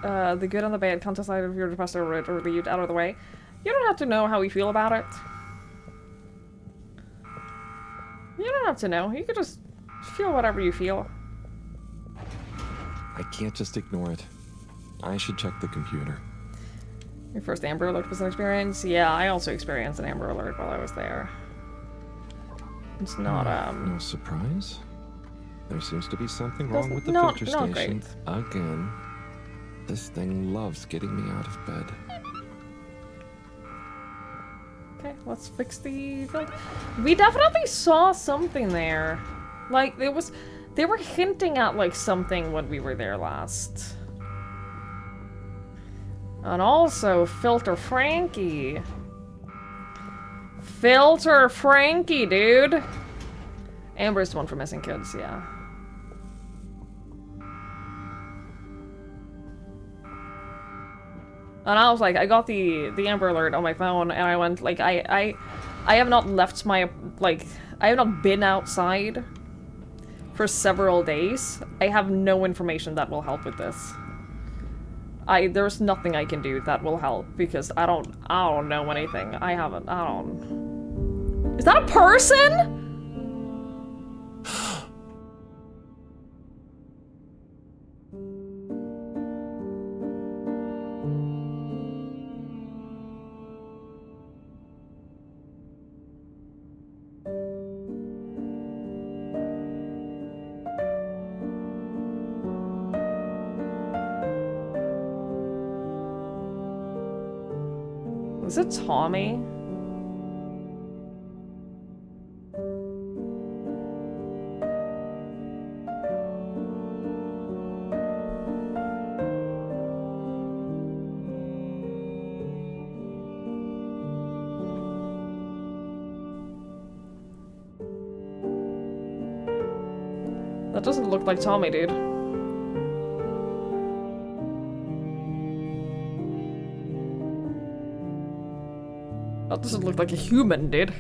the good and the bad can't decide if you're depressed or relieved out of the way. You don't have to know how you feel about it. You don't have to know. You could just feel whatever you feel. I can't just ignore it. I should check the computer. Your first Amber Alert was an experience? Yeah, I also experienced an Amber Alert while I was there. It's not, No surprise? There seems to be something wrong with the not filter station. great. Again. This thing loves getting me out of bed. Okay, let's fix the filter. We definitely saw something there. Like, they were hinting at, like, something when we were there last. And also, Filter Frankie. Filter Frankie, dude! Amber's the one for missing kids, yeah. And I was like, I got the Amber Alert on my phone, and I went, like, I have not left my, like, I have not been outside for several days. I have no information that will help with this. There's nothing I can do that will help, because I don't know anything. I don't... Is that a person?! Is it Tommy? That doesn't look like Tommy, dude. That doesn't look like a human, dude.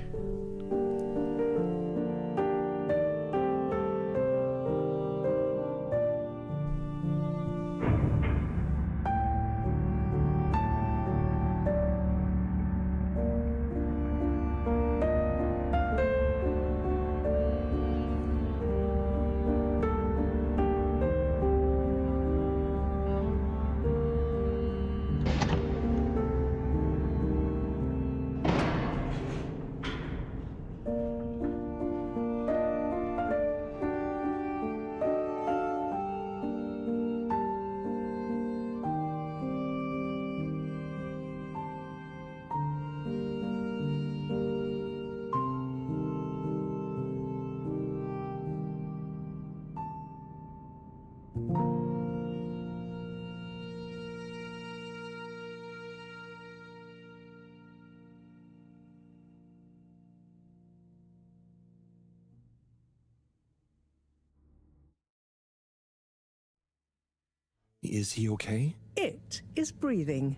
Is he okay? It is breathing.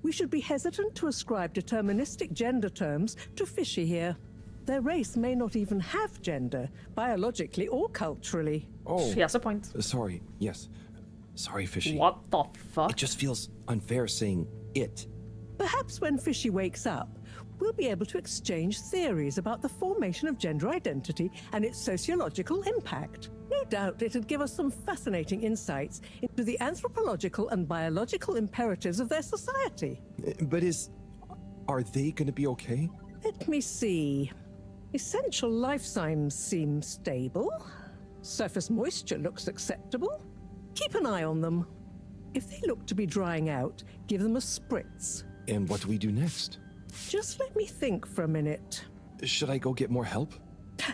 We should be hesitant to ascribe deterministic gender terms to fishy here. Their race may not even have gender, biologically or culturally. Oh. She has a point. Sorry, yes. Sorry, Fishy. What the fuck? It just feels unfair saying it. Perhaps when Fishy wakes up, we'll be able to exchange theories about the formation of gender identity and its sociological impact. No doubt it'd give us some fascinating insights into the anthropological and biological imperatives of their society. But are they gonna be okay? Let me see. Essential life signs seem stable. Surface moisture looks acceptable. Keep an eye on them. If they look to be drying out, give them a spritz. And what do we do next? Just let me think for a minute. Should I go get more help?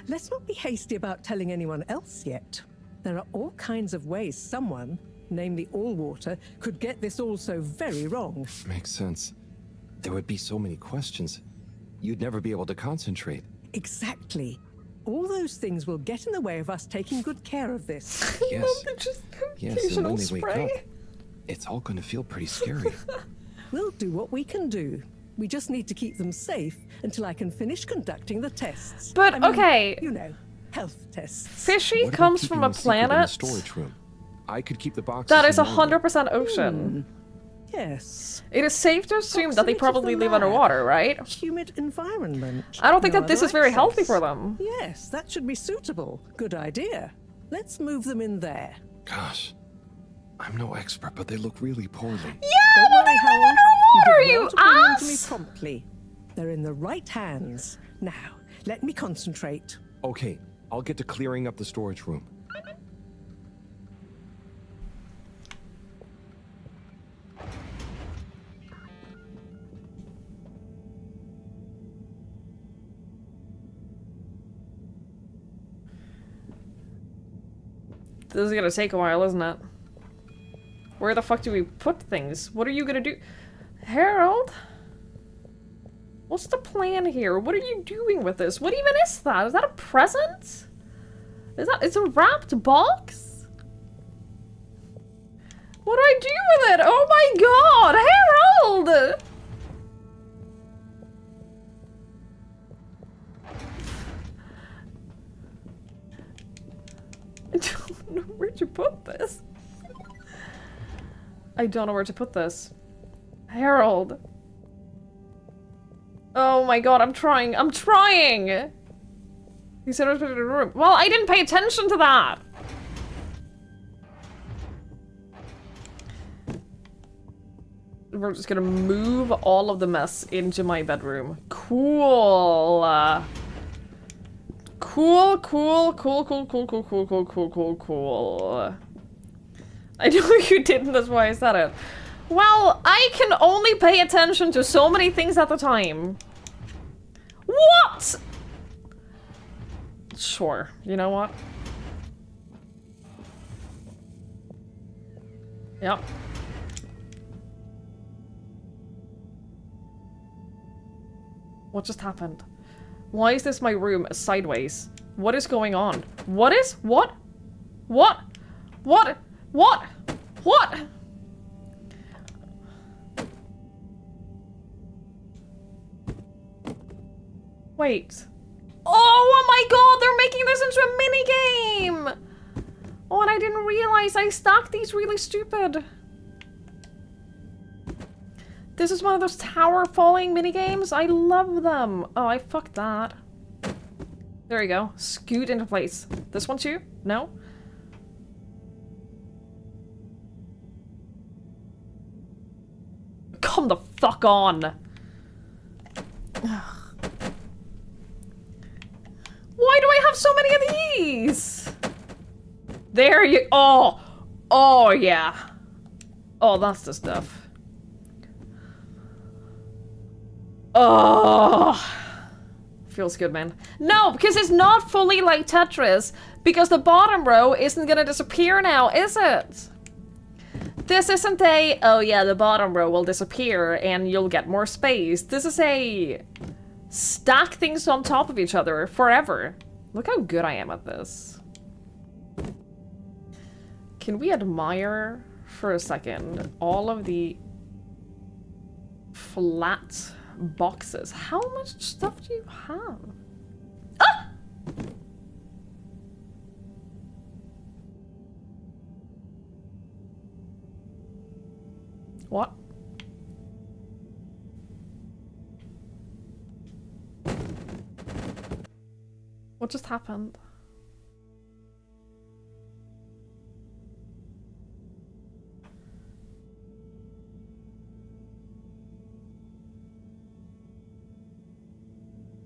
Let's not be hasty about telling anyone else yet. There are all kinds of ways someone, namely Allwater, could get this all so very wrong. Makes sense. There would be so many questions. You'd never be able to concentrate. Exactly. All those things will get in the way of us taking good care of this. Yes. Yes, and when they wake up, it's all gonna feel pretty scary. We'll do what we can do. We just need to keep them safe until I can finish conducting the tests. But, I mean, okay. You know, health tests. Fishy What about comes keeping from a the secret in the planet storage room? I could keep the boxes. that is in one room. 100% ocean. Yes. It is safe to assume that they Proximity to probably the live lab. underwater, right? Humid environment. I don't think No that this other is very healthy access. for them. Yes, that should be suitable. Good idea. Let's move them in there. Gosh, I'm no expert, but they look really poorly. Yeah, Don't worry, Harold. underwater, You did well you to bring them to me ass! promptly. They're in the right hands. Now, let me concentrate. Okay, I'll get to clearing up the storage room. This is gonna take a while, isn't it? Where the fuck do we put things? What are you gonna do? Harold? What's the plan here? What are you doing with this? What even is that? Is that a present? It's a wrapped box? What do I do with it? Oh my god, Harold! I don't know where to put this. I don't know where to put this. Harold. Oh my god, I'm trying. I'm trying! He said I was put it in a room. Well, I didn't pay attention to that! We're just gonna move all of the mess into my bedroom. Cool! Cool. I know you didn't, that's why I said it. Well, I can only pay attention to so many things at a time. What? Sure, you know what? Yep. What just happened? Why is this my room sideways? What is going on? What? Wait. Oh my god, they're making this into a minigame! Oh, and I didn't realize I stacked these really stupid. This is one of those tower falling minigames. I love them. Oh, I fucked that. There you go. Scoot into place. This one too? No? Come the fuck on. Why do I have so many of these? There you... Oh! Oh, yeah. Oh, that's the stuff. Oh! Feels good, man. No, because it's not fully like Tetris. Because the bottom row isn't gonna disappear now, is it? This isn't a, oh yeah, the bottom row will disappear and you'll get more space. This is a... stack things on top of each other forever. Look how good I am at this. Can we admire for a second all of the flat boxes? How much stuff do you have? Ah! What? What just happened?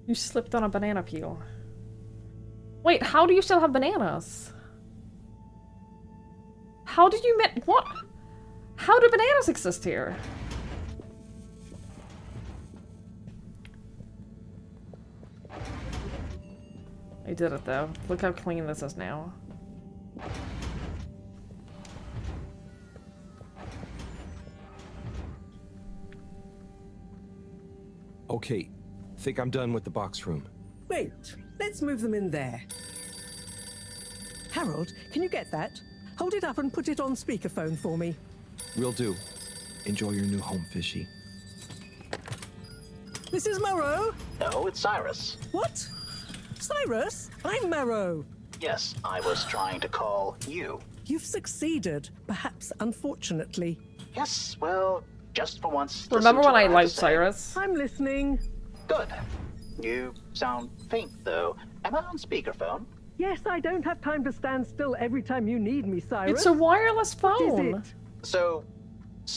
You slipped on a banana peel. Wait, how do you still have bananas? How did you what? How do bananas exist here? I did it though. Look how clean this is now. Okay, think I'm done with the box room. Wait, let's move them in there. Harold, can you get that? Hold it up and put it on speakerphone for me. Will do. Enjoy your new home, Fishy. This is Moreau. No, it's Cyrus. What? Cyrus? I'm Moreau. Yes, I was trying to call you. You've succeeded, perhaps unfortunately. Yes, well, just for once. Remember when I liked liked Cyrus? I'm listening. Good. You sound faint, though. Am I on speakerphone? Yes, I don't have time to stand still every time you need me, Cyrus. It's a wireless phone. What is it? So,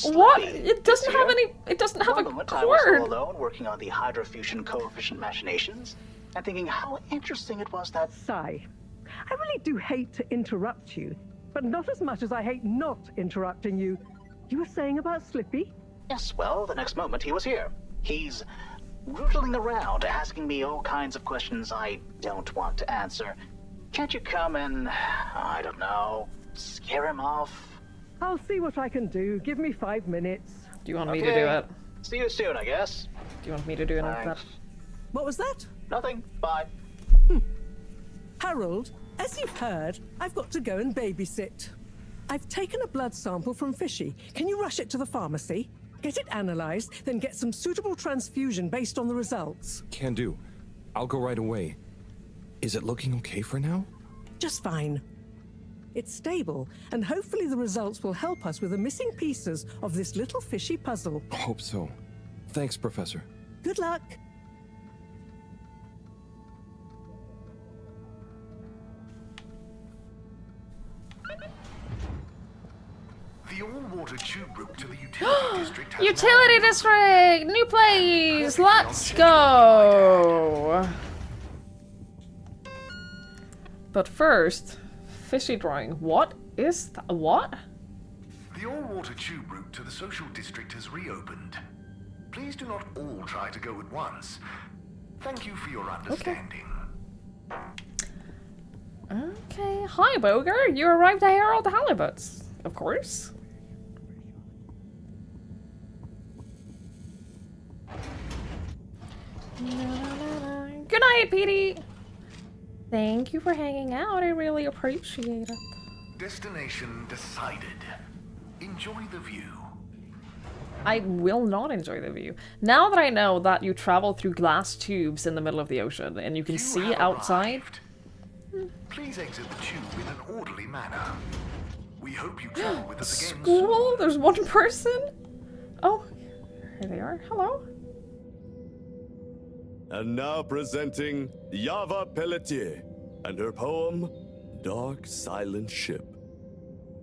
what? It doesn't have any. It doesn't have a moment, I was all cord. alone working on the hydrofusion coefficient machinations and thinking how interesting it was that. Sigh. I really do hate to interrupt you, but not as much as I hate not interrupting you. You were saying about Slippy? Yes, well, the next moment he was here. He's rootling around, asking me all kinds of questions I don't want to answer. Can't you come and, I don't know, scare him off? I'll see what I can do. Give me 5 minutes. Do you want me to do it? See you soon, I guess. Do you want me to do that? What was that? Nothing. Bye. Harold, as you've heard, I've got to go and babysit. I've taken a blood sample from Fishy. Can you rush it to the pharmacy? Get it analyzed, then get some suitable transfusion based on the results. Can do. I'll go right away. Is it looking okay for now? Just fine. It's stable, and hopefully the results will help us with the missing pieces of this little fishy puzzle. Hope so. Thanks, Professor. Good luck. The all-water tube route to the utility district has Utility district! New place! Let's go! But first, fishy drawing. What is that? What? The all-water tube route to the social district has reopened. Please do not all try to go at once. Thank you for your understanding. Okay. Hi, Boger. You arrived at Harold Halibut's. Of course. Good night, Petey. Thank you for hanging out. I really appreciate it. Destination decided. Enjoy the view. I will not enjoy the view. Now that I know that you travel through glass tubes in the middle of the ocean and you can see outside. Please exit the tube in an orderly manner. We hope you travel with us again School? There's one person? Oh, here they are. Hello. And now presenting Yava Pelletier and her poem, Dark Silent Ship.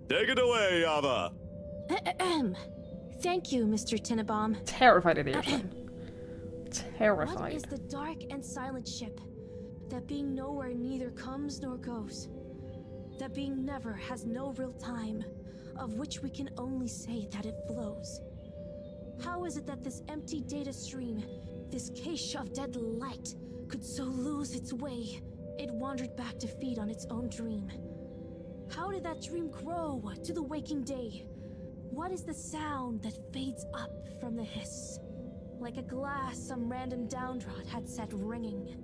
Take it away, Yava! Thank you, Mr. Tinnabaum. Terrified of the ocean. Terrified. What is the dark and silent ship? That being nowhere neither comes nor goes. That being never has no real time, of which we can only say that it flows. How is it that this empty data stream, this cache of dead light, could so lose its way? It wandered back to feed on its own dream. How did that dream grow to the waking day? What is the sound that fades up from the hiss? Like a glass some random downdraught had set ringing.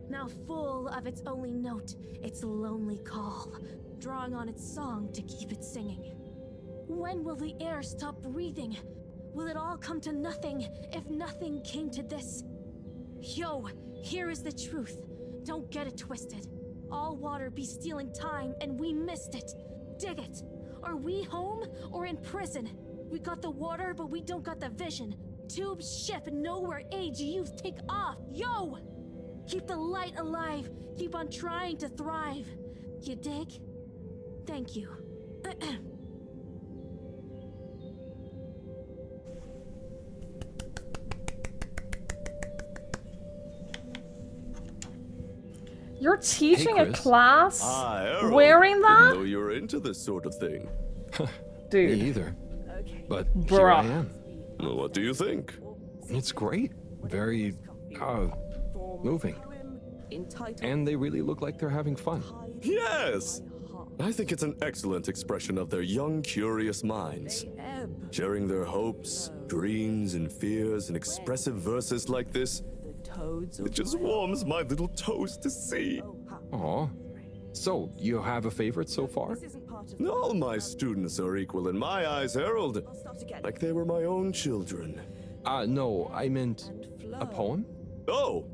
Now full of its only note, its lonely call, drawing on its song to keep it singing. When will the air stop breathing? Will it all come to nothing if nothing came to this? Yo, here is the truth. Don't get it twisted. All water be stealing time and we missed it. Dig it. Are we home or in prison? We got the water, but we don't got the vision. Tube, ship, nowhere, age, youth, take off. Yo! Keep the light alive. Keep on trying to thrive. You dig? Thank you. You're teaching Hey, a Chris. class Errol. wearing that? Didn't know you were into this sort of thing. Dude. Me either. But here I am. Well, what do you think? It's great. Very, moving. And they really look like they're having fun. Yes! I think it's an excellent expression of their young, curious minds. Sharing their hopes, dreams, and fears in expressive verses like this, it just warms my little toes to see. Aw. So, you have a favorite so far? All my students are equal in my eyes, Harold. Like they were my own children. No, I meant a poem? Oh!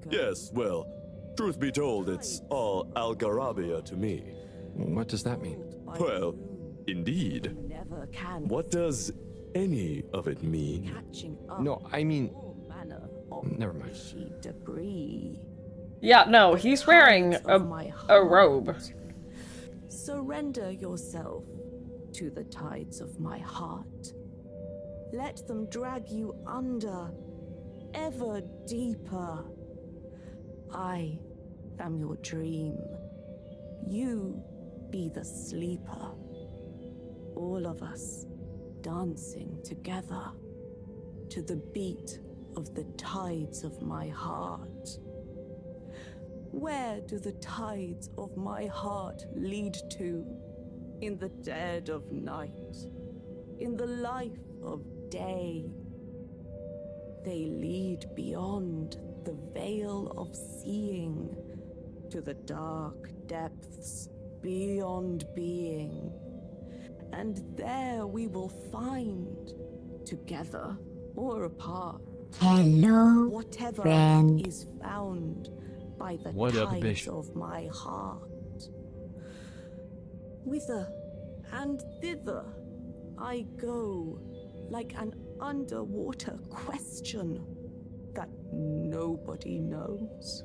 Yes, well, truth be told, it's all Algarabia to me. What does that mean? Well, indeed. What does any of it mean? No, I mean... Never mind. Yeah, no, he's wearing a robe. Surrender yourself to the tides of my heart. Let them drag you under, ever deeper. I am your dream. You be the sleeper. All of us dancing together to the beat of the tides of my heart. Where do the tides of my heart lead to? In the dead of night, in the life of day. They lead beyond the veil of seeing to the dark depths beyond being. And there we will find, together or apart, Hello, whatever friend. is found by the What up, tides Bishop? of my heart. Whither and thither I go, like an underwater question that nobody knows.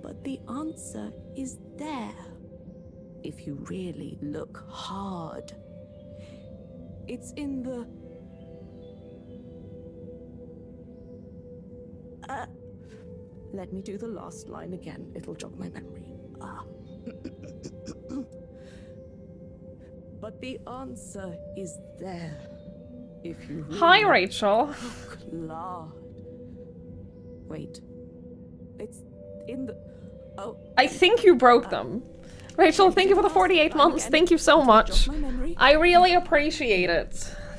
But the answer is there, if you really look hard. It's in the... let me do the last line again. It'll jog my memory. But the answer is there. If you really Hi, Rachel. look hard. Wait. It's in the... Oh. I think you broke them. Rachel, thank you for the 48 months. Thank you so much. I really appreciate it.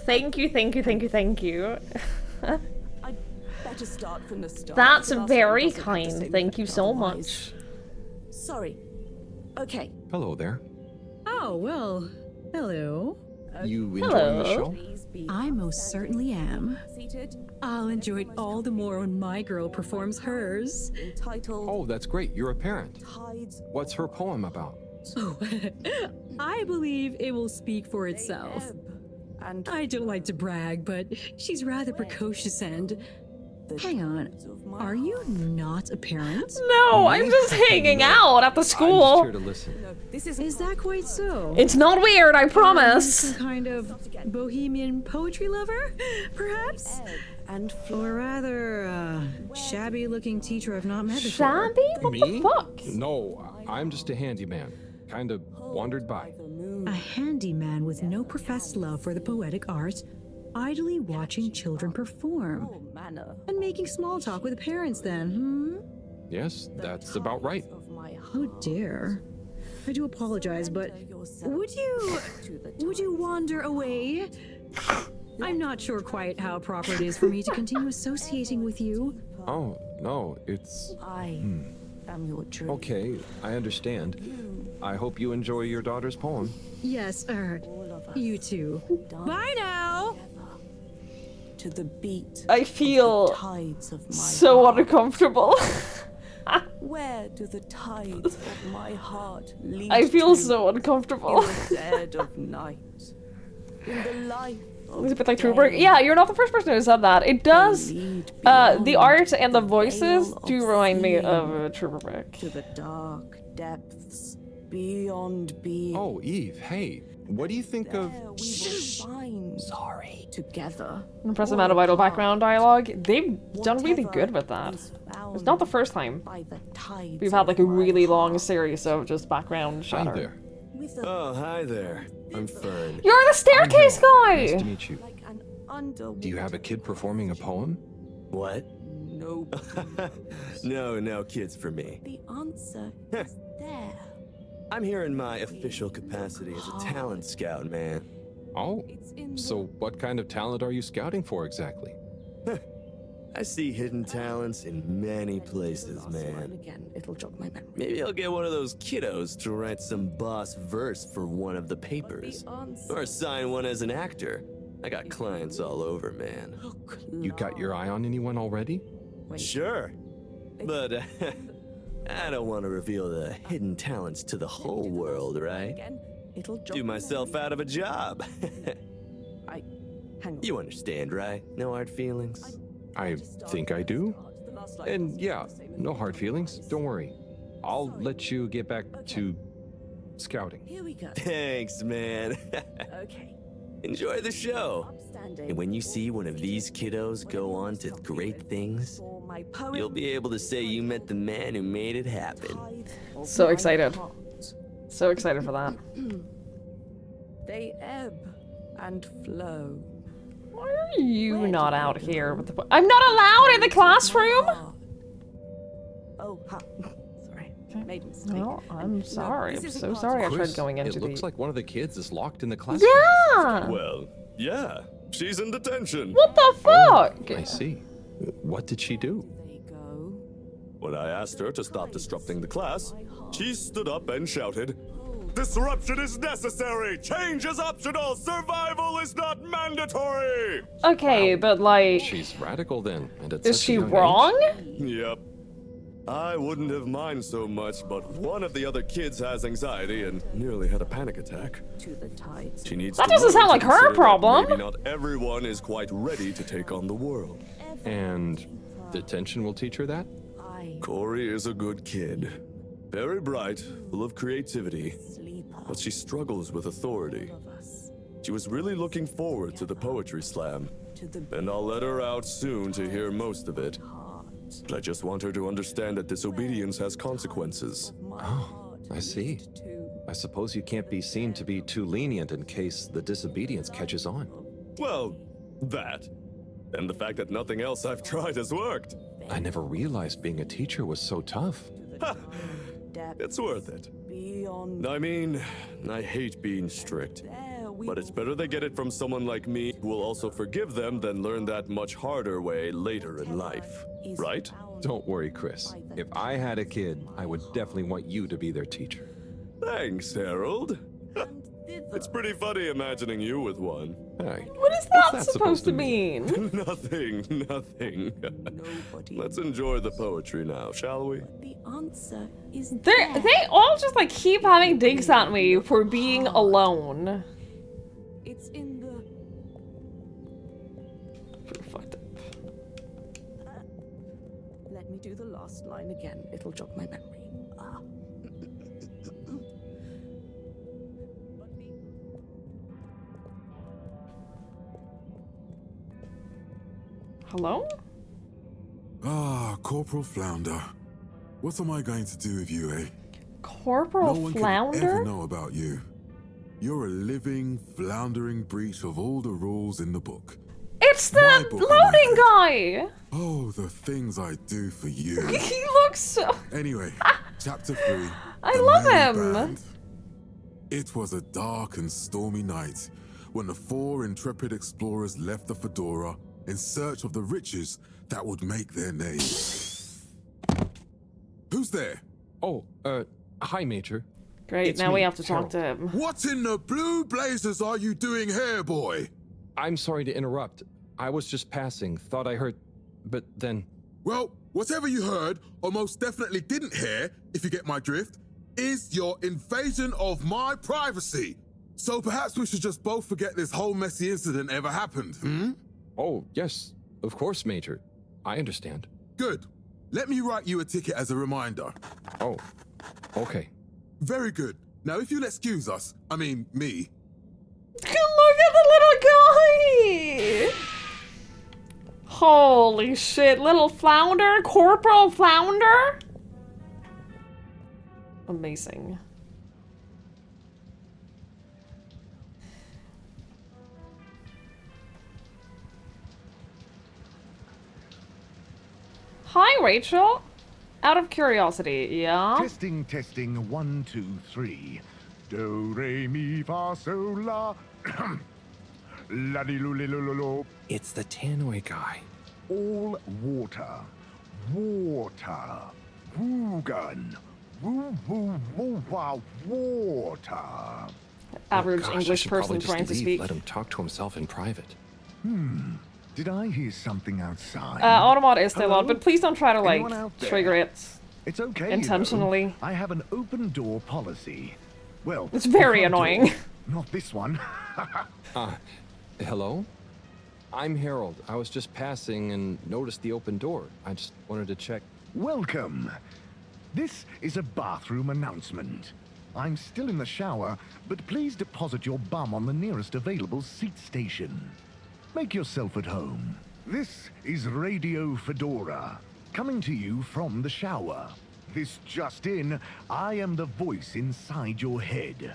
Thank you, thank you, thank you, thank you. I'd better start from the start. That's The last very one doesn't have the kind. same Thank you effect so otherwise. much. Sorry. Okay. Hello there. Oh, well, hello. You enjoying the Hello. show? I most certainly am. Seated. I'll enjoy it all the more when my girl performs hers. Entitled Oh, that's great. You're a parent. Tides. What's her poem about? Oh, I believe it will speak for itself. And I don't like to brag, but she's rather precocious and... Hang on, are you not a parent? No, I'm just hanging out at the I'm just school. here to listen. Is that quite so? It's not weird, I Are you promise. some kind of bohemian poetry lover, perhaps? Or rather, shabby-looking teacher I've not met before. Shabby? What Me? the fuck? No, I'm just a handyman. Kind of wandered by. A handyman with no professed love for the poetic arts, idly watching children perform. And making small talk with parents then, hmm? Yes, that's about right. Oh dear. I do apologize, but would you wander away? I'm not sure quite how proper it is for me to continue associating with you. Oh, no, it's... I am your dream. Okay, I understand. I hope you enjoy your daughter's poem. Yes, you too. Bye now! To the beat. I feel tides of my so uncomfortable. Where do the tides of my heart lead? I feel to? so uncomfortable. In the dead of night. In the life It's a bit like Trueberg. Yeah, you're not the first person who said that. It does. The art and the voices do remind me of Trueberg. To the dark depths beyond being. Oh, Eve, hey, what do you think of... Sorry. Together. Impressive amount of vital background dialogue. They've done really good with that. It's not the first time. We've had like a really long series of just background Hi chatter. there. Oh, hi there. I'm Fern. You're the staircase guy! Nice to meet you. Do you have a kid performing a poem? What? No. No kids for me. The answer is there. I'm here in my official capacity as a talent scout, man. Oh, so what kind of talent are you scouting for exactly? I see hidden talents in many places, man. Again, it'll jog my memory. Maybe I'll get one of those kiddos to write some boss verse for one of the papers. Or sign one as an actor. I got clients all over, man. You got your eye on anyone already? Sure. But I don't want to reveal the hidden talents to the whole world, right? Do myself out of a job. You understand, right? No hard feelings? I think I do. And yeah, no hard feelings. Don't worry. I'll let you get back to scouting. Here we go. Thanks, man. Okay. Enjoy the show. And when you see one of these kiddos go on to great things, you'll be able to say you met the man who made it happen. So excited. So excited for that. They ebb and flow. Why are you not out here with the... I'm not allowed in the classroom! Oh, ha. Sorry. Made a mistake. No, I'm sorry. I'm so sorry I tried Chris, going into it looks the... like one of the kids is locked in the classroom. Yeah! Well, yeah. She's in detention. What the fuck? I see. What did she do? When I asked her to stop disrupting the class, she stood up and shouted, "Disruption is necessary! Change is optional! Survival is not mandatory!" Okay, but like... She's radical then. And at Is such a she young wrong? Yep. I wouldn't have minded so much, but one of the other kids has anxiety and nearly had a panic attack. To the tides. She needs That to doesn't learn sound to like her consider that problem. Maybe not everyone is quite ready to take on the world. And detention will teach her that? Corey is a good kid. Very bright, full of creativity, but she struggles with authority. She was really looking forward to the poetry slam, and I'll let her out soon to hear most of it. But I just want her to understand that disobedience has consequences. Oh, I see. I suppose you can't be seen to be too lenient in case the disobedience catches on. Well, that. And the fact that nothing else I've tried has worked. I never realized being a teacher was so tough. It's worth it. I mean, I hate being strict. But it's better they get it from someone like me who will also forgive them than learn that much harder way later in life. Right? Don't worry, Chris. If I had a kid, I would definitely want you to be their teacher. Thanks, Harold. It's pretty funny imagining you with one. Hey. What is that supposed to mean? Nothing, nothing. Let's enjoy the poetry now, shall we? The answer is They all just like keep having digs at me for being alone. It's in the... Pretty fucked up. Let me do the last line again. It'll jog my memory. Hello? Ah, Corporal Flounder. What am I going to do with you, eh? Corporal No one can Flounder? ever know about you. You're a living, floundering breach of all the rules in the book. It's the My book, loading guy! Oh, the things I do for you. He looks so... Anyway, chapter 3. I The love Merry him. Band. It was a dark and stormy night when the 4 intrepid explorers left the Fedora in search of the riches that would make their name. Who's there? Oh, hi, Major. Great, It's now we me, have to talk Harold. to him. What in the blue blazes are you doing here, boy? I'm sorry to interrupt. I was just passing. Thought I heard... But then... Well, whatever you heard, or most definitely didn't hear, if you get my drift, is your invasion of my privacy. So perhaps we should just both forget this whole messy incident ever happened, hmm? Oh, yes. Of course, Major. I understand. Good. Let me write you a ticket as a reminder. Oh, okay. Very good. Now, if you'll excuse us, I mean, me. Look at the little guy! Holy shit, little Flounder? Corporal Flounder? Amazing. Hi, Rachel. Out of curiosity, yeah? Testing, testing, 1, 2, 3. Do, re, mi, fa, sol, la. La, di, lu, li, lu, lu, lu. It's the Tannoy guy. All water. Water. Woogan. Woo, woo, woo, wow, water. Average Gosh, I English should person probably just trying to leave, speak. Let him talk to himself in private. Did I hear something outside? Automat is still Hello? on, but please don't try to, like, Anyone out there? trigger it. It's okay. intentionally. You know. I have an open door policy. Well, It's very the front annoying. door. Not this one. Hello? I'm Harold. I was just passing and noticed the open door. I just wanted to check. Welcome. This is a bathroom announcement. I'm still in the shower, but please deposit your bum on the nearest available seat station. Make yourself at home. This is Radio Fedora, coming to you from the shower. This just in, I am the voice inside your head.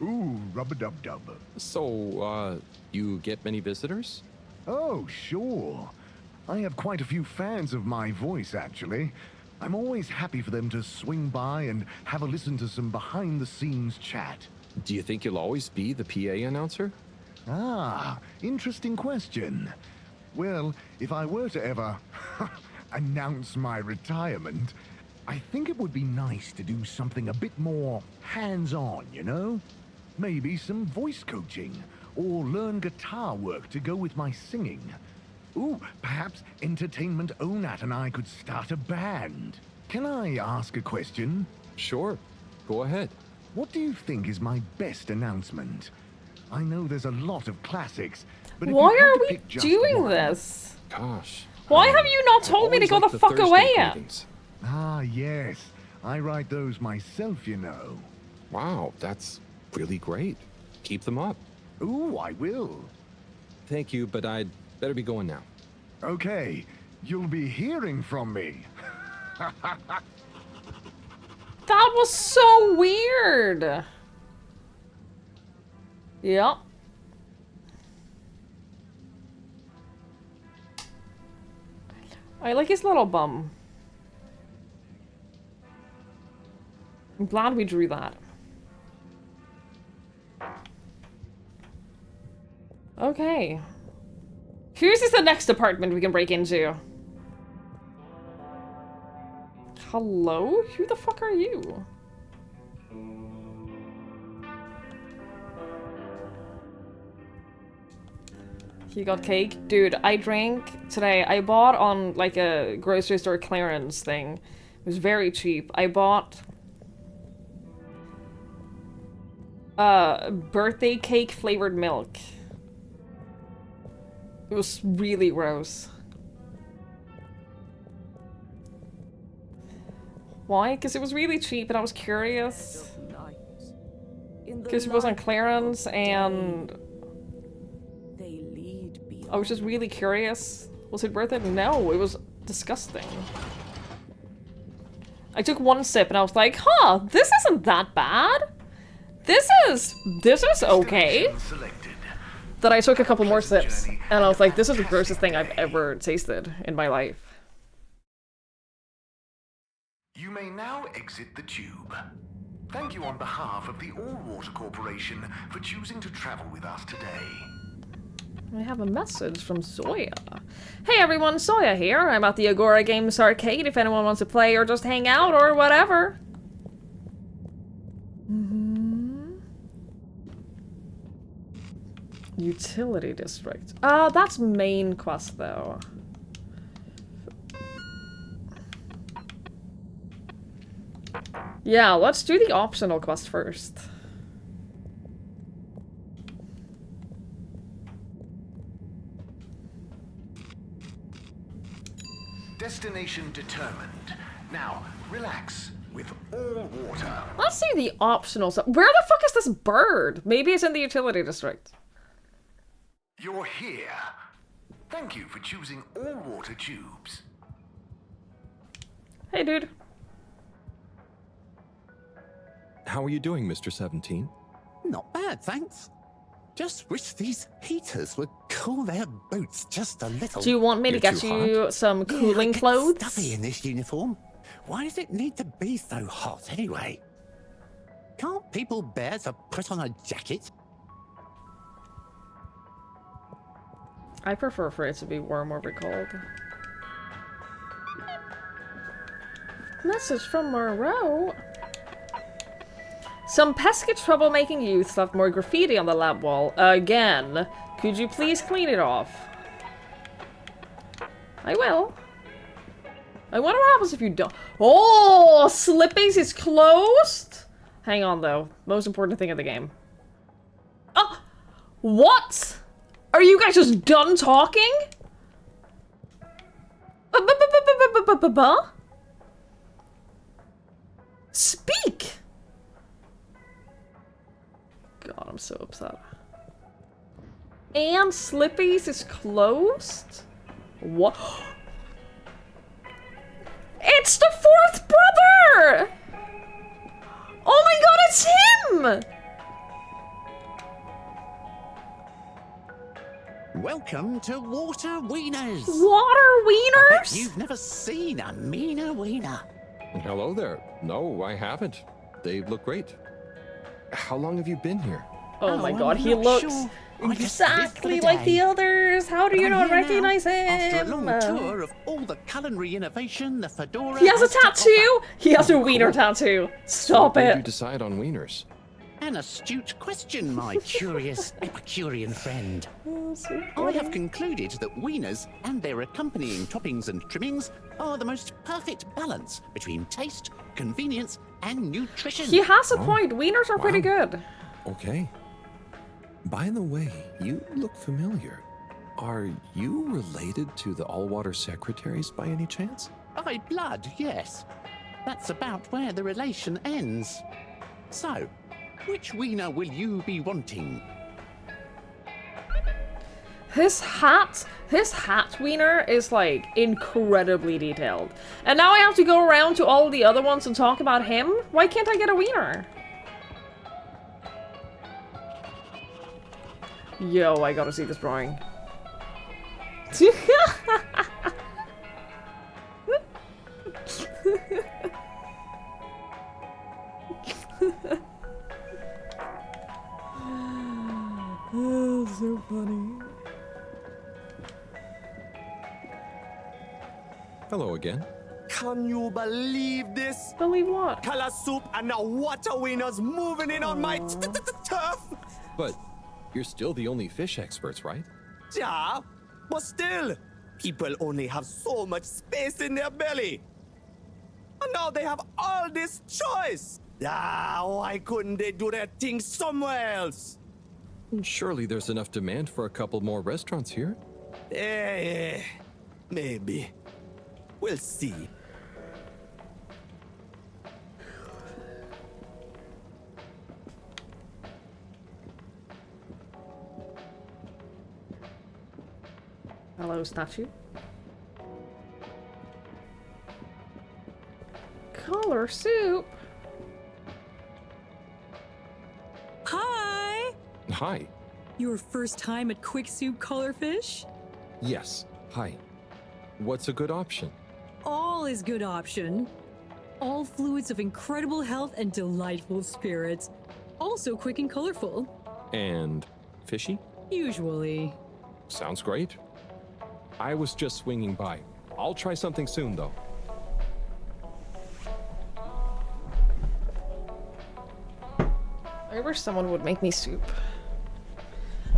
Ooh, rub-a-dub-dub. So, you get many visitors? Oh, sure. I have quite a few fans of my voice, actually. I'm always happy for them to swing by and have a listen to some behind-the-scenes chat. Do you think you'll always be the PA announcer? Ah, interesting question. Well, if I were to ever announce my retirement, I think it would be nice to do something a bit more hands-on, you know? Maybe some voice coaching, or learn guitar work to go with my singing. Ooh, perhaps Entertainment Onat and I could start a band. Can I ask a question? Sure. Go ahead. What do you think is my best announcement? I know there's a lot of classics, but if Why you had are to we pick just doing one- this? Gosh. Why have you not told me to go the fuck away yet? Ah, yes. I write those myself, you know. Wow, that's really great. Keep them up. Ooh, I will. Thank you, but I'd better be going now. Okay, you'll be hearing from me. That was so weird. Yep. I like his little bum. I'm glad we drew that. Okay. Whose is the next apartment we can break into? Hello? Who the fuck are you? You got cake? Dude, I drank today. I bought on like a grocery store clearance thing. It was very cheap. I bought birthday cake flavored milk. It was really gross. Why? Because it was really cheap and I was curious. Because it was on clearance and I was just really curious. Was it worth it? No, it was disgusting. I took one sip and I was like, huh, this isn't that bad. This is okay. Then I took a couple more sips and I was like, this is the grossest thing I've ever tasted in my life. You may now exit the tube. Thank you on behalf of the All-Water Corporation for choosing to travel with us today. I have a message from Zoya. Hey everyone, Zoya here. I'm at the Agora Games Arcade if anyone wants to play or just hang out or whatever. Utility District. That's main quest though. Yeah, let's do the optional quest first. Destination determined. Now, relax with all water. Let's see the optional stuff. Where the fuck is this bird? Maybe it's in the Utility District. You're here. Thank you for choosing all water tubes. Hey, dude. How are you doing, Mr. 17? Not bad, thanks. Just wish these heaters would cool their boots just a little. Do you want me to get you some cooling clothes? Stuffy in this uniform. Why does it need to be so hot anyway? Can't people bear to put on a jacket? I prefer for it to be warm over cold. Message from Moreau. Some pesky troublemaking youths left more graffiti on the lab wall. Again. Could you please clean it off? I will. I wonder what happens if you don't. Oh! Slippies is closed? Hang on, though. Most important thing of the game. Oh! What? Are you guys just done talking? Speak! God, I'm so upset. And Slippies is closed? What? It's the fourth brother! Oh my god, it's him! Welcome to Water Wieners! Water Wieners? I bet you've never seen a meaner wiener. Hello there. No, I haven't. They look great. How long have you been here? Oh my god, he looks exactly like the others. How do you not recognize him? After a long tour of all the culinary innovation, the fedora. He has a tattoo. He has a wiener tattoo. Stop When it. did you decide on wieners? An astute question, my curious Epicurean friend. I have concluded that wieners and their accompanying toppings and trimmings are the most perfect balance between taste, convenience, and nutrition. He has a point. Wieners are pretty good. Okay. By the way, you look familiar. Are you related to the All-Water Secretaries by any chance? By blood, yes. That's about where the relation ends. So, which wiener will you be wanting? His hat wiener is like incredibly detailed. And now I have to go around to all the other ones and talk about him? Why can't I get a wiener? Yo, I gotta see this drawing. Oh, so funny. Hello again. Can you believe this? Believe what? Color soup and now water wieners moving in on my turf. But you're still the only fish experts, right? Yeah, but still, people only have so much space in their belly. And now they have all this choice. Ah, why couldn't they do their thing somewhere else? Surely there's enough demand for a couple more restaurants here. Maybe. We'll see. Hello, statue. Color soup. Hi! Hi. Your first time at Quick Soup Colorfish? Yes. Hi. What's a good option? All is good option. All fluids of incredible health and delightful spirits. Also quick and colorful. And fishy? Usually. Sounds great. I was just swinging by. I'll try something soon, though. I wish someone would make me soup.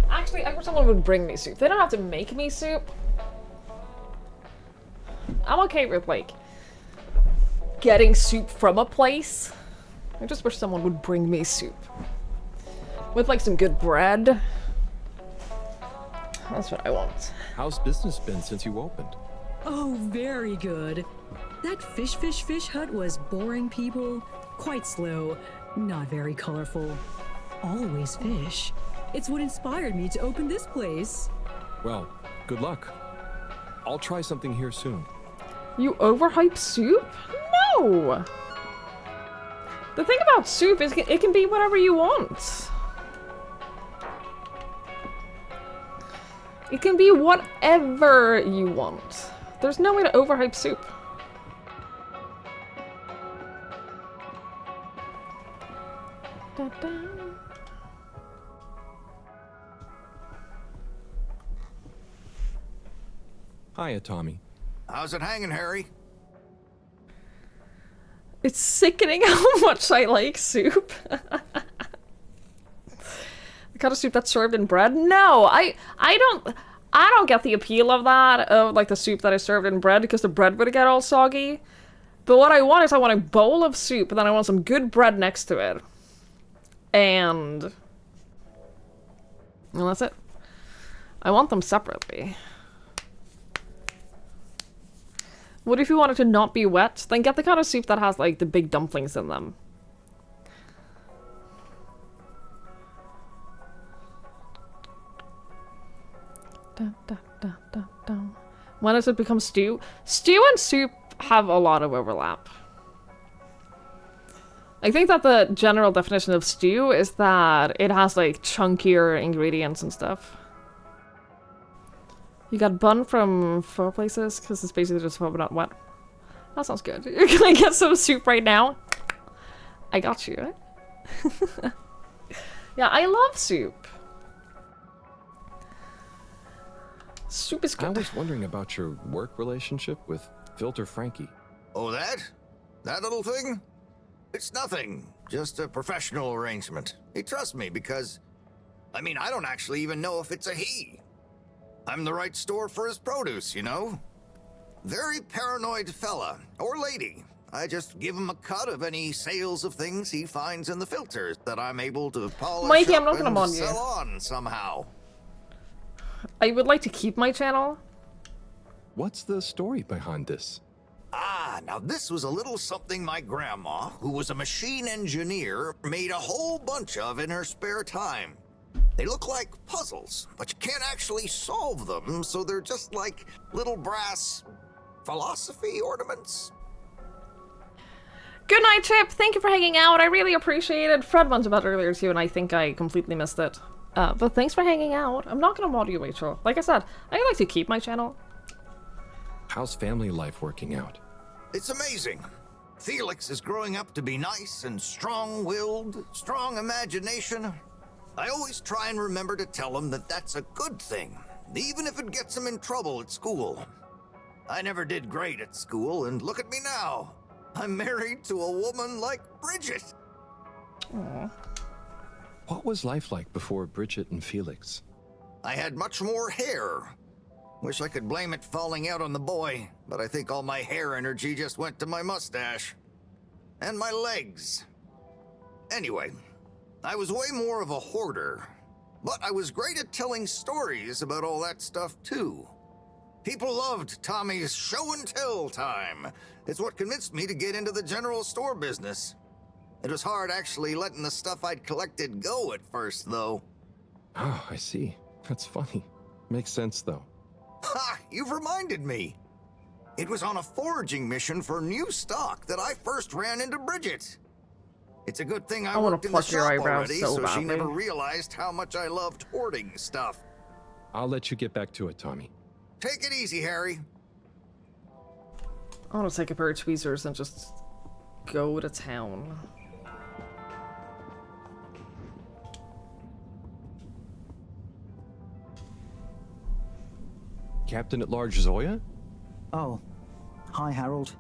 Actually, I wish someone would bring me soup. They don't have to make me soup. I'm okay with, like, getting soup from a place. I just wish someone would bring me soup. With, like, some good bread. That's what I want. How's business been since you opened? Oh, very good. That fish hut was boring, people. Quite slow. Not very colorful. Always fish. It's what inspired me to open this place. Well, good luck. I'll try something here soon. You overhype soup? No! The thing about soup is it can be whatever you want. It can be whatever you want. There's no way to overhype soup. Da -da. Hiya, Tommy. How's it hanging, Harry? It's sickening how much I like soup. The kind of soup that's served in bread? No, I don't get the appeal of that, of like the soup that is served in bread, because the bread would get all soggy. But what I want is I want a bowl of soup, and then I want some good bread next to it. And that's it. I want them separately. What if you want it to not be wet? Then get the kind of soup that has like the big dumplings in them. Da, da, da, da, da. When does it become stew? Stew and soup have a lot of overlap. I think that the general definition of stew is that it has like chunkier ingredients and stuff. You got bun from 4 places because it's basically just pho but not wet. That sounds good. Can I get some soup right now? I got you. Yeah, I love soup. Soup is good. I was wondering about your work relationship with Filter Frankie. Oh, that? That little thing? It's nothing. Just a professional arrangement. He trusts me because, I mean, I don't actually even know if it's a he. I'm the right store for his produce, you know? Very paranoid fella, or lady. I just give him a cut of any sales of things he finds in the filters that I'm able to polish Mikey, up I'm not gonna and mod you. sell on somehow. I would like to keep my channel. What's the story behind this? Ah, now this was a little something my grandma, who was a machine engineer, made a whole bunch of in her spare time. They look like puzzles, but you can't actually solve them, so they're just like little brass philosophy ornaments. Good night, Chip. Thank you for hanging out. I really appreciate it. Fred went about earlier too, and I think I completely missed it. But thanks for hanging out. I'm not gonna mod you, Rachel. Like I said, I like to keep my channel. How's family life working out? It's amazing. Felix is growing up to be nice and strong-willed, strong imagination. I always try and remember to tell him that that's a good thing, even if it gets him in trouble at school. I never did great at school, and look at me now. I'm married to a woman like Bridget. Aww. What was life like before Bridget and Felix? I had much more hair. Wish I could blame it falling out on the boy, but I think all my hair energy just went to my mustache. And my legs. Anyway, I was way more of a hoarder, but I was great at telling stories about all that stuff too. People loved Tommy's show and tell time. It's what convinced me to get into the general store business. It was hard actually letting the stuff I'd collected go at first, though. Oh, I see. That's funny. Makes sense, though. Ha! You've reminded me. It was on a foraging mission for new stock that I first ran into Bridget. It's a good thing I worked in the shop already, so she never realized how much I loved hoarding stuff. I'll let you get back to it, Tommy. Take it easy, Harry. I want to take a pair of tweezers and just go to town. Captain at Large Zoya? Oh, hi, Harold.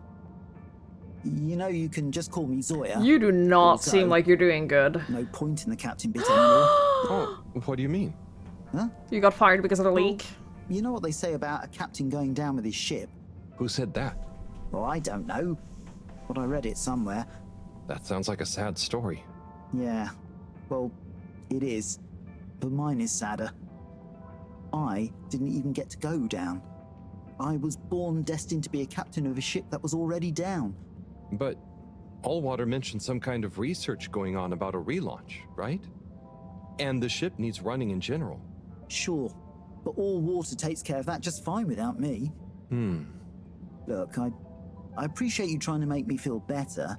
You know, you can just call me Zoya. You do not seem like you're doing good. No point in the captain bit anymore. Oh, what do you mean? Huh? You got fired because of the leak? You know what they say about a captain going down with his ship? Who said that? Well, I don't know, but I read it somewhere. That sounds like a sad story. Yeah, well, it is, but mine is sadder. I didn't even get to go down. I was born destined to be a captain of a ship that was already down. But Allwater mentioned some kind of research going on about a relaunch, right? And the ship needs running in general. Sure, but Allwater takes care of that just fine without me. Look, I appreciate you trying to make me feel better.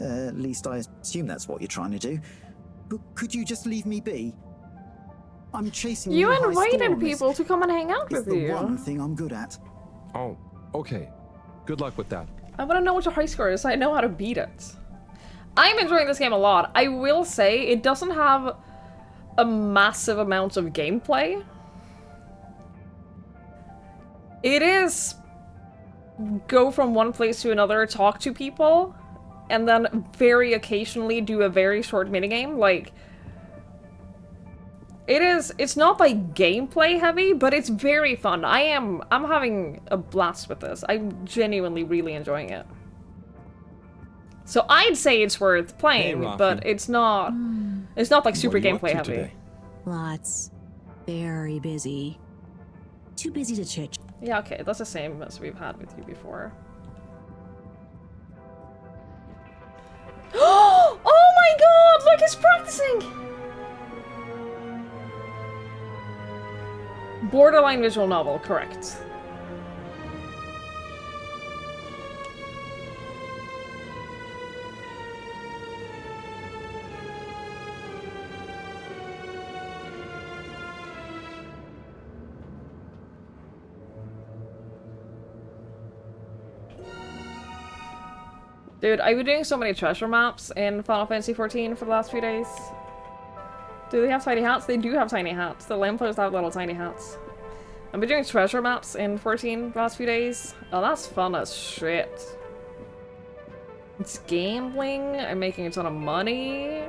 At least I assume that's what you're trying to do. But could you just leave me be? I'm chasing You high score invited on this. people to come and hang out It's with you. the one thing I'm good at. Oh, okay. Good luck with that. I want to know what your high score is so I know how to beat it. I'm enjoying this game a lot. I will say it doesn't have a massive amount of gameplay. It is go from one place to another, talk to people, and then very occasionally do a very short minigame. Like, it's not like gameplay heavy, but it's very fun. I'm having a blast with this. I'm genuinely really enjoying it. So I'd say it's worth playing, Hey, but it's not like super What are you up gameplay to heavy. today? Lots. Very busy. Too busy to chit. Yeah, okay, that's the same as we've had with you before. Oh my god, look, he's practicing! Borderline visual novel, correct. Dude, I've been doing so many treasure maps in Final Fantasy XIV for the last few days. Do they have tiny hats? They do have tiny hats. The lampposts have little tiny hats. I've been doing treasure maps in 14 the last few days. Oh, that's fun as shit. It's gambling. I'm making a ton of money.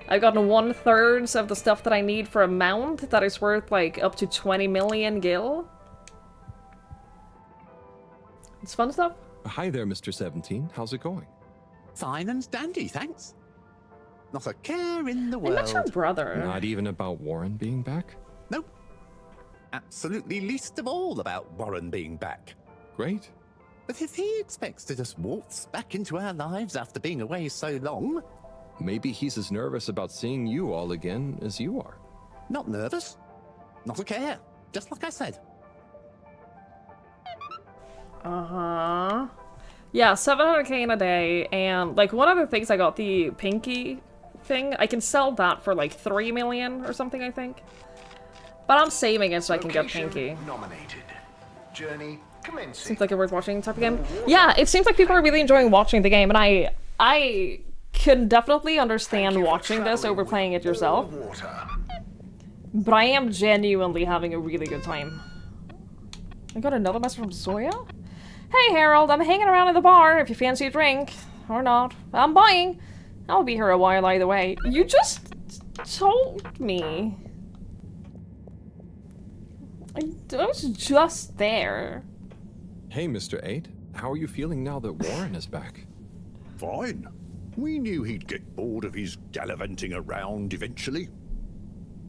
I've gotten 1/3 of the stuff that I need for a mount that is worth like up to 20 million gil. It's fun stuff. Hi there, Mr. 17. How's it going? Fine and dandy, thanks. Not a care in the I world. met your brother. Not even about Warren being back? Nope. Absolutely least of all about Warren being back. Great. But if he expects to just waltz back into our lives after being away so long... Maybe he's as nervous about seeing you all again as you are. Not nervous. Not a care. Just like I said. Uh-huh. Yeah, 700k in a day, and like one of the things I got, the pinky thing, I can sell that for like 3 million or something, I think. But I'm saving it so I can get pinky. Nominated. Journey commencing. Seems like a worth watching type of game. Yeah, it seems like people are really enjoying watching the game, and I can definitely understand watching this over playing it yourself. But I am genuinely having a really good time. I got another message from Zoya? Hey Harold, I'm hanging around in the bar if you fancy a drink. Or not. I'm buying. I'll be here a while either way. You just told me. just there. Hey, Mr. 8. How are you feeling now that Warren is back? Fine. We knew he'd get bored of his gallivanting around eventually.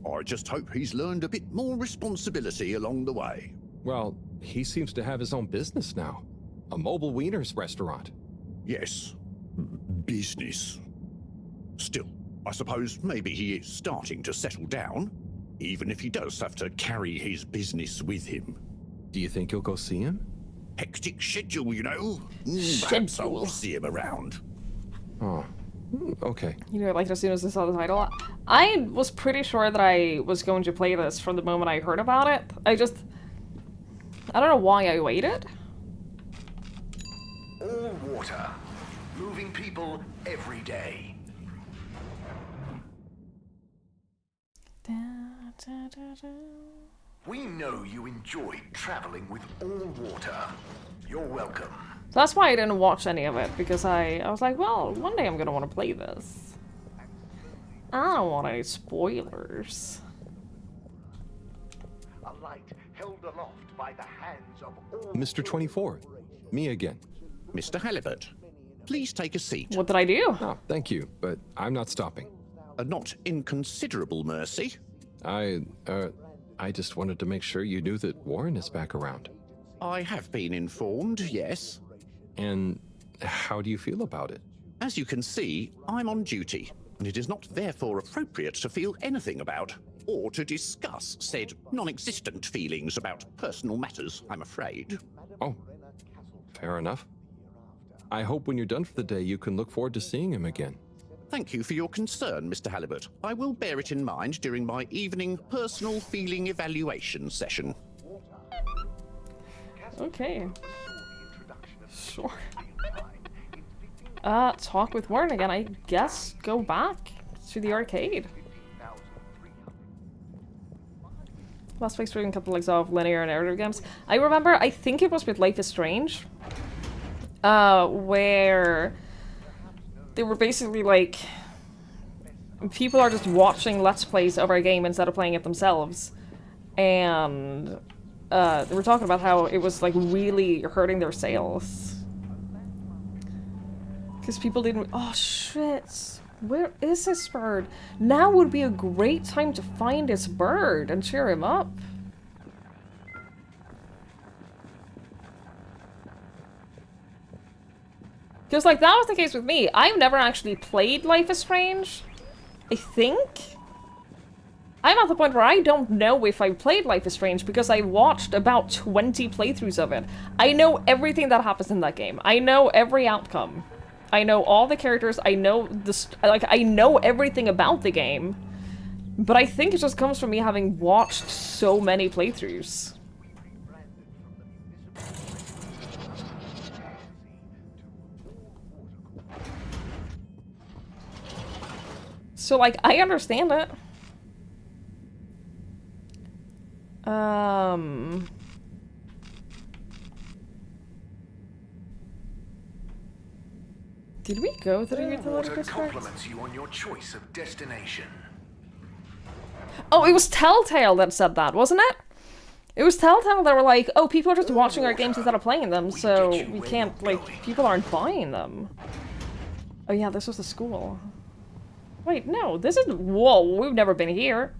I just hope he's learned a bit more responsibility along the way. Well, he seems to have his own business now. A mobile wieners restaurant. Yes. Business. Still, I suppose maybe he is starting to settle down, even if he does have to carry his business with him. Do you think you'll go see him? Hectic schedule, you know. Perhaps I'll see him around. Oh, okay. You know, like as soon as I saw the title, I was pretty sure that I was going to play this from the moment I heard about it. I don't know why I waited. All water. Moving people every day. We know you enjoyed traveling with all water. You're welcome. So that's why I didn't watch any of it, because I was like, well, one day I'm gonna want to play this. I don't want any spoilers. A light held aloft by the hands of all. Mr. 24, me again. Mr. Halibut, please take a seat. What did I do? Oh, thank you, but I'm not stopping. A not inconsiderable mercy. I just wanted to make sure you knew that Warren is back around. I have been informed, yes. And how do you feel about it? As you can see, I'm on duty, and it is not therefore appropriate to feel anything about, or to discuss said non-existent feelings about personal matters, I'm afraid. Oh, fair enough. I hope when you're done for the day you can look forward to seeing him again. Thank you for your concern, Mr. Halibut. I will bear it in mind during my evening personal feeling evaluation session. Okay. Sure. Talk with Warren again. I guess go back to the arcade. Last week's reading a couple of linear narrative games. I remember, I think it was with Life is Strange, where they were basically like, people are just watching Let's Plays of our game instead of playing it themselves. And they were talking about how it was like really hurting their sales. Because people didn't... Oh shit! Where is this bird? Now would be a great time to find this bird and cheer him up. Because, like, that was the case with me. I've never actually played Life is Strange, I think. I'm at the point where I don't know if I played Life is Strange because I watched about 20 playthroughs of it. I know everything that happens in that game. I know every outcome. I know all the characters. I know I know everything about the game. But I think it just comes from me having watched so many playthroughs. So, like, I understand it. Did we go to the utility Water district? compliments you on your choice of destination. Oh, it was Telltale that said that, wasn't it? It was Telltale that were like, oh, people are just watching our games instead of playing them, so we can't, like, people aren't buying them. Oh yeah, this was the school. Wait, no, this is... Whoa, we've never been here.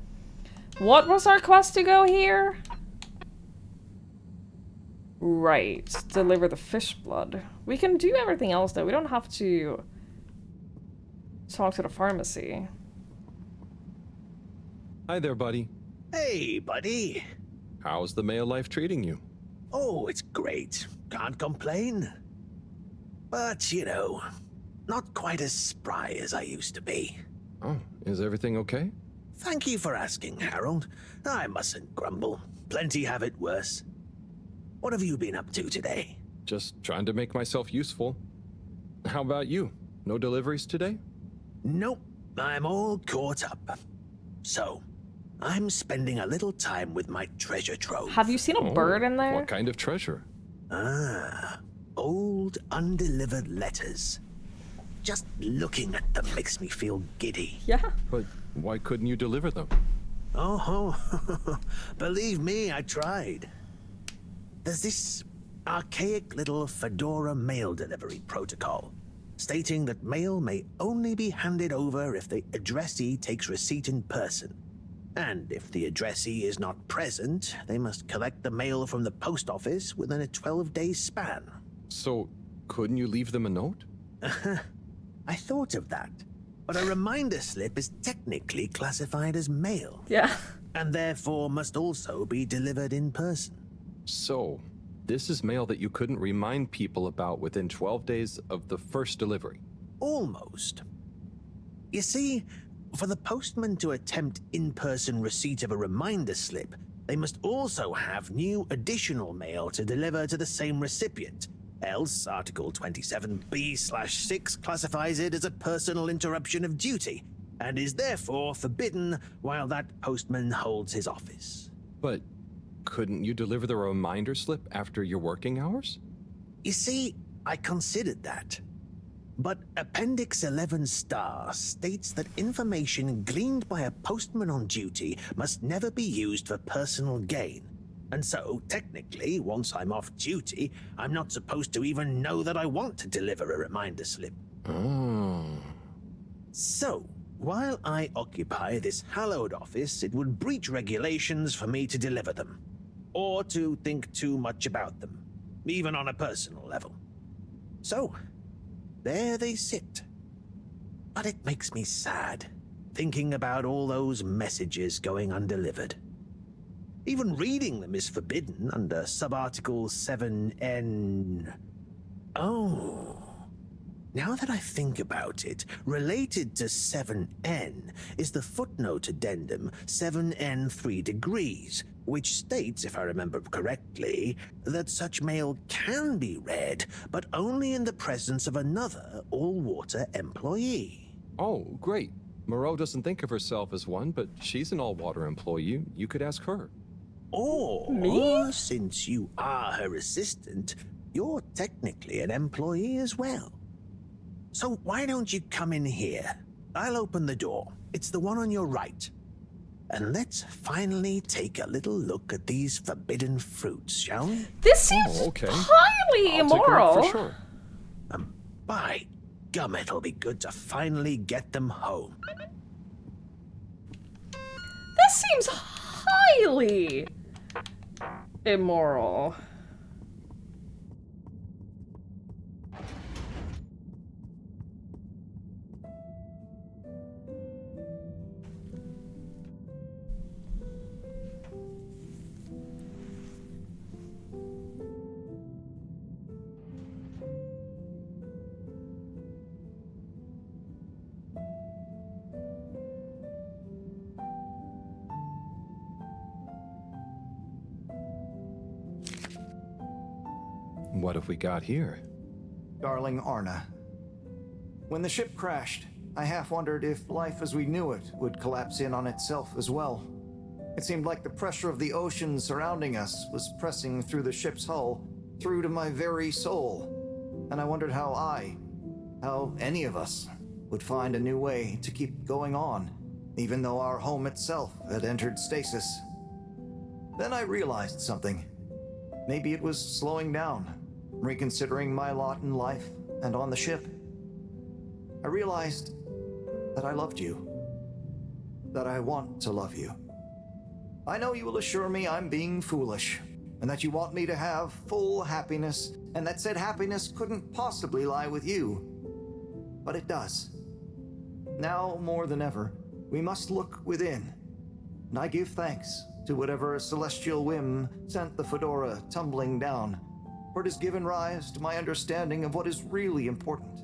What was our quest to go here? Right, deliver the fish blood. We can do everything else, though. We don't have to talk to the pharmacy. Hi there, buddy. Hey, buddy. How's the male life treating you? Oh, it's great. Can't complain. But, you know, not quite as spry as I used to be. Oh, is everything okay? Thank you for asking, Harold. I mustn't grumble. Plenty have it worse. What have you been up to today? Just trying to make myself useful. How about you? No deliveries today? Nope. I'm all caught up. So, I'm spending a little time with my treasure trove. Have you seen a bird in there? What kind of treasure? Ah, old undelivered letters. Just looking at them makes me feel giddy. Yeah. But why couldn't you deliver them? Oh, believe me, I tried. There's this archaic little Fedora mail delivery protocol, stating that mail may only be handed over if the addressee takes receipt in person. And if the addressee is not present, they must collect the mail from the post office within a 12-day span. So, couldn't you leave them a note? I thought of that, but a reminder slip is technically classified as mail. Yeah. And therefore must also be delivered in person. So, this is mail that you couldn't remind people about within 12 days of the first delivery. Almost. You see, for the postman to attempt in-person receipt of a reminder slip, they must also have new additional mail to deliver to the same recipient. Else, Article 27B/6 classifies it as a personal interruption of duty, and is therefore forbidden while that postman holds his office. But couldn't you deliver the reminder slip after your working hours? You see, I considered that. But Appendix 11 Star states that information gleaned by a postman on duty must never be used for personal gain. And so, technically, once I'm off duty, I'm not supposed to even know that I want to deliver a reminder slip. Oh. So, while I occupy this hallowed office, it would breach regulations for me to deliver them, or to think too much about them, even on a personal level. So, there they sit. But it makes me sad, thinking about all those messages going undelivered. Even reading them is forbidden under Subarticle 7N. Oh. Now that I think about it, related to 7N is the footnote addendum 7N3 degrees, which states, if I remember correctly, that such mail can be read, but only in the presence of another all-water employee. Oh, great. Moreau doesn't think of herself as one, but she's an all-water employee. You could ask her. Or, since you are her assistant, you're technically an employee as well. So why don't you come in here? I'll open the door. It's the one on your right. And let's finally take a little look at these forbidden fruits, shall we? This seems highly immoral. For sure. By gum, it'll be good to finally get them home. This seems highly immoral. What have we got here? Darling Arna, when the ship crashed, I half wondered if life as we knew it would collapse in on itself as well. It seemed like the pressure of the ocean surrounding us was pressing through the ship's hull, through to my very soul. And I wondered how any of us, would find a new way to keep going on, even though our home itself had entered stasis. Then I realized something. Maybe it was slowing down, reconsidering my lot in life and on the ship. I realized that I loved you, that I want to love you. I know you will assure me I'm being foolish, and that you want me to have full happiness, and that said happiness couldn't possibly lie with you. But it does. Now more than ever, we must look within, and I give thanks to whatever celestial whim sent the Fedora tumbling down, for it has given rise to my understanding of what is really important.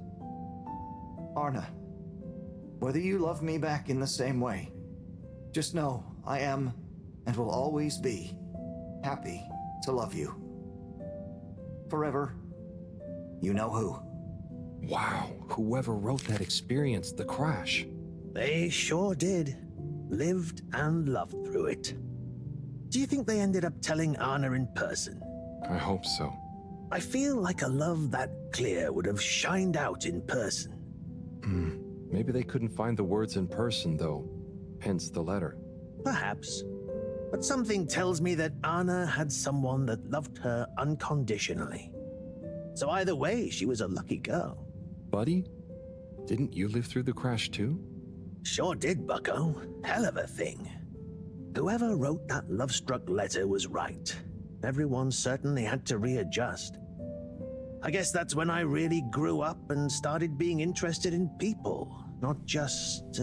Arna, whether you love me back in the same way, just know I am, and will always be, happy to love you. Forever, you know who. Wow, whoever wrote that experienced the crash. They sure did. Lived and loved through it. Do you think they ended up telling Arna in person? I hope so. I feel like a love that clear would have shined out in person. Maybe they couldn't find the words in person, though. Hence the letter. Perhaps. But something tells me that Anna had someone that loved her unconditionally. So either way, she was a lucky girl. Buddy, didn't you live through the crash too? Sure did, bucko. Hell of a thing. Whoever wrote that love-struck letter was right. Everyone certainly had to readjust. I guess that's when I really grew up and started being interested in people, not just...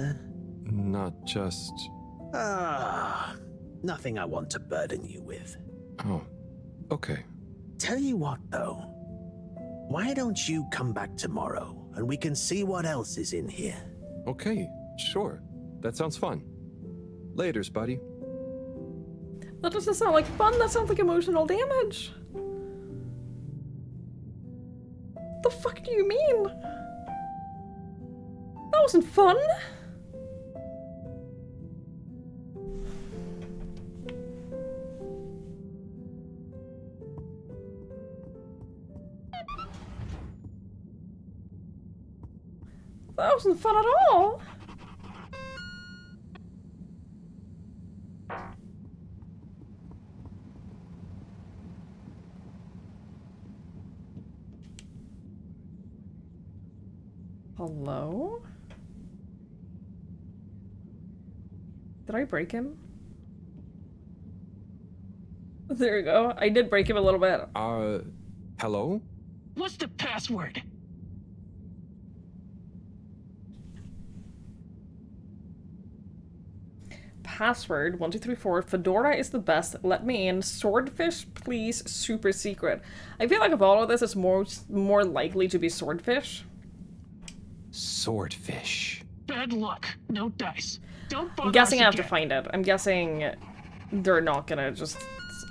nothing I want to burden you with. Oh, okay. Tell you what, though. Why don't you come back tomorrow, and we can see what else is in here? Okay, sure. That sounds fun. Laters, buddy. That doesn't sound like fun, that sounds like emotional damage. The fuck do you mean? That wasn't fun. That wasn't fun at all. Hello? Did I break him? There we go. I did break him a little bit. Hello? What's the password? Password 1234. Fedora is the best. Let me in. Swordfish, please. Super secret. I feel like of all of this, it's more likely to be swordfish. Swordfish. Bad luck. No dice. Don't bother. I'm guessing us I have to again. find it. I'm guessing they're not gonna just...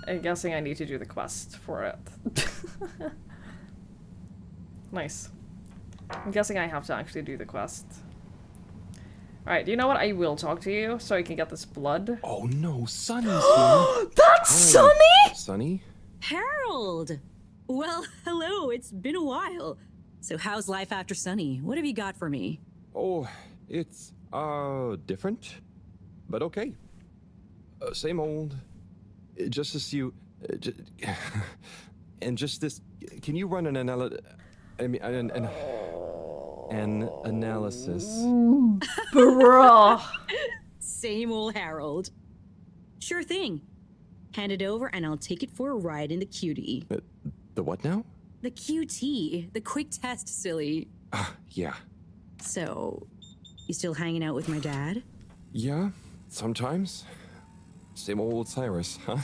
I'm guessing I need to do the quest for it. Nice. I'm guessing I have to actually do the quest. Alright, you know what? I will talk to you so I can get this blood. Oh no, Sunny's here. That's Hi. Sunny? Sunny? Harold! Well, hello, it's been a while. So how's life after Sunny? What have you got for me? Oh, it's, different. But okay. Same old. Just as you... and just this... Can you run an analysis... an analysis. Bruh. Same old Harold. Sure thing. Hand it over and I'll take it for a ride in the QT. The what now? The QT. The quick test, silly. Yeah. So, you still hanging out with my dad? Yeah, sometimes. Same old Cyrus, huh?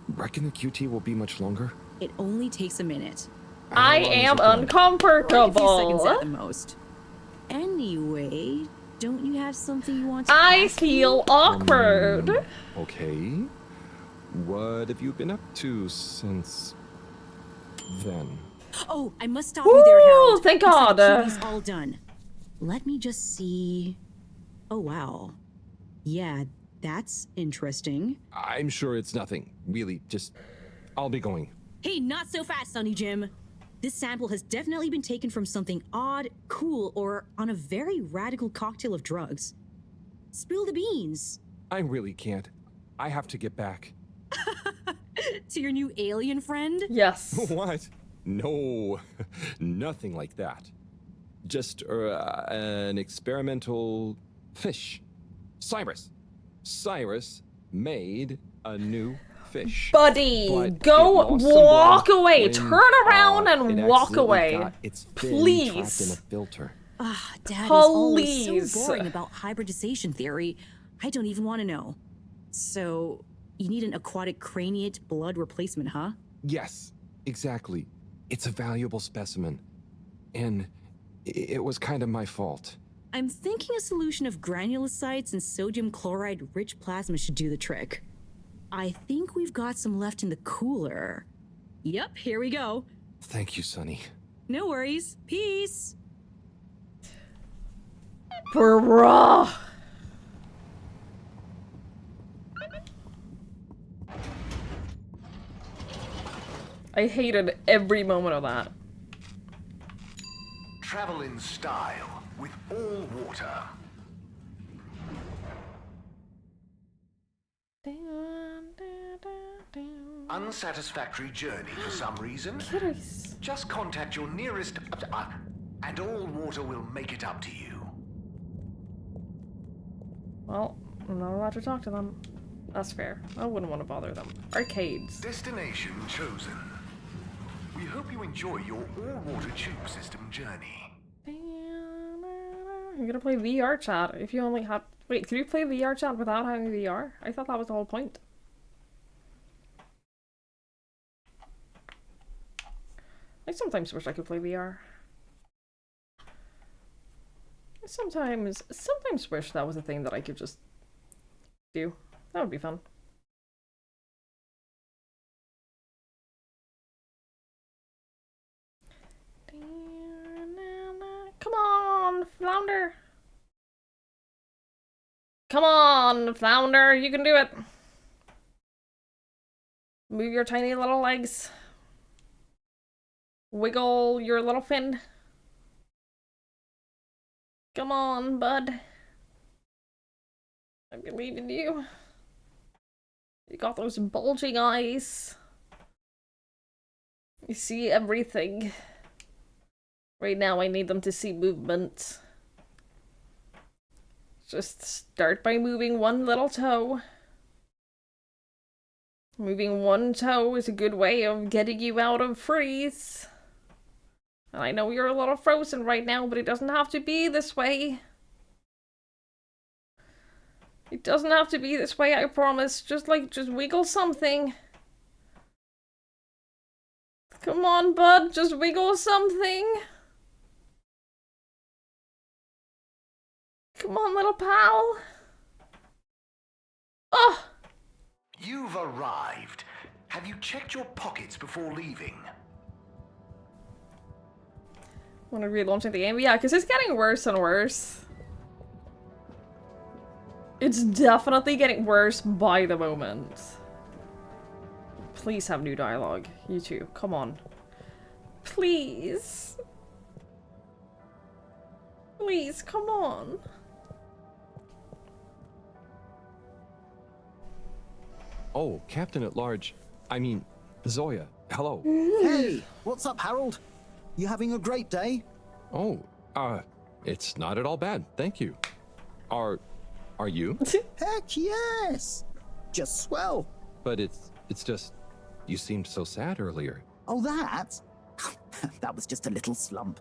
Reckon the QT will be much longer? It only takes a minute. I am uncomfortable. A few seconds at the most. Anyway, don't you have something you want to I ask feel me? awkward. Okay. What have you been up to since then? Oh, I must stop you there, Harold. Thank Looks like God. QT's all done. Let me just see. Oh, wow. Yeah, that's interesting. I'm sure it's nothing. Really, just... I'll be going. Hey, not so fast, Sonny Jim. This sample has definitely been taken from something odd, cool, or on a very radical cocktail of drugs. Spill the beans. I really can't. I have to get back. To your new alien friend? Yes. What? No, nothing like that. Just an experimental fish. Cyrus made a new fish. Buddy, But go it lost some walk blood away. when, Turn around it and walk accidentally away. got its fin Please. trapped in a filter. Dad is always Please. so boring about hybridization theory. I don't even want to know. So, you need an aquatic craniate blood replacement, huh? Yes, exactly. It's a valuable specimen. And it was kind of my fault. I'm thinking a solution of granulocytes and sodium chloride-rich plasma should do the trick. I think we've got some left in the cooler. Yep, here we go. Thank you, Sonny. No worries. Peace. Bruh. I hated every moment of that. Travel in style with all water. Unsatisfactory journey for some reason? Just contact your nearest... and all water will make it up to you. Well, I'm not allowed to talk to them. That's fair. I wouldn't want to bother them. Arcades. Destination chosen. We hope you enjoy your all-water tube system journey. You're gonna play VR chat if you only had... Wait, can you play VR chat without having VR? I thought that was the whole point. I sometimes wish I could play VR. I sometimes wish that was a thing that I could just do. That would be fun. Come on, Flounder! Come on, Flounder, you can do it! Move your tiny little legs. Wiggle your little fin. Come on, bud. I believe in you. You got those bulging eyes. You see everything. Right now I need them to see movement. Just start by moving one little toe. Moving one toe is a good way of getting you out of freeze. And I know you're a little frozen right now, but it doesn't have to be this way. It doesn't have to be this way, I promise. Just wiggle something. Come on, bud, just wiggle something. Come on, little pal. Oh! You've arrived. Have you checked your pockets before leaving? Want to relaunching the game? Yeah, because it's getting worse and worse. It's definitely getting worse by the moment. Please have new dialogue. You two, come on. Please. Please, come on. Oh, Captain at Large. I mean, Zoya. Hello. Hey, what's up, Harold? You having a great day? Oh, it's not at all bad. Thank you. Are you? Heck yes! Just swell. But it's just, you seemed so sad earlier. Oh, that? That was just a little slump.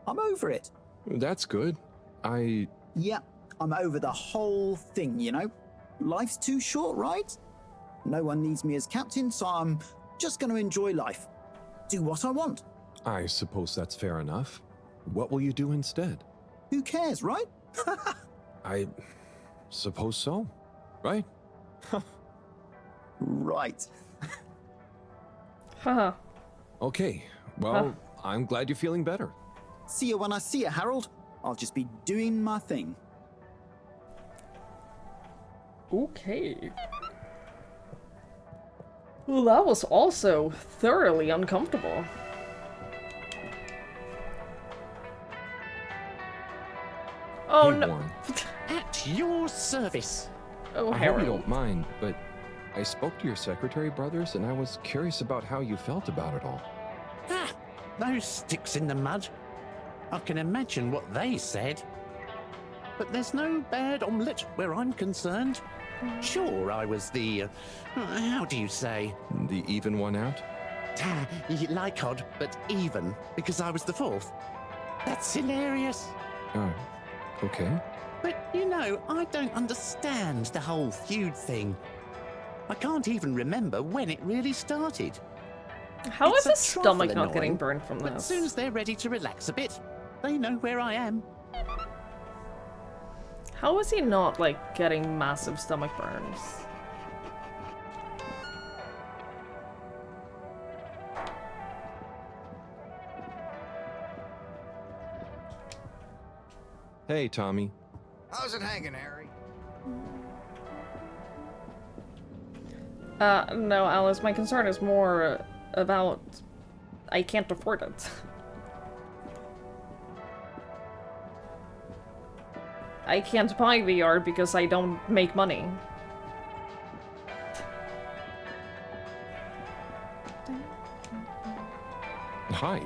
I'm over it. That's good. Yeah, I'm over the whole thing, you know? Life's too short, right? No one needs me as captain, so I'm just going to enjoy life. Do what I want. I suppose that's fair enough. What will you do instead? Who cares, right? I suppose so, right? Right. Haha. Okay, well, I'm glad you're feeling better. See you when I see you, Harold. I'll just be doing my thing. Okay. Well, that was also thoroughly uncomfortable. Oh hey, no! Warren. At your service. Oh, I Harold. hope you don't mind, but I spoke to your secretary brothers and I was curious about how you felt about it all. Ah, those sticks in the mud. I can imagine what they said. But there's no bad omelette where I'm concerned. Sure, I was the, how do you say? The even one out? Like odd, but even, because I was the fourth. That's hilarious. Okay. But, you know, I don't understand the whole feud thing. I can't even remember when it really started. How is his It's a trifle stomach not annoying, getting burned from but this? as soon as they're ready to relax a bit, they know where I am. How is he not, like, getting massive stomach burns? Hey, Tommy. How's it hanging, Harry? No, Alice, my concern is more about... I can't afford it. I can't buy VR because I don't make money. hi.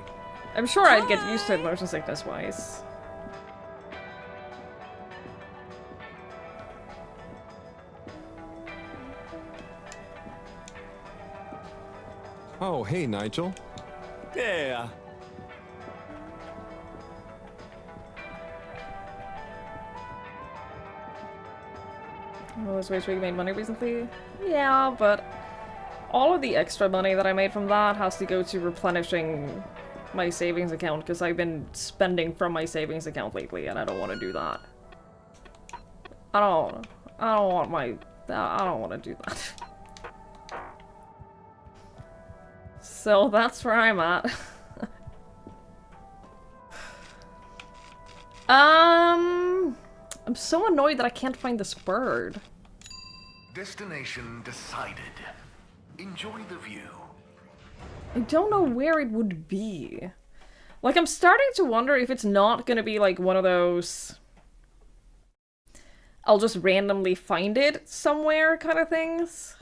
I'm sure I'd get used to it motion sickness-wise. Oh, hey, Nigel. Yeah. Well, there's ways we made money recently. Yeah, but all of the extra money that I made from that has to go to replenishing my savings account because I've been spending from my savings account lately, and I don't want to do that. I don't want to do that. So that's where I'm at. I'm so annoyed that I can't find this bird. Destination decided. Enjoy the view. I don't know where it would be. Like, I'm starting to wonder if it's not gonna be like one of those I'll just randomly find it somewhere kind of things.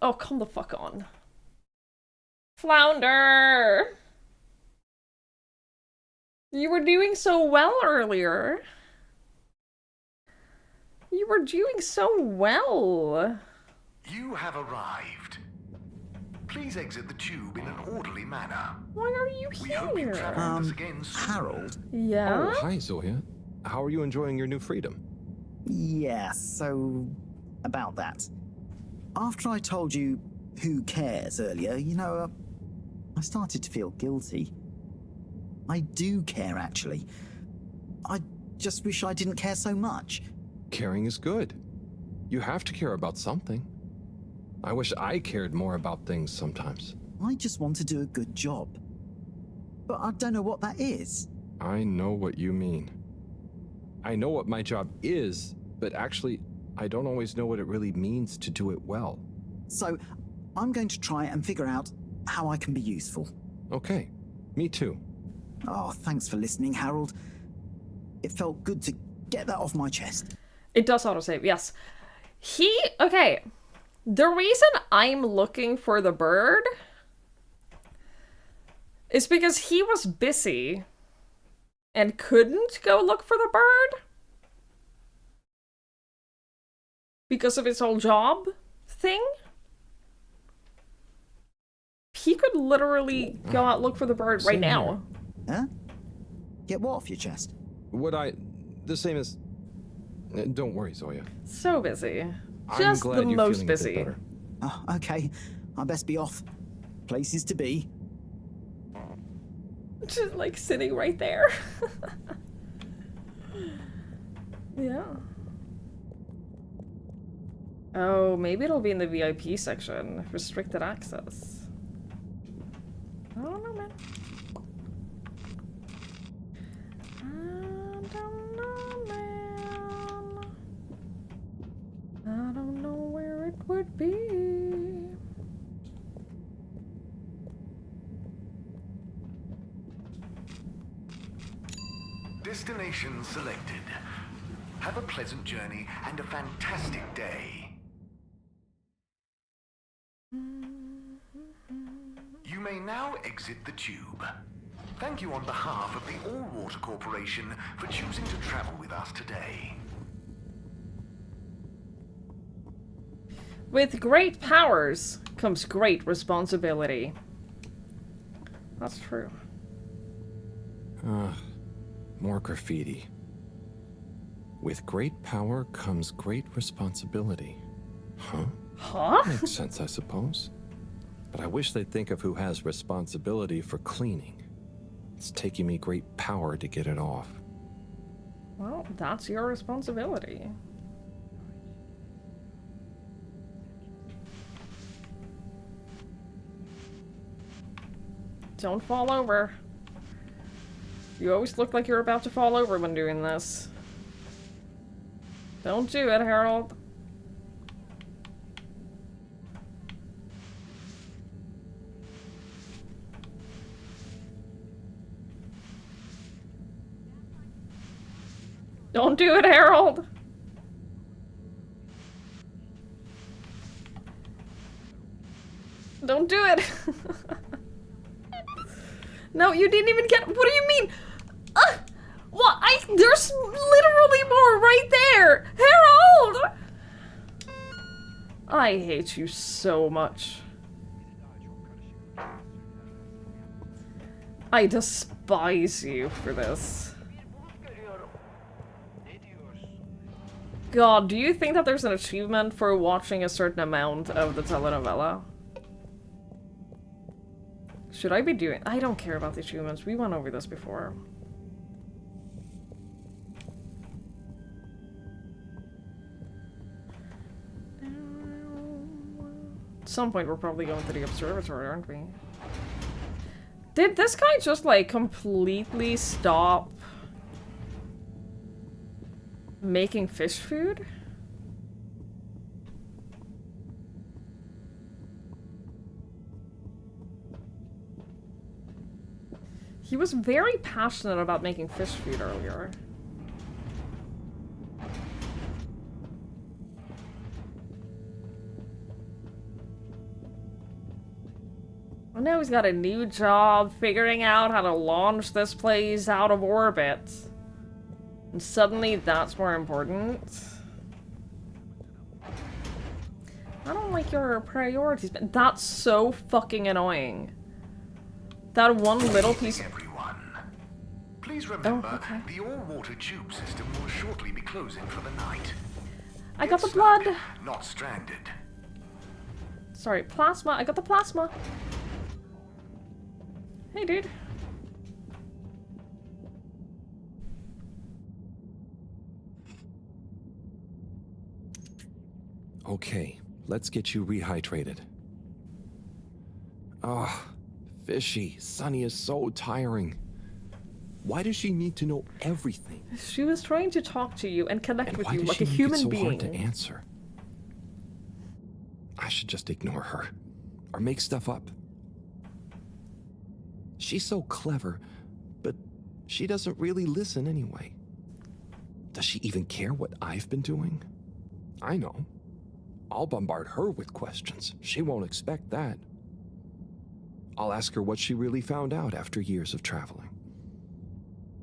Oh, come the fuck on. Flounder! You were doing so well earlier. You were doing so well. You have arrived. Please exit the tube in an orderly manner. Why are you here? We hope you travel with us again soon. Harold? Yeah? Oh, hi, Zoya. How are you enjoying your new freedom? Yeah, so about that. After I told you who cares earlier, you know, I started to feel guilty. I do care, actually. I just wish I didn't care so much. Caring is good. You have to care about something. I wish I cared more about things sometimes. I just want to do a good job. But I don't know what that is. I know what you mean. I know what my job is, but actually, I don't always know what it really means to do it well. So, I'm going to try and figure out how I can be useful. Okay, me too. Oh, thanks for listening, Harold. It felt good to get that off my chest. It does autosave, yes. Okay. The reason I'm looking for the bird is because he was busy and couldn't go look for the bird because of his whole job thing. He could literally go out and look for the bird right now. Huh? Get what off your chest? The same as... Don't worry, Zoya. So busy. I'm Just glad the you're most feeling a bit busy. better. Oh, okay. I best be off. Places to be. Just like sitting right there. Yeah. Oh, maybe it'll be in the VIP section. Restricted access. I don't know, man. I don't know where it would be. Destination selected. Have a pleasant journey and a fantastic day. You may now exit the tube. Thank you on behalf of the All-Water Corporation for choosing to travel with us today. With great powers comes great responsibility. That's true. More graffiti. With great power comes great responsibility. Huh? Huh? Makes sense, I suppose. But I wish they'd think of who has responsibility for cleaning. It's taking me great power to get it off. Well, that's your responsibility. Don't fall over. You always look like you're about to fall over when doing this. Don't do it, Harold. Don't do it, Harold! Don't do it! No, you didn't even get. What do you mean? What? There's literally more right there! Harold! I hate you so much. I despise you for this. God, do you think that there's an achievement for watching a certain amount of the telenovela? Should I be doing- I don't care about the achievements. We went over this before. At some point we're probably going to the observatory, aren't we? Did this guy just, like, completely stop making fish food? He was very passionate about making fish food earlier. And now he's got a new job figuring out how to launch this place out of orbit. And suddenly that's more important. I don't like your priorities, but that's so fucking annoying. That one little piece. Everyone, please remember, okay. the all-water tube system will shortly be closing for the night. I got the blood. Not stranded. Sorry, plasma. I got the plasma. Hey, dude. Okay, let's get you rehydrated. Ah, Fishy, Sunny is so tiring. Why does she need to know everything? She was trying to talk to you and connect with Why you does like she a make human it so being. hard to answer? I should just ignore her, or make stuff up. She's so clever, but she doesn't really listen anyway. Does she even care what I've been doing? I know. I'll bombard her with questions. She won't expect that. I'll ask her what she really found out after years of traveling.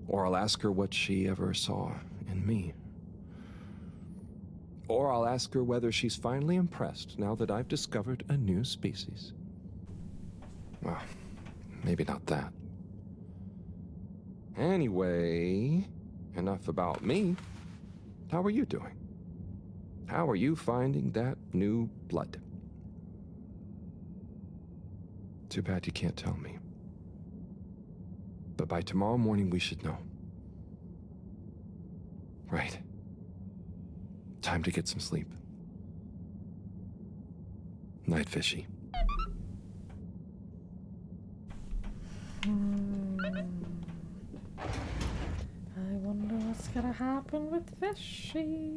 Or I'll ask her what she ever saw in me. Or I'll ask her whether she's finally impressed now that I've discovered a new species. Well, maybe not that. Anyway, enough about me. How are you doing? How are you finding that new blood? Too bad you can't tell me. But by tomorrow morning, we should know. Right. Time to get some sleep. Night, Fishy. I wonder what's gonna happen with Fishy.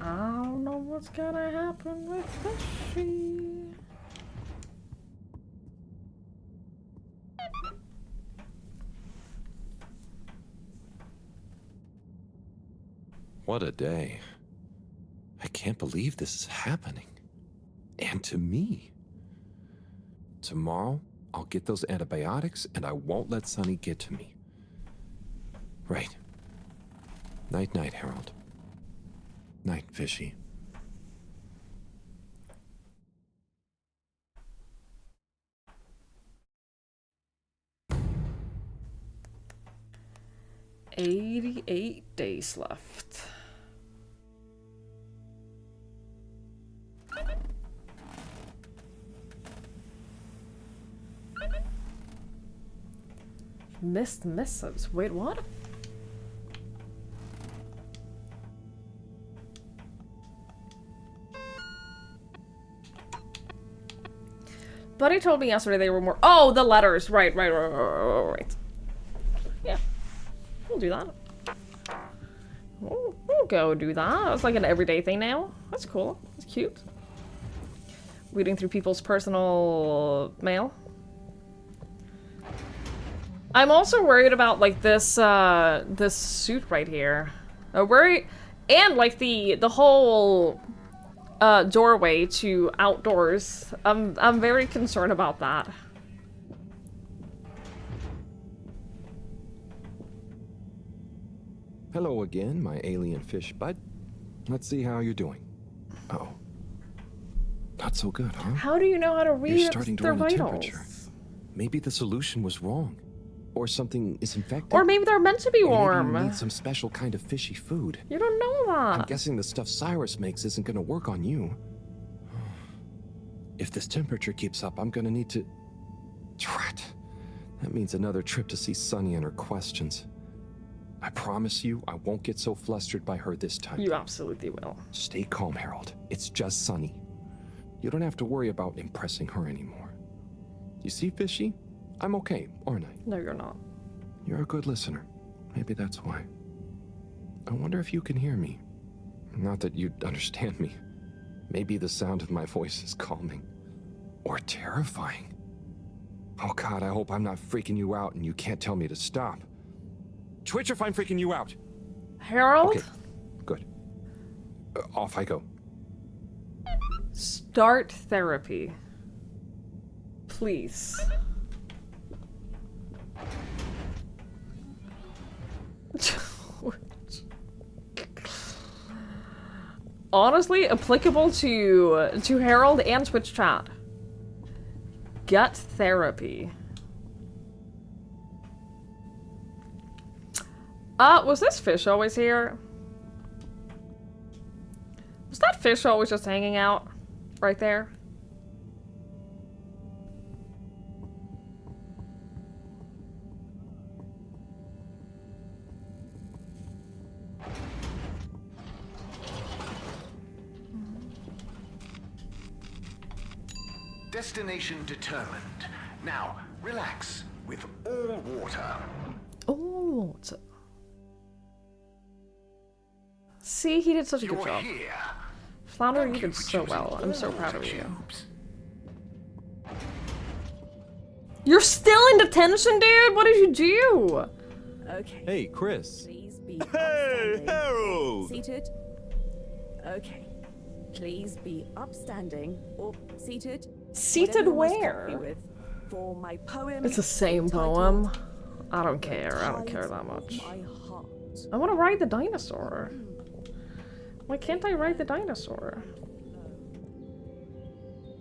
I don't know what's gonna happen with Fishy. What a day. I can't believe this is happening. And to me. Tomorrow, I'll get those antibiotics and I won't let Sunny get to me. Right. Night-night, Harold. Night, Fishy. $88 days left. Missed missives. Wait, what? Buddy told me yesterday they were more. Oh, the letters. Right. Yeah. We'll do that. We'll go do that. That's like an everyday thing now. That's cool. That's cute. Reading through people's personal mail. I'm also worried about like this this suit right here. Worried, and like the whole doorway to outdoors. I'm very concerned about that. Hello again, my alien fish bud. Let's see how you're doing. Oh. Not so good, huh? How do you know how to read You're starting to their run a vitals? temperature. Maybe the solution was wrong. Or something is infected. Or maybe they're meant to be Or warm. maybe you need some special kind of fishy food. You don't know that. I'm guessing the stuff Cyrus makes isn't gonna work on you. If this temperature keeps up, I'm gonna need to... Drat. That means another trip to see Sunny and her questions. I promise you, I won't get so flustered by her this time. You absolutely will. Stay calm, Harold. It's just Sunny. You don't have to worry about impressing her anymore. You see, Fishy? I'm okay, aren't I? No, you're not. You're a good listener. Maybe that's why. I wonder if you can hear me. Not that you'd understand me. Maybe the sound of my voice is calming. Or terrifying. Oh God, I hope I'm not freaking you out and you can't tell me to stop. Twitch if I'm freaking you out. Harold? Okay, good. Off I go. Start therapy. Please. Honestly, applicable to Harold and Twitch chat. Get therapy. Was this fish always here? Was that fish always just hanging out right there? Destination determined. Now, relax with all water. Oh, see, he did such a good job. Flounder, you did so well. I'm so proud of you. You're still in detention, dude? What did you do? Okay. Hey, Chris. Please be Hey, Harold! Seated. Okay. Please be upstanding or seated. Seated whatever where? you're most comfy with. For my poem. It's the same poem. I don't care. I don't care that much. I want to ride the dinosaur. Why can't I ride the dinosaur?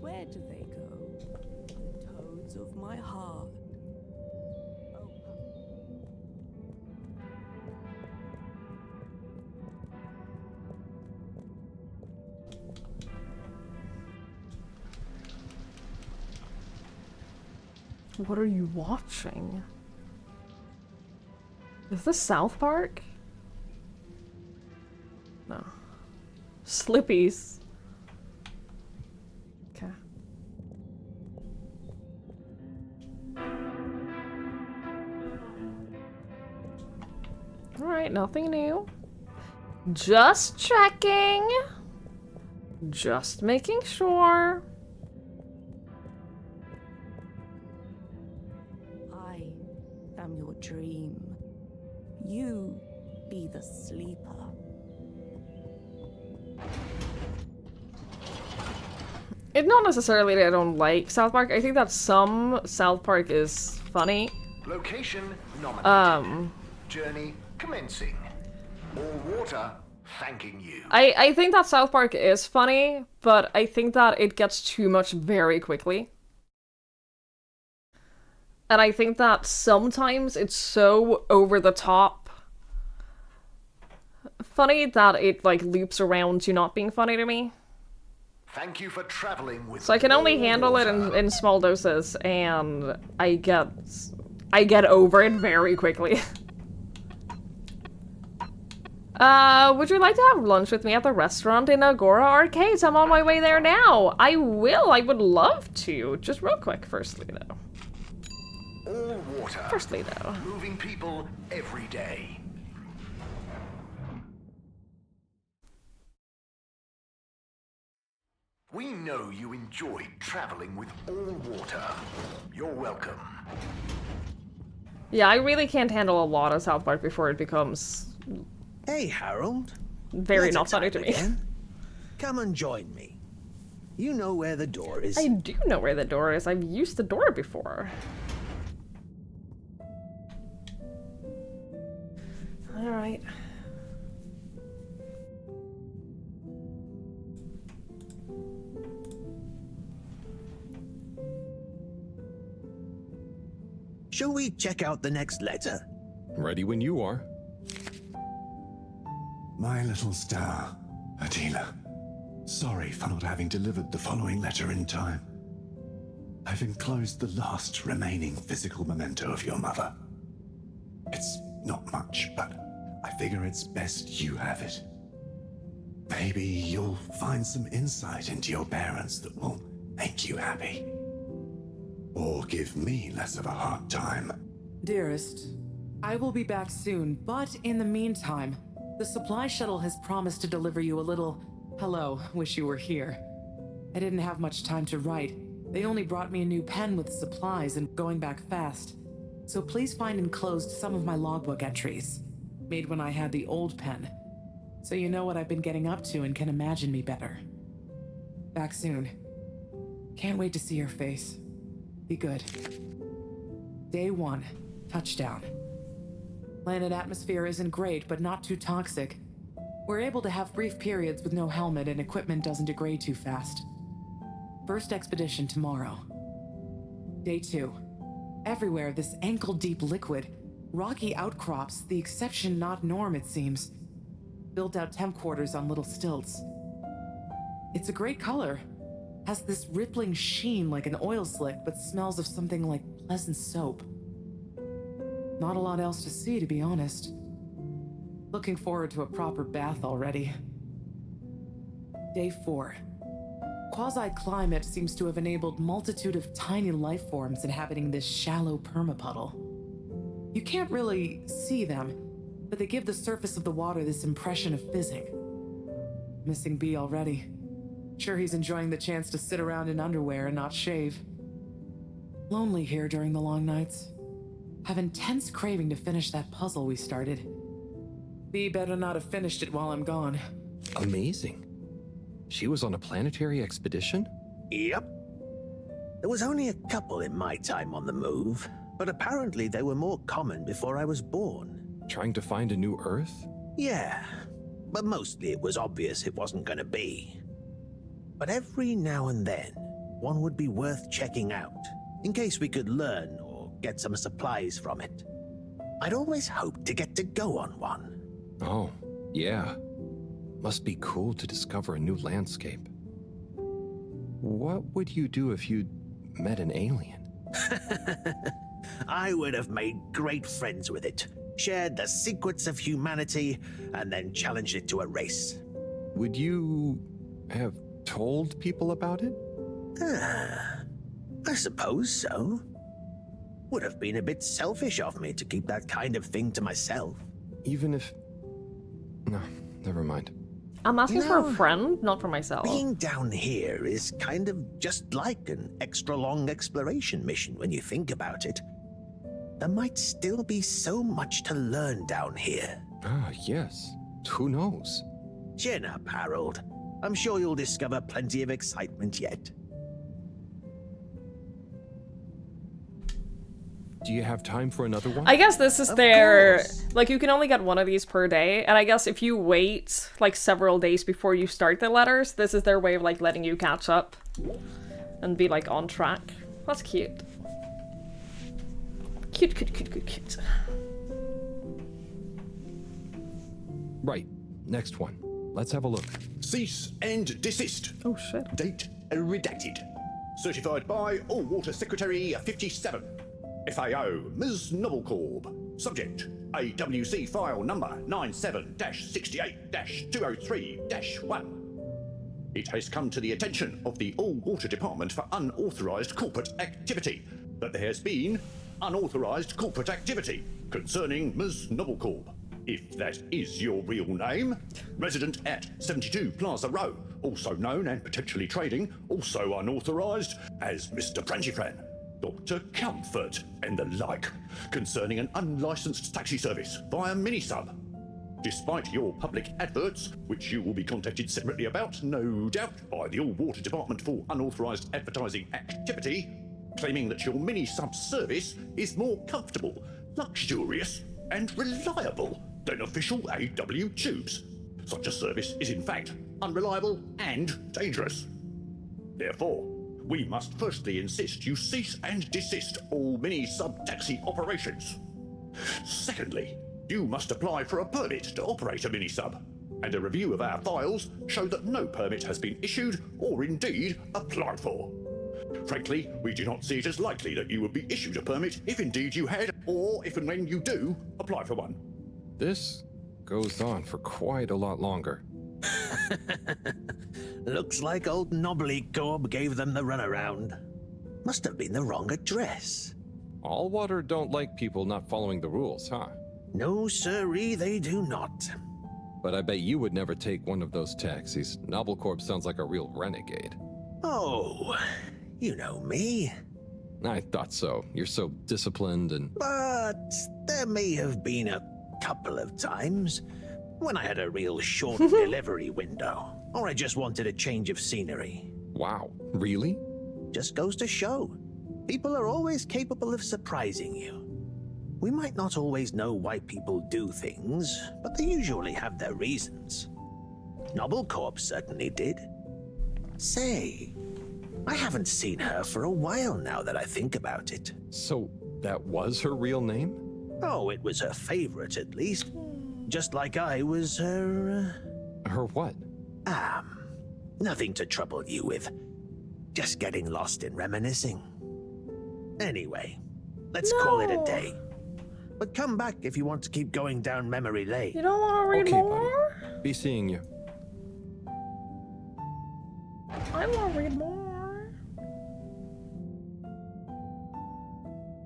Where do they go? The toads of my heart. What are you watching? Is this South Park? No. Slippies. Okay. Alright, nothing new. Just checking. Just making sure. I am your dream. You be the sleeper. It's not necessarily that I don't like South Park. I think that some South Park is funny. Location nominated. Journey commencing. All water thanking you. I think that South Park is funny, but I think that it gets too much very quickly. And I think that sometimes it's so over the top funny that it like loops around to not being funny to me. Thank you for traveling with. So I can only handle it in small doses, and I get over it very quickly. Would you like to have lunch with me at the restaurant in Agora Arcades? I'm on my way there now. I will. I would love to. Just real quick, firstly though. All water. Firstly though. Moving people every day. We know you enjoyed traveling with all water. You're welcome. Yeah, I really can't handle a lot of South Park before it becomes Hey, Harold. very Lots not of funny time to me. again. Come and join me. You know where the door is. I do know where the door is. I've used the door before. Alright. Shall we check out the next letter? Ready when you are. My little star, Adila. Sorry for not having delivered the following letter in time. I've enclosed the last remaining physical memento of your mother. It's not much, but I figure it's best you have it. Maybe you'll find some insight into your parents that will make you happy. Or give me less of a hard time. Dearest, I will be back soon, but in the meantime, the supply shuttle has promised to deliver you a little hello, wish you were here. I didn't have much time to write. They only brought me a new pen with supplies and going back fast. So please find enclosed some of my logbook entries, made when I had the old pen, so you know what I've been getting up to and can imagine me better. Back soon. Can't wait to see your face. Be good. Day 1, touchdown. Planet atmosphere isn't great, but not too toxic. We're able to have brief periods with no helmet and equipment doesn't degrade too fast. First expedition tomorrow. Day 2. Everywhere this ankle-deep liquid. Rocky outcrops, the exception not norm it seems. Built out temp quarters on little stilts. It's a great color. Has this rippling sheen like an oil slick, but smells of something like pleasant soap. Not a lot else to see, to be honest. Looking forward to a proper bath already. Day 4. Quasi-climate seems to have enabled multitude of tiny life forms inhabiting this shallow permapuddle. You can't really see them, but they give the surface of the water this impression of fizzing. Missing B already. Sure he's enjoying the chance to sit around in underwear and not shave. Lonely here during the long nights. Have intense craving to finish that puzzle we started. B better not have finished it while I'm gone. Amazing. She was on a planetary expedition? Yep. There was only a couple in my time on the move, but apparently they were more common before I was born. Trying to find a new Earth? Yeah, but mostly it was obvious it wasn't going to be. But every now and then, one would be worth checking out, in case we could learn or get some supplies from it. I'd always hoped to get to go on one. Oh, yeah. Must be cool to discover a new landscape. What would you do if you'd met an alien? I would have made great friends with it, shared the secrets of humanity, and then challenged it to a race. Would you have told people about it? I suppose so. Would have been a bit selfish of me to keep that kind of thing to myself. Even if... No, never mind. I'm asking for a friend, not for myself. Being down here is kind of just like an extra long exploration mission when you think about it. There might still be so much to learn down here. Ah, yes. Who knows? Chin up, Harold. I'm sure you'll discover plenty of excitement yet. Do you have time for another one? I guess this is their... Like, you can only get one of these per day, and I guess if you wait, like, several days before you start the letters, this is their way of, like, letting you catch up and be, like, on track. That's cute. Cute, cute, cute, cute, cute. Right. Next one. Let's have a look. Cease and desist. Oh, shit. Date redacted. Certified by All Water Secretary 57. FAO, Ms. Novelcorp. Subject, AWC file number 97-68-203-1. It has come to the attention of the All Water Department for unauthorized corporate activity that there has been unauthorized corporate activity concerning Ms. Novelcorp. If that is your real name, resident at 72 Plaza Row, also known and potentially trading, also unauthorized as Mr. Pranchifran, Dr. Comfort, and the like, concerning an unlicensed taxi service via Minisub. Despite your public adverts, which you will be contacted separately about, no doubt, by the All-Water Department for unauthorised advertising activity, claiming that your mini-sub service is more comfortable, luxurious, and reliable than official AW tubes. Such a service is in fact unreliable and dangerous. Therefore, we must firstly insist you cease and desist all mini-sub taxi operations. Secondly, you must apply for a permit to operate a mini-sub, and a review of our files show that no permit has been issued or indeed applied for. Frankly, we do not see it as likely that you would be issued a permit if indeed you had, or if and when you do, apply for one. This goes on for quite a lot longer. Looks like old Knobbly Corb gave them the runaround. Must have been the wrong address. Allwater don't like people not following the rules, huh? No, sirree, they do not. But I bet you would never take one of those taxis. Knobblecorp sounds like a real renegade. Oh, you know me. I thought so. You're so disciplined and... But there may have been a couple of times when I had a real short delivery window, or I just wanted a change of scenery. Wow, really? Just goes to show. People are always capable of surprising you. We might not always know why people do things, but they usually have their reasons. Knobblecorp certainly did. Say, I haven't seen her for a while now that I think about it. So, that was her real name? Oh, it was her favorite at least. Just like I was her... Her what? Nothing to trouble you with. Just getting lost in reminiscing. Anyway, let's call it a day. But come back if you want to keep going down memory lane. You don't want to read more? Buddy. Be seeing you. I want to read more.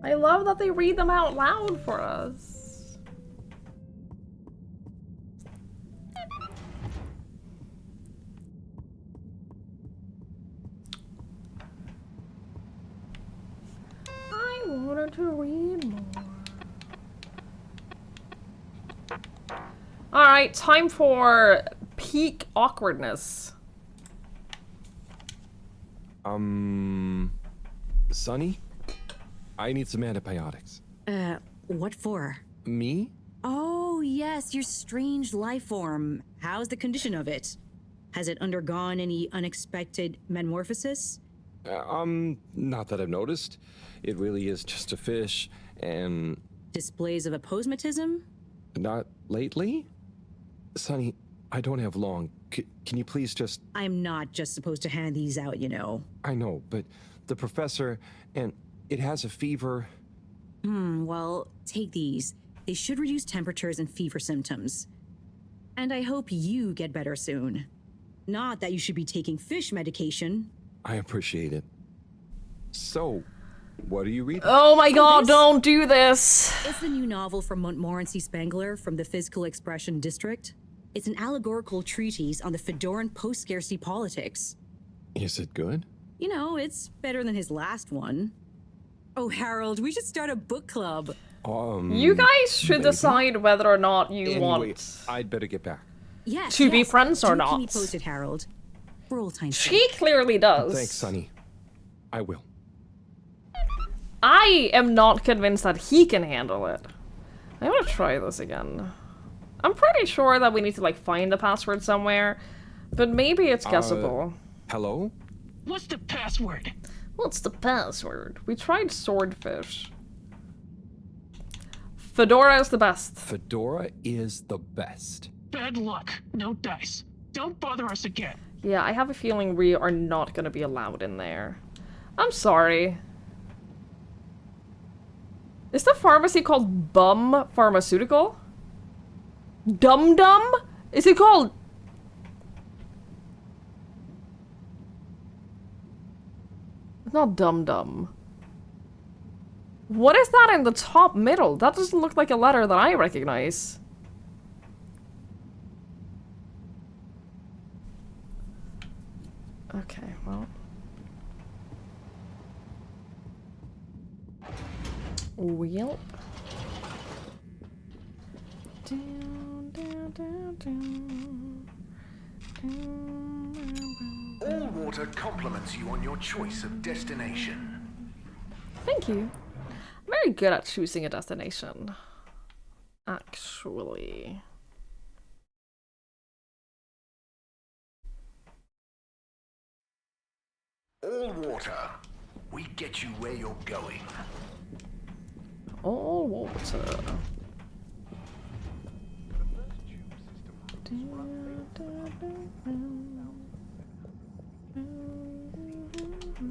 I love that they read them out loud for us. I wanted to read more. Alright, time for peak awkwardness. Sonny? I need some antibiotics. What for? Me? Oh, yes, your strange life form. How's the condition of it? Has it undergone any unexpected metamorphosis? Not that I've noticed. It really is just a fish, and... Displays of aposematism? Not lately? Sonny, I don't have long. Can you please just... I'm not just supposed to hand these out, you know. I know, but the professor, and it has a fever. Well, take these. They should reduce temperatures and fever symptoms. And I hope you get better soon. Not that you should be taking fish medication. I appreciate it. So, what are you reading? Oh my god, don't do this! It's the new novel from Montmorency Spangler from the Physical Expression District. It's an allegorical treatise on the Fedoran post-scarcity politics. Is it good? You know, it's better than his last one. Oh, Harold, we should start a book club. You guys should decide whether or not you want I'd better get back. Yes, to be friends or Do not. keep me posted, Harold. For old time's She sake. clearly does. Thanks, Sonny. I will. I am not convinced that he can handle it. I'm gonna try this again. I'm pretty sure that we need to like find the password somewhere, but maybe it's guessable. Hello? What's the password? What's the password? We tried swordfish. Fedora is the best. Fedora is the best. Bad luck. No dice. Don't bother us again. Yeah, I have a feeling we are not gonna be allowed in there. I'm sorry. Is the pharmacy called Bum Pharmaceutical? Dum Dum? Is it called... It's not Dum Dum. What is that in the top middle? That doesn't look like a letter that I recognize. Okay, well... Wheel. Down, down. All water compliments you on your choice of destination. Thank you. I'm very good at choosing a destination. Actually. All water. We get you where you're going. All water.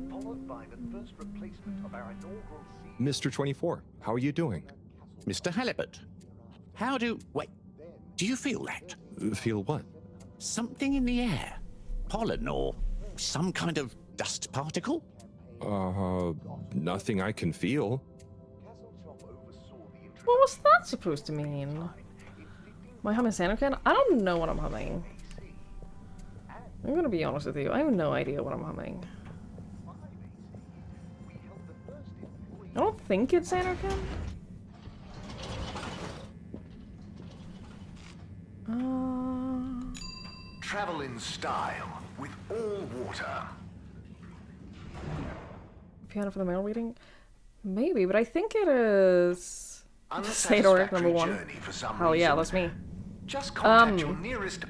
Followed by the first replacement of our inaugural Mr. 24, how are you doing? Mr. Halibut, wait, do you feel that? Feel what? Something in the air. Pollen or some kind of dust particle? Nothing I can feel. What was that supposed to mean? Am I humming Sanokan? I don't know what I'm humming. I'm gonna be honest with you, I have no idea what I'm humming. I don't think it's Sanokan. Travel in style with all water. Piano for the mail reading? Maybe, but I think it is Saint Oric #1. Hell yeah, that's me. Just contact your nearest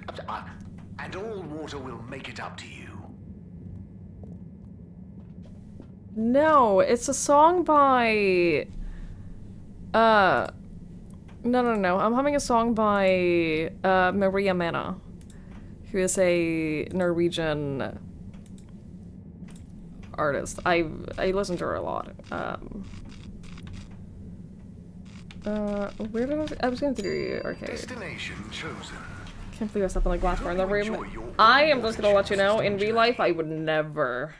and all water will make it up to you. No, it's a song by no. I'm humming a song by Maria Mena, who is a Norwegian artist. I listen to her a lot. Where did I was going through arcade. Destination chosen. Can't believe I stepped on the glass bar in the room. I am just gonna let you know, in real life I would never.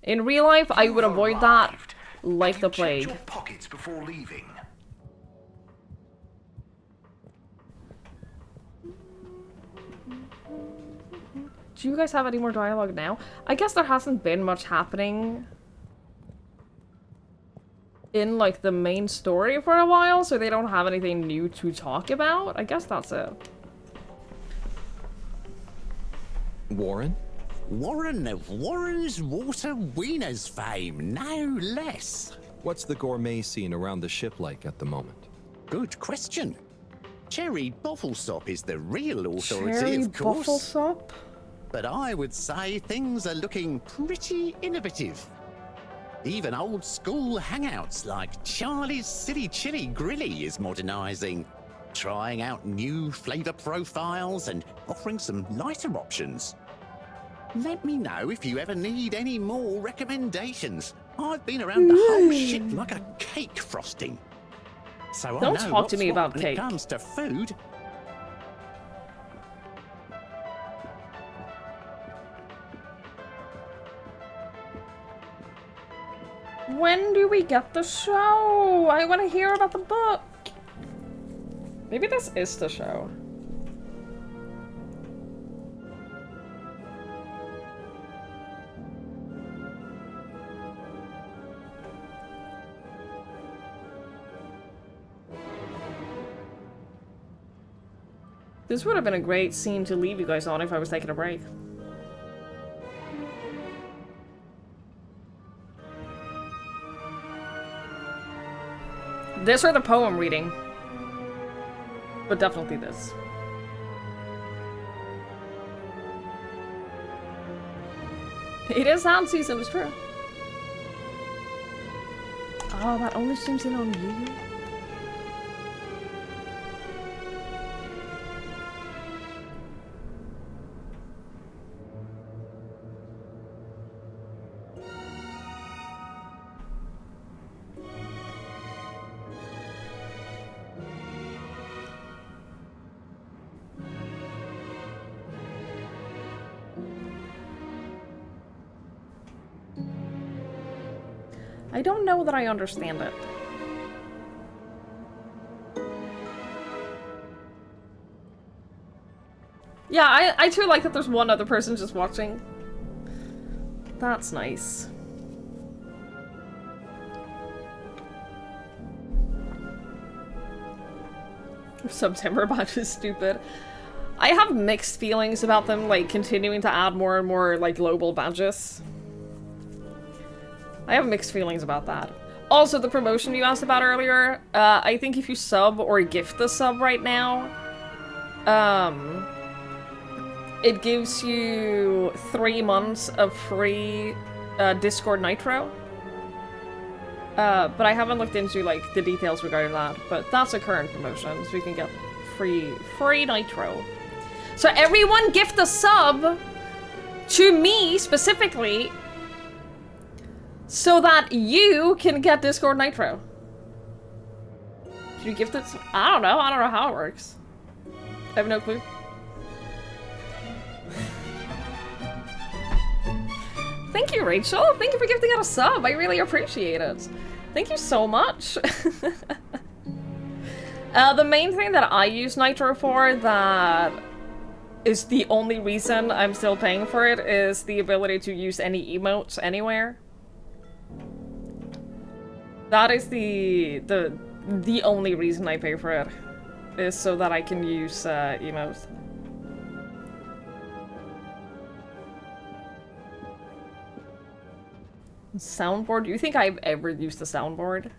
In real life I would avoid that like the plague. Check your pockets before leaving. Do you guys have any more dialogue now? I guess there hasn't been much happening in like the main story for a while, so they don't have anything new to talk about. I guess that's it. Warren? Warren of Warren's Water Wieners fame, no less. What's the gourmet scene around the ship like at the moment? Good question. Cherry Bofflesop is the real authority, Cherry of course. Bofflesop? But I would say things are looking pretty innovative. Even old school hangouts like Charlie's Silly Chili Grilly is modernising, trying out new flavour profiles and offering some lighter options. Let me know if you ever need any more recommendations. I've been around the whole ship like a cake frosting. So I Don't know talk to me what's what about when cake. it comes to food. When do we get the show? I want to hear about the book. Maybe this is the show. This would have been a great scene to leave you guys on if I was taking a break. This or the poem reading. But definitely this. It is hand season, it's true. Oh, that only streams in on you. I don't know that I understand it. Yeah, I too like that there's one other person just watching. That's nice. September badge is stupid. I have mixed feelings about them, like, continuing to add more and more, like, global badges. I have mixed feelings about that. Also, the promotion you asked about earlier, I think if you sub or gift the sub right now, it gives you 3 months of free Discord Nitro. But I haven't looked into, like, the details regarding that, but that's a current promotion, so you can get free Nitro. So everyone gift a sub to me specifically so that you can get Discord Nitro. Should you gift it? I don't know how it works. I have no clue. Thank you, Rachel. Thank you for gifting out a sub. I really appreciate it. Thank you so much. The main thing that I use Nitro for that is the only reason I'm still paying for it is the ability to use any emotes anywhere. That is the only reason I pay for it, is so that I can use emotes. Soundboard? Do you think I've ever used the soundboard? Do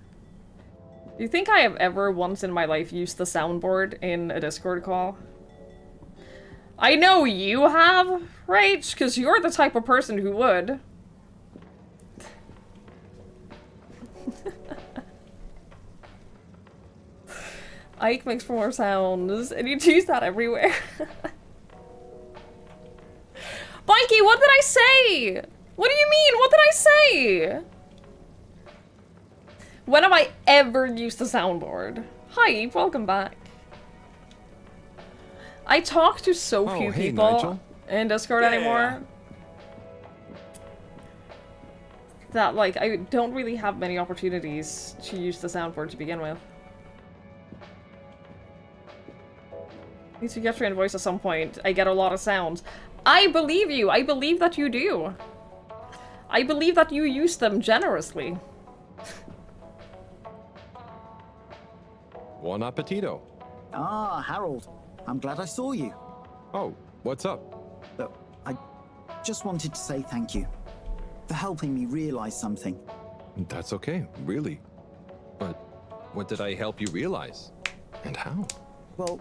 you think I have ever once in my life used the soundboard in a Discord call? I know you have, Rach, because you're the type of person who would. Ike makes for more sounds, and you use that everywhere. Mikey, what did I say? What do you mean? What did I say? When have I ever used the soundboard? Hi, welcome back. I talk to so few people Nigel. in Discord anymore that, like, I don't really have many opportunities to use the soundboard to begin with. Need to get your invoice at some point. I get a lot of sounds. I believe you. I believe that you do. I believe that you use them generously. Buon appetito. Ah, Harold. I'm glad I saw you. Oh, what's up? Look, I just wanted to say thank you for helping me realize something. That's okay, really. But what did I help you realize? And how? Well,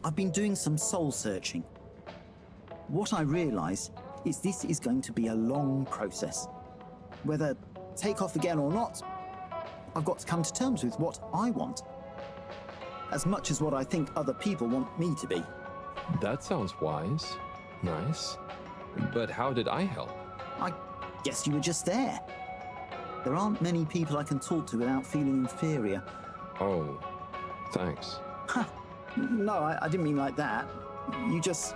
I've been doing some soul searching. What I realize is this is going to be a long process. Whether take off again or not, I've got to come to terms with what I want. As much as what I think other people want me to be. That sounds wise. Nice. But how did I help? I guess you were just there. There aren't many people I can talk to without feeling inferior. Oh, thanks. Ha! No, I didn't mean like that. You just...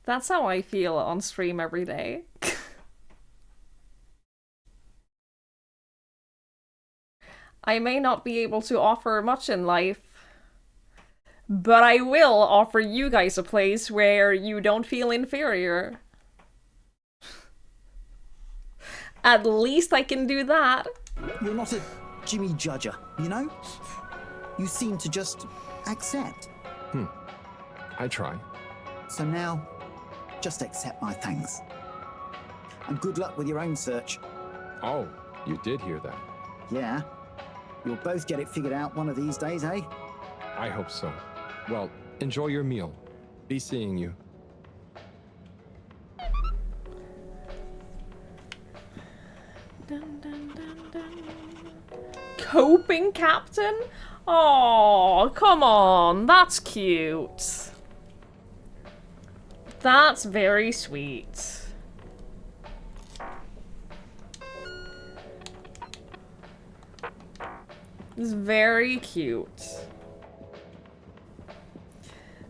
That's how I feel on stream every day. I may not be able to offer much in life, but I will offer you guys a place where you don't feel inferior. At least I can do that. You're not a Jimmy Judger, you know? You seem to just accept. I try. So now, just accept my thanks. And good luck with your own search. Oh, you did hear that. Yeah. You'll both get it figured out one of these days, eh? I hope so. Well, enjoy your meal. Be seeing you. Dun, dun, dun, dun. Coping captain? Oh, come on. That's cute. That's very sweet. It's very cute.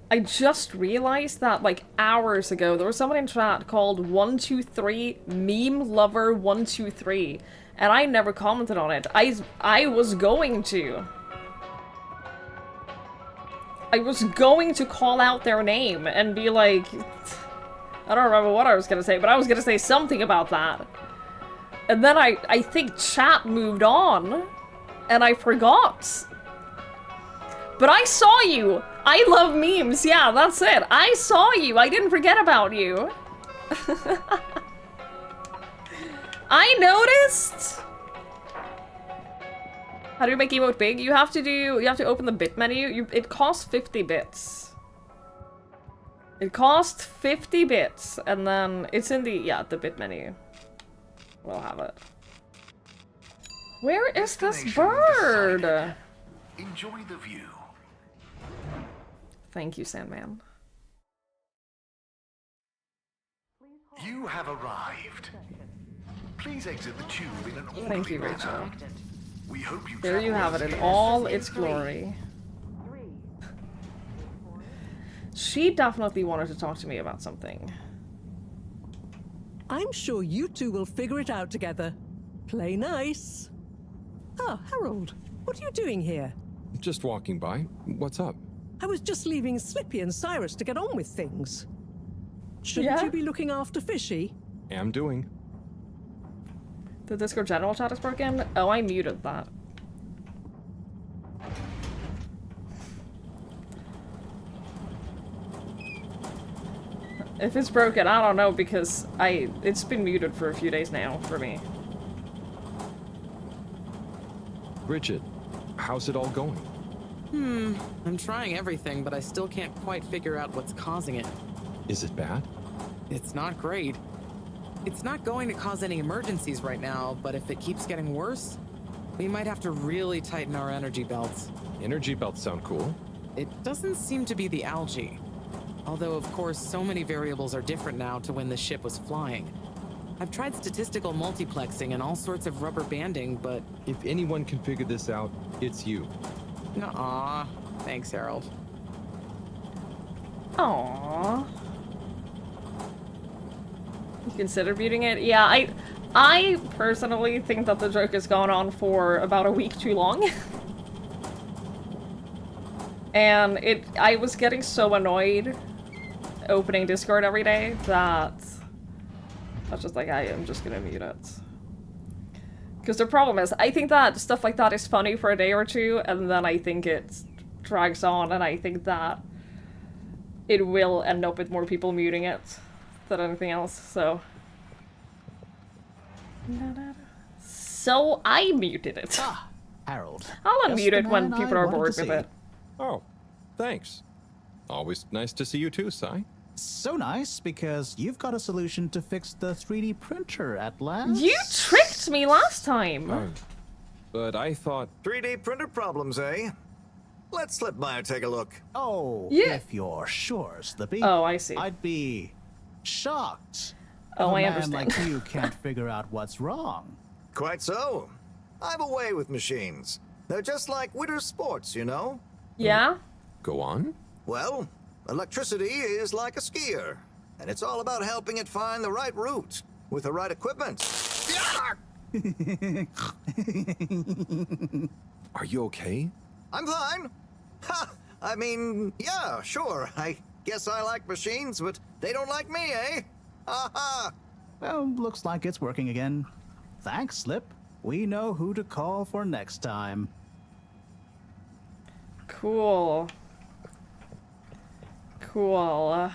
I just realized that, like, hours ago, there was someone in chat called 123 Meme Lover 123, and I never commented on it. I was going to. I was going to call out their name and be like... I don't remember what I was gonna say, but I was gonna say something about that. And then I think chat moved on, and I forgot. But I saw you! I love memes, yeah, that's it. I saw you, I didn't forget about you. I noticed! How do you make emote big? You have to open the bit menu. It costs 50 bits. It costs 50 bits, and then it's in the bit menu. We'll have it. Where is this bird? Enjoy the view. Thank you, Sandman. You have arrived. Please exit the tube in an orderly Thank you, manner. Rachel. We hope you There you have travel it in well. all its glory. She definitely wanted to talk to me about something. I'm sure you two will figure it out together. Play nice. Ah, Harold, what are you doing here? Just walking by. What's up? I was just leaving Slippy and Cyrus to get on with things. Shouldn't you be looking after Fishy? Am doing. The Discord general chat is broken? Oh, I muted that. If it's broken, I don't know, because it's been muted for a few days now for me. Bridget, how's it all going? I'm trying everything, but I still can't quite figure out what's causing it. Is it bad? It's not great. It's not going to cause any emergencies right now, but if it keeps getting worse, we might have to really tighten our energy belts. Energy belts sound cool. It doesn't seem to be the algae. Although, of course, so many variables are different now to when the ship was flying. I've tried statistical multiplexing and all sorts of rubber banding, but... If anyone can figure this out, it's you. Aw, thanks, Harold. Aww. You consider muting it? Yeah, I personally think that the joke has gone on for about a week too long. And I was getting so annoyed opening Discord every day that I was just like, I am just gonna mute it. Because the problem is, I think that stuff like that is funny for a day or two, and then I think it drags on, and I think that it will end up with more people muting it than anything else, so... So I muted it. Ah, Harold. I'll Just unmute the it when man people I are wanted bored to with see. it. Oh, thanks. Always nice to see you too, Sai. So nice, because you've got a solution to fix the 3D printer at last. You tricked me last time! But I thought... 3D printer problems, eh? Let Slipmeyer take a look. Oh, Yeah. if you're sure, Slippy. Oh, I see. I'd be shocked. Oh, if a I man understand. like you can't figure out what's wrong. Quite so. I have a way with machines. They're just like winter sports, you know? Yeah? Go on. Well, electricity is like a skier, and it's all about helping it find the right route with the right equipment. Are you okay? I'm fine. Ha! I mean, yeah, sure. I guess I like machines, but they don't like me, eh? Ha ha! Well, looks like it's working again. Thanks, Slip. We know who to call for next time. Cool. Cool.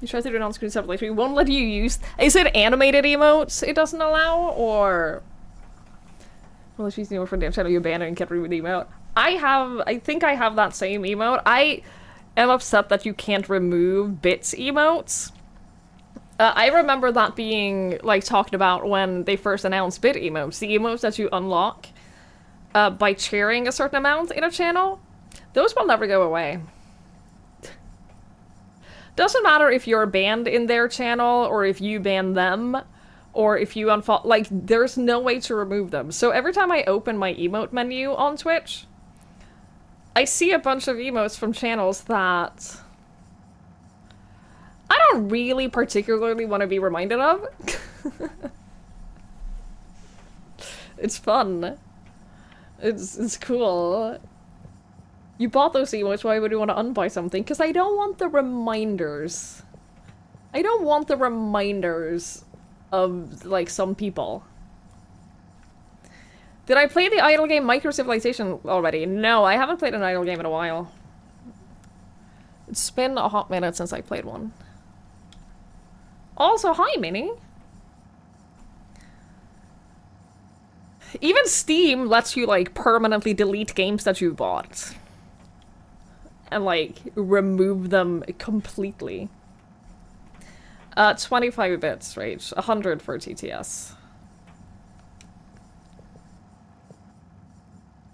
You try to do it on screen separately. We won't let you use... Is it animated emotes it doesn't allow, or... Well, if she's new from damn channel, you abandon and can't remove the emote. I think I have that same emote. I am upset that you can't remove bits emotes. I remember that being, like, talked about when they first announced bit emotes. The emotes that you unlock by cheering a certain amount in a channel. Those will never go away. Doesn't matter if you're banned in their channel, or if you ban them, or if you unfollow. Like, there's no way to remove them. So every time I open my emote menu on Twitch, I see a bunch of emotes from channels that I don't really particularly want to be reminded of. It's fun. It's cool. You bought those emotes, why would you want to unbuy something? Because I don't want the reminders. I don't want the reminders of, like, some people. Did I play the idle game Micro Civilization already? No, I haven't played an idle game in a while. It's been a hot minute since I played one. Also, hi, Minnie. Even Steam lets you, like, permanently delete games that you bought. And, like, remove them completely. 25 bits, right? 100 for TTS.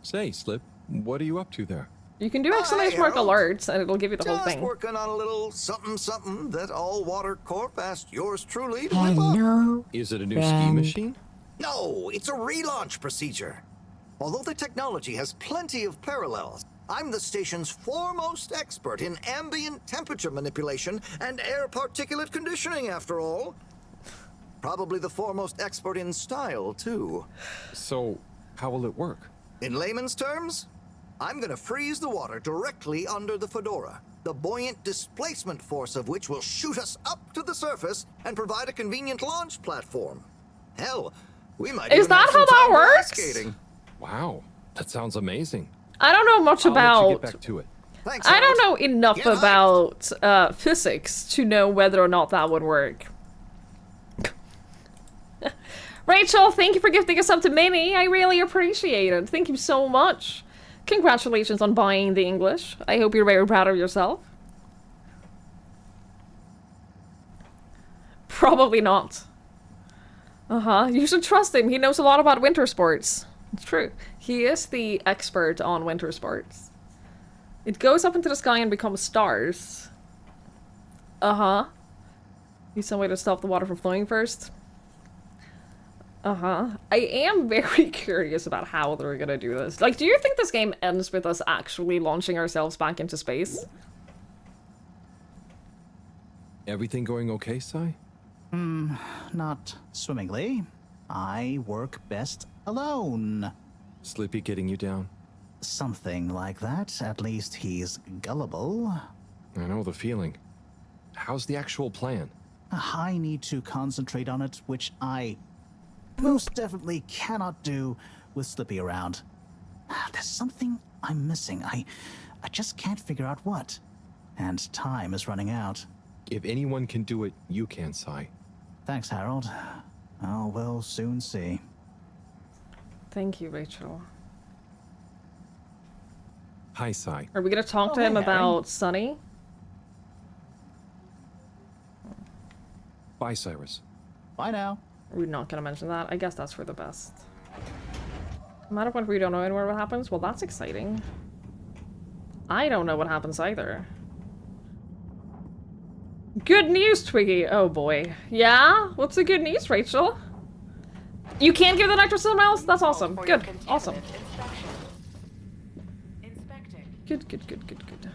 Say, Slip, what are you up to there? You can do exclamation mark alerts, and it'll give you the whole thing. Just working on a little something that All Water Corp asked yours truly to whip up. Is it a new ski machine? No, it's a relaunch procedure. Although the technology has plenty of parallels, I'm the station's foremost expert in ambient temperature manipulation and air particulate conditioning, after all. Probably the foremost expert in style, too. So, how will it work? In layman's terms, I'm gonna freeze the water directly under the Fedora, the buoyant displacement force of which will shoot us up to the surface and provide a convenient launch platform. Hell, we might Is even that have some how that time for ice works? skating. Wow, that sounds amazing. I don't know much I'll let you about... get back to it. Thanks, I don't Harold. know enough Get hyped. about physics to know whether or not that would work. Rachel, thank you for gifting us up to Minnie. I really appreciate it. Thank you so much. Congratulations on buying the English. I hope you're very proud of yourself. Probably not. Uh-huh. You should trust him. He knows a lot about winter sports. It's true. He is the expert on winter sports. It goes up into the sky and becomes stars. Uh-huh. Need some way to stop the water from flowing first. Uh-huh. I am very curious about how they're gonna do this. Like, do you think this game ends with us actually launching ourselves back into space? Everything going okay, Sai? Not swimmingly. I work best alone. Slippy getting you down? Something like that. At least he's gullible. I know the feeling. How's the actual plan? I need to concentrate on it, which I most definitely cannot do with Slippy around. There's something I'm missing. I just can't figure out what. And time is running out. If anyone can do it, you can, Sai. Thanks, Harold. Oh, we'll soon see. Thank you, Rachel. Hi, Sai. Are we gonna talk to him about Sunny? Bye, Cyrus. Bye now. We're not gonna mention that. I guess that's for the best. No matter what, we don't know anywhere what happens. Well, that's exciting. I don't know what happens either. Good news, Twiggy. Oh boy. Yeah? What's the good news, Rachel? You can't give the nectar to someone else? That's awesome. Good. Awesome. Good, good, good, good, good.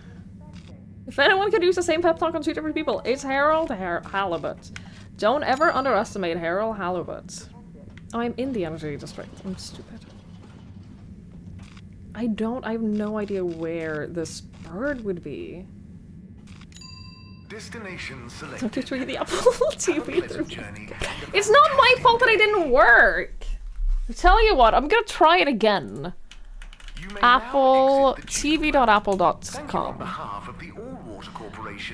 If anyone could use the same pep talk on two different people, it's Harold Halibut. Don't ever underestimate Harold Halibut. Oh, I'm in the energy district. I'm stupid. I have no idea where this bird would be. Destination selected. Don't you tweet the Apple TV through. It's not my fault that it didn't work. I tell you what, I'm gonna try it again. TV.apple.com.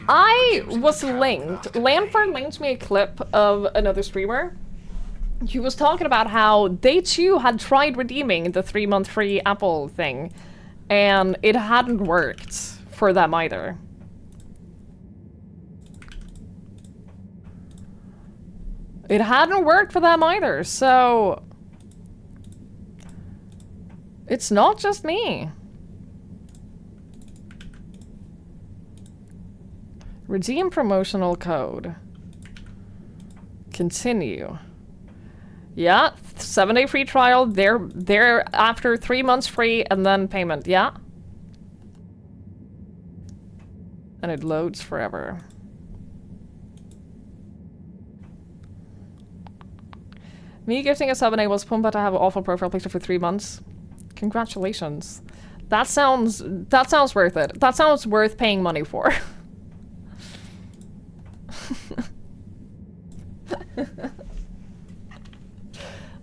I was linked. Lanford linked me a clip of another streamer. He was talking about how they too had tried redeeming the 3-month free Apple thing, and it hadn't worked for them either. It hadn't worked for them either, so it's not just me. Redeem promotional code. Continue. Yeah, 7-day free trial. They're after 3 months free and then payment. Yeah. And it loads forever. Me gifting a sub enables Pumba to have an awful profile picture for 3 months. Congratulations. That sounds worth it. That sounds worth paying money for.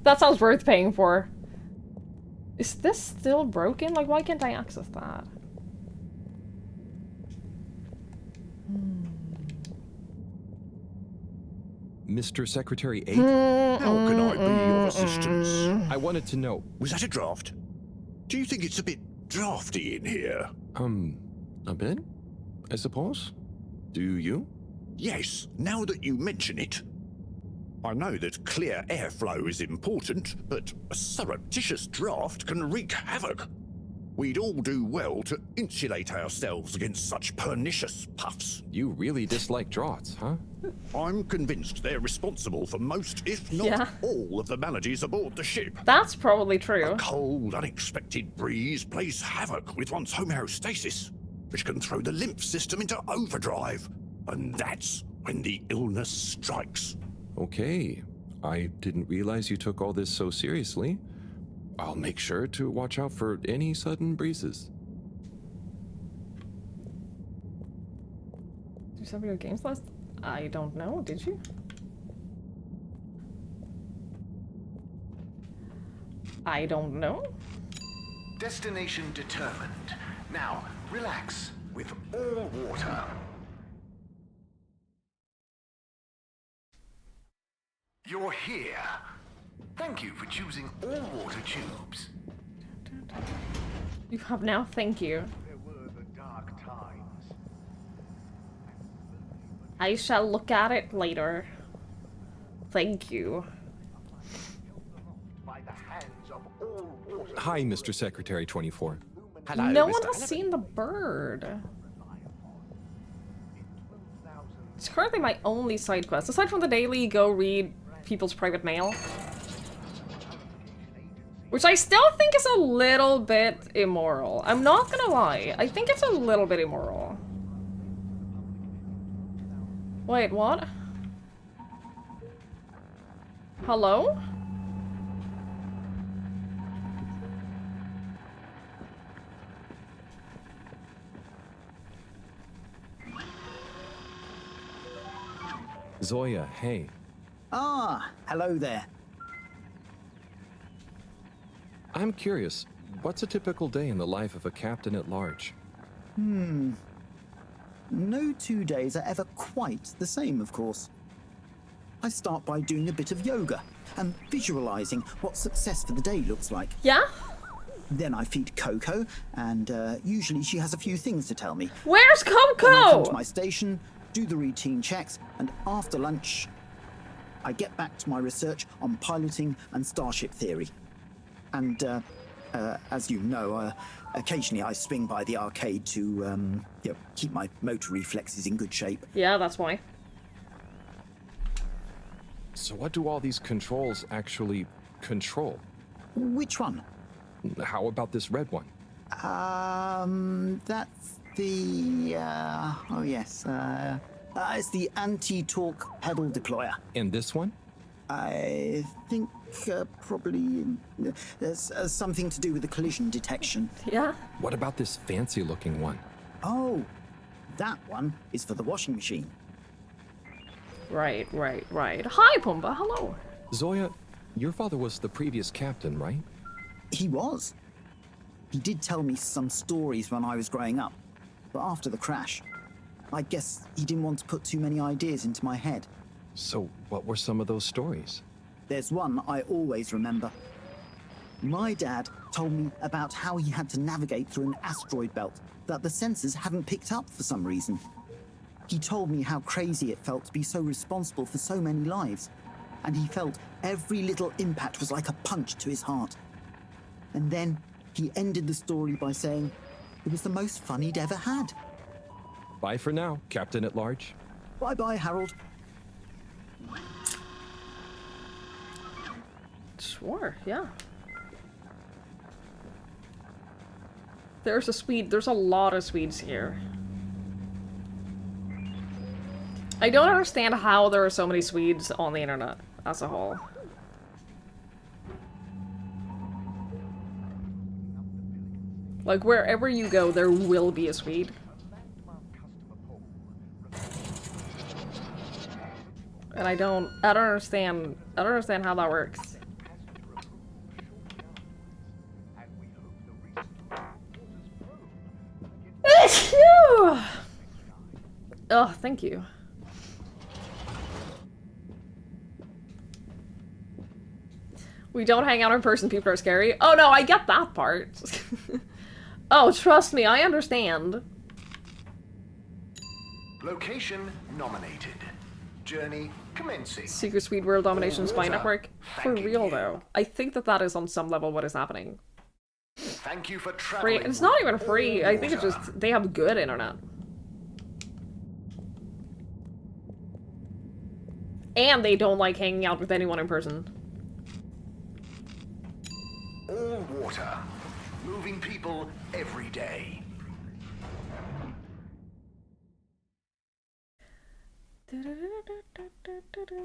That sounds worth paying for. Is this still broken? Like, why can't I access that? Mr. Secretary 8? How can I be of assistance? I wanted to know. Was that a draft? Do you think it's a bit drafty in here? A bit? I suppose? Do you? Yes, now that you mention it. I know that clear airflow is important, but a surreptitious draft can wreak havoc. We'd all do well to insulate ourselves against such pernicious puffs. You really dislike draughts, huh? I'm convinced they're responsible for most, if not all, of the maladies aboard the ship. That's probably true. A cold, unexpected breeze plays havoc with one's homeostasis, which can throw the lymph system into overdrive. And that's when the illness strikes. Okay. I didn't realize you took all this so seriously. I'll make sure to watch out for any sudden breezes. Did you send me your games list? I don't know, did you? I don't know. Destination determined. Now, relax with all water. You're here. Thank you for choosing all water tubes. You have now, thank you. There were the dark times. I shall look at it later. Thank you. By the hands of all water. Hi, Mr. Secretary 24. Hello, No Mr. one has Halibut. seen the bird. It's currently my only side quest. Aside from the daily go read people's private mail. Which I still think is a little bit immoral. I'm not gonna lie. I think it's a little bit immoral. Wait, what? Hello? Zoya, hey. Ah, hello there. I'm curious, what's a typical day in the life of a captain at large? No 2 days are ever quite the same, of course. I start by doing a bit of yoga and visualizing what success for the day looks like. Yeah? Then I feed Coco, and usually she has a few things to tell me. Where's Then I come Coco? to my station, do the routine checks, and after lunch, I get back to my research on piloting and starship theory. And as you know, occasionally I swing by the arcade to keep my motor reflexes in good shape. Yeah, that's why. So what do all these controls actually control? Which one? How about this red one? That's the oh yes, it's the anti-torque pedal deployer. And this one? I think probably there's something to do with the collision detection. Yeah? What about this fancy-looking one? Oh, that one is for the washing machine. Right. Hi, Pumbaa, hello. Zoya, your father was the previous captain, right? He was. He did tell me some stories when I was growing up, but after the crash, I guess he didn't want to put too many ideas into my head. So what were some of those stories? There's one I always remember. My dad told me about how he had to navigate through an asteroid belt that the sensors hadn't picked up for some reason. He told me how crazy it felt to be so responsible for so many lives, and he felt every little impact was like a punch to his heart. And then he ended the story by saying it was the most fun he'd ever had. Bye for now, Captain at Large. Bye-bye, Harold. Sure, yeah. There's a Swede. There's a lot of Swedes here. I don't understand how there are so many Swedes on the internet as a whole. Like, wherever you go, there will be a Swede. And I don't understand how that works. Oh, thank you. We don't hang out in person, people are scary. Oh no, I get that part. Oh, trust me, I understand. Location nominated. Journey commencing. Secret Sweet World Domination Spy Water. Network. For real though. I think that that is on some level what is happening. Thank you for Free. traveling. It's not even free. all I think it's water. just they have good internet. And they don't like hanging out with anyone in person. All water. Moving people every day.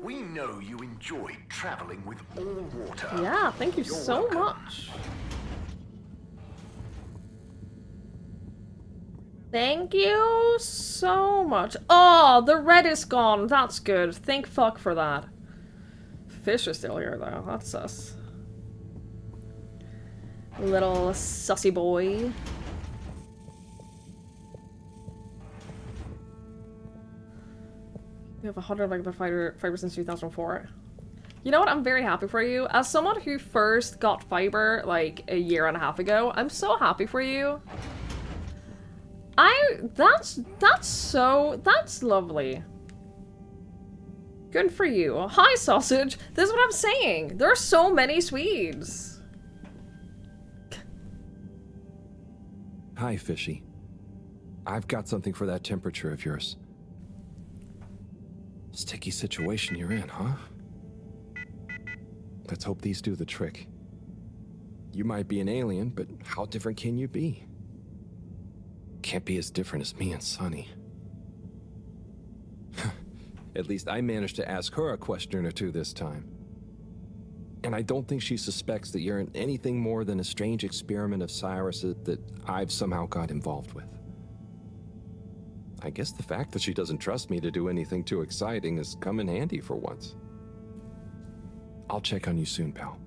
We know you enjoyed traveling with all water. Yeah, thank you You're so welcome. much. Thank you so much. Oh, the red is gone. That's good. Thank fuck for that. Fish is still here though. That's sus. Little sussy boy. You have 100 megabit fiber since 2004. You know what? I'm very happy for you. As someone who first got fiber like a year and a half ago, I'm so happy for you. That's lovely. Good for you. Hi, sausage. This is what I'm saying. There are so many Swedes. Hi, Fishy. I've got something for that temperature of yours. Sticky situation you're in, huh? Let's hope these do the trick. You might be an alien, but how different can you be? Can't be as different as me and Sunny. At least I managed to ask her a question or two this time. And I don't think she suspects that you're anything more than a strange experiment of Cyrus's that I've somehow got involved with. I guess the fact that she doesn't trust me to do anything too exciting has come in handy for once. I'll check on you soon, pal.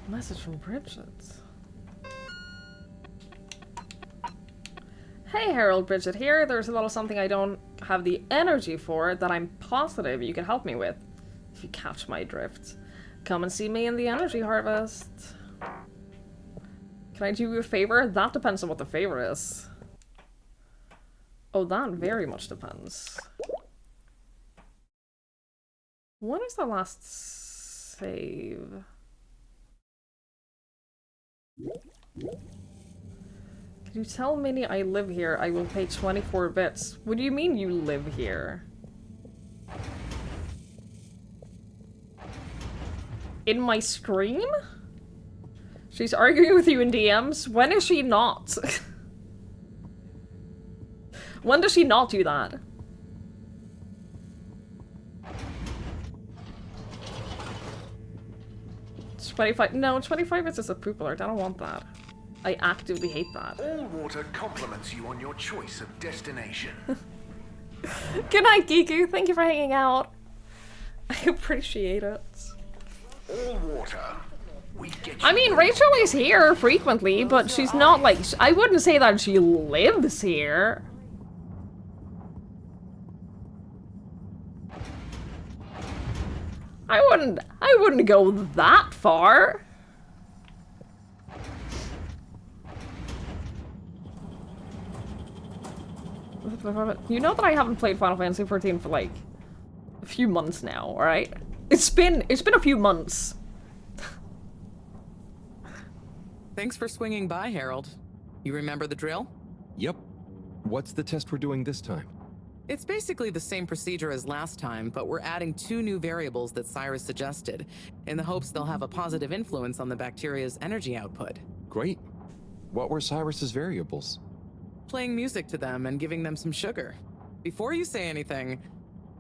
Message from Bridget. Hey Harold, Bridget here. There's a little something I don't have the energy for that I'm positive you can help me with. If you catch my drift. Come and see me in the energy harvest. Can I do you a favor? That depends on what the favor is. Oh, that very much depends. When is the last save? Can you tell Minnie I live here? I will pay 24 bits. What do you mean you live here? In my screen? She's arguing with you in DMs? When is she not? When does she not do that? It's 25. No, 25 bits is a poop alert. I don't want that. I actively hate that. All water compliments you on your choice of destination. Good night, Giku. Thank you for hanging out. I appreciate it. All water. We get you. I mean, Rachel is here frequently, but she's not like... I wouldn't say that she lives here. I wouldn't go that far. You know that I haven't played Final Fantasy XIV for like a few months now, alright? It's been a few months. Thanks for swinging by, Harold. You remember the drill? Yep. What's the test we're doing this time? It's basically the same procedure as last time, but we're adding 2 new variables that Cyrus suggested, in the hopes they'll have a positive influence on the bacteria's energy output. Great. What were Cyrus's variables? Playing music to them and giving them some sugar. Before you say anything,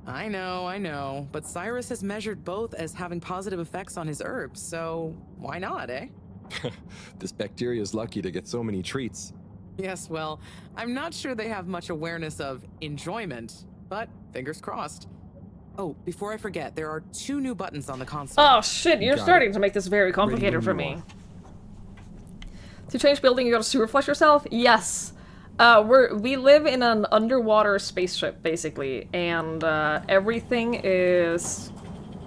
I know, but Cyrus has measured both as having positive effects on his herbs, so why not, eh? This bacteria's lucky to get so many treats. Yes, well, I'm not sure they have much awareness of enjoyment, but fingers crossed. Oh, before I forget, there are 2 new buttons on the console. Oh shit, you're starting to make this very complicated for me. To change building, you gotta sewer flush yourself? Yes. We live in an underwater spaceship, basically, and everything is...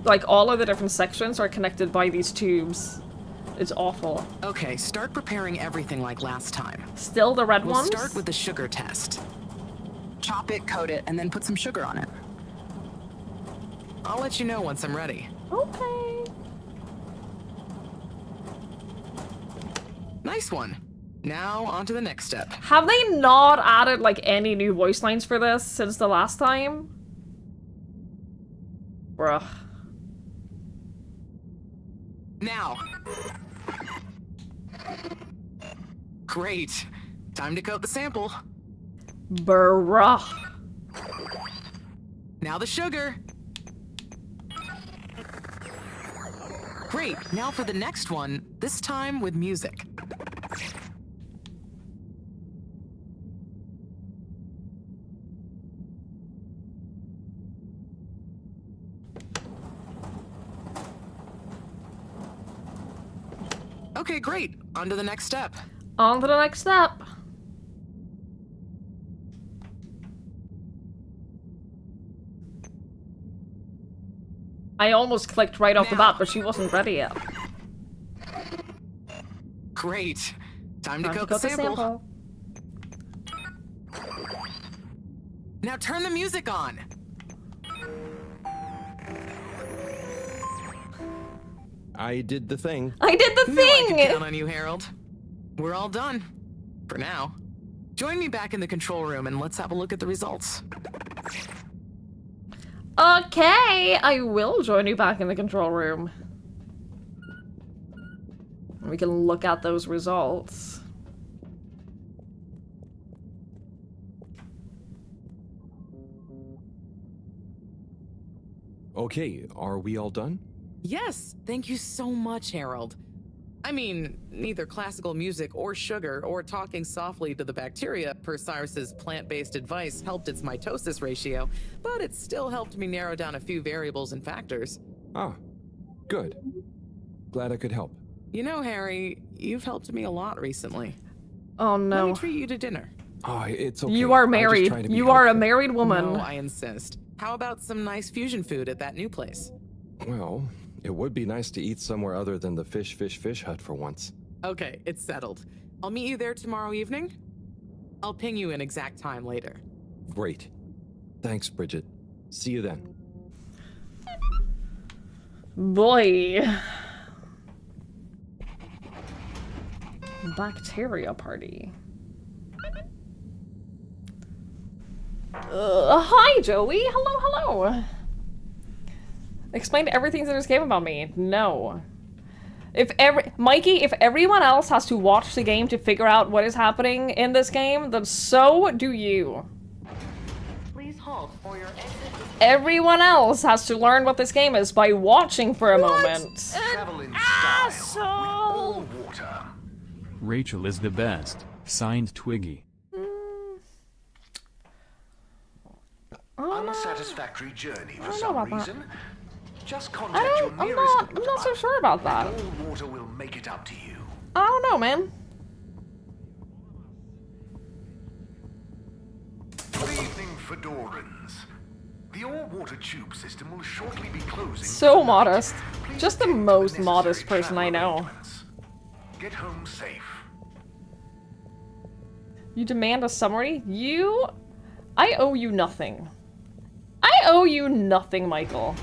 Like, all of the different sections are connected by these tubes. It's awful. Okay, start preparing everything like last time. Still the red ones? We'll start with the sugar test. Chop it, coat it, and then put some sugar on it. I'll let you know once I'm ready. Okay. Nice one. Now, on to the next step. Have they not added, like, any new voice lines for this since the last time? Bruh. Now. Great. Time to coat the sample. Bruh. Now the sugar. Great. Now for the next one, this time with music. Okay, great. On to the next step. On to the next step. I almost clicked right off the bat, but she wasn't ready yet. Great. Time to coat the sample. Now turn the music on. I did the thing. I did the Knew I thing! could count on you, Harold. We're all done. For now. Join me back in the control room and let's have a look at the results. Okay, I will join you back in the control room. We can look at those results. Okay, are we all done? Yes, thank you so much, Harold. I mean, neither classical music or sugar or talking softly to the bacteria per Cyrus's plant-based advice helped its mitosis ratio, but it still helped me narrow down a few variables and factors. Ah, good. Glad I could help. You know, Harry, you've helped me a lot recently. Oh no. Let me treat you to dinner. Oh, it's okay. You are I just married. try to be You are a helpful. married woman. No, I insist. How about some nice fusion food at that new place? Well, it would be nice to eat somewhere other than the fish hut for once. Okay, it's settled. I'll meet you there tomorrow evening. I'll ping you an exact time later. Great. Thanks, Bridget. See you then. Boy. Bacteria party. Hi, Joey. Hello, hello. Explain everything in this game about me. No. Mikey, if everyone else has to watch the game to figure out what is happening in this game, then so do you. Please halt for your exit. Everyone else has to learn what this game is by watching for a moment. Travel in Asshole! with all water. Rachel is the best. Signed, Twiggy. Unsatisfactory journey for I don't know some about that. reason. Just contact your I'm nearest not so sure about that. and all water will make it up to you. I don't know, man. Good evening, Fedorans. The all-water tube system will shortly be closing. So modest. Just the most modest person I know. Get home safe. You demand a summary? I owe you nothing. I owe you nothing, Michael.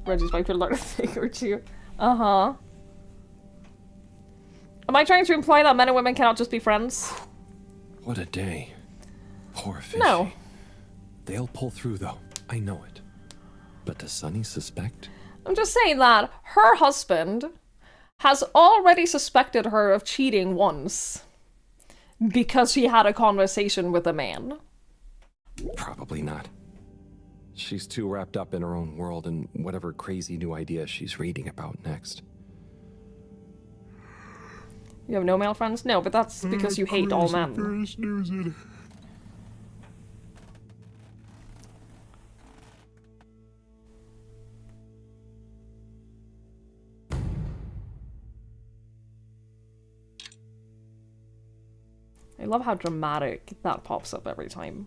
Reggie's wife could learn a thing or two. Uh-huh. Am I trying to imply that men and women cannot just be friends? What a day. Poor fishy. No. They'll pull through, though. I know it. But does Sunny suspect? I'm just saying that her husband has already suspected her of cheating once. Because she had a conversation with a man. Probably not. She's too wrapped up in her own world and whatever crazy new idea she's reading about next. You have no male friends? No, but that's because you hate all men. I love how dramatic that pops up every time.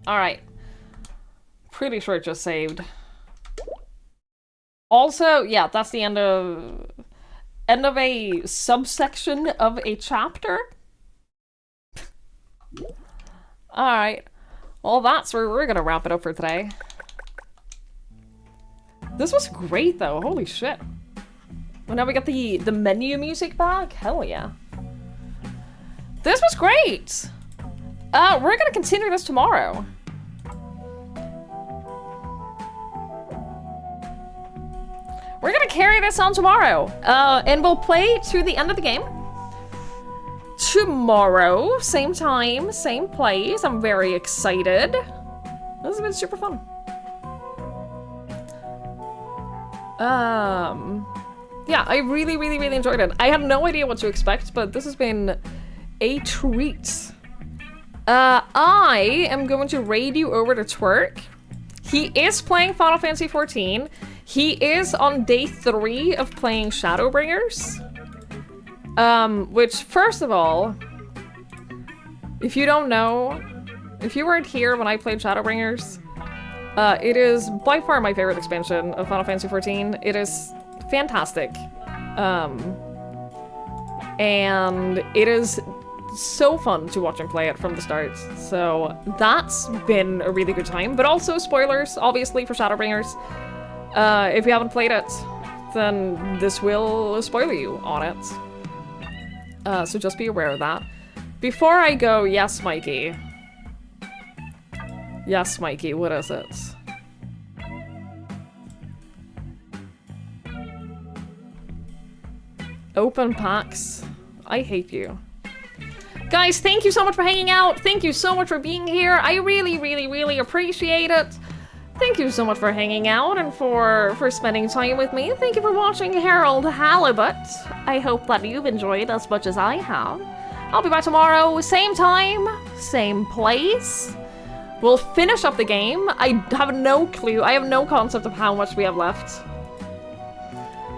Alright. Pretty sure it just saved. Also, yeah, that's the end of a subsection of a chapter. Alright. Well, that's where we're gonna wrap it up for today. This was great, though. Holy shit. Well, now we got the menu music back. Hell yeah. This was great! We're gonna continue this tomorrow. We're gonna carry this on tomorrow. And we'll play to the end of the game. Tomorrow, same time, same place. I'm very excited. This has been super fun. Yeah, I really, really, really enjoyed it. I had no idea what to expect, but this has been a treat. I am going to raid you over to Twerk. He is playing Final Fantasy XIV. He is on day 3 of playing Shadowbringers. Which, first of all, if you don't know, if you weren't here when I played Shadowbringers, it is by far my favorite expansion of Final Fantasy XIV. It is fantastic. And it is so fun to watch him play it from the start. So that's been a really good time. But also spoilers, obviously, for Shadowbringers. If you haven't played it, then this will spoil you on it. So just be aware of that. Before I go, yes, Mikey. Yes, Mikey, what is it? Open packs. I hate you. Guys, thank you so much for hanging out. Thank you so much for being here. I really, really, really appreciate it. Thank you so much for hanging out and for spending time with me. Thank you for watching Harold Halibut. I hope that you've enjoyed as much as I have. I'll be back tomorrow, same time, same place. We'll finish up the game. I have no clue. I have no concept of how much we have left.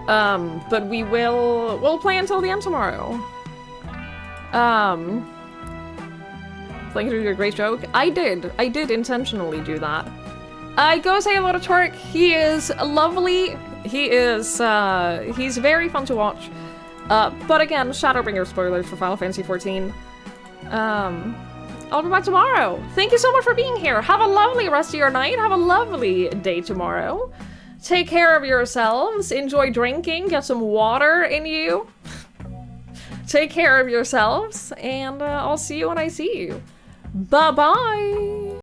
But we'll play until the end tomorrow. Playing through your great joke. I did intentionally do that. Go say hello to Twerk. He is lovely. He is, he's very fun to watch. But again, Shadowbringer spoilers for Final Fantasy XIV. I'll be back tomorrow. Thank you so much for being here. Have a lovely rest of your night. Have a lovely day tomorrow. Take care of yourselves. Enjoy drinking. Get some water in you. Take care of yourselves. And I'll see you when I see you. Bye-bye.